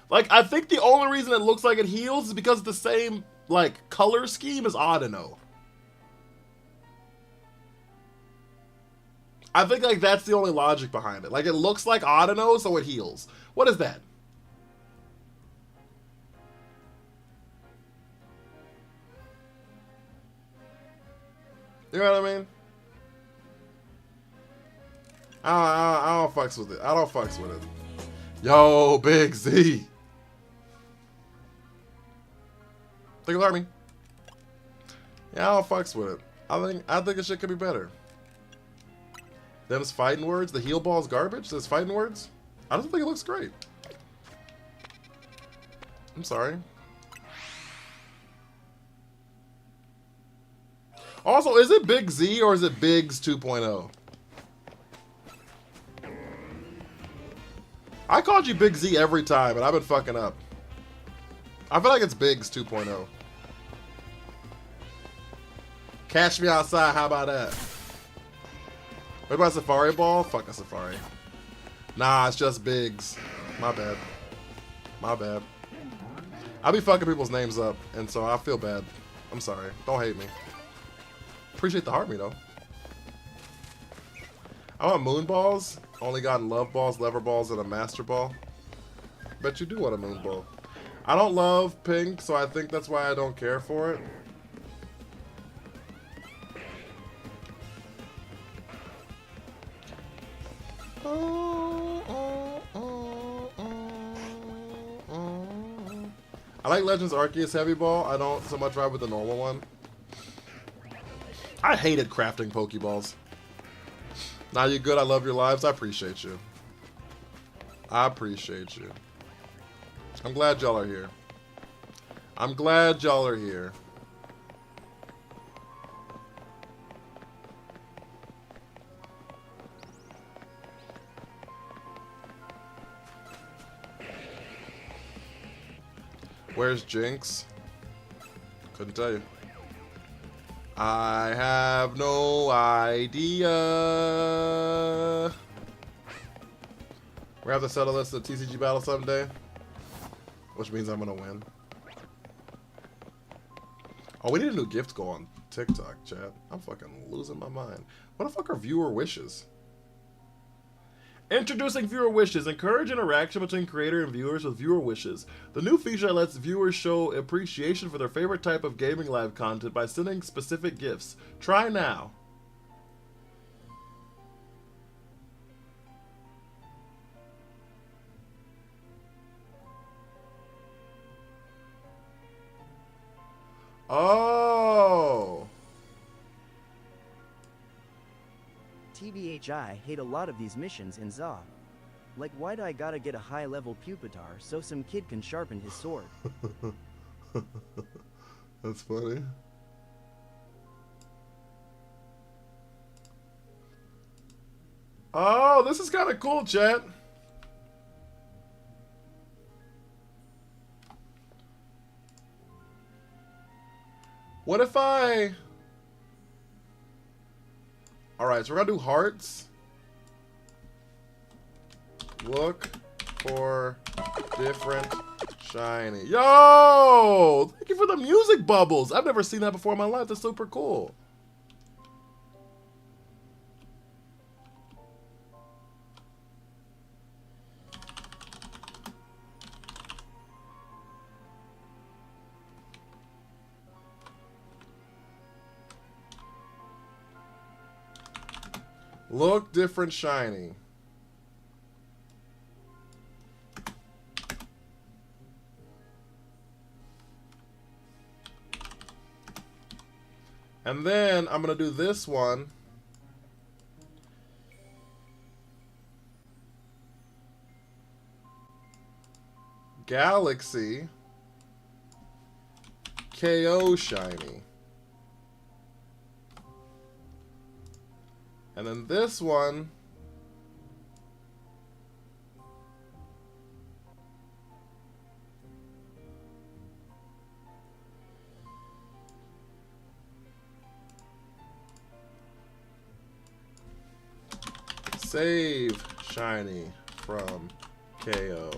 Speaker 1: Like, I think the only reason it looks like it heals is because of the same, like, color scheme as Audino. I think, like, that's the only logic behind it. Like, it looks like Audino, so it heals. What is that? You know what I mean? I don't fucks with it. I don't fucks with it. Yo, Big Z. Think of Army. Yeah, I don't fucks with it. I think this shit could be better. Them's fighting words. The heal ball's garbage. There's fighting words. I don't think it looks great. I'm sorry. Also, is it Big Z or is it Biggs 2.0? I called you Big Z every time, and I've been fucking up. I feel like it's Biggs 2.0. Catch me outside, how about that? What about Safari Ball? Fuck a Safari. Nah, it's just Biggs. My bad. My bad. I be fucking people's names up, and so I feel bad. I'm sorry. Don't hate me. Appreciate the heart me though. I want moon balls. Only gotten love balls, lever balls, and a master ball. Bet you do want a moon ball. I don't love pink, so I think that's why I don't care for it. I like Legends Arceus Heavy Ball. I don't so much ride with the normal one. I hated crafting Pokeballs. Now you good, I love your lives. I appreciate you. I appreciate you. I'm glad y'all are here. I'm glad y'all are here. Where's Jinx? Couldn't tell you. I have no idea. We have to settle this at TCG battle someday, which means I'm gonna win. Oh, we need a new gift goal on TikTok, chat. I'm fucking losing my mind. What the fuck are viewer wishes? Introducing Viewer Wishes. Encourage interaction between creator and viewers with Viewer Wishes. The new feature that lets viewers show appreciation for their favorite type of gaming live content by sending specific gifts. Try now. Oh.
Speaker 2: TBH, I hate a lot of these missions in ZA. Like, why'd I gotta get a high-level Pupitar so some kid can sharpen his sword?
Speaker 1: That's funny. Oh, this is kind of cool, chat. What if I... Alright, so we're gonna do hearts. Look for different shiny. Yo! Thank you for the music bubbles. I've never seen that before in my life. That's super cool. Look different shiny. And then I'm going to do this one. Galaxy KO shiny. And then this one, save shiny from KO.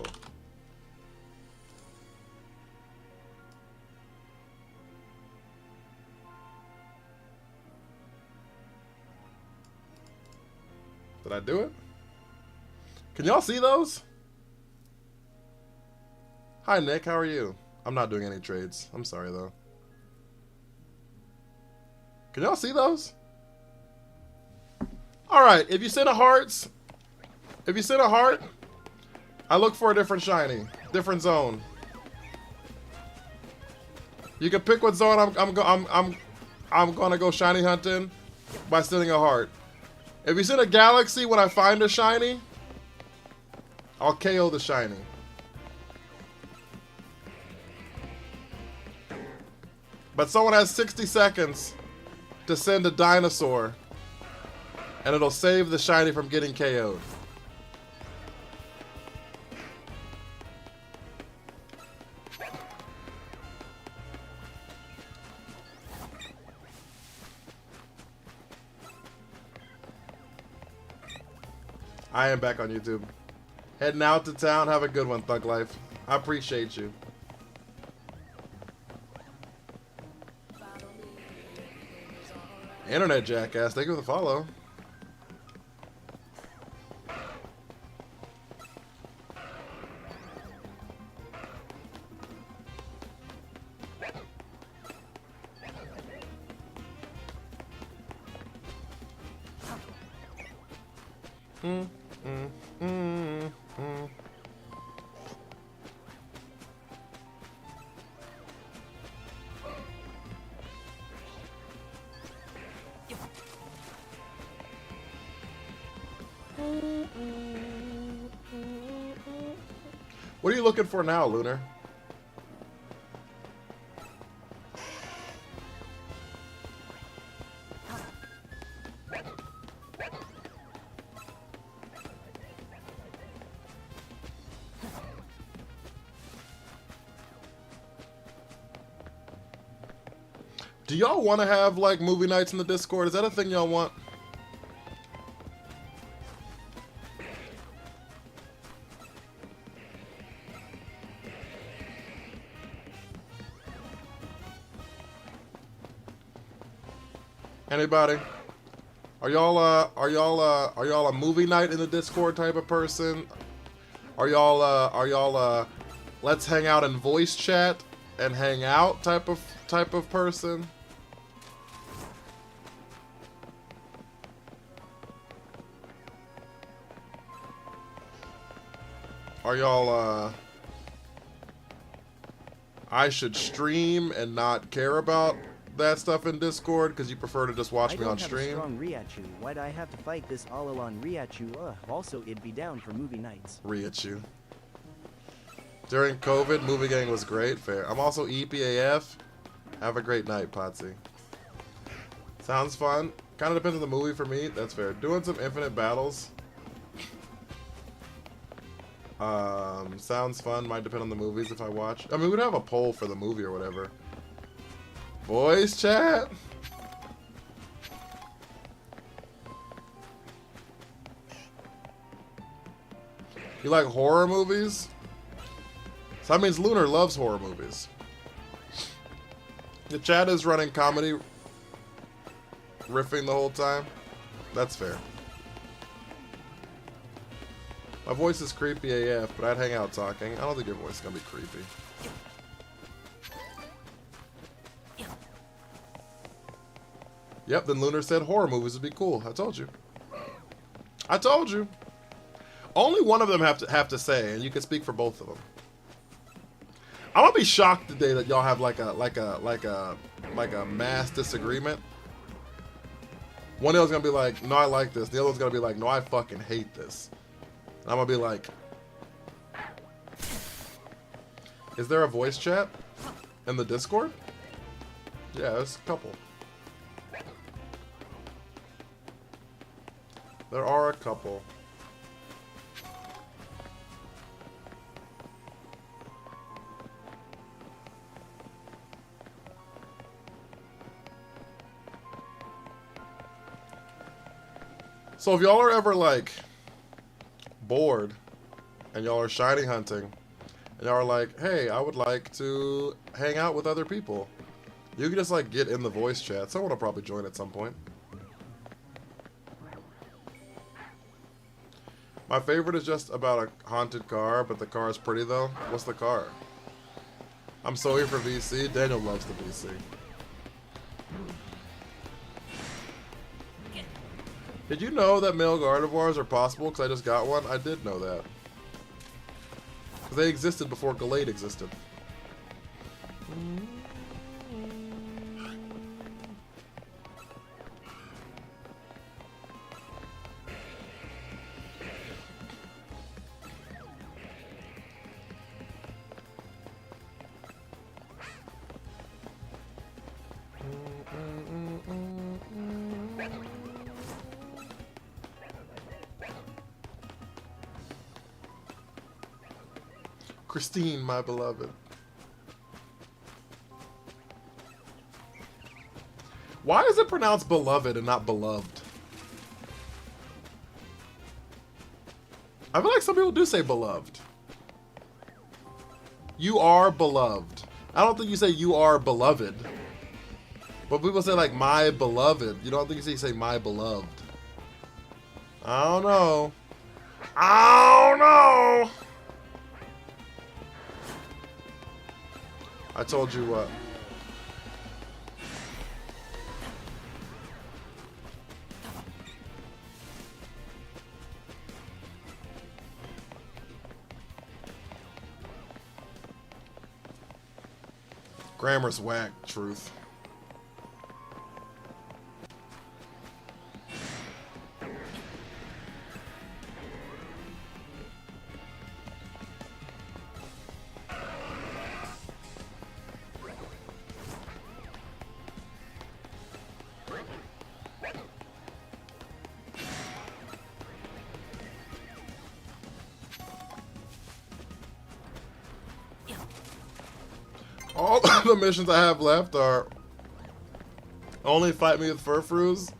Speaker 1: Did I do it? Can y'all see those? Hi, Nick. How are you? I'm not doing any trades. I'm sorry, though. Can y'all see those? Alright, if you send a hearts, I look for a different shiny. Different zone. You can pick what zone I'm gonna go shiny hunting by sending a heart. If you send a galaxy when I find a shiny, I'll KO the shiny. But someone has 60 seconds to send a dinosaur, and it'll save the shiny from getting KO'd. I am back on YouTube. Heading out to town. Have a good one, Thug Life. I appreciate you. Internet Jackass, thank you for the follow. What are you looking for now, Lunar? Do y'all want to have like movie nights in the Discord? Is that a thing y'all want? Anybody? Are y'all a movie night in the Discord type of person? Are y'all let's hang out in voice chat and hang out type of person? Are y'all I should stream and not care about that stuff in Discord because you prefer to just watch me on stream?
Speaker 2: I don't have a strong Ryachu. Why'd I have to fight this all alone Ryachu? Also, it'd be down for movie nights.
Speaker 1: Ryachu. During COVID, Movie Gang was great. Fair. I'm also EPAF. Have a great night, Potsy. Sounds fun. Kind of depends on the movie for me. That's fair. Doing some Infinite Battles. Sounds fun. Might depend on the movies if I watch. I mean, we'd have a poll for the movie or whatever. Voice chat. You like horror movies? So that means Lunar loves horror movies. The chat is running comedy, riffing the whole time. That's fair. My voice is creepy AF, but I'd hang out talking. I don't think your voice is gonna be creepy. Yep, then Lunar said horror movies would be cool. I told you. I told you. Only one of them have to say, and you can speak for both of them. I'm gonna be shocked today that y'all have like a mass disagreement. One of them's gonna be like, no, I like this. The other one's gonna be like, no, I fucking hate this. And I'm gonna be like, is there a voice chat in the Discord? Yeah, there's a couple. There are a couple. So if y'all are ever like bored and y'all are shiny hunting and y'all are like, hey, I would like to hang out with other people, you can just like get in the voice chat. Someone will probably join at some point. My favorite is just about a haunted car, but the car is pretty though. What's the car? I'm so here for VC. Daniel loves the VC. Did you know that male Gardevoirs are possible? Because I just got one. I did know that. Because they existed before Gallade existed. Christine, my beloved. Why is it pronounced beloved and not beloved? I feel like some people do say beloved. You are beloved. I don't think you say you are beloved. But people say like my beloved. You don't think you say my beloved. I don't know. I don't know. I told you what. Grammar's whack, truth. All the missions I have left are Only fight me with furfroos.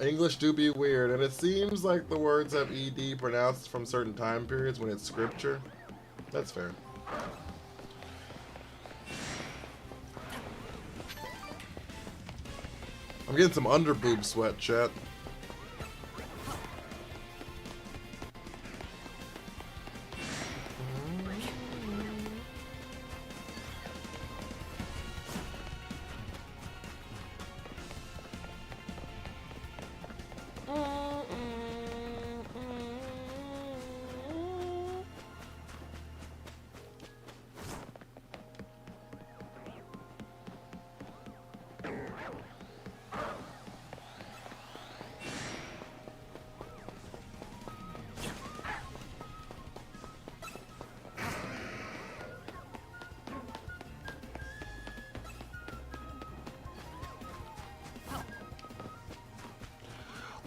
Speaker 1: English do be weird, and it seems like the words have ED pronounced from certain time periods when it's scripture. That's fair. I'm getting some under boob sweat, chat.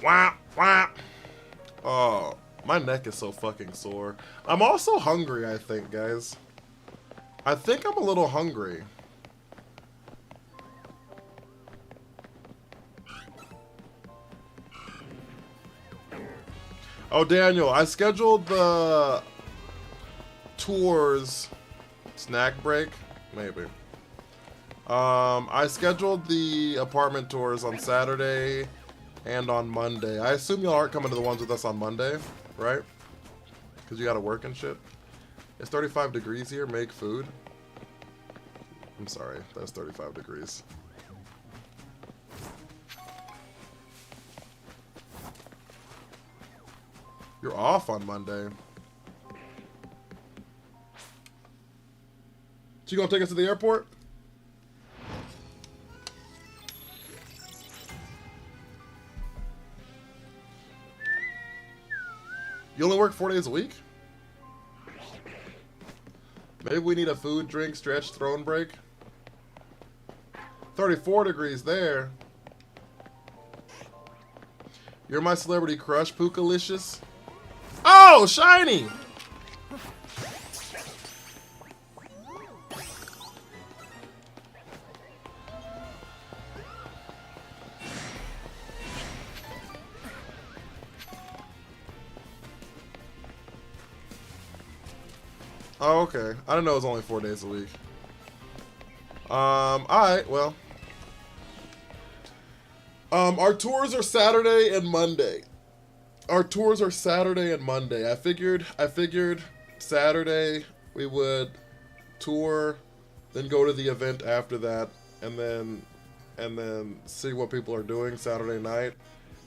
Speaker 1: Wah, wah. Oh, my neck is so fucking sore. I'm also hungry, I think, guys. I think I'm a little hungry. Oh, Daniel, I scheduled the tours snack break, maybe. I scheduled the apartment tours on Saturday and on Monday. I assume y'all aren't coming to the ones with us on Monday, right? Because you gotta work and shit. It's 35 degrees here. Make food. I'm sorry, that's 35 degrees. You're off on Monday. So you gonna take us to the airport? You only work 4 days a week? Maybe we need a food, drink, stretch, throne break. 34 degrees there. You're my celebrity crush, Pookalicious. Oh, Shiny! Oh, okay. I didn't know it was only 4 days a week. Alright, well. Our tours are Saturday and Monday. Our tours are Saturday and Monday. I figured Saturday we would tour, then go to the event after that, and then see what people are doing Saturday night.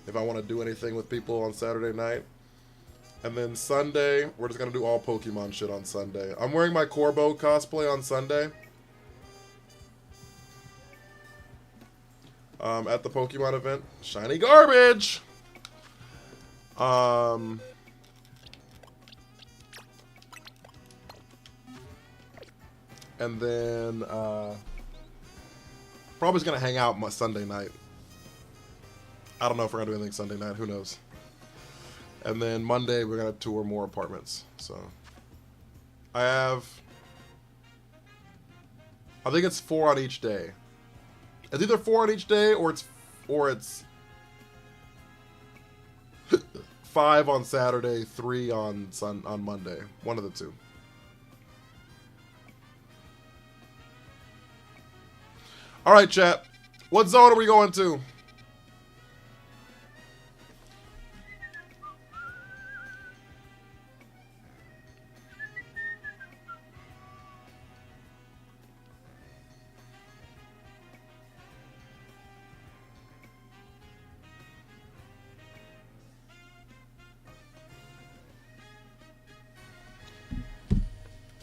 Speaker 1: If I want to do anything with people on Saturday night. And then Sunday, we're just going to do all Pokemon shit on Sunday. I'm wearing my Corbo cosplay on Sunday. At the Pokemon event. Shiny garbage! And then, probably just going to hang out my Sunday night. I don't know if we're going to do anything Sunday night. Who knows? And then Monday, we're going to tour more apartments. So, I think it's 4 on each day. It's either 4 on each day, or it's 5 on Saturday, 3 on Monday. One of the two. All right, chat. What zone are we going to?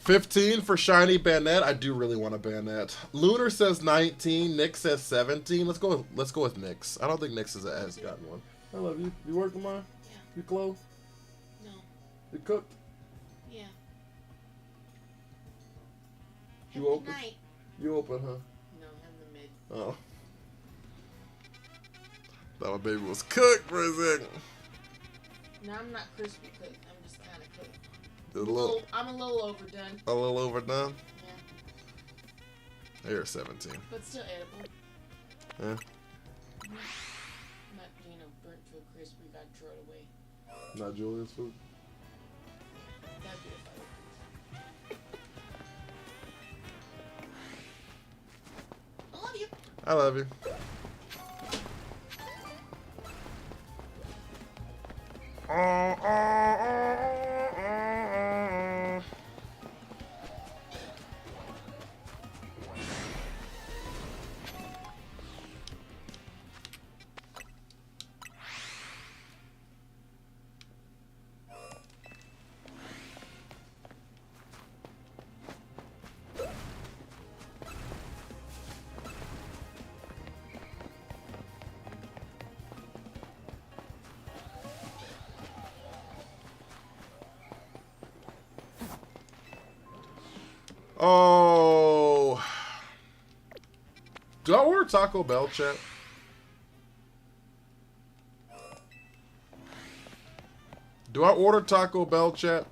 Speaker 1: $15 for Shiny Banette. I do really want a Banette. Lunar says 19. Nick says 17. Let's go with Nyx. I don't think Nyx has gotten one. I love you. You working tomorrow?
Speaker 8: Yeah.
Speaker 1: You close?
Speaker 8: No.
Speaker 1: You cooked?
Speaker 8: Yeah.
Speaker 1: You
Speaker 8: Have a
Speaker 1: open?
Speaker 8: good night.
Speaker 1: You open, huh?
Speaker 8: No, I'm the mid.
Speaker 1: Oh. Thought my baby was cooked for a second.
Speaker 8: No, I'm not crispy cooked. I'm just kind of cooked.
Speaker 1: I'm a little
Speaker 8: I'm a little overdone.
Speaker 1: A little overdone?
Speaker 8: Yeah.
Speaker 1: You're 17.
Speaker 8: But still edible.
Speaker 1: Yeah.
Speaker 8: Not, burnt to a crisp or got thrown away.
Speaker 1: Not Julian's food.
Speaker 8: That'd be if I love you.
Speaker 1: I love you. Oh, do I order Taco Bell, chat? Do I order Taco Bell, chat?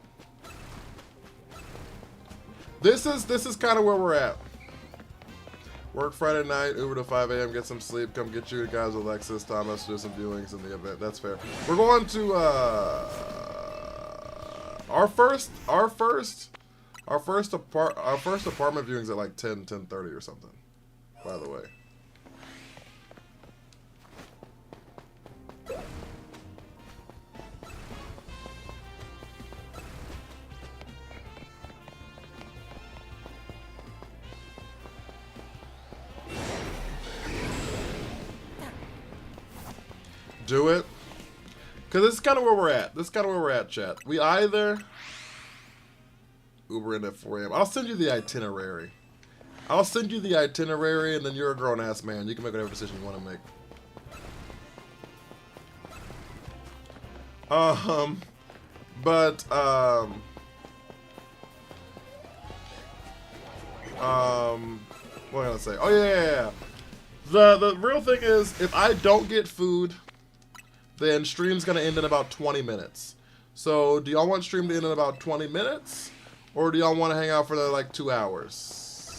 Speaker 1: This is kind of where we're at. Work Friday night, Uber to 5 a.m., get some sleep, come get you guys, Alexis, Thomas, do some viewings in the event. That's fair. We're going to our first apartment viewing's at like 10:30 or something, by the way. Do it. Because this is kind of where we're at. This is kind of where we're at, chat. We either Uber in at 4 a.m. I'll send you the itinerary. I'll send you the itinerary, and then you're a grown-ass man. You can make whatever decision you want to make. What am I gonna say? Oh yeah. The real thing is, if I don't get food, then stream's gonna end in about 20 minutes. So, do y'all want stream to end in about 20 minutes? Or do y'all want to hang out for like 2 hours?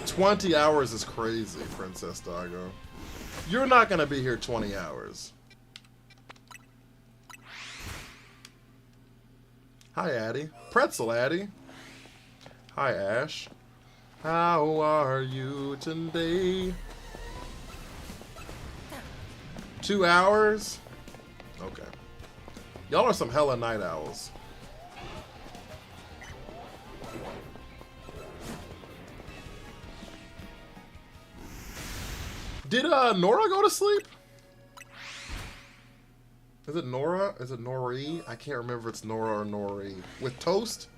Speaker 1: $20 hours is crazy, Princess Doggo. You're not gonna be here 20 hours. Hi, Addie. Pretzel, Addie. Hi, Ash. How are you today? 2 hours? Okay. Y'all are some hella night owls. Did Nora go to sleep? Is it Nora? Is it Nori? I can't remember if it's Nora or Nori. With toast?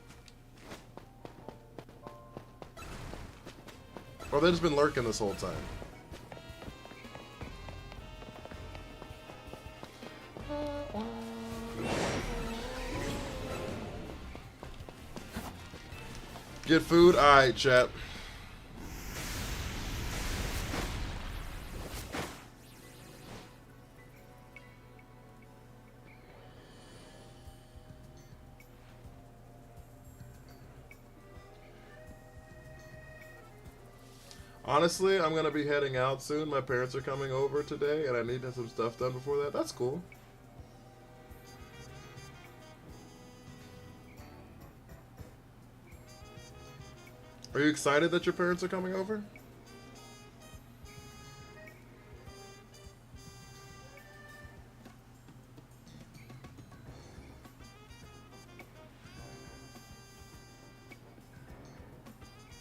Speaker 1: Or they've just been lurking this whole time? Get food? Alright, chat. Honestly, I'm gonna be heading out soon. My parents are coming over today, and I need to have some stuff done before that. That's cool. Are you excited that your parents are coming over?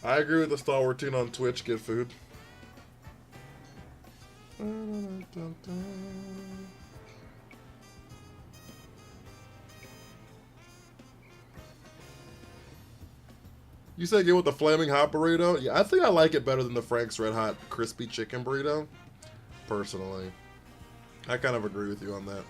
Speaker 1: I agree with the stalwart tune on Twitch. Get food. You said get with the flaming hot burrito? Yeah, I think I like it better than the Frank's Red Hot crispy chicken burrito. Personally. I kind of agree with you on that.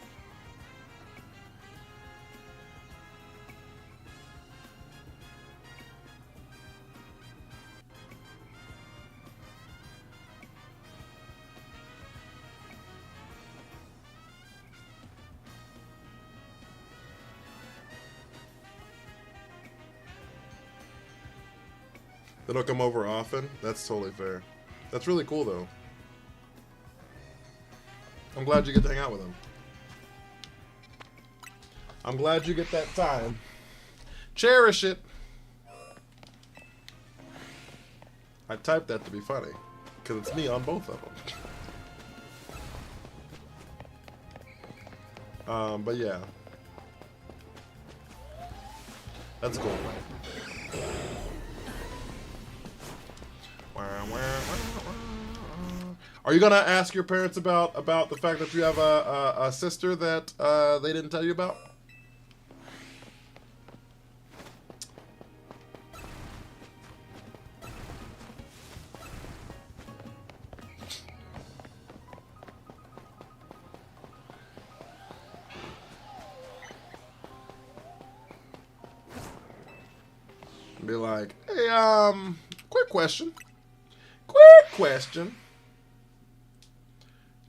Speaker 1: They don't come over often. That's totally fair. That's really cool, though. I'm glad you get to hang out with them. I'm glad you get that time. Cherish it. I typed that to be funny, because it's me on both of them. But yeah. That's cool. Are you gonna ask your parents about the fact that you have a sister that they didn't tell you about? Be like, hey, quick question.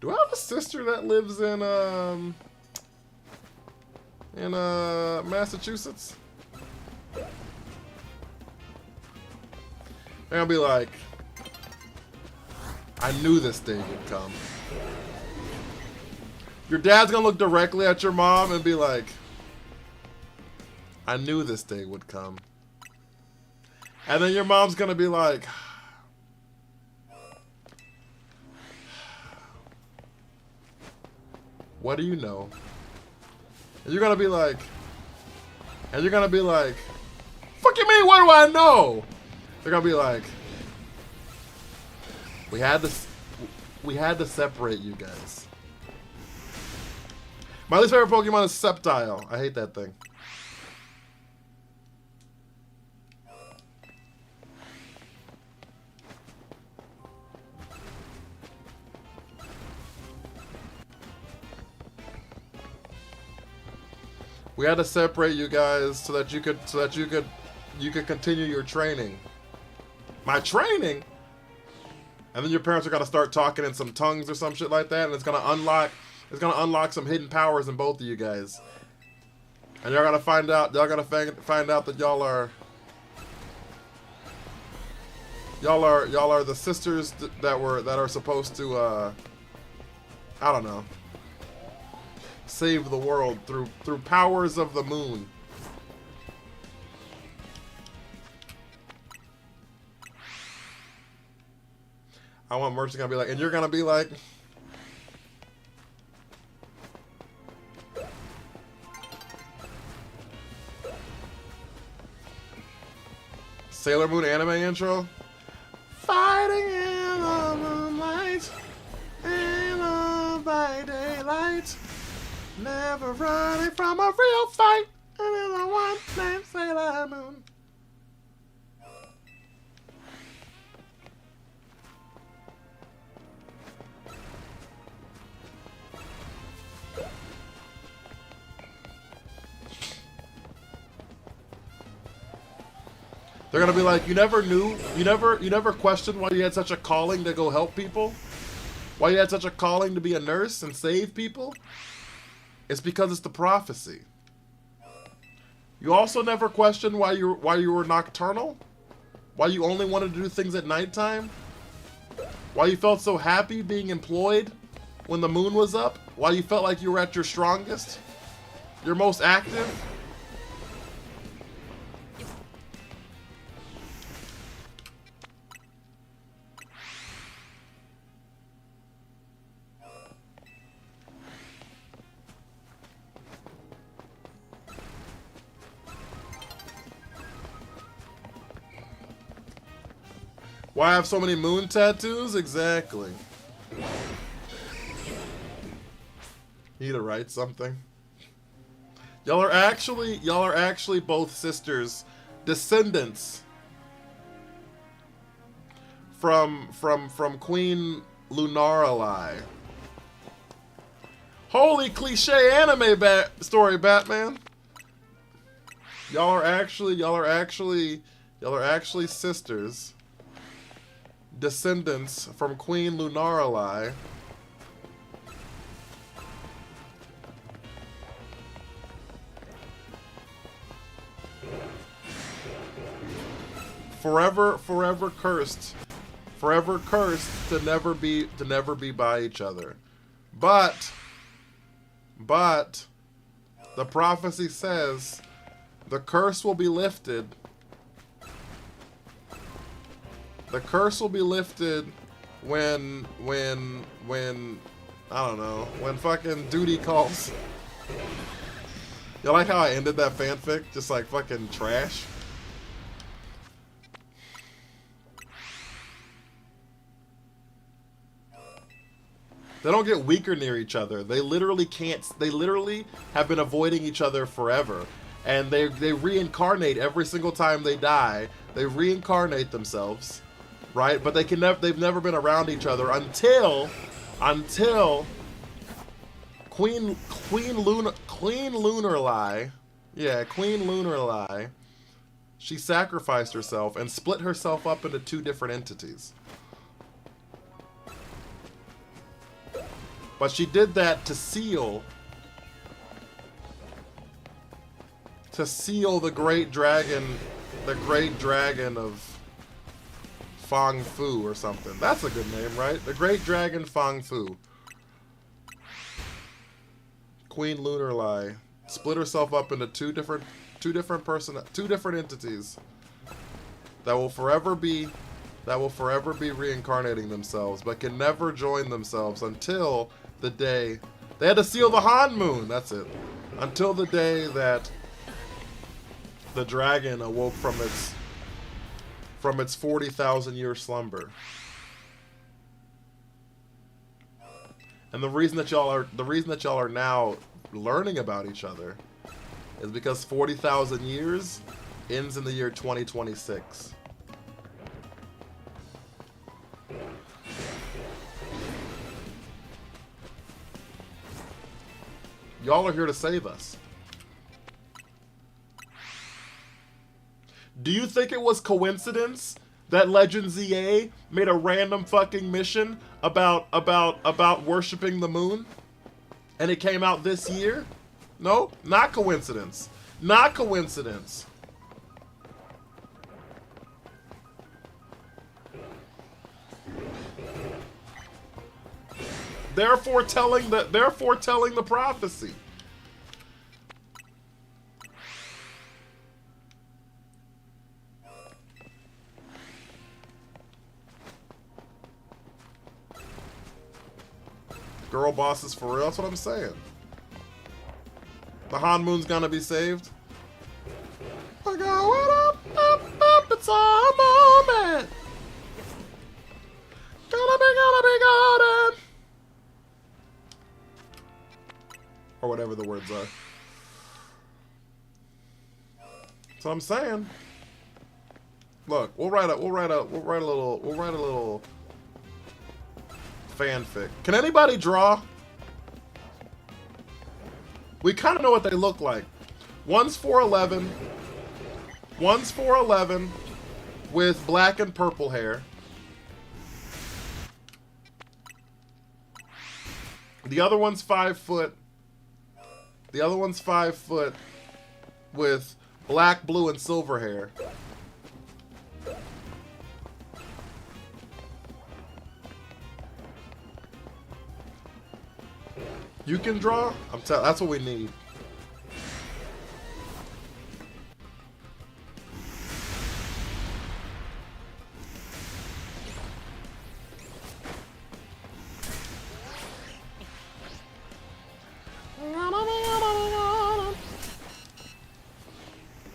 Speaker 1: Do I have a sister that lives in Massachusetts? And I'll be like, I knew this day would come. Your dad's gonna look directly at your mom and be like, I knew this day would come. And then your mom's gonna be like, what do you know? And you're gonna be like, fuck you mean, what do I know? They're gonna be like, we had to separate you guys. My least favorite Pokemon is Sceptile. I hate that thing. We had to separate you guys so that you could continue your training. My training? And then your parents are gonna start talking in some tongues or some shit like that, and it's gonna unlock some hidden powers in both of you guys. And y'all gonna find out that y'all are the sisters that are supposed to I don't know, save the world through powers of the moon. I want Merch's gonna be like, and you're gonna be like, Sailor Moon anime intro. Fighting in the moonlight, in the bright daylight. Never running from a real fight, and in the one named Sailor Moon. They're gonna be like, you never questioned why you had such a calling to go help people? Why you had such a calling to be a nurse and save people? It's because it's the prophecy. You also never questioned why you were nocturnal? Why you only wanted to do things at nighttime? Why you felt so happy being employed when the moon was up? Why you felt like you were at your strongest? Your most active? Why I have so many moon tattoos? Exactly. Need to write something. Y'all are actually both sisters, descendants from Queen Lunarali. Holy cliche anime story, Batman. Y'all are actually sisters, descendants from Queen Lunarali. forever cursed to never be by each other. But the prophecy says the curse will be lifted. The curse will be lifted when I don't know, when fucking duty calls. You like how I ended that fanfic? Just like fucking trash. They don't get weaker near each other. They literally can't. They literally have been avoiding each other forever, and they reincarnate every single time they die. They reincarnate themselves, right? But they can never. They've never been around each other until Queen Lunarly, yeah, Queen Lunarly. She sacrificed herself and split herself up into two different entities. But she did that to seal the great dragon of Fang Fu or something. That's a good name, right? The great dragon Fang Fu. Queen Lunarly split herself up into two different entities that will forever be reincarnating themselves, but can never join themselves until the day they had to seal the Han Moon. That's it. Until the day that the dragon awoke from its 40,000-year slumber. And the reason that y'all are now learning about each other is because 40,000 years ends in the year 2026. Y'all are here to save us. Do you think it was coincidence that Legend ZA made a random fucking mission about worshiping the moon? And it came out this year? No, not coincidence. Not coincidence. Therefore telling the prophecy. Girl bosses for real, that's what I'm saying. The Han Moon's gonna be saved. We're going up, it's our moment. Gonna be golden. Or whatever the words are. That's what I'm saying. Look, we'll write a little fanfic. Can anybody draw? We kind of know what they look like. One's 4'11". One's 4'11" with black and purple hair. The other one's 5 foot. The other one's 5 foot with black, blue, and silver hair. You can draw? That's what we need.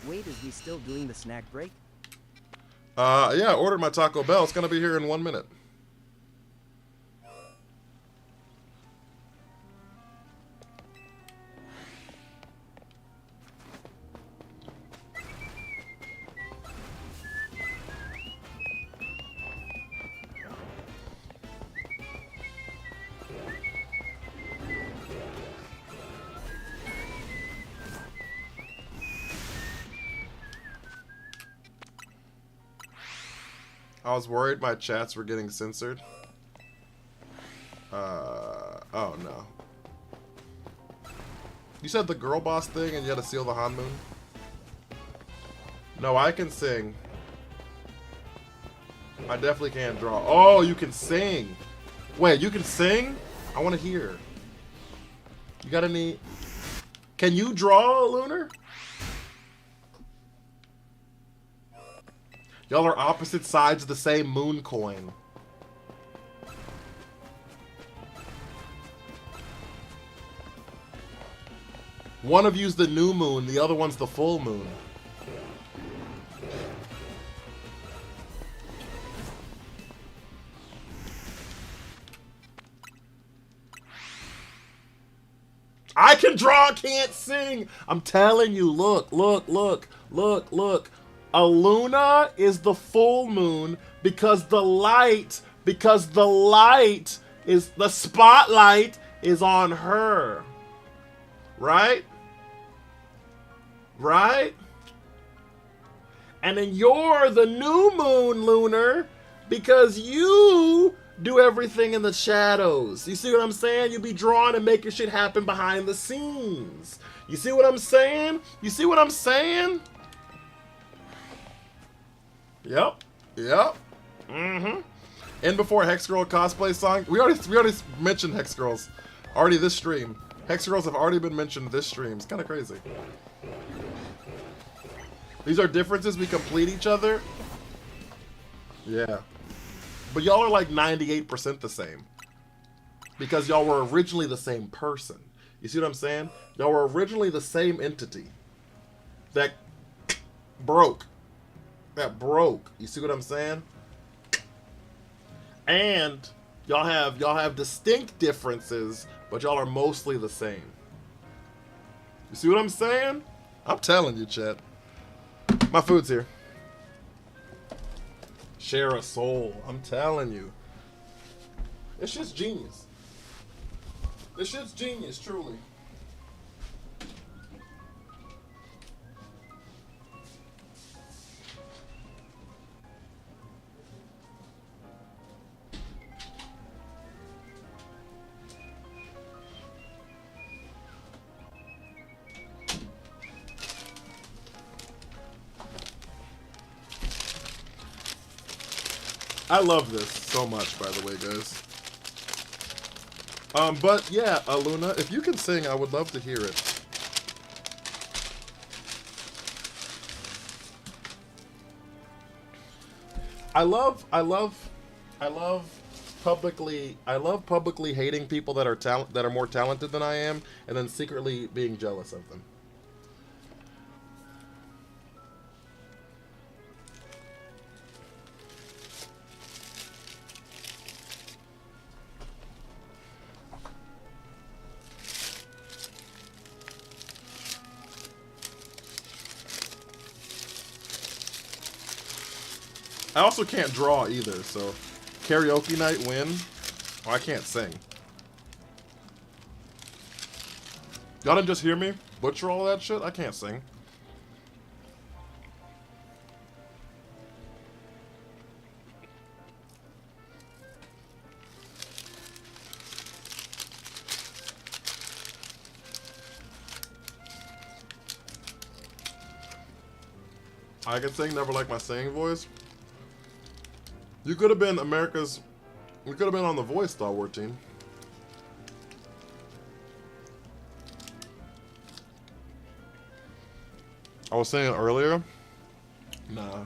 Speaker 2: Wait, is we still doing the snack break?
Speaker 1: Yeah, I ordered my Taco Bell. It's gonna be here in 1 minute. I was worried my chats were getting censored. Oh no. You said the girl boss thing and you had to seal the Han Moon? No, I can sing. I definitely can't draw. Oh, you can sing. Wait, you can sing? I want to hear. You got any... Can you draw, Lunar? Y'all are opposite sides of the same moon coin. One of you's the new moon, the other one's the full moon. I can draw, can't sing. I'm telling you, look, look, look, look, look. Aluna is the full moon because the light is, the spotlight is on her. Right? Right? And then you're the new moon, Lunar, because you do everything in the shadows. You see what I'm saying? You be drawing and making shit happen behind the scenes. You see what I'm saying? You see what I'm saying? Yep. Yep. Mm-hmm. And before Hex Girl cosplay song, we already mentioned Hex Girls already this stream. Hex Girls have already been mentioned this stream. It's kind of crazy. These are differences. We complete each other. Yeah. But y'all are like 98% the same. Because y'all were originally the same person. You see what I'm saying? Y'all were originally the same entity. That broke. That broke. You see what I'm saying? And y'all have distinct differences, but y'all are mostly the same. You see what I'm saying? I'm telling you, chat. My food's here. Share a soul. I'm telling you. This shit's genius. This shit's genius, truly. I love this so much, by the way, guys. But yeah, Aluna, if you can sing, I would love to hear it. I love publicly hating people that are more talented than I am, and then secretly being jealous of them. I also can't draw either, so karaoke night win. Oh, I can't sing. Y'all didn't just hear me butcher all that shit? I can't sing. I can sing, never like my singing voice. You could have been America's... You could have been on The Voice, Star Wars team. I was saying earlier. Nah.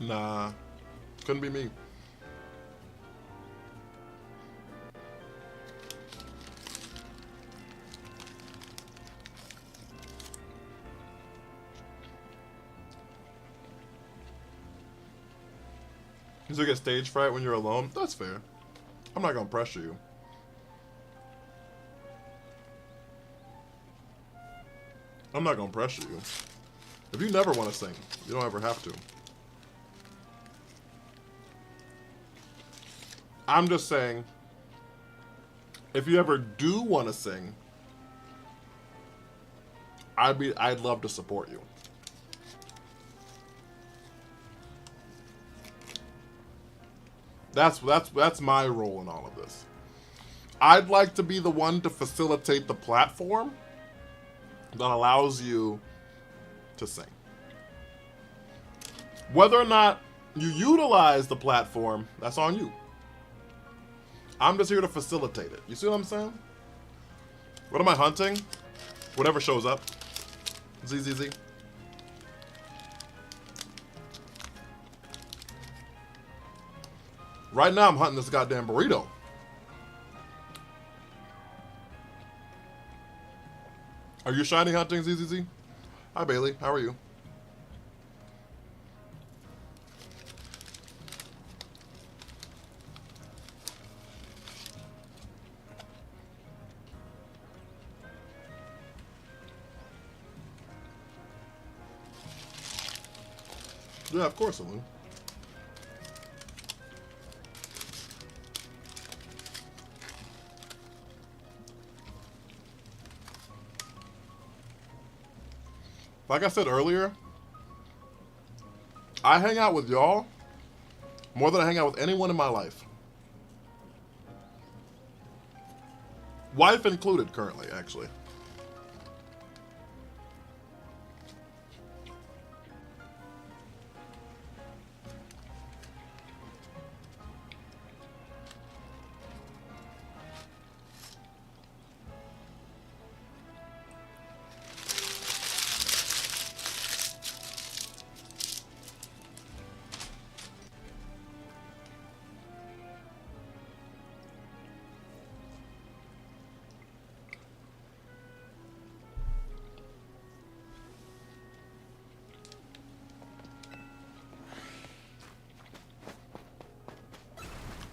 Speaker 1: Nah. Couldn't be me. You get stage fright when you're alone? That's fair. I'm not gonna pressure you. I'm not gonna pressure you. If you never want to sing, you don't ever have to. I'm just saying, if you ever do want to sing, I'd love to support you. That's my role in all of this. I'd like to be the one to facilitate the platform that allows you to sing. Whether or not you utilize the platform, that's on you. I'm just here to facilitate it. You see what I'm saying? What am I hunting? Whatever shows up. ZZZ. Right now I'm hunting this goddamn burrito. Are you shiny hunting, ZZZ? Hi, Bailey. How are you? Yeah, of course, Alou. Like I said earlier, I hang out with y'all more than I hang out with anyone in my life. Wife included currently, actually.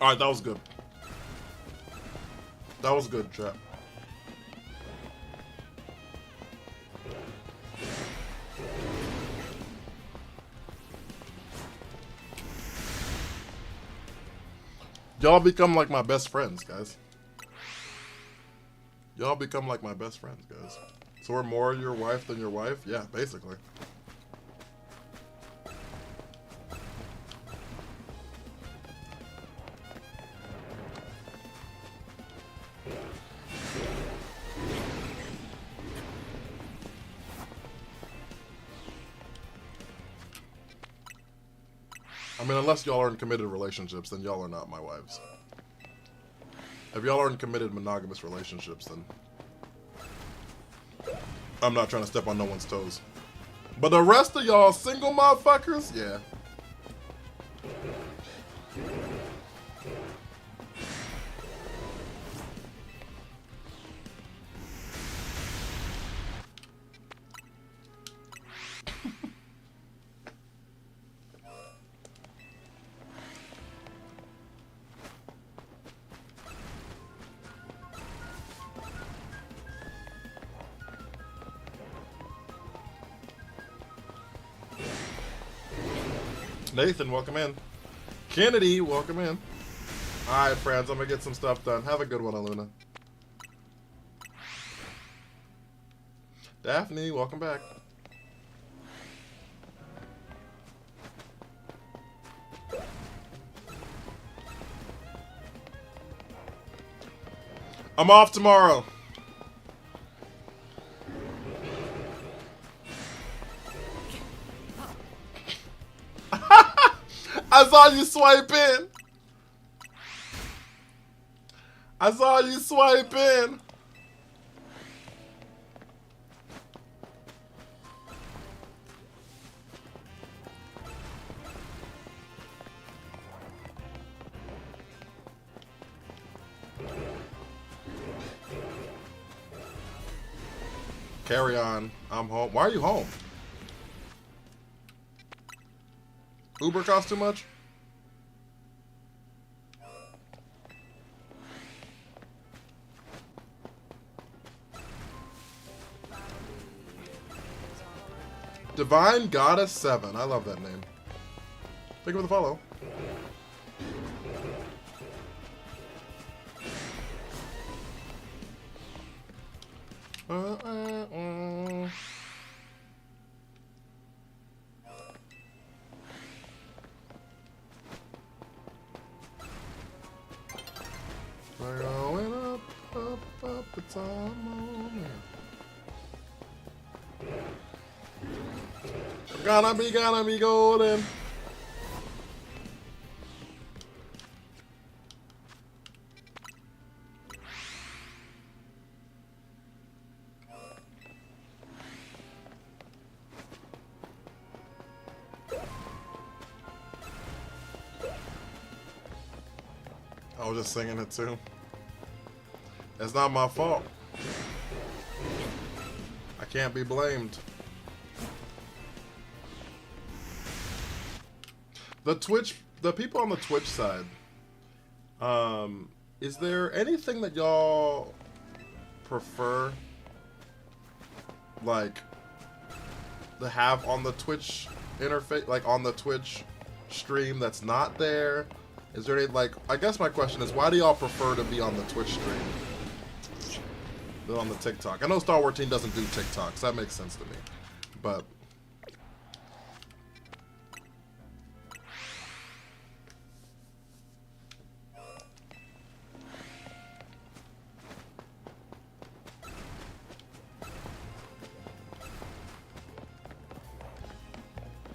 Speaker 1: All right, that was good. That was good, chat. Y'all become like my best friends, guys. Y'all become like my best friends, guys. So we're more your wife than your wife? Yeah, basically. I mean, unless y'all are in committed relationships, then y'all are not my wives. If y'all are in committed monogamous relationships, then I'm not trying to step on no one's toes. But the rest of y'all single motherfuckers, yeah. Nathan, welcome in. Kennedy, welcome in. Alright, friends, I'm gonna get some stuff done. Have a good one, Aluna. Daphne, welcome back. I'm off tomorrow. I saw you swipe in. I saw you swipe in. Carry on. I'm home. Why are you home? Uber costs too much? Divine Goddess 7. I love that name. Thank you for the follow. We're going up. It's a moment. Gonna be golden. I was just singing it too. It's not my fault. I can't be blamed. The people on the Twitch side, is there anything that y'all prefer, like, to have on the Twitch interface, like on the Twitch stream that's not there? Is there any, like, I guess my question is, why do y'all prefer to be on the Twitch stream than on the TikTok? I know Star Wars Team doesn't do TikToks, that makes sense to me, but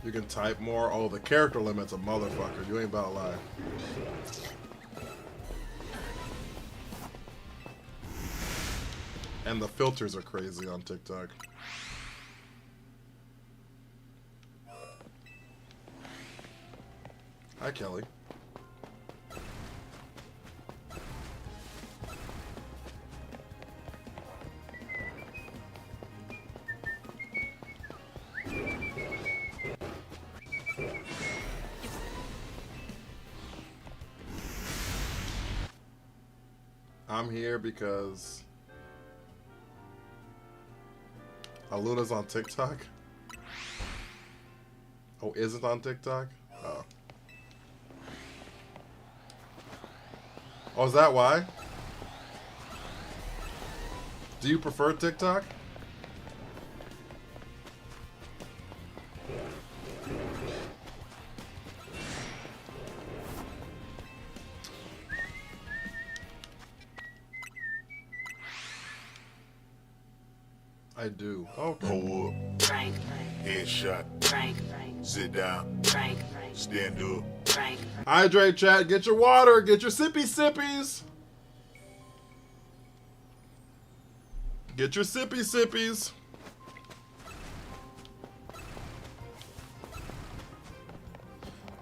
Speaker 1: you can type more. Oh, the character limit's a motherfucker. You ain't about to lie. And the filters are crazy on TikTok. Hi, Kelly. I'm here because Aluna's on TikTok. Oh, isn't on TikTok? Oh. Oh, is that why? Do you prefer TikTok? I do. Okay.
Speaker 9: Hold up. Headshot. Sit down. Stand up.
Speaker 1: Hydrate, chat. Get your water. Get your sippy sippies. Get your sippy sippies.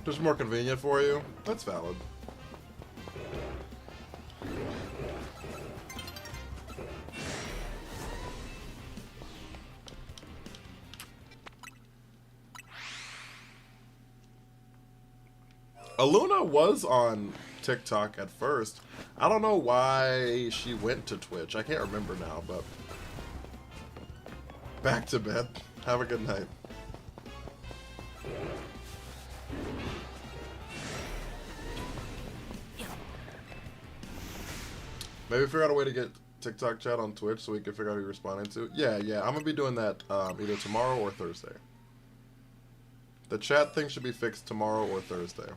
Speaker 1: Just more convenient for you. That's valid. Aluna was on TikTok at first. I don't know why she went to Twitch. I can't remember now, but back to bed. Have a good night. Maybe figure out a way to get TikTok chat on Twitch so we can figure out who you're responding to. Yeah, I'm gonna be doing that either tomorrow or Thursday. The chat thing should be fixed tomorrow or Thursday.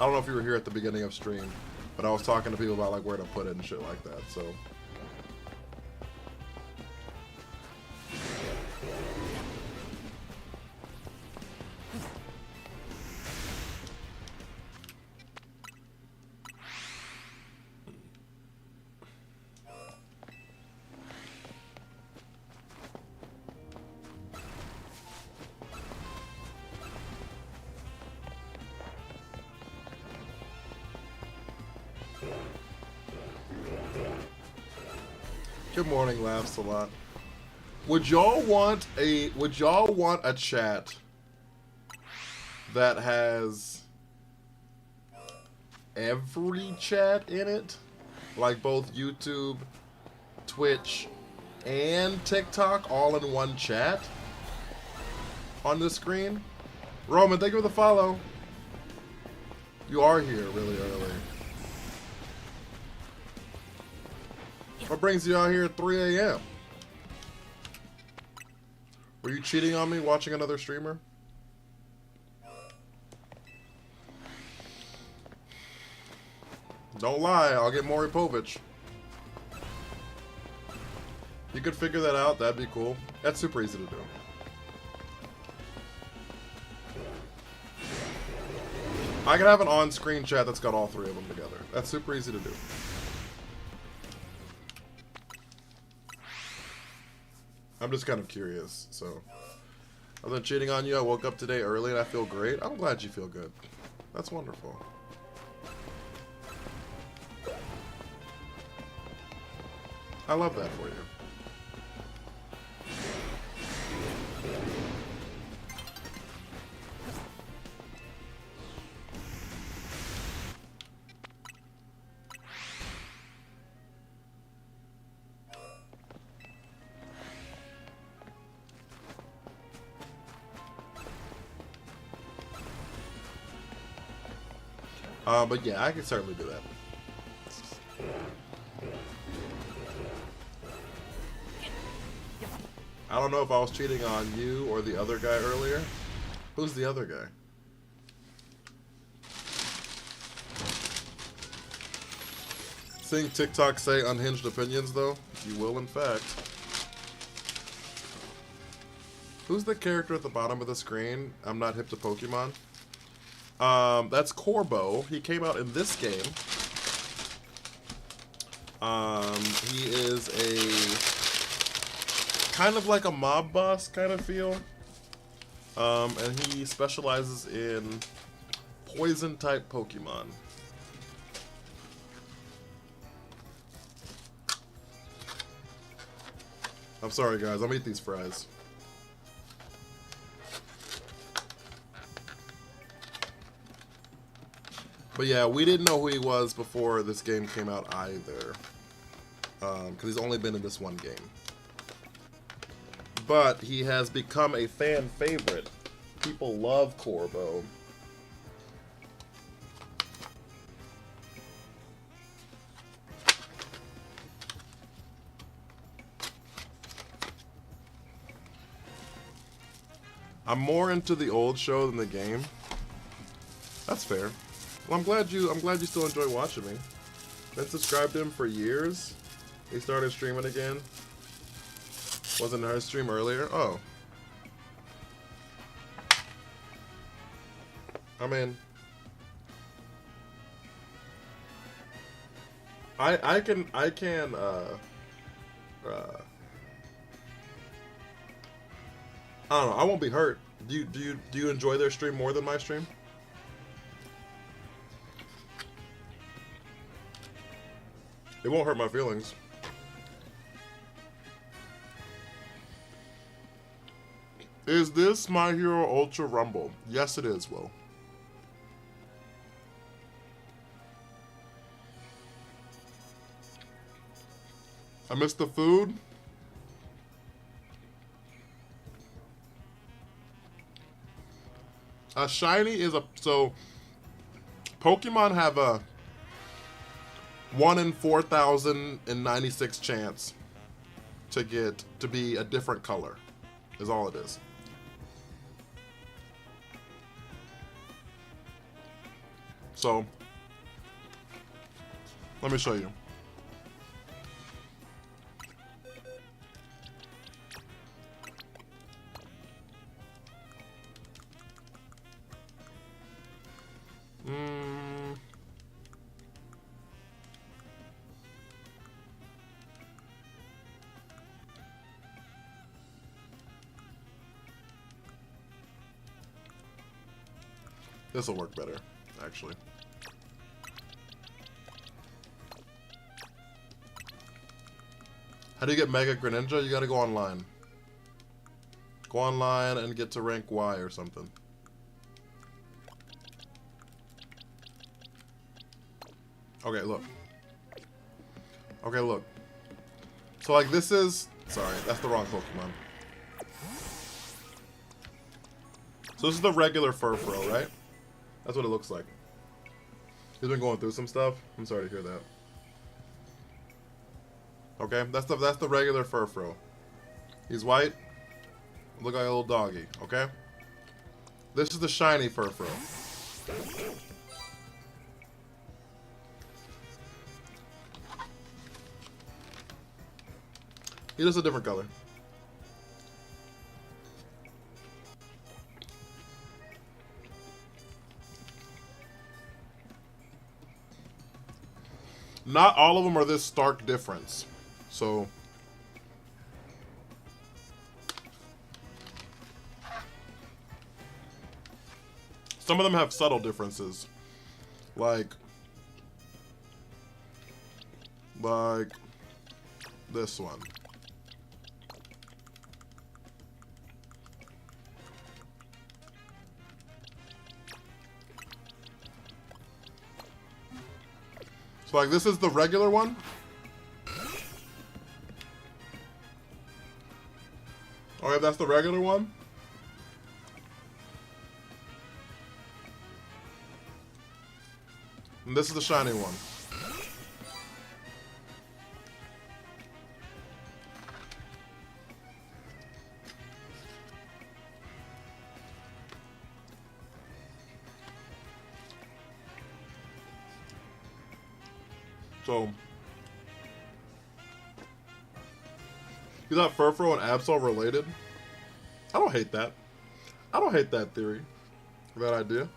Speaker 1: I don't know if you were here at the beginning of stream, but I was talking to people about like where to put it and shit like that, so. Good morning, Laughs a lot. Would y'all want a chat that has every chat in it? Like both YouTube, Twitch, and TikTok all in one chat on the screen? Roman, thank you for the follow. You are here really early. What brings you out here at 3 a.m.? Were you cheating on me watching another streamer? Don't lie, I'll get Maury Povich. You could figure that out, that'd be cool. That's super easy to do. I could have an on-screen chat that's got all three of them together. That's super easy to do. I'm just kind of curious, so. Other than cheating on you, I woke up today early and I feel great. I'm glad you feel good. That's wonderful. I love that for you. But yeah, I can certainly do that. I don't know if I was cheating on you or the other guy earlier. Who's the other guy? Seeing TikTok say unhinged opinions, though? You will, in fact. Who's the character at the bottom of the screen? I'm not hip to Pokemon. That's Corbo. He came out in this game. He is a kind of like a mob boss kind of feel. And he specializes in poison type Pokemon. I'm sorry guys, I'll eat these fries. But yeah, we didn't know who he was before this game came out either. Because he's only been in this one game. But he has become a fan favorite. People love Corbo. I'm more into the old show than the game. That's fair. Well, I'm glad you still enjoy watching me. Been subscribed to him for years. He started streaming again. Wasn't her stream earlier? Oh. I mean, I can I don't know, I won't be hurt. Do you enjoy their stream more than my stream? It won't hurt my feelings. Is this My Hero Ultra Rumble? Yes, it is, Will. I missed the food. A shiny is a... So, Pokemon have a 1 in 4,096 chance to be a different color, is all it is. So, let me show you. This will work better, actually. How do you get Mega Greninja? You gotta go online. Go online and get to rank Y or something. Okay, look. Okay, look. So, like, this is... Sorry, that's the wrong Pokemon. So this is the regular Furfrou, right? That's what it looks like. He's been going through some stuff. I'm sorry to hear that. Okay, that's the regular Furfrou. He's white. Look like a little doggy, okay? This is the shiny Furfrou. He does a different color. Not all of them are this stark difference. So some of them have subtle differences. Like this one. So like this is the regular one. Okay, that's the regular one. And this is the shiny one. So, you thought Furfrou and Absol related? I don't hate that. I don't hate that theory. That idea.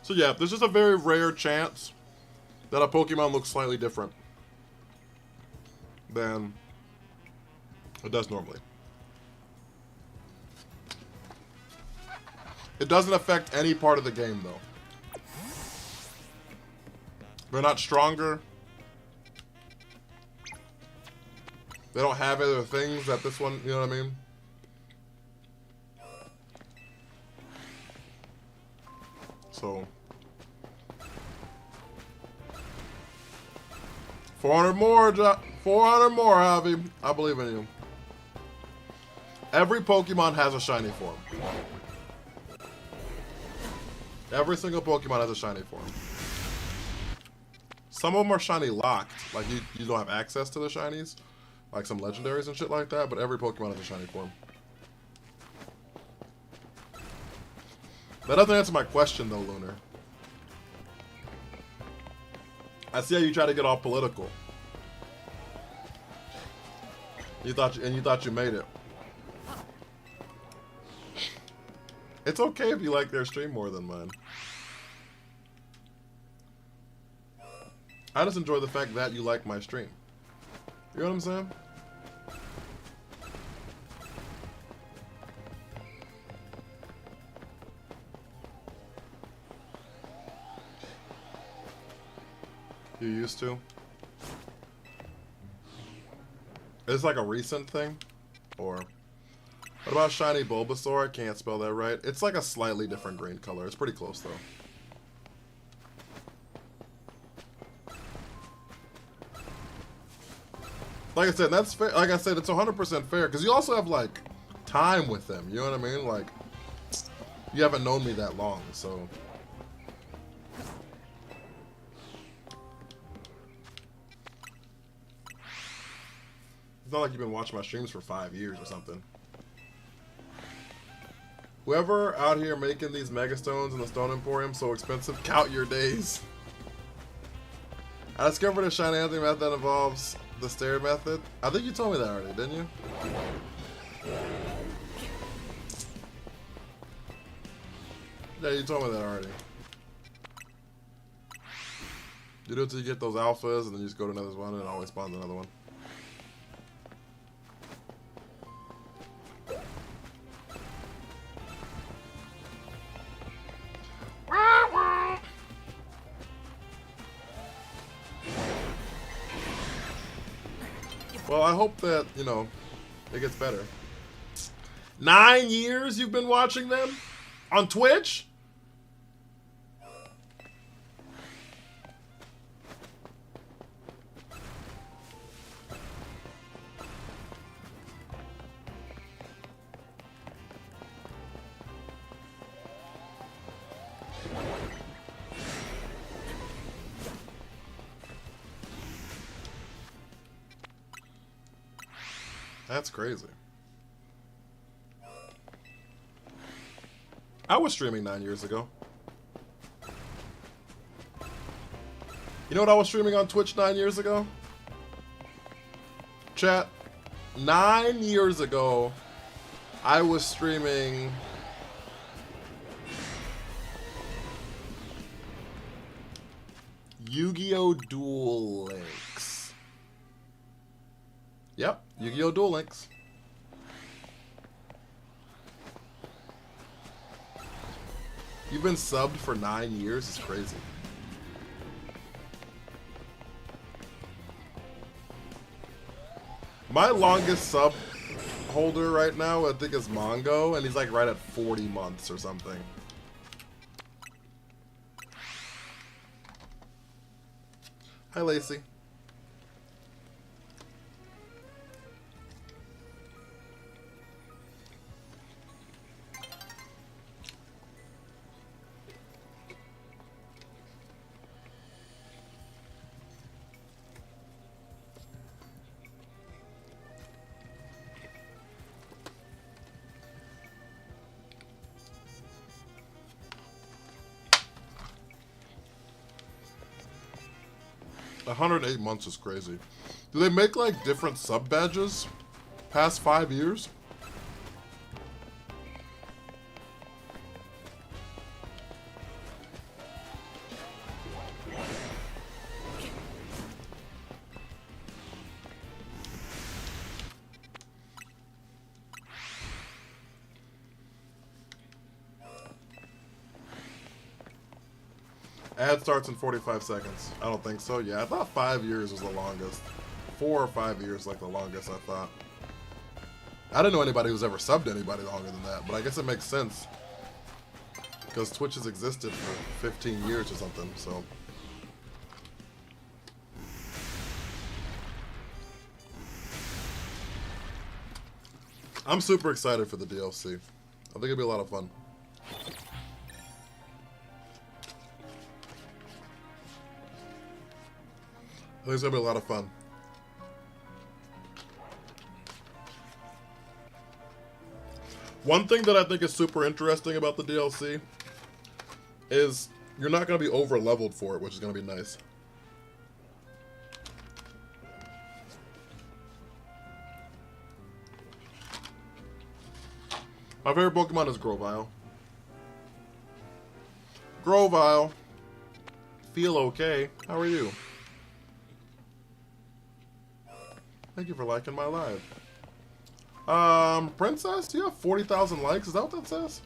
Speaker 1: So yeah, there's just a very rare chance that a Pokemon looks slightly different than it does normally. It doesn't affect any part of the game, though. They're not stronger. They don't have other things that this one, you know what I mean? So 400 more, 400 more, Javi. I believe in you. Every Pokemon has a shiny form. Every single Pokemon has a shiny form. Some of them are shiny locked, like you don't have access to the shinies, like some legendaries and shit like that, but every Pokemon has a shiny form. That doesn't answer my question though, Lunar. I see how you try to get all political. You thought you made it. It's okay if you like their stream more than mine. I just enjoy the fact that you like my stream. You know what I'm saying? You used to? Is this like a recent thing? Or... What about shiny Bulbasaur? I can't spell that right. It's like a slightly different green color. It's pretty close though. Like I said, that's fair. Like I said, it's 100% fair because you also have like time with them. You know what I mean? Like you haven't known me that long, so. It's not like you've been watching my streams for 5 years or something. Whoever out here making these Megastones in the Stone Emporium so expensive, count your days. I discovered a shiny hunting method that involves the stair method. I think you told me that already, didn't you? Yeah, you told me that already. You do it till you get those alphas, and then you just go to another one, and it always spawns another one. Well, I hope that, you know, it gets better. 9 years you've been watching them? On Twitch? That's crazy. I was streaming 9 years ago. You know what I was streaming on Twitch 9 years ago? Chat, 9 years ago, I was streaming Yu-Gi-Oh! Duel Links. Yep, Yu-Gi-Oh! Duel Links. You've been subbed for 9 years? It's crazy. My longest sub holder right now, I think, is Mongo, and he's like right at 40 months or something. Hi, Lacey. $108 months is crazy. Do they make like different sub badges past 5 years? Ad starts in 45 seconds. I don't think so. Yeah, I thought 5 years was the longest. 4 or 5 years like the longest, I thought. I didn't know anybody who's ever subbed anybody longer than that, but I guess it makes sense. Because Twitch has existed for 15 years or something, so. I'm super excited for the DLC. I think it'll be a lot of fun. I think it's gonna be a lot of fun. One thing that I think is super interesting about the DLC is you're not gonna be over leveled for it, which is gonna be nice. My favorite Pokemon is Grovyle. Grovyle. Feel okay. How are you? Thank you for liking my live. Princess, do you have 40,000 likes? Is that what that says?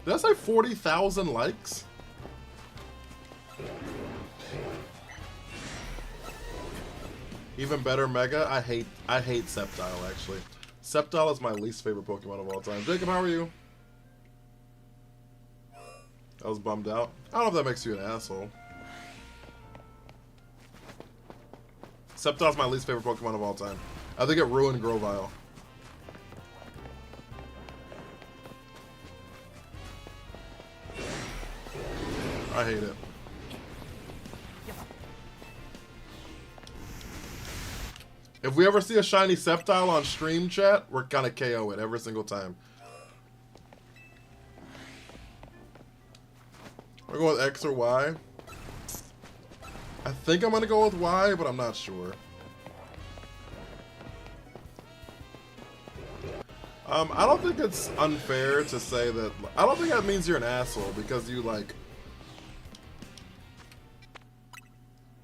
Speaker 1: Did I say 40,000 likes? Even better, Mega. I hate Sceptile, actually. Sceptile is my least favorite Pokemon of all time. Jacob, how are you? I was bummed out. I don't know if that makes you an asshole. Sceptile's my least favorite Pokemon of all time. I think it ruined Grovyle. I hate it. If we ever see a shiny Sceptile on stream, chat, we're gonna KO it every single time. We're going with X or Y. I think I'm gonna go with Y, but I'm not sure. I don't think it's unfair to say that. I don't think that means you're an asshole because you like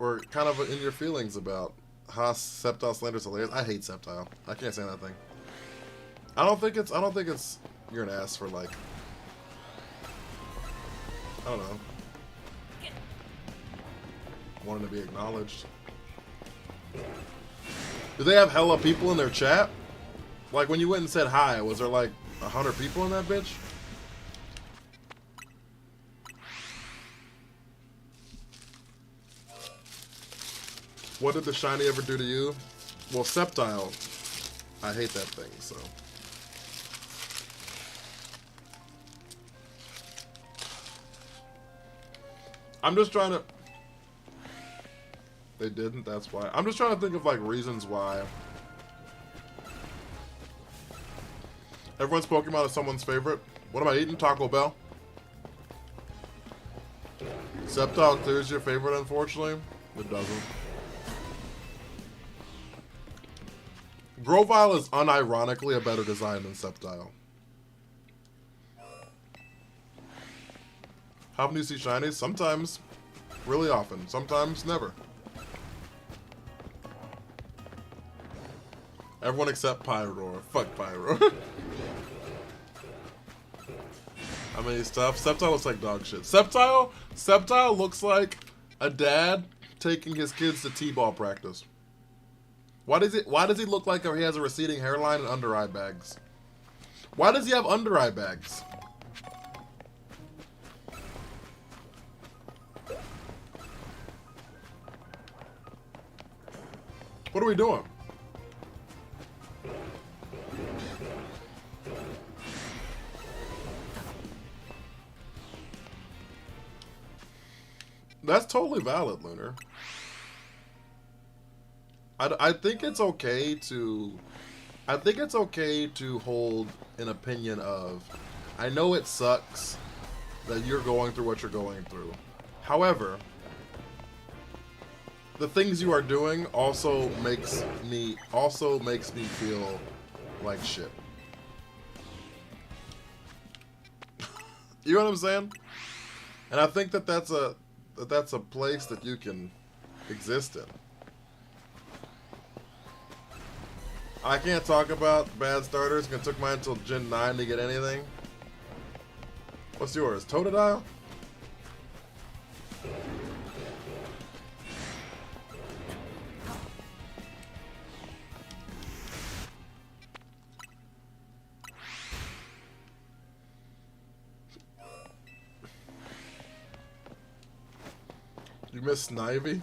Speaker 1: were kind of in your feelings about how Sceptile Slender's hilarious. I hate Sceptile. I can't say that thing. I don't think it's you're an ass for like. I don't know. Wanting to be acknowledged. Do they have hella people in their chat? Like when you went and said hi, was there like 100 people in that bitch? What did the shiny ever do to you? Well, Sceptile, I hate that thing, so. I'm just trying to. They didn't, that's why. I'm just trying to think of like reasons why. Everyone's Pokemon is someone's favorite. What am I eating? Taco Bell. Sceptile clears your favorite, unfortunately. It doesn't. Grovyle is unironically a better design than Sceptile. How often do you see shinies? Sometimes. Really often. Sometimes never. Everyone except Pyroar. Fuck Pyroar. I mean, he's tough. Sceptile looks like dog shit. Sceptile looks like a dad taking his kids to t-ball practice. Why does he look like he has a receding hairline and under eye bags? Why does he have under eye bags? What are we doing? That's totally valid, Lunar. I think it's okay to... I think it's okay to hold an opinion of, I know it sucks that you're going through what you're going through. However, the things you are doing also makes me feel like shit. You know what I'm saying? And I think that that's a place that you can exist in. I can't talk about bad starters. It took mine until Gen 9 to get anything. What's yours? Totodile? You miss Snivy?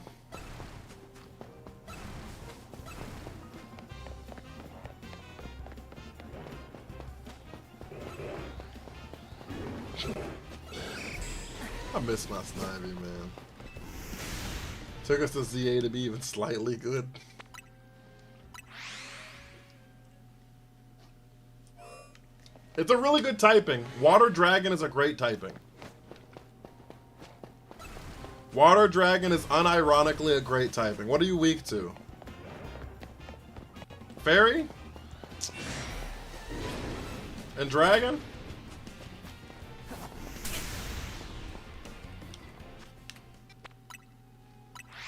Speaker 1: I miss my Snivy, man. Took us to ZA to be even slightly good. It's a really good typing. Water Dragon is a great typing. Water Dragon is unironically a great typing. What are you weak to? Fairy? And Dragon?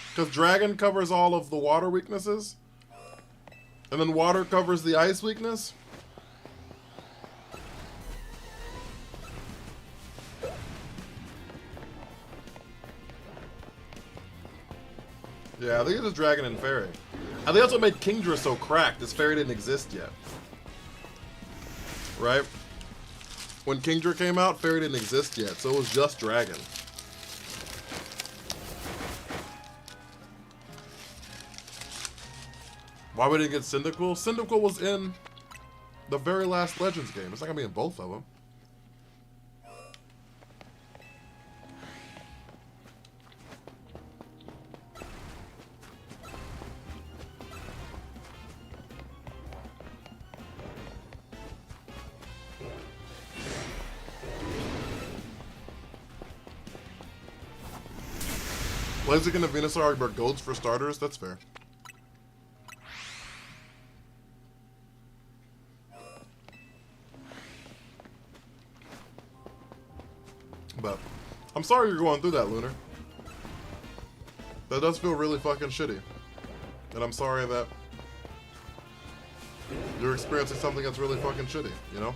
Speaker 1: Because Dragon covers all of the water weaknesses? And then water covers the ice weakness? Yeah, I think it's just Dragon and Fairy. I think that's what made Kingdra so cracked. This Fairy didn't exist yet. Right? When Kingdra came out, Fairy didn't exist yet, so it was just Dragon. Why we didn't get Cyndaquil? Cyndaquil was in the very last Legends game. It's not gonna be in both of them. Blaziken and Venusaur are goats for starters? That's fair. But I'm sorry you're going through that, Lunar. That does feel really fucking shitty. And I'm sorry that you're experiencing something that's really fucking shitty, you know?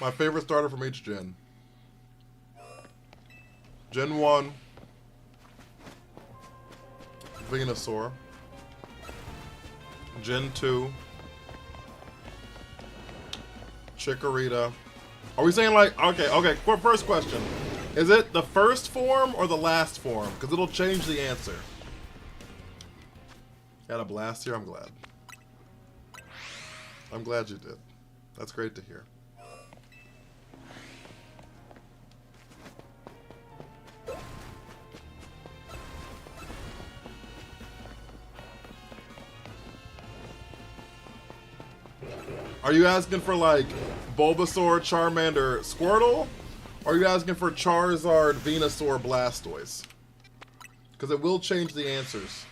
Speaker 1: My favorite starter from each gen. Gen 1, Venusaur. Gen 2, Chikorita. Are we saying like, okay, first question. Is it the first form or the last form? Because it'll change the answer. Got a blast here, I'm glad. I'm glad you did. That's great to hear. Are you asking for like Bulbasaur, Charmander, Squirtle? Or are you asking for Charizard, Venusaur, Blastoise? Because it will change the answers.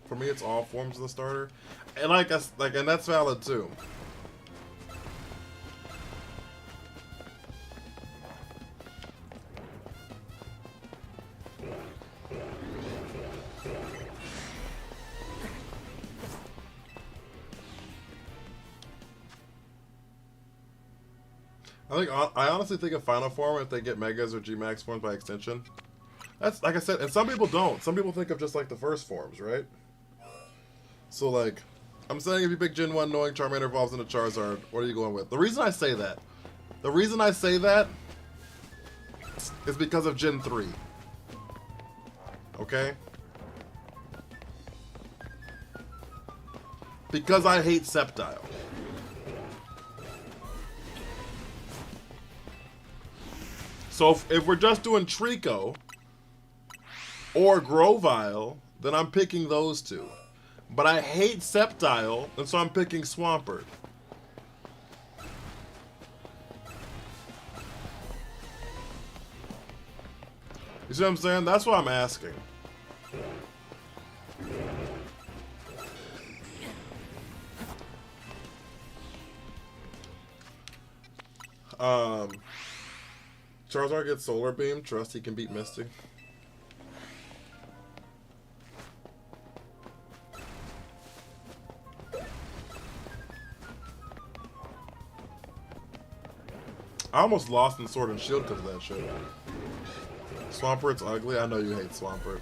Speaker 1: For me, it's all forms of the starter, and and that's valid too. I honestly think of Final Form if they get Megas or G-Max forms by extension. That's like I said, and some people don't. Some people think of just like the first forms, right? So like, I'm saying if you pick Gen 1 knowing Charmander evolves into Charizard, what are you going with? The reason I say that is because of Gen 3. Okay? Because I hate Sceptile. So if we're just doing Trico or Grovyle, then I'm picking those two. But I hate Sceptile, and so I'm picking Swampert. You see what I'm saying? That's what I'm asking. Charizard gets Solar Beam. Trust he can beat Misty. I almost lost in Sword and Shield because of that shit. Swampert's ugly. I know you hate Swampert.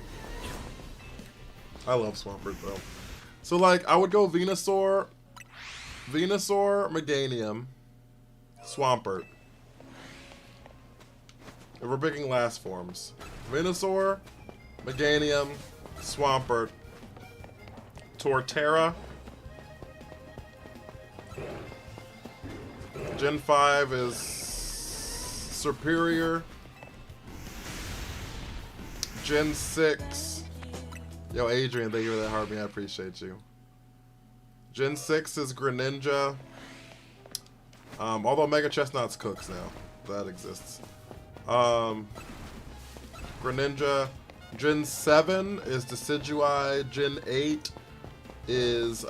Speaker 1: I love Swampert though. So like, I would go Venusaur, Meganium, Swampert. If we're picking last forms. Venusaur, Meganium, Swampert, Torterra. Gen 5 is Superior. Gen 6. Yo, Adrian, thank you for that heart, man. I appreciate you. Gen 6 is Greninja. Although Mega Chestnut's cooks now. That exists. Greninja. Gen 7 is Decidueye. Gen 8 is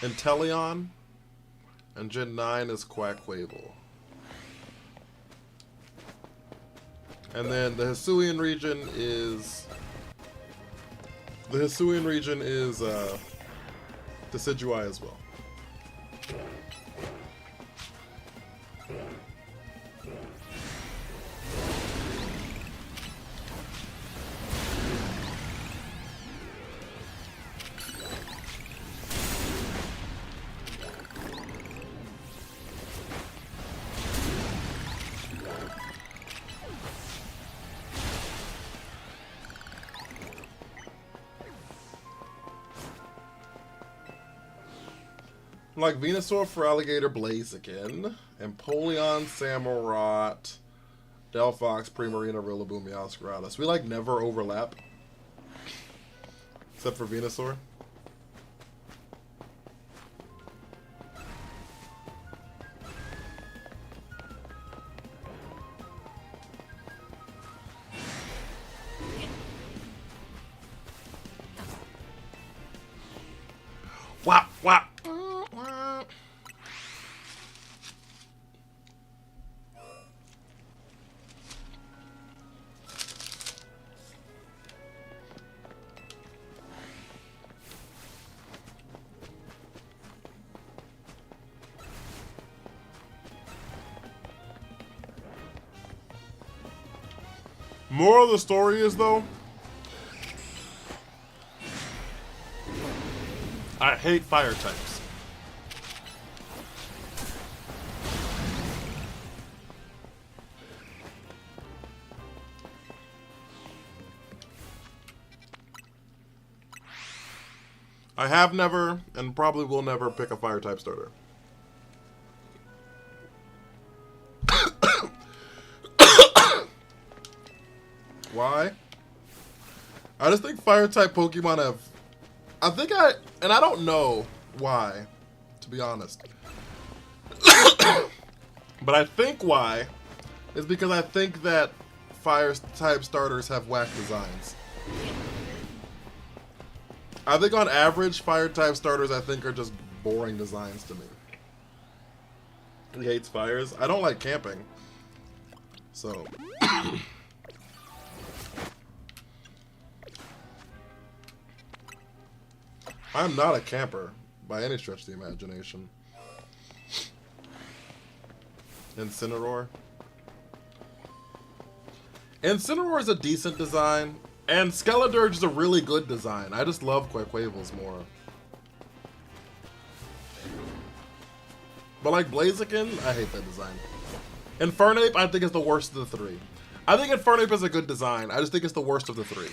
Speaker 1: Inteleon. And Gen 9 is Quackquavel. And then the Hisuian region is Decidueye as well. Like Venusaur for Alligator Blaziken, Empoleon, Samurott, Delphox, Primarina, Rillaboom, Meowscaratus. We like never overlap. Except for Venusaur. Wap, wap. Moral of the story is, though, I hate fire types. I have never, and probably will never, pick a fire type starter. Why? I just think fire type Pokemon have. And I don't know why, to be honest. But I think why is because I think that fire type starters have whack designs. I think on average, fire type starters I think are just boring designs to me. He hates fires. I don't like camping. So. I'm not a camper by any stretch of the imagination. Incineroar. Incineroar is a decent design, and Skeledirge is a really good design. I just love Quaquavels more. But like Blaziken, I hate that design. Infernape, I think is the worst of the three. I think Infernape is a good design. I just think it's the worst of the three.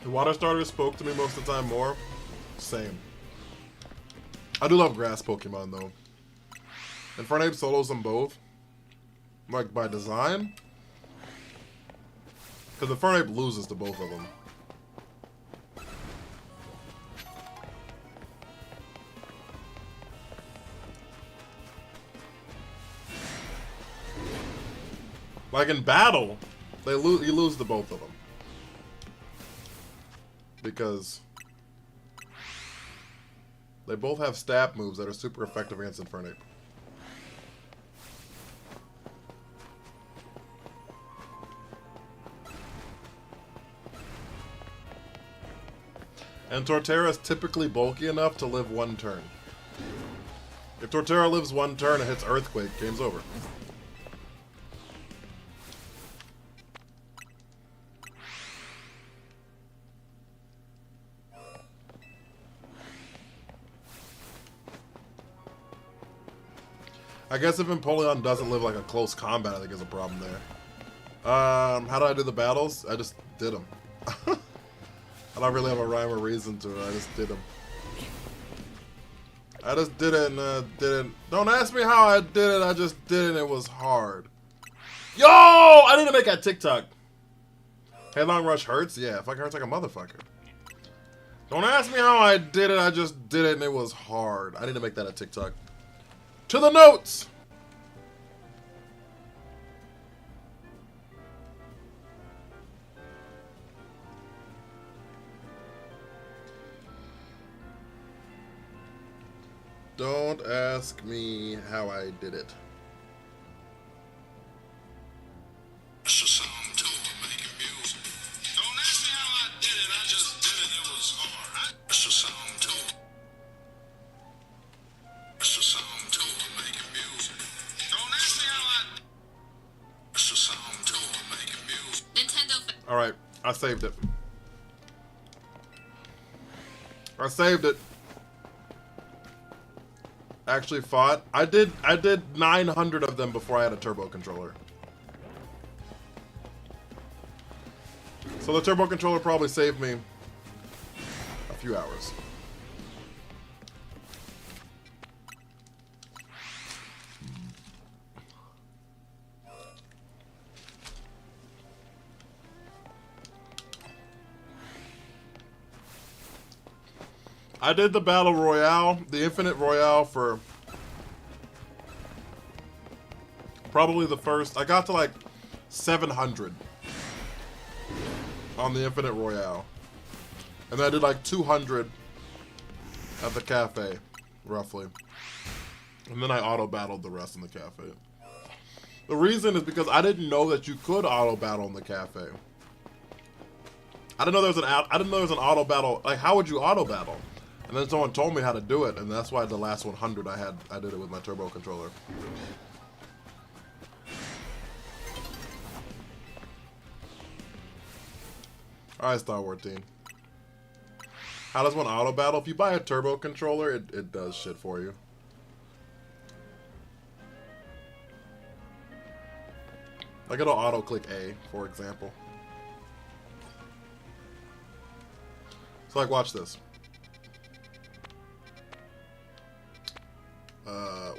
Speaker 1: The water starters spoke to me most of the time more. Same. I do love grass Pokemon though. Infernape solos them both. Like by design. Because Infernape loses to both of them. Like in battle, you lose to both of them. Because they both have stab moves that are super effective against Infernape. And Torterra is typically bulky enough to live one turn. If Torterra lives one turn and hits Earthquake, game's over. I guess if Empoleon doesn't live like a close combat, I think there's a problem there. How do I do the battles? I just did them. I don't really have a rhyme or reason to it. I just did them. I just did it and didn't. Don't ask me how I did it. I just did it and it was hard. Yo! I need to make that TikTok. Headlong Rush hurts? Yeah, it fucking hurts like a motherfucker. Don't ask me how I did it. I just did it and it was hard. I need to make that a TikTok. To the notes! Don't ask me how I did it.
Speaker 9: That's a song too, making music. Don't ask me how I did it, I just did it, it was hard. That's a song too. That's a song too, making music. Don't ask me how I. That's a song too, making music. Nintendo.
Speaker 1: Alright, I saved it. I saved it. Actually fought. I did 900 of them before I had a turbo controller. So the turbo controller probably saved me a few hours. I did the Battle Royale, the Infinite Royale for probably the first, I got to like 700 on the Infinite Royale. And then I did like 200 at the cafe, roughly. And then I auto-battled the rest in the cafe. The reason is because I didn't know that you could auto-battle in the cafe. I didn't know there was an auto-battle, like how would you auto-battle? And then someone told me how to do it, and that's why the last 100 I did it with my turbo controller. Alright, Star Wars team. How does one auto battle? If you buy a turbo controller, it does shit for you. Like it'll auto click A, for example. So like, watch this.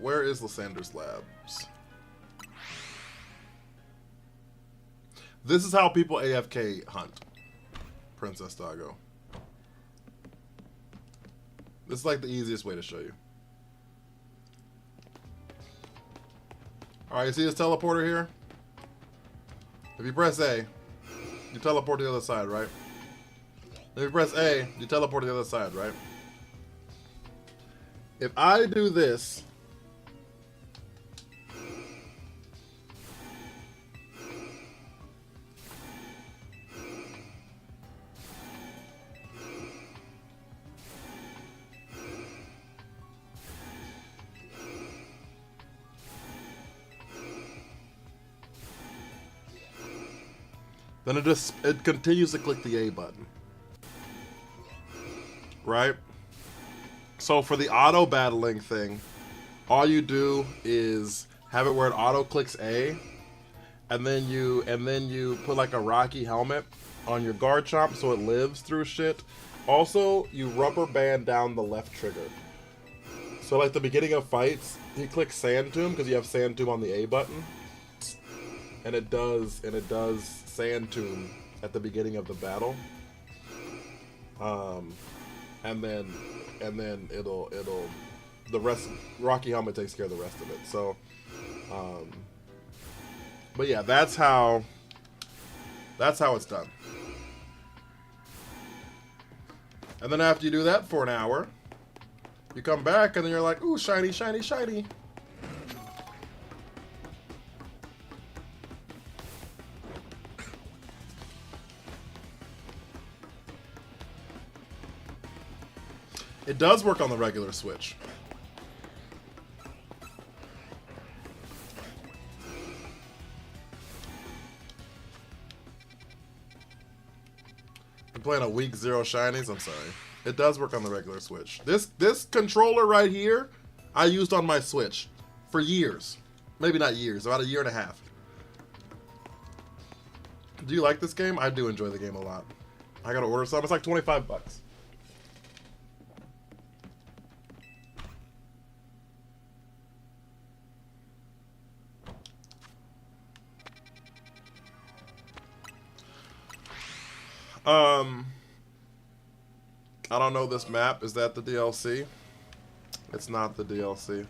Speaker 1: Where is Lysander's Labs? This is how people AFK hunt Princess Doggo. This is like the easiest way to show you. Alright, you see this teleporter here? If you press A, you teleport to the other side, right? If you press A, you teleport to the other side, right? If I do this, then it continues to click the A button. Right? So for the auto battling thing, all you do is have it where it auto clicks A, and then you put like a Rocky helmet on your Garchomp so it lives through shit. Also, you rubber band down the left trigger. So like the beginning of fights, you click Sand Tomb because you have Sand Tomb on the A button. And it does Sand Tomb at the beginning of the battle. And then it'll the rest, Rocky Helmet takes care of the rest of it. So but yeah, that's how it's done. And then after you do that for an hour, you come back and then you're like, ooh, shiny, shiny, shiny. It does work on the regular Switch. I'm playing a week 0 shinies. I'm sorry. It does work on the regular Switch. This controller right here, I used on my Switch for years. Maybe not years, about a year and a half. Do you like this game? I do enjoy the game a lot. I gotta order some. It's like 25 bucks. I don't know this map. Is that the DLC? It's not the DLC.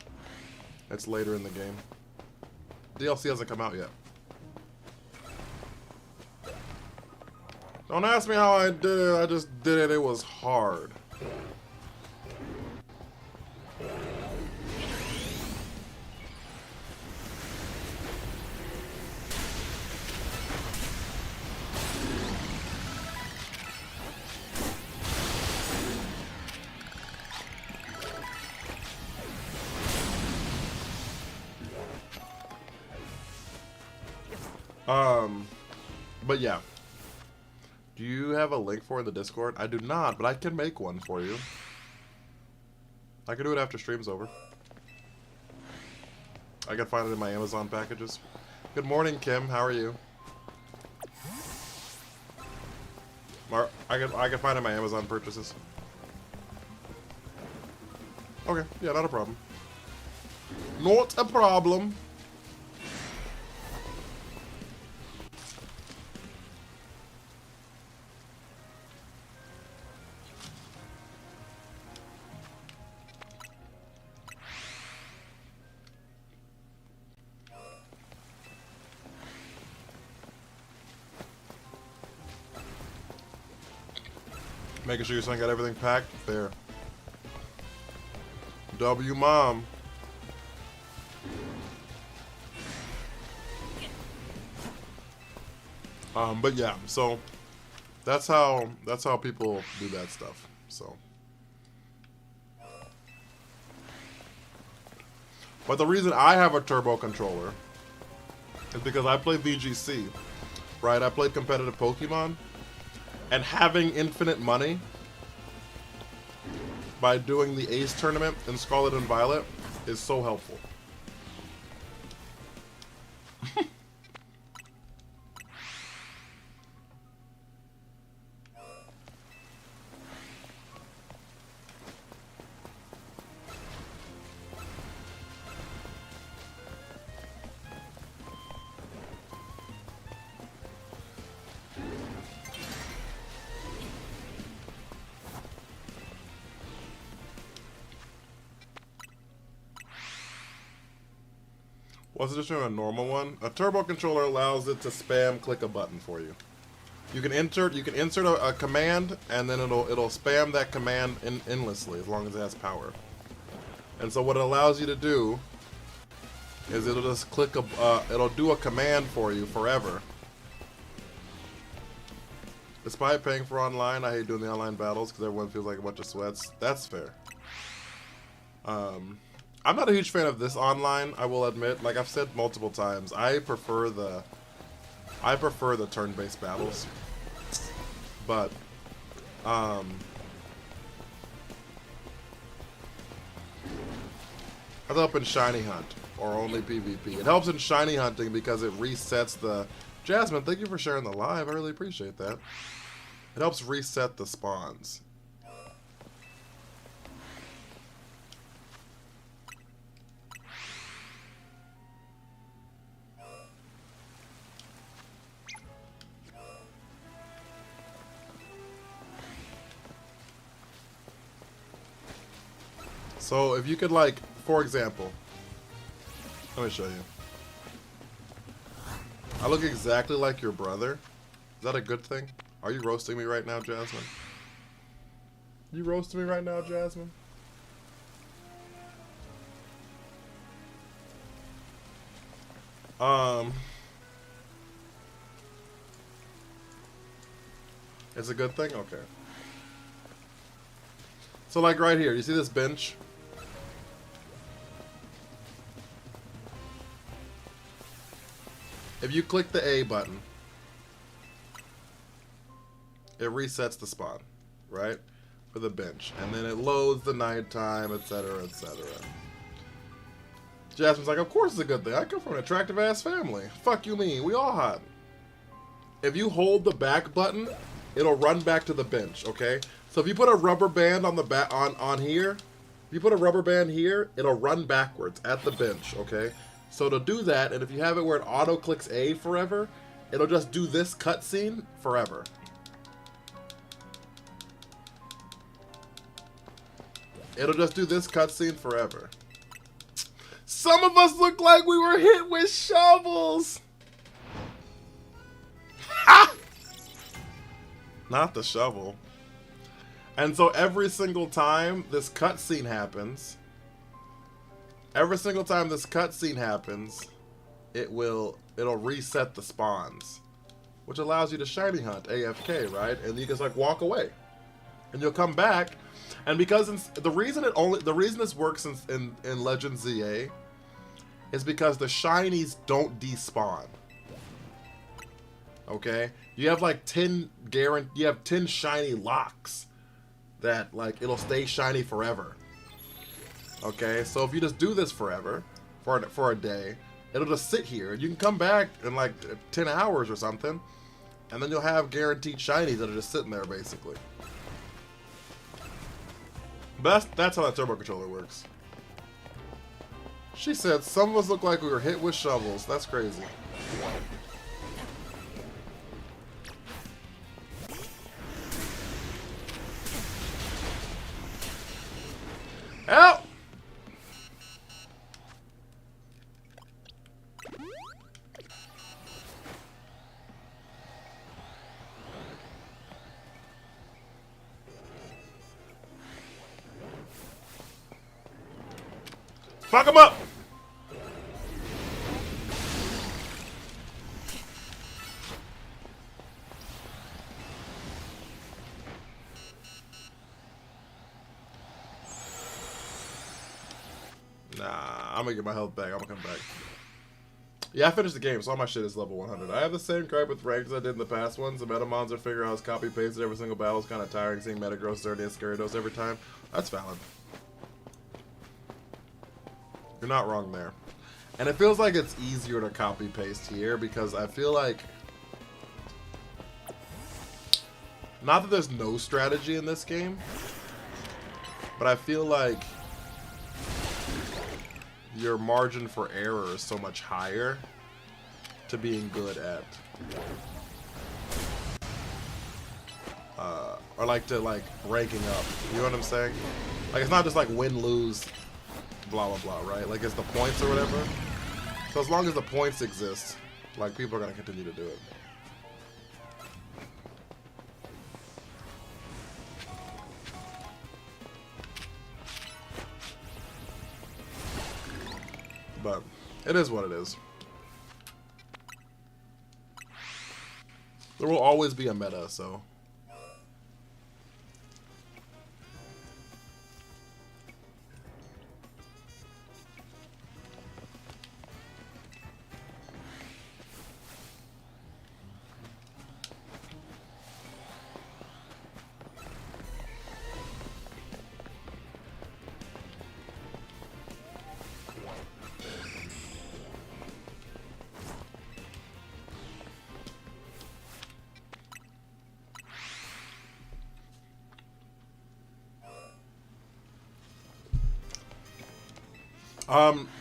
Speaker 1: It's later in the game. DLC hasn't come out yet. Don't ask me how I did it. I just did it. It was hard. But yeah. Do you have a link for it in the Discord? I do not, but I can make one for you. I can do it after stream's over. I can find it in my Amazon packages. Good morning, Kim. How are you? I can find it in my Amazon purchases. Okay, yeah, not a problem. Not a problem. Making sure your son got everything packed? Fair. W mom. But yeah, so that's how people do that stuff. So, but the reason I have a turbo controller is because I play VGC, right? I play competitive Pokemon. And having infinite money by doing the Ace tournament in Scarlet and Violet is so helpful. What's the difference between a normal one? A turbo controller allows it to spam click a button for you. You can insert a command, and then it'll spam that command endlessly as long as it has power. And so what it allows you to do is it'll just click it'll do a command for you forever. Despite paying for online, I hate doing the online battles because everyone feels like a bunch of sweats. That's fair. I'm not a huge fan of this online, I will admit. Like I've said multiple times, I prefer the turn-based battles. But it helps in Shiny Hunt or only PvP. It helps in Shiny Hunting because it resets the Jasmine, thank you for sharing the live. I really appreciate that. It helps reset the spawns. So if you could, like, for example, let me show you. I look exactly like your brother. Is that a good thing? Are you roasting me right now, Jasmine? You roasting me right now, Jasmine? It's a good thing? Okay. So like right here, you see this bench? If you click the A button, it resets the spawn, right? For the bench. And then it loads the nighttime, etc., etc. Jasmine's like, of course it's a good thing. I come from an attractive ass family. Fuck you mean, we all hot. If you hold the back button, it'll run back to the bench, okay? So if you put a rubber band on the back on here, if you put a rubber band here, it'll run backwards at the bench, okay? So to do that, and if you have it where it auto clicks A forever, it'll just do this cutscene forever. It'll just do this cutscene forever. Some of us look like we were hit with shovels. Ha! Not the shovel. And so every single time this cutscene happens, it'll reset the spawns, which allows you to shiny hunt AFK, right? And you just like walk away, and you'll come back. And because the reason this works in Legend ZA is because the shinies don't despawn. Okay, you have like 10 shiny locks that like it'll stay shiny forever. Okay, so if you just do this forever for a day, it'll just sit here. You can come back in like 10 hours or something, and then you'll have guaranteed shinies that are just sitting there basically. But that's how that turbo controller works. She said, some of us look like we were hit with shovels. That's crazy. Help! Fuck him up! Nah, I'm gonna get my health back. I'm gonna come back. Yeah, I finished the game, so all my shit is level 100. I have the same gripe with ranked as I did in the past ones. The metamons are figure out copy pasted every single battle is kind of tiring. Seeing Metagross, Xerneas, Gyarados every time. That's valid. You're not wrong there. And it feels like it's easier to copy paste here because I feel like, not that there's no strategy in this game, but I feel like your margin for error is so much higher to being good at or like to like ranking up. You know what I'm saying? Like it's not just like win, lose, blah blah blah, right? Like it's the points or whatever. So as long as the points exist, like people are gonna continue to do it. But it is what it is. There will always be a meta, so.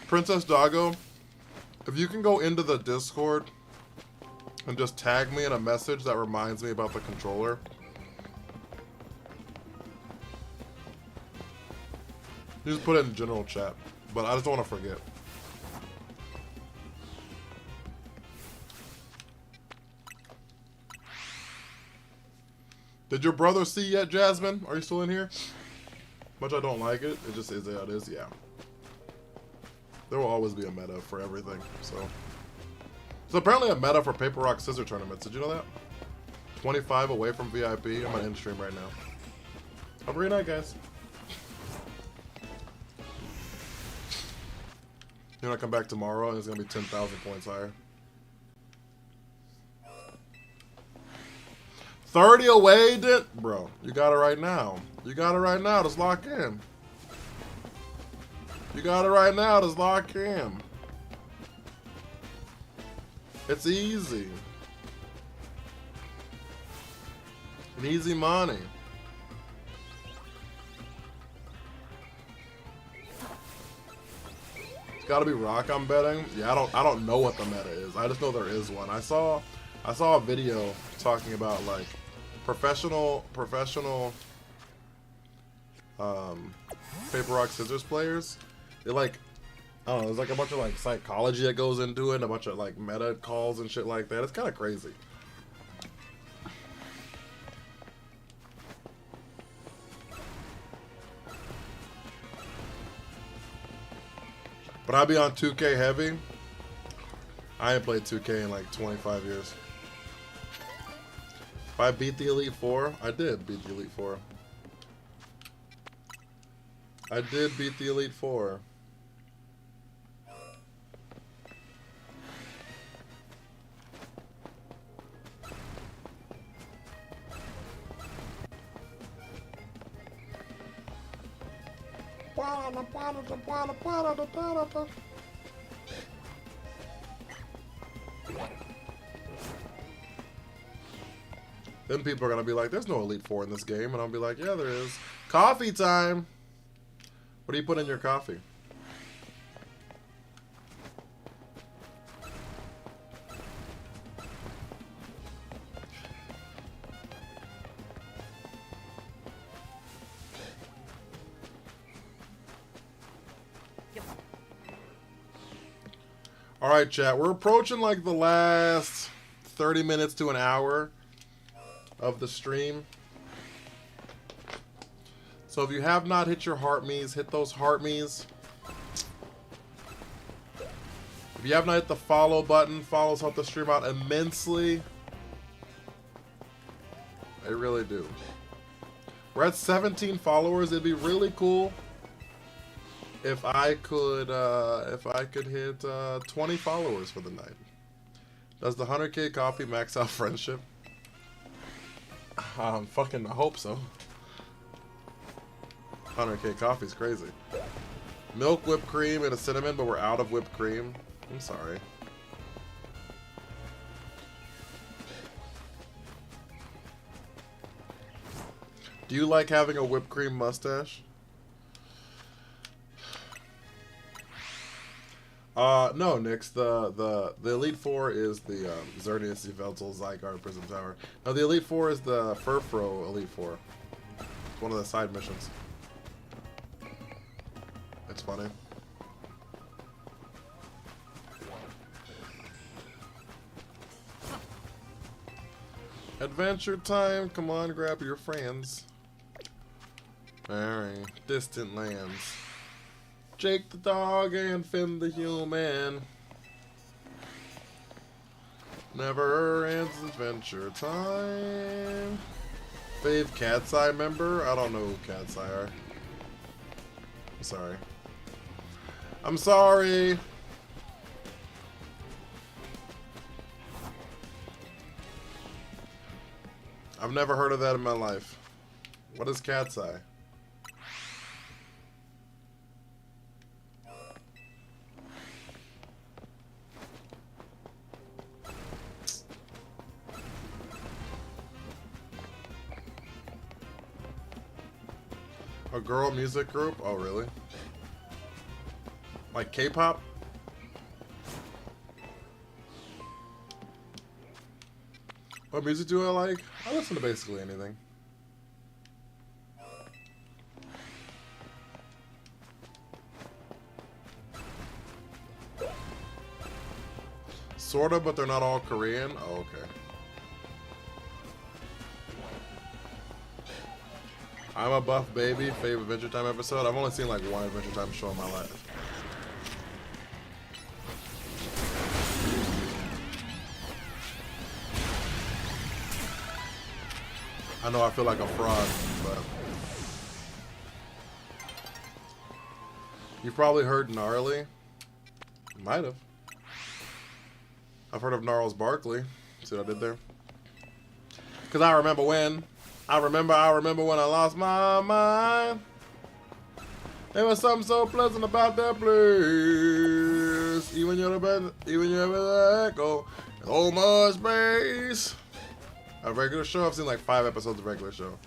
Speaker 1: Princess Doggo, if you can go into the Discord and just tag me in a message that reminds me about the controller. You just put it in general chat, but I just don't want to forget. Did your brother see yet, Jasmine? Are you still in here? Much I don't like it, it just is how it is, yeah. There will always be a meta for everything, so. There's apparently a meta for Paper Rock Scissor tournaments. Did you know that? 25 away from VIP. I'm on end stream right now. Have a great night, guys. You're gonna come back tomorrow and it's gonna be 10,000 points higher. 30 away, bro. You got it right now. You got it right now. Just lock in. You got it right now. Just lock in. It's easy. And easy money. It's gotta be Rock, I'm betting. Yeah, I don't know what the meta is. I just know there is one. I saw a video talking about like professional Paper Rock Scissors players. It like, I don't know, there's like a bunch of like psychology that goes into it and a bunch of like meta calls and shit like that. It's kind of crazy. But I'll be on 2K heavy. I ain't played 2K in like 25 years. If I beat the Elite Four, I did beat the Elite Four. I did beat the Elite Four. Then people are gonna be like, there's no Elite Four in this game, and I'll be like, yeah, there is. Coffee time! What do you put in your coffee? Alright, chat, we're approaching like the last 30 minutes to an hour of the stream. So if you have not hit your heart me's, hit those heart me's. If you have not hit the follow button, follows help the stream out immensely. They really do. We're at 17 followers. It'd be really cool if I could hit 20 followers for the night. Does the 100K coffee max out friendship? Fucking, I hope so. 100K coffee's crazy. Milk, whipped cream, and a cinnamon, but we're out of whipped cream. I'm sorry. Do you like having a whipped cream mustache? No, Nix. The Elite Four is the Xerneas, Yveltal, Zygarde, Prism Tower. No, the Elite Four is the Furfro Elite Four. It's one of the side missions. It's funny. Adventure time! Come on, grab your friends. Alright, distant lands. Jake the dog and Finn the human. Never ends adventure time. Fave Cat's Eye member? I don't know who Cat's Eye are. I'm sorry. I'm sorry. I've never heard of that in my life. What is Cat's Eye? A girl music group? Oh, really? Like K-pop? What music do I like? I listen to basically anything. Sorta, but they're not all Korean? Oh, okay. I'm a buff baby. Favorite Adventure Time episode? I've only seen like one Adventure Time show in my life. I know I feel like a fraud, but you've probably heard Gnarly. Might have. I've heard of Gnarls Barkley. See what I did there? Because I remember when I remember when I lost my mind. There was something so pleasant about that place. Even you're the best, even you're the echo. So much space. A regular show? I've seen like 5 episodes of regular show.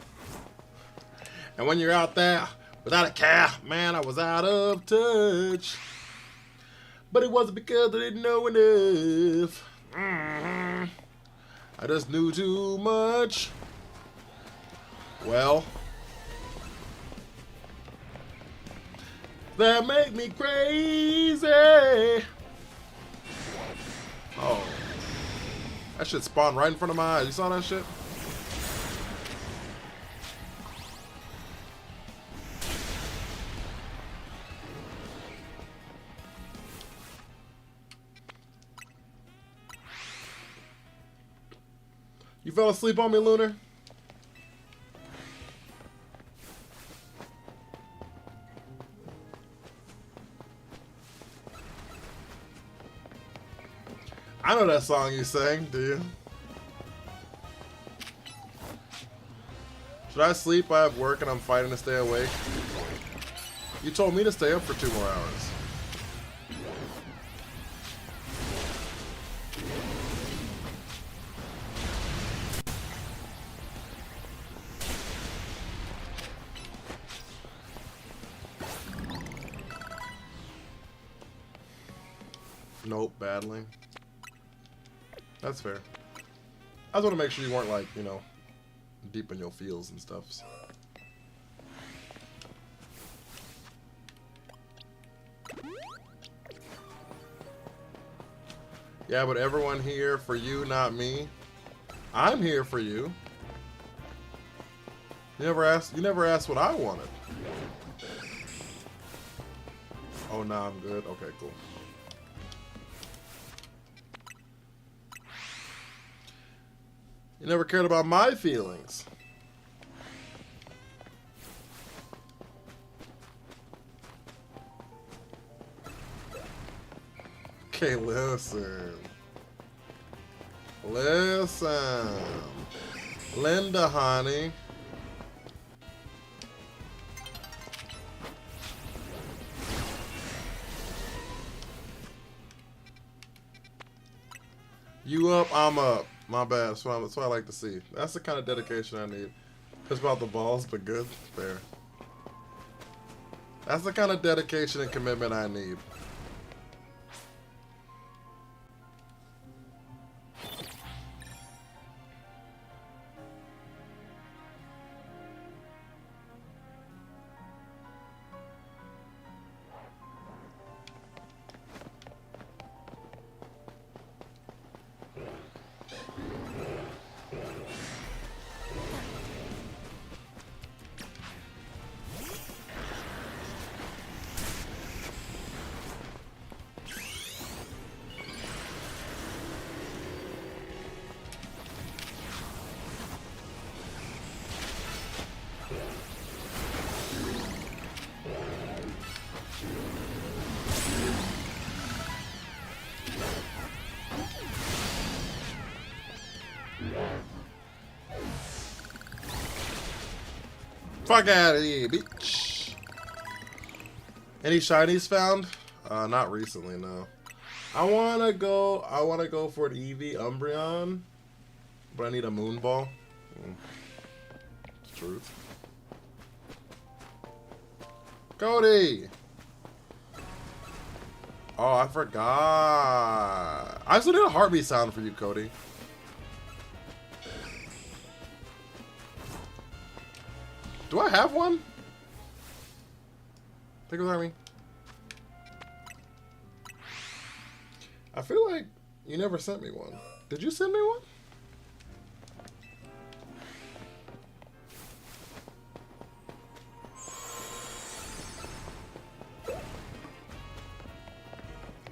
Speaker 1: And when you're out there without a care, man, I was out of touch. But it wasn't because I didn't know enough. I just knew too much. Well, that make me crazy. Oh. That shit spawned right in front of my eyes. You saw that shit? You fell asleep on me, Lunar? I know that song you sang, do you? Should I sleep? I have work and I'm fighting to stay awake. You told me to stay up for 2 more hours. Nope, battling. That's fair. I just want to make sure you weren't like, you know, deep in your feels and stuff. So. Yeah, but everyone here for you, not me. I'm here for you. You never asked what I wanted. Oh, nah, I'm good. Okay, cool. You never cared about my feelings. Okay, listen. Listen. Linda, honey. You up, I'm up. My bad. That's what I like to see. That's the kind of dedication I need. It's about the balls, but good. Fair. That's the kind of dedication and commitment I need. Fuck out of here, bitch. Any shinies found? Not recently, no. I wanna go for the Eevee Umbreon, but I need a Moon Ball. Truth. Cody! Oh, I forgot. I still need a heartbeat sound for you, Cody. Do I have one? Take it with me. I feel like you never sent me one. Did you send me one?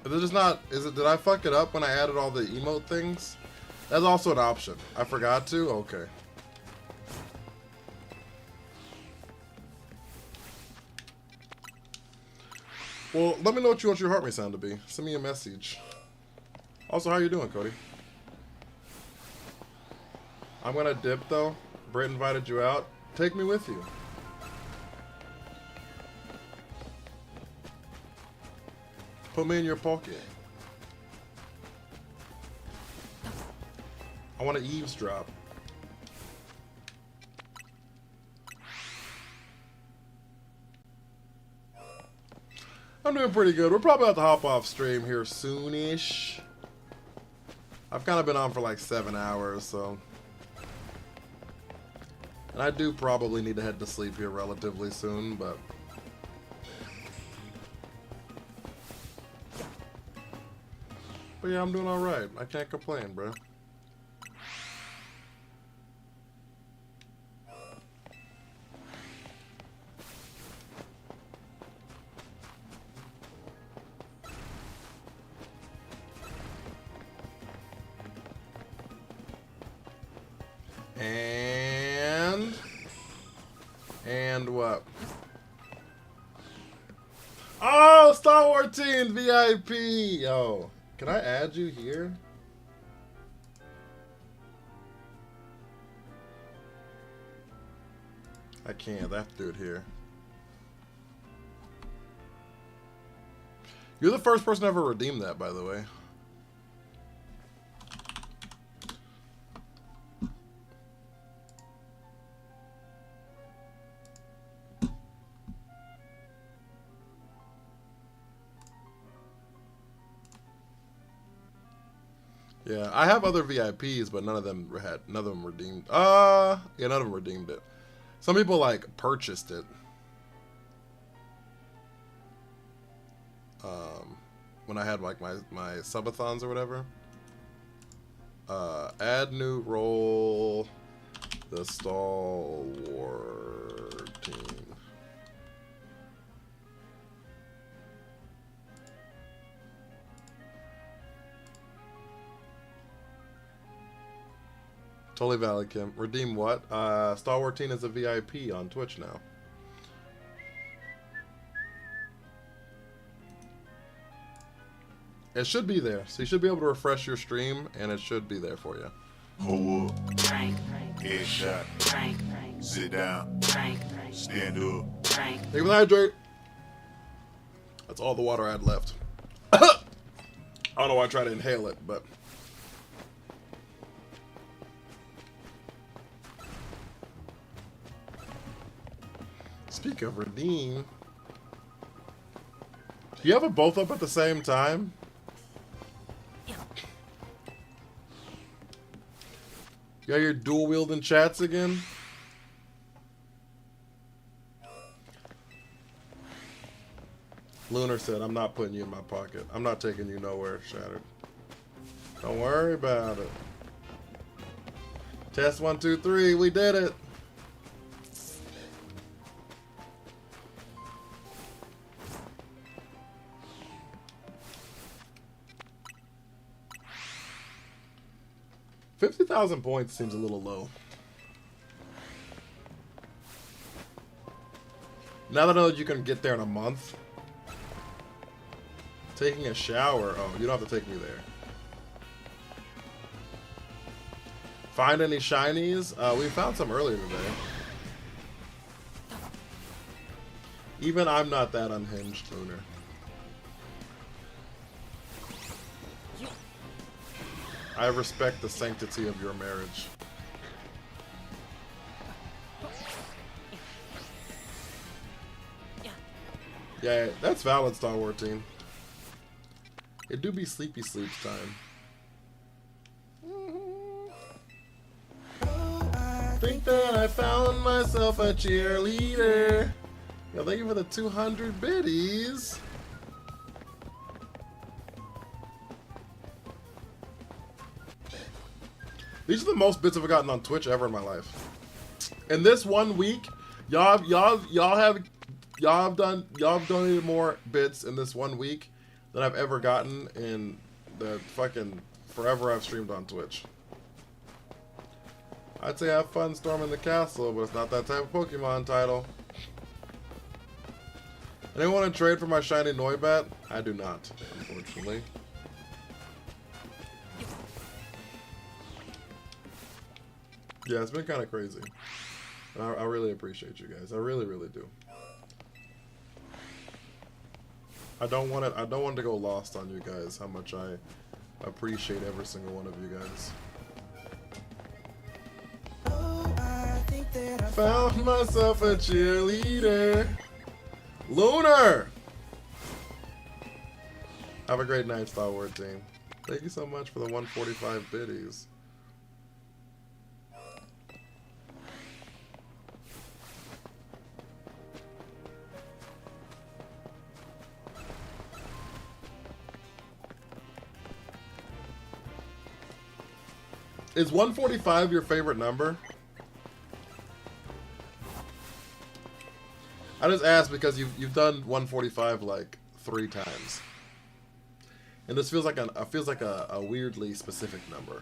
Speaker 1: Is it just not? Is it? Did I fuck it up when I added all the emote things? That's also an option. I forgot to. Okay. Well, let me know what you want your heart rate sound to be. Send me a message. Also, how you doing, Cody? I'm gonna dip though. Britt invited you out. Take me with you. Put me in your pocket. I want to eavesdrop. I'm doing pretty good. We're probably about to hop off stream here soonish. I've kind of been on for like 7 hours, so. And I do probably need to head to sleep here relatively soon, but. But yeah, I'm doing alright. I can't complain, bro. And what? Oh, Star Wars Team VIP! Yo, can I add you here? I can't. I have to do it here. You're the first person to ever redeem that, by the way. Yeah, I have other VIPs, but none of them redeemed. Yeah, none of them redeemed it. Some people like purchased it. When I had like my subathons or whatever. Add new role, the Stalwart Team. Totally valid, Kim. Redeem what? Star Wars Teen is a VIP on Twitch now. It should be there. So you should be able to refresh your stream, and it should be there for you.
Speaker 9: Hold up. Headshot. Sit down. Stand up.
Speaker 1: Take the hydrate. That's all the water I had left. I don't know why I tried to inhale it, but... Speak of redeem. Do you have it both up at the same time? You got your dual wielding chats again? Lunar said, I'm not putting you in my pocket. I'm not taking you nowhere, Shattered. Don't worry about it. Test 1, 2, 3. We did it. $50,000 points seems a little low. Now that I know that you can get there in a month. Taking a shower. Oh, you don't have to take me there. Find any shinies? We found some earlier today. Even I'm not that unhinged, Lunar. I respect the sanctity of your marriage. Yeah, that's valid, Star Wars team. It do be sleepy sleeps time. Think that I found myself a cheerleader. Yo, thank you for the 200 biddies. These are the most bits I've gotten on Twitch ever in my life. In this 1 week, y'all have donated more bits in this 1 week than I've ever gotten in the fucking forever I've streamed on Twitch. I'd say have fun storming the castle, but it's not that type of Pokemon title. Anyone want to trade for my shiny Noibat? I do not, unfortunately. Yeah, it's been kind of crazy. I really appreciate you guys. I really, really do. I don't want it to go lost on you guys how much I appreciate every single one of you guys. Found myself a cheerleader. Lunar! Have a great night, Star Wars team. Thank you so much for the 145 biddies. Is 145 your favorite number? I just asked because you've done 145 like 3 times, and this feels like a weirdly specific number.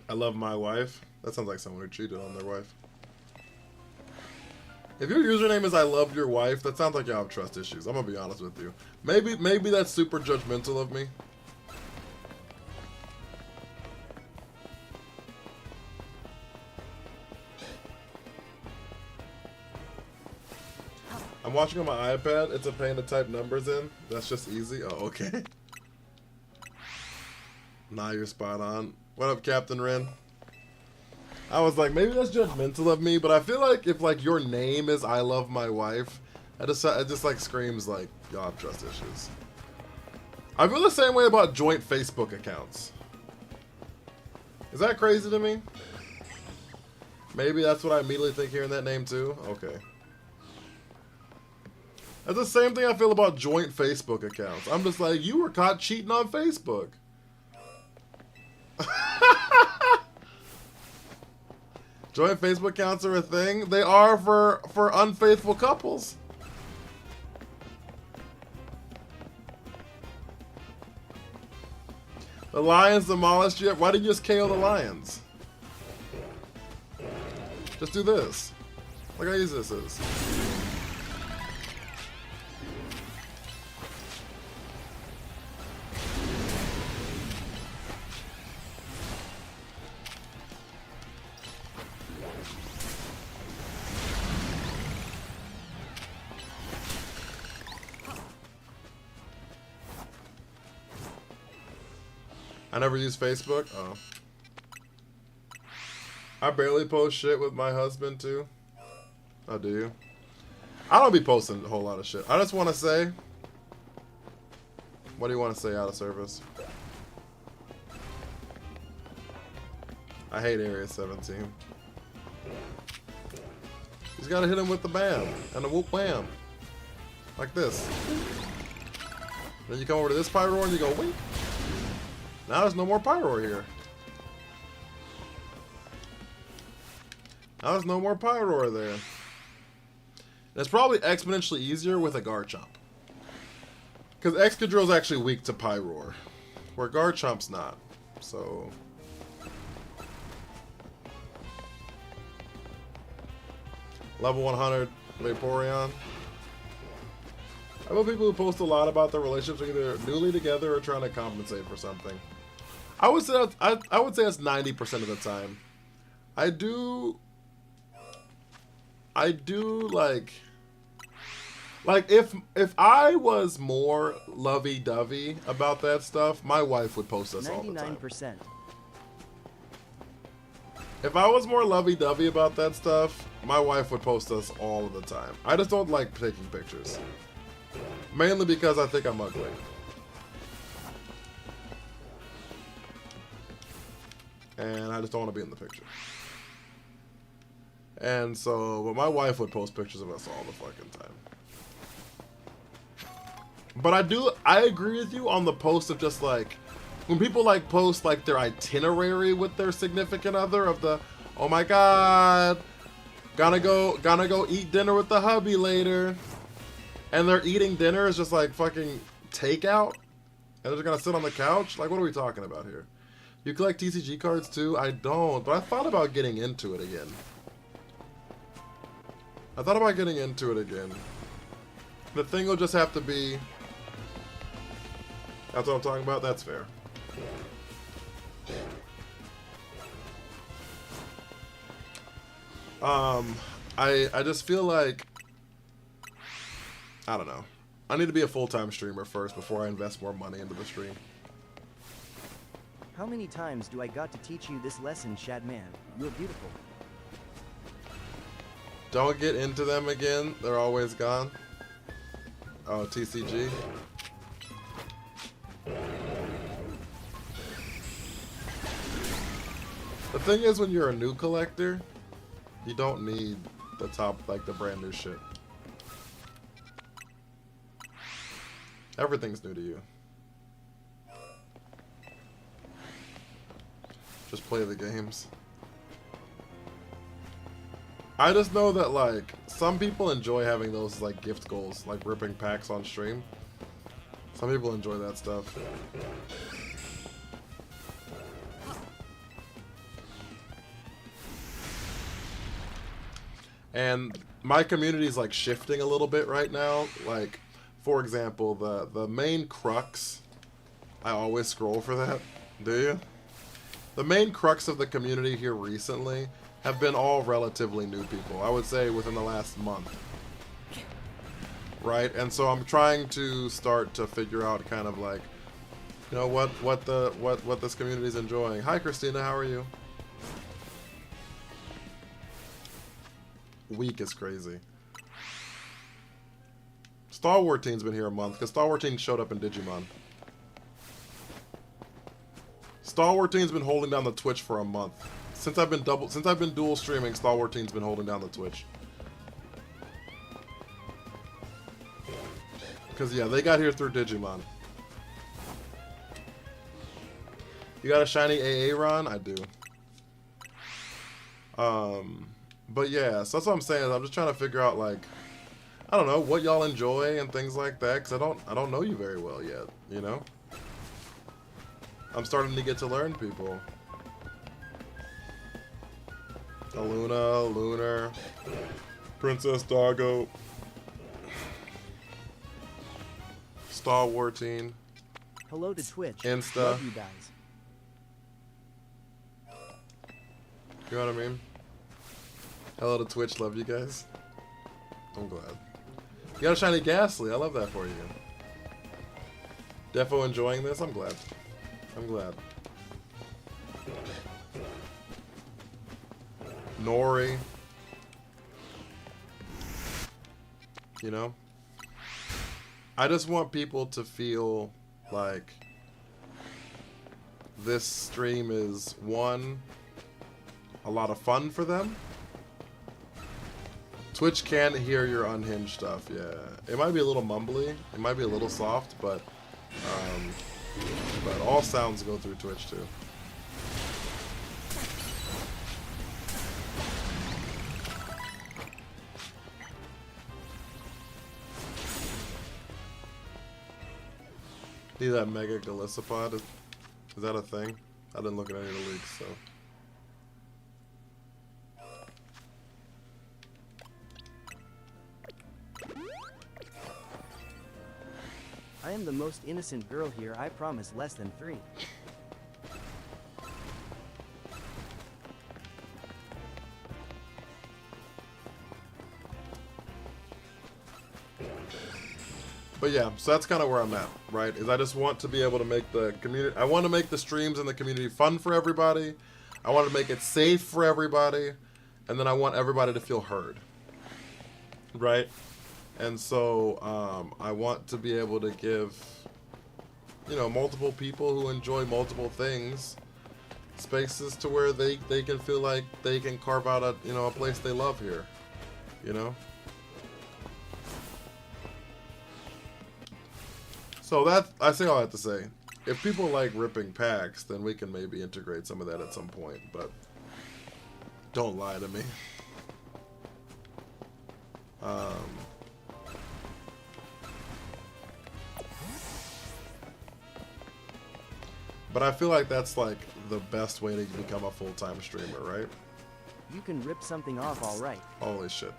Speaker 1: I love my wife. That sounds like someone who cheated on their wife. If your username is I love your wife, that sounds like you have trust issues. I'm gonna be honest with you. Maybe that's super judgmental of me. I'm watching on my iPad. It's a pain to type numbers in. That's just easy. Oh, okay. Nah, you're spot on. What up, Captain Ren? I was like, maybe that's judgmental of me, but I feel like if like your name is I love my wife, it just like screams like y'all have trust issues. I feel the same way about joint Facebook accounts. Is that crazy to me? Maybe that's what I immediately think hearing that name too. Okay. That's the same thing I feel about joint Facebook accounts. I'm just like, you were caught cheating on Facebook. Joint Facebook accounts are a thing. They are for unfaithful couples. The lions demolished you. Why didn't you just KO the lions? Just do this. Look how easy this is. I never use Facebook. Oh. I barely post shit with my husband too. Oh, do you? I don't be posting a whole lot of shit. I just want to say. What do you want to say out of service? I hate Area 17. He's got to hit him with the bam and the whoop wham. Like this. Then you come over to this Pyroar and you go, wait. Now there's no more Pyroar here. Now there's no more Pyroar there. And it's probably exponentially easier with a Garchomp. Because Excadrill's actually weak to Pyroar. Where Garchomp's not. So... Level 100 Vaporeon. I know people who post a lot about their relationships are either newly together or trying to compensate for something. I would say I would say that's 90% of the time. I do like if I was more lovey-dovey about that stuff, my wife would post us all the time.
Speaker 2: 99%.
Speaker 1: If I was more lovey-dovey about that stuff, my wife would post us all of the time. I just don't like taking pictures. Mainly because I think I'm ugly. And I just don't want to be in the picture. And so, but my wife would post pictures of us all the fucking time. But I agree with you on the post of just like, when people like post like their itinerary with their significant other of the, oh my god, gonna go eat dinner with the hubby later. And their eating dinner is just like fucking takeout? And they're just gonna sit on the couch? Like, what are we talking about here? You collect TCG cards too? I don't, but I thought about getting into it again. The thing will just have to be... That's what I'm talking about? That's fair. I just feel like... I don't know. I need to be a full-time streamer first before I invest more money into the stream.
Speaker 2: How many times do I got to teach you this lesson, Shadman? You're beautiful.
Speaker 1: Don't get into them again. They're always gone. Oh, TCG. The thing is, when you're a new collector, you don't need the top, like the brand new shit. Everything's new to you. Just play the games. I just know that like some people enjoy having those like gift goals, like ripping packs on stream. Some people enjoy that stuff. And my community is like shifting a little bit right now. Like, for example, the main crux, I always scroll for that. Do you? The main crux of the community here recently have been all relatively new people. I would say within the last month. Right? And so I'm trying to start to figure out kind of like, you know, what this community is enjoying. Hi Christina, how are you? Week is crazy. Star Wars Teen's been here a month because Star Wars Teen showed up in Digimon. Star Wars Teen's been holding down the Twitch for a month. Since I've been dual streaming, Star Wars Teen's been holding down the Twitch. Because yeah, they got here through Digimon. You got a shiny AA Ron? I do. But yeah, so that's what I'm saying. I'm just trying to figure out, like, I don't know, what y'all enjoy and things like that, because I don't know you very well yet, you know? I'm starting to get to learn people. Aluna, Lunar, Princess Doggo, Star Wars Teen.
Speaker 2: Hello to Twitch.
Speaker 1: Insta.
Speaker 2: Love you guys.
Speaker 1: You know what I mean? Hello to Twitch, love you guys. I'm glad. You got a shiny Ghastly, I love that for you. Defo enjoying this? I'm glad. I'm glad. Nori. You know? I just want people to feel like this stream is, one, a lot of fun for them. Twitch can hear your unhinged stuff, yeah. It might be a little mumbly, it might be a little soft, but all sounds go through Twitch too. Need that Mega Galissapod? Is that a thing? I didn't look at any of the leaks, so.
Speaker 2: I am the most innocent girl here, I promise less than 3.
Speaker 1: But yeah, so that's kind of where I'm at, right? Is I just want to be able to make the community, I want to make the streams and the community fun for everybody. I want to make it safe for everybody. And then I want everybody to feel heard, right? And so I want to be able to give, you know, multiple people who enjoy multiple things spaces to where they can feel like they can carve out a, you know, a place they love here, you know? So that, I say all that to say, if people like ripping packs, then we can maybe integrate some of that at some point, but don't lie to me. But I feel like that's like the best way to become a full-time streamer, right?
Speaker 2: You can rip something off alright.
Speaker 1: Holy shit.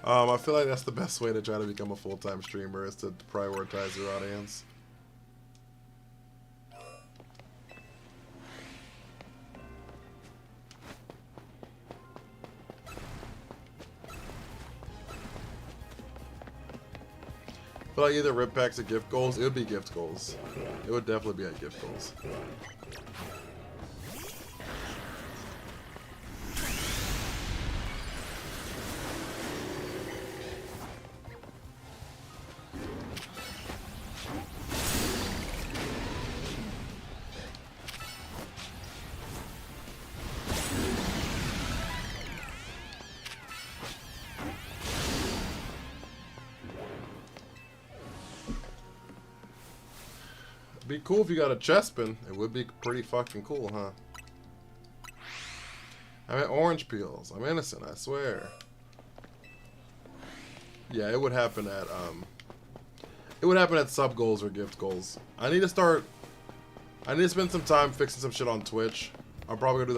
Speaker 1: I feel like that's the best way to try to become a full-time streamer, is to prioritize your audience. But like either rip packs or gift goals, it would be gift goals. It would definitely be at gift goals. Be cool if you got a Chespin. It would be pretty fucking cool, huh? I mean, orange peels. I'm innocent, I swear. Yeah, it would happen at sub goals or gift goals. I need to spend some time fixing some shit on Twitch. I'm probably gonna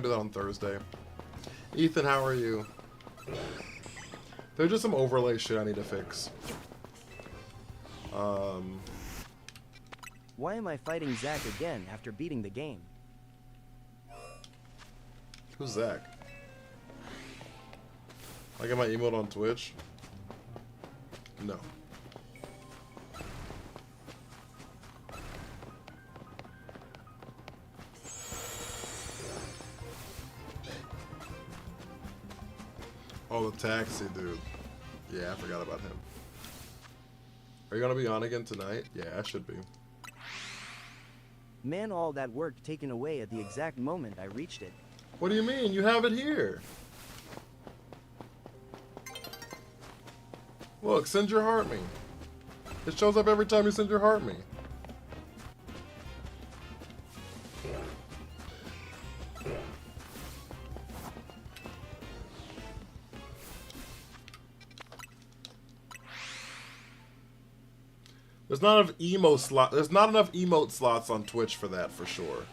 Speaker 1: do that on Thursday. Ethan, how are you? There's just some overlay shit I need to fix.
Speaker 2: Why am I fighting Zach again after beating the game?
Speaker 1: Who's Zach? I got my emote on Twitch? No. Oh, the taxi dude. Yeah, I forgot about him. Are you gonna be on again tonight? Yeah, I should be.
Speaker 2: Man, all that work taken away at the exact moment I reached it.
Speaker 1: What do you mean? You have it here. Look, send your heart me. It shows up every time you send your heart me. There's not enough emote slot. There's not enough emote slots on Twitch for that, for sure.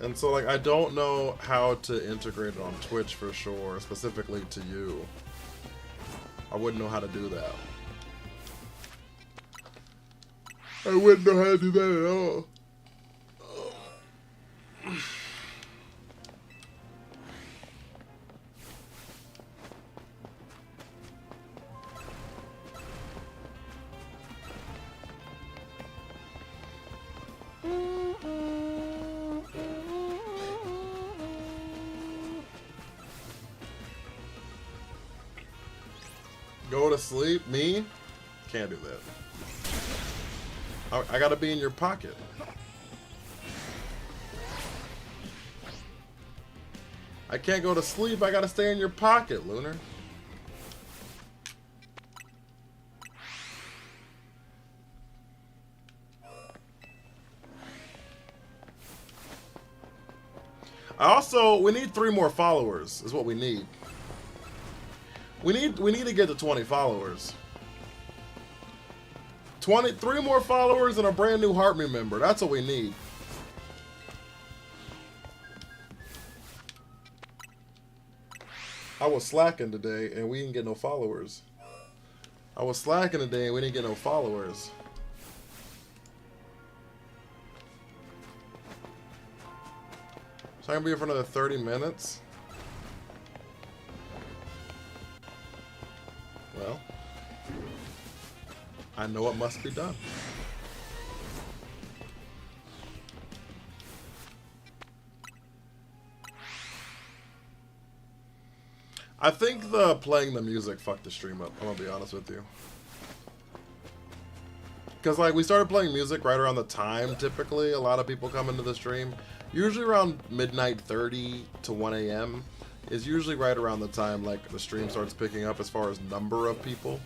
Speaker 1: And so, like, I don't know how to integrate it on Twitch for sure, specifically to you. I wouldn't know how to do that. I wouldn't know how to do that at all. Go to sleep? Me? Can't do that. I gotta be in your pocket. I can't go to sleep. I gotta stay in your pocket, Lunar. We need 3 more followers, is what we need. We need to get to 20 followers. 3 more followers and a brand new Heart Me member. That's what we need. I was slacking today and we didn't get no followers. I was slacking today and we didn't get no followers. So I'm gonna be here for another 30 minutes. Well, I know what must be done. I think playing the music fucked the stream up, I'm gonna be honest with you. Because, like, we started playing music right around the time, typically. A lot of people come into the stream. Usually around midnight 30 to 1 a.m. is usually right around the time, like, the stream starts picking up as far as number of people.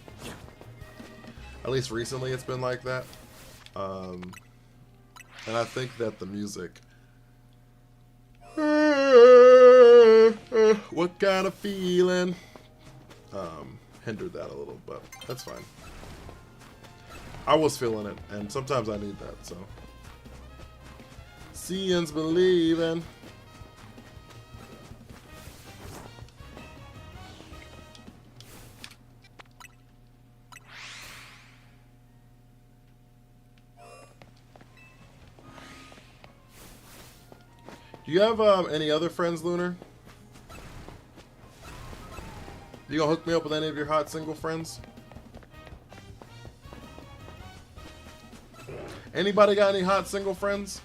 Speaker 1: At least recently it's been like that. And I think that the music... What kind of feeling? Hindered that a little, but that's fine. I was feeling it, and sometimes I need that, so... Seeing's believing. Do you have any other friends, Lunar? You gonna hook me up with any of your hot single friends? Anybody got any hot single friends?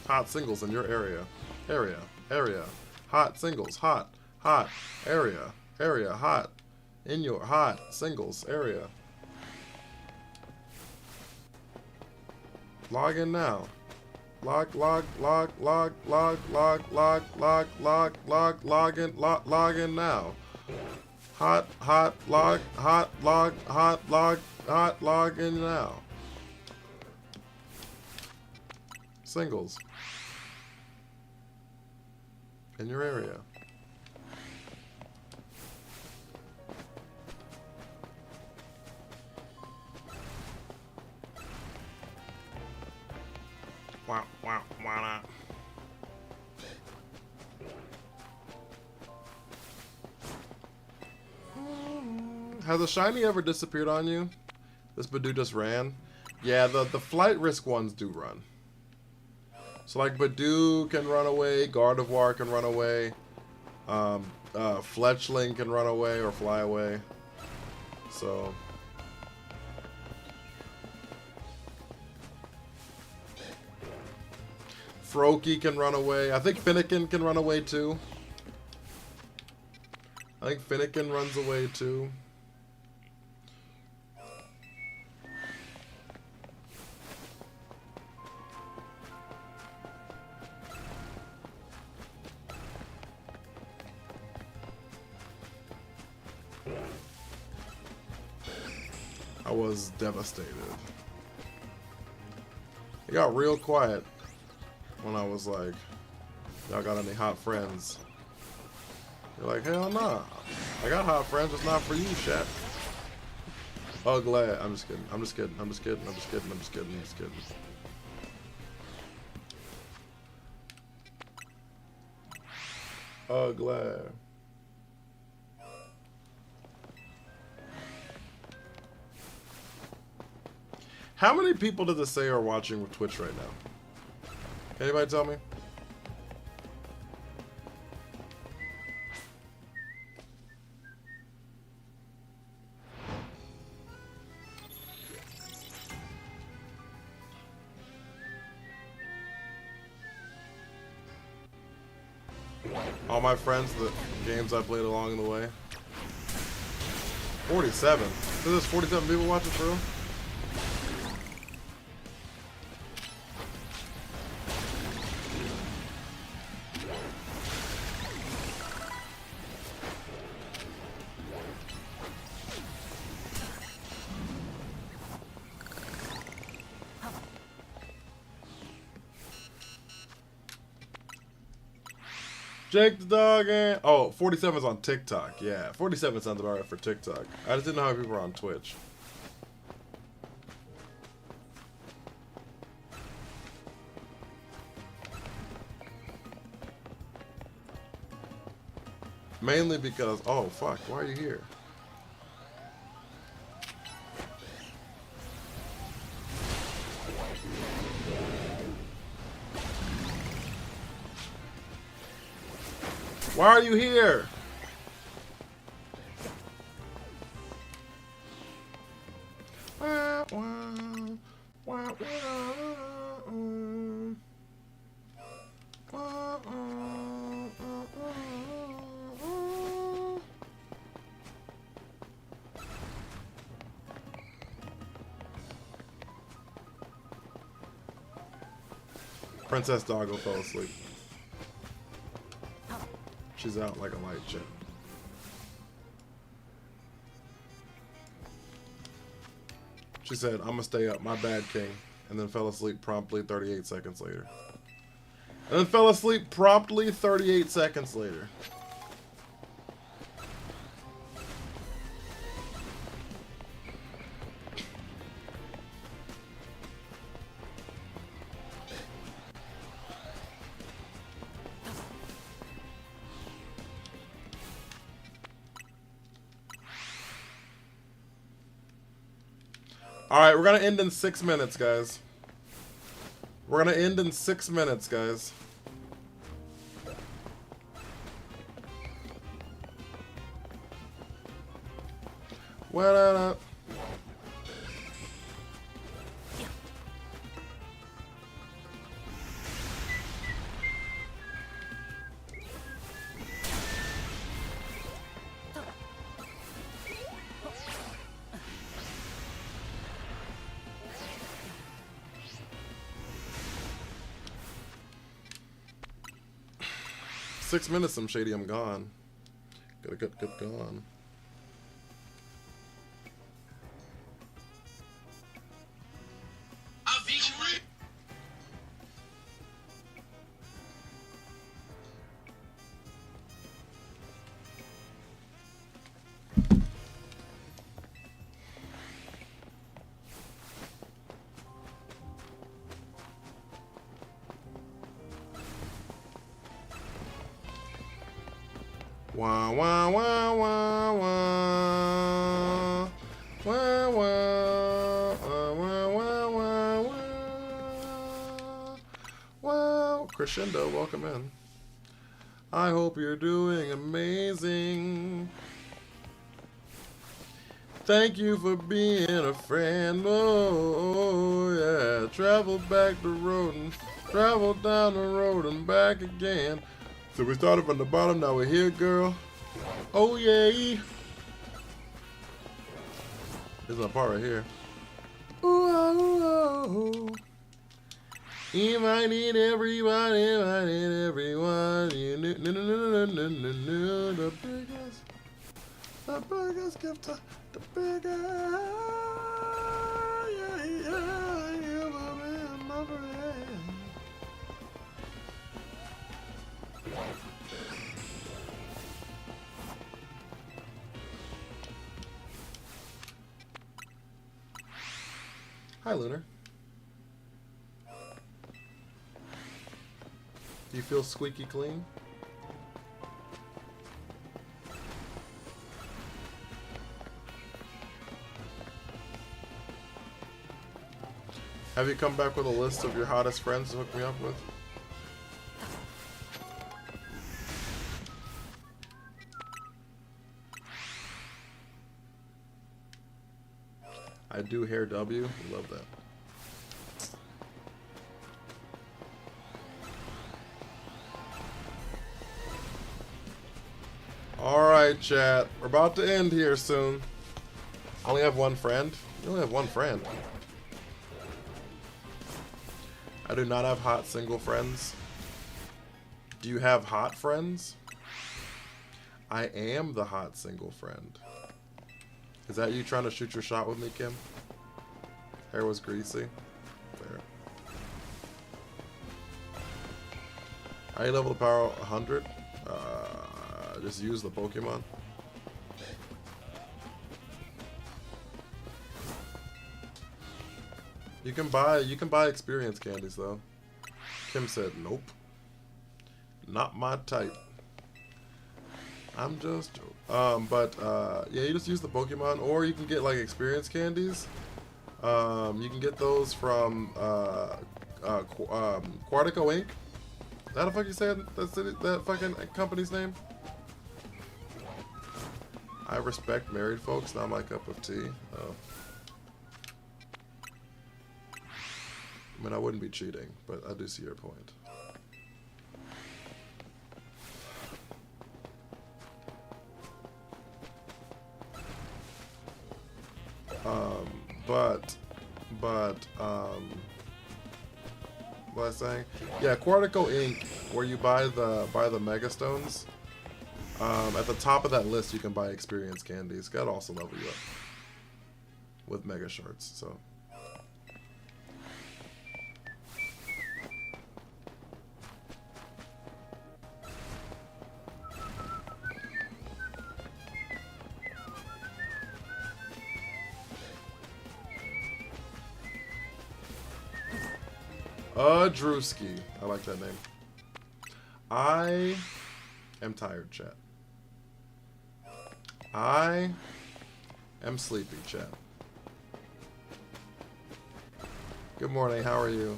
Speaker 1: Hot singles in your area. Area. Hot singles. Hot. Area. Hot. In your hot singles area. Log in now. Log in now. Log in now. Singles. In your area. Wow. Has a shiny ever disappeared on you? This Badoo just ran. Yeah, the flight risk ones do run. So like Badoo can run away, Gardevoir can run away, Fletchling can run away or fly away. So Froakie can run away. I think Finnegan can run away too. I think Finnegan runs away too. I was devastated. It got real quiet when I was like Y'all got any hot friends? You're like, hell nah. I got hot friends, it's not for you, Shaq. Oh, glad. I'm just kidding. I'm just kidding. I'm just kidding. I'm just kidding. I'm just kidding. I'm just kidding. Oh, glad. How many people does it say are watching with Twitch right now? Anybody tell me? All my friends, the games I played along the way. 47. So there's 47 people watching for real? Jake the dog and... Oh, 47 is on TikTok. Yeah, 47 sounds about right for TikTok. I just didn't know how many people are on Twitch. Mainly because... Oh, fuck. Why are you here? Why are you here? Princess Doggo fell asleep. She's out like a light ship. She said, I'm gonna stay up, my bad, king. And then fell asleep promptly 38 seconds later. And then fell asleep promptly 38 seconds later. Alright, we're gonna end in 6 minutes, guys. We're gonna end in 6 minutes, guys. What up? Six minutes, some shady, I'm gone. Gotta get gone. Wah wah wah wah wah wah wah wah wah wah wah. Wow, Crescendo, welcome in. I hope you're doing amazing. Thank you for being a friend. Oh yeah, travel back the road and travel down the road and back again. So we started from the bottom, now we're here, girl. Oh, yay. This is my part right here. Ooh, ooh, ooh. If I need everyone, if I need everyone, you knew, the biggest gift, the biggest, yeah, you will be my friend. Hi, Lunar. Do you feel squeaky clean? Have you come back with a list of your hottest friends to hook me up with? I do hair W. Love that. Alright, chat. We're about to end here soon. I only have one friend. You only have one friend. I do not have hot single friends. Do you have hot friends? I am the hot single friend. Is that you trying to shoot your shot with me, Kim? Hair was greasy. Fair. Are you level to power 100? Just use the Pokemon. You can buy experience candies though. Kim said nope. Not my type. I'm just joking. Yeah, you just use the Pokemon, or you can get like experience candies. You can get those from Quartico Inc. Is that the fuck you said? That fucking company's name? I respect married folks, not my cup of tea. Oh. I mean, I wouldn't be cheating, but I do see your point. What was I saying? Yeah, Quartico Inc., where you buy the Mega Stones. At the top of that list, you can buy experience candies. Gotta also level you up with Mega Shards. So. Drewski. I like that name. I am tired, chat. I am sleepy, chat. Good morning, how are you?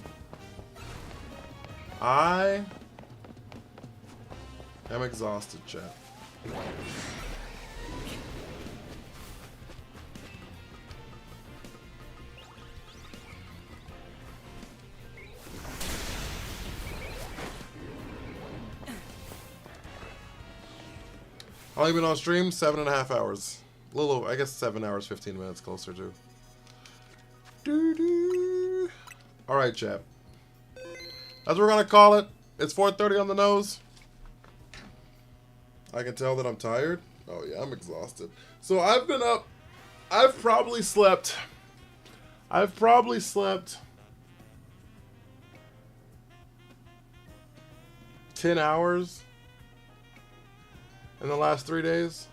Speaker 1: I am exhausted, chat. How long have you been on stream? 7.5 hours. A little over, I guess 7 hours, 15 minutes closer to. Alright, chat. As we're gonna call it, it's 4:30 on the nose. I can tell that I'm tired. Oh yeah, I'm exhausted. So I've been up, I've probably slept 10 hours in the last 3 days.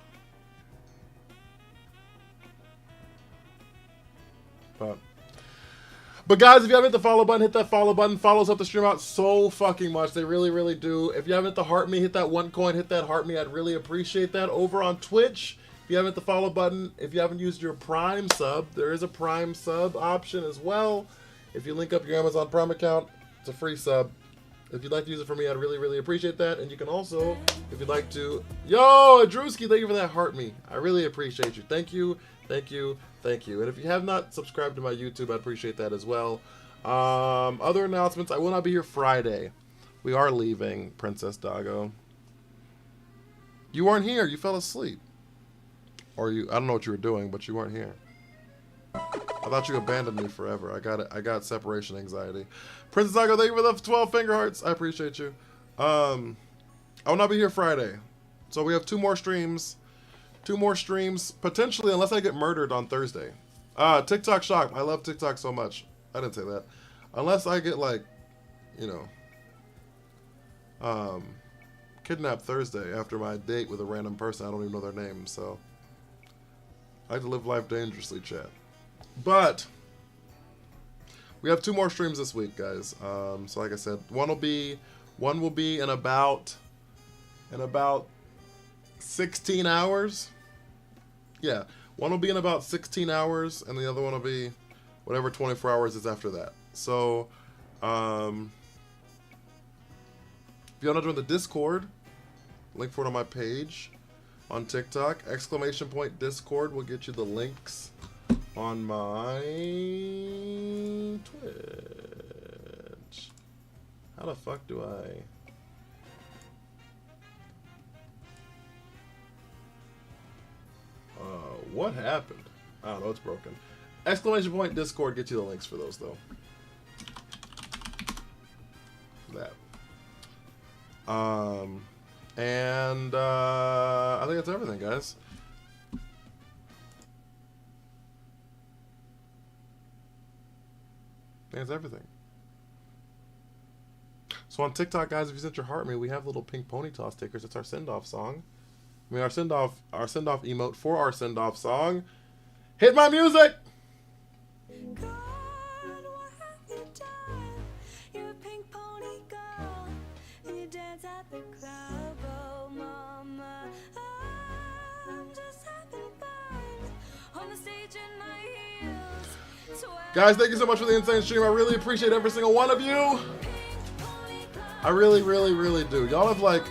Speaker 1: But guys, if you haven't hit the follow button, hit that follow button. Follows up the stream out so fucking much. They really, really do. If you haven't hit the heart me, hit that one coin, hit that heart me. I'd really appreciate that. Over on Twitch, if you haven't hit the follow button, if you haven't used your Prime sub, there is a Prime sub option as well. If you link up your Amazon Prime account, it's a free sub. If you'd like to use it for me, I'd really, really appreciate that. And you can also, if you'd like to... Yo, Drewski, thank you for that heart me. I really appreciate you. Thank you, thank you, thank you. And if you have not subscribed to my YouTube, I'd appreciate that as well. Other announcements, I will not be here Friday. We are leaving, Princess Dago. You weren't here. You fell asleep. Or you, I don't know what you were doing, but you weren't here. I thought you abandoned me forever. I got it. I got separation anxiety. Princess Dago, thank you for the 12 finger hearts. I appreciate you. I will not be here Friday. So we have 2 more streams. 2 more streams, potentially, unless I get murdered on Thursday. TikTok Shop. I love TikTok so much. I didn't say that. Unless I get, like, you know, kidnapped Thursday after my date with a random person. I don't even know their name, so. I like to live life dangerously, chat. But We have 2 more streams this week, guys. So like I said, one will be in about 16 hours. Yeah, one will be in about 16 hours, and the other one will be whatever 24 hours is after that. So, if you want to join the Discord, link for it on my page on TikTok. !Discord will get you the links on my Twitch. How the fuck do I... what happened? I don't know, it's broken. !Discord gets you the links for those, though. That. And I think that's everything, guys. I think that's everything. So on TikTok, guys, if you set your heart me, we have little pink pony toss stickers. It's our send-off song. I mean, our send-off emote for our send-off song. Hit my music!
Speaker 6: God, what have you done? You're a pink pony girl, and you dance at the club, oh mama. I'm just having fun on the stage in my heels.
Speaker 1: Guys, thank you so much for the insane stream. I really appreciate every single one of you. I really, really, really do. Y'all have, like,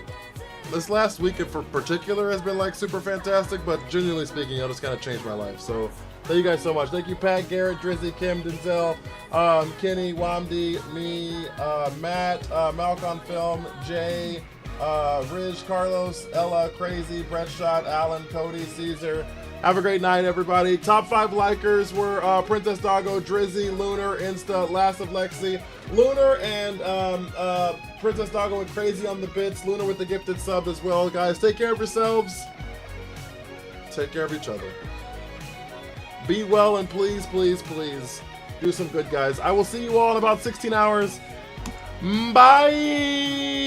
Speaker 1: this last week in particular has been, like, super fantastic, but genuinely speaking, y'all just kind of changed my life. So, thank you guys so much. Thank you, Pat, Garrett, Drizzy, Kim, Denzel, Kenny, Wamdi, me, Matt, Malcolm Film, Jay, Ridge, Carlos, Ella, Crazy, Brett Shot, Alan, Cody, Caesar. Have a great night, everybody. Top 5 likers were Princess Doggo, Drizzy, Lunar, Insta, Last of Lexi, Lunar, and Princess Doggo and Crazy on the bits. Lunar with the gifted sub as well. Guys, take care of yourselves. Take care of each other. Be well, and please, please, please do some good, guys. I will see you all in about 16 hours. Bye!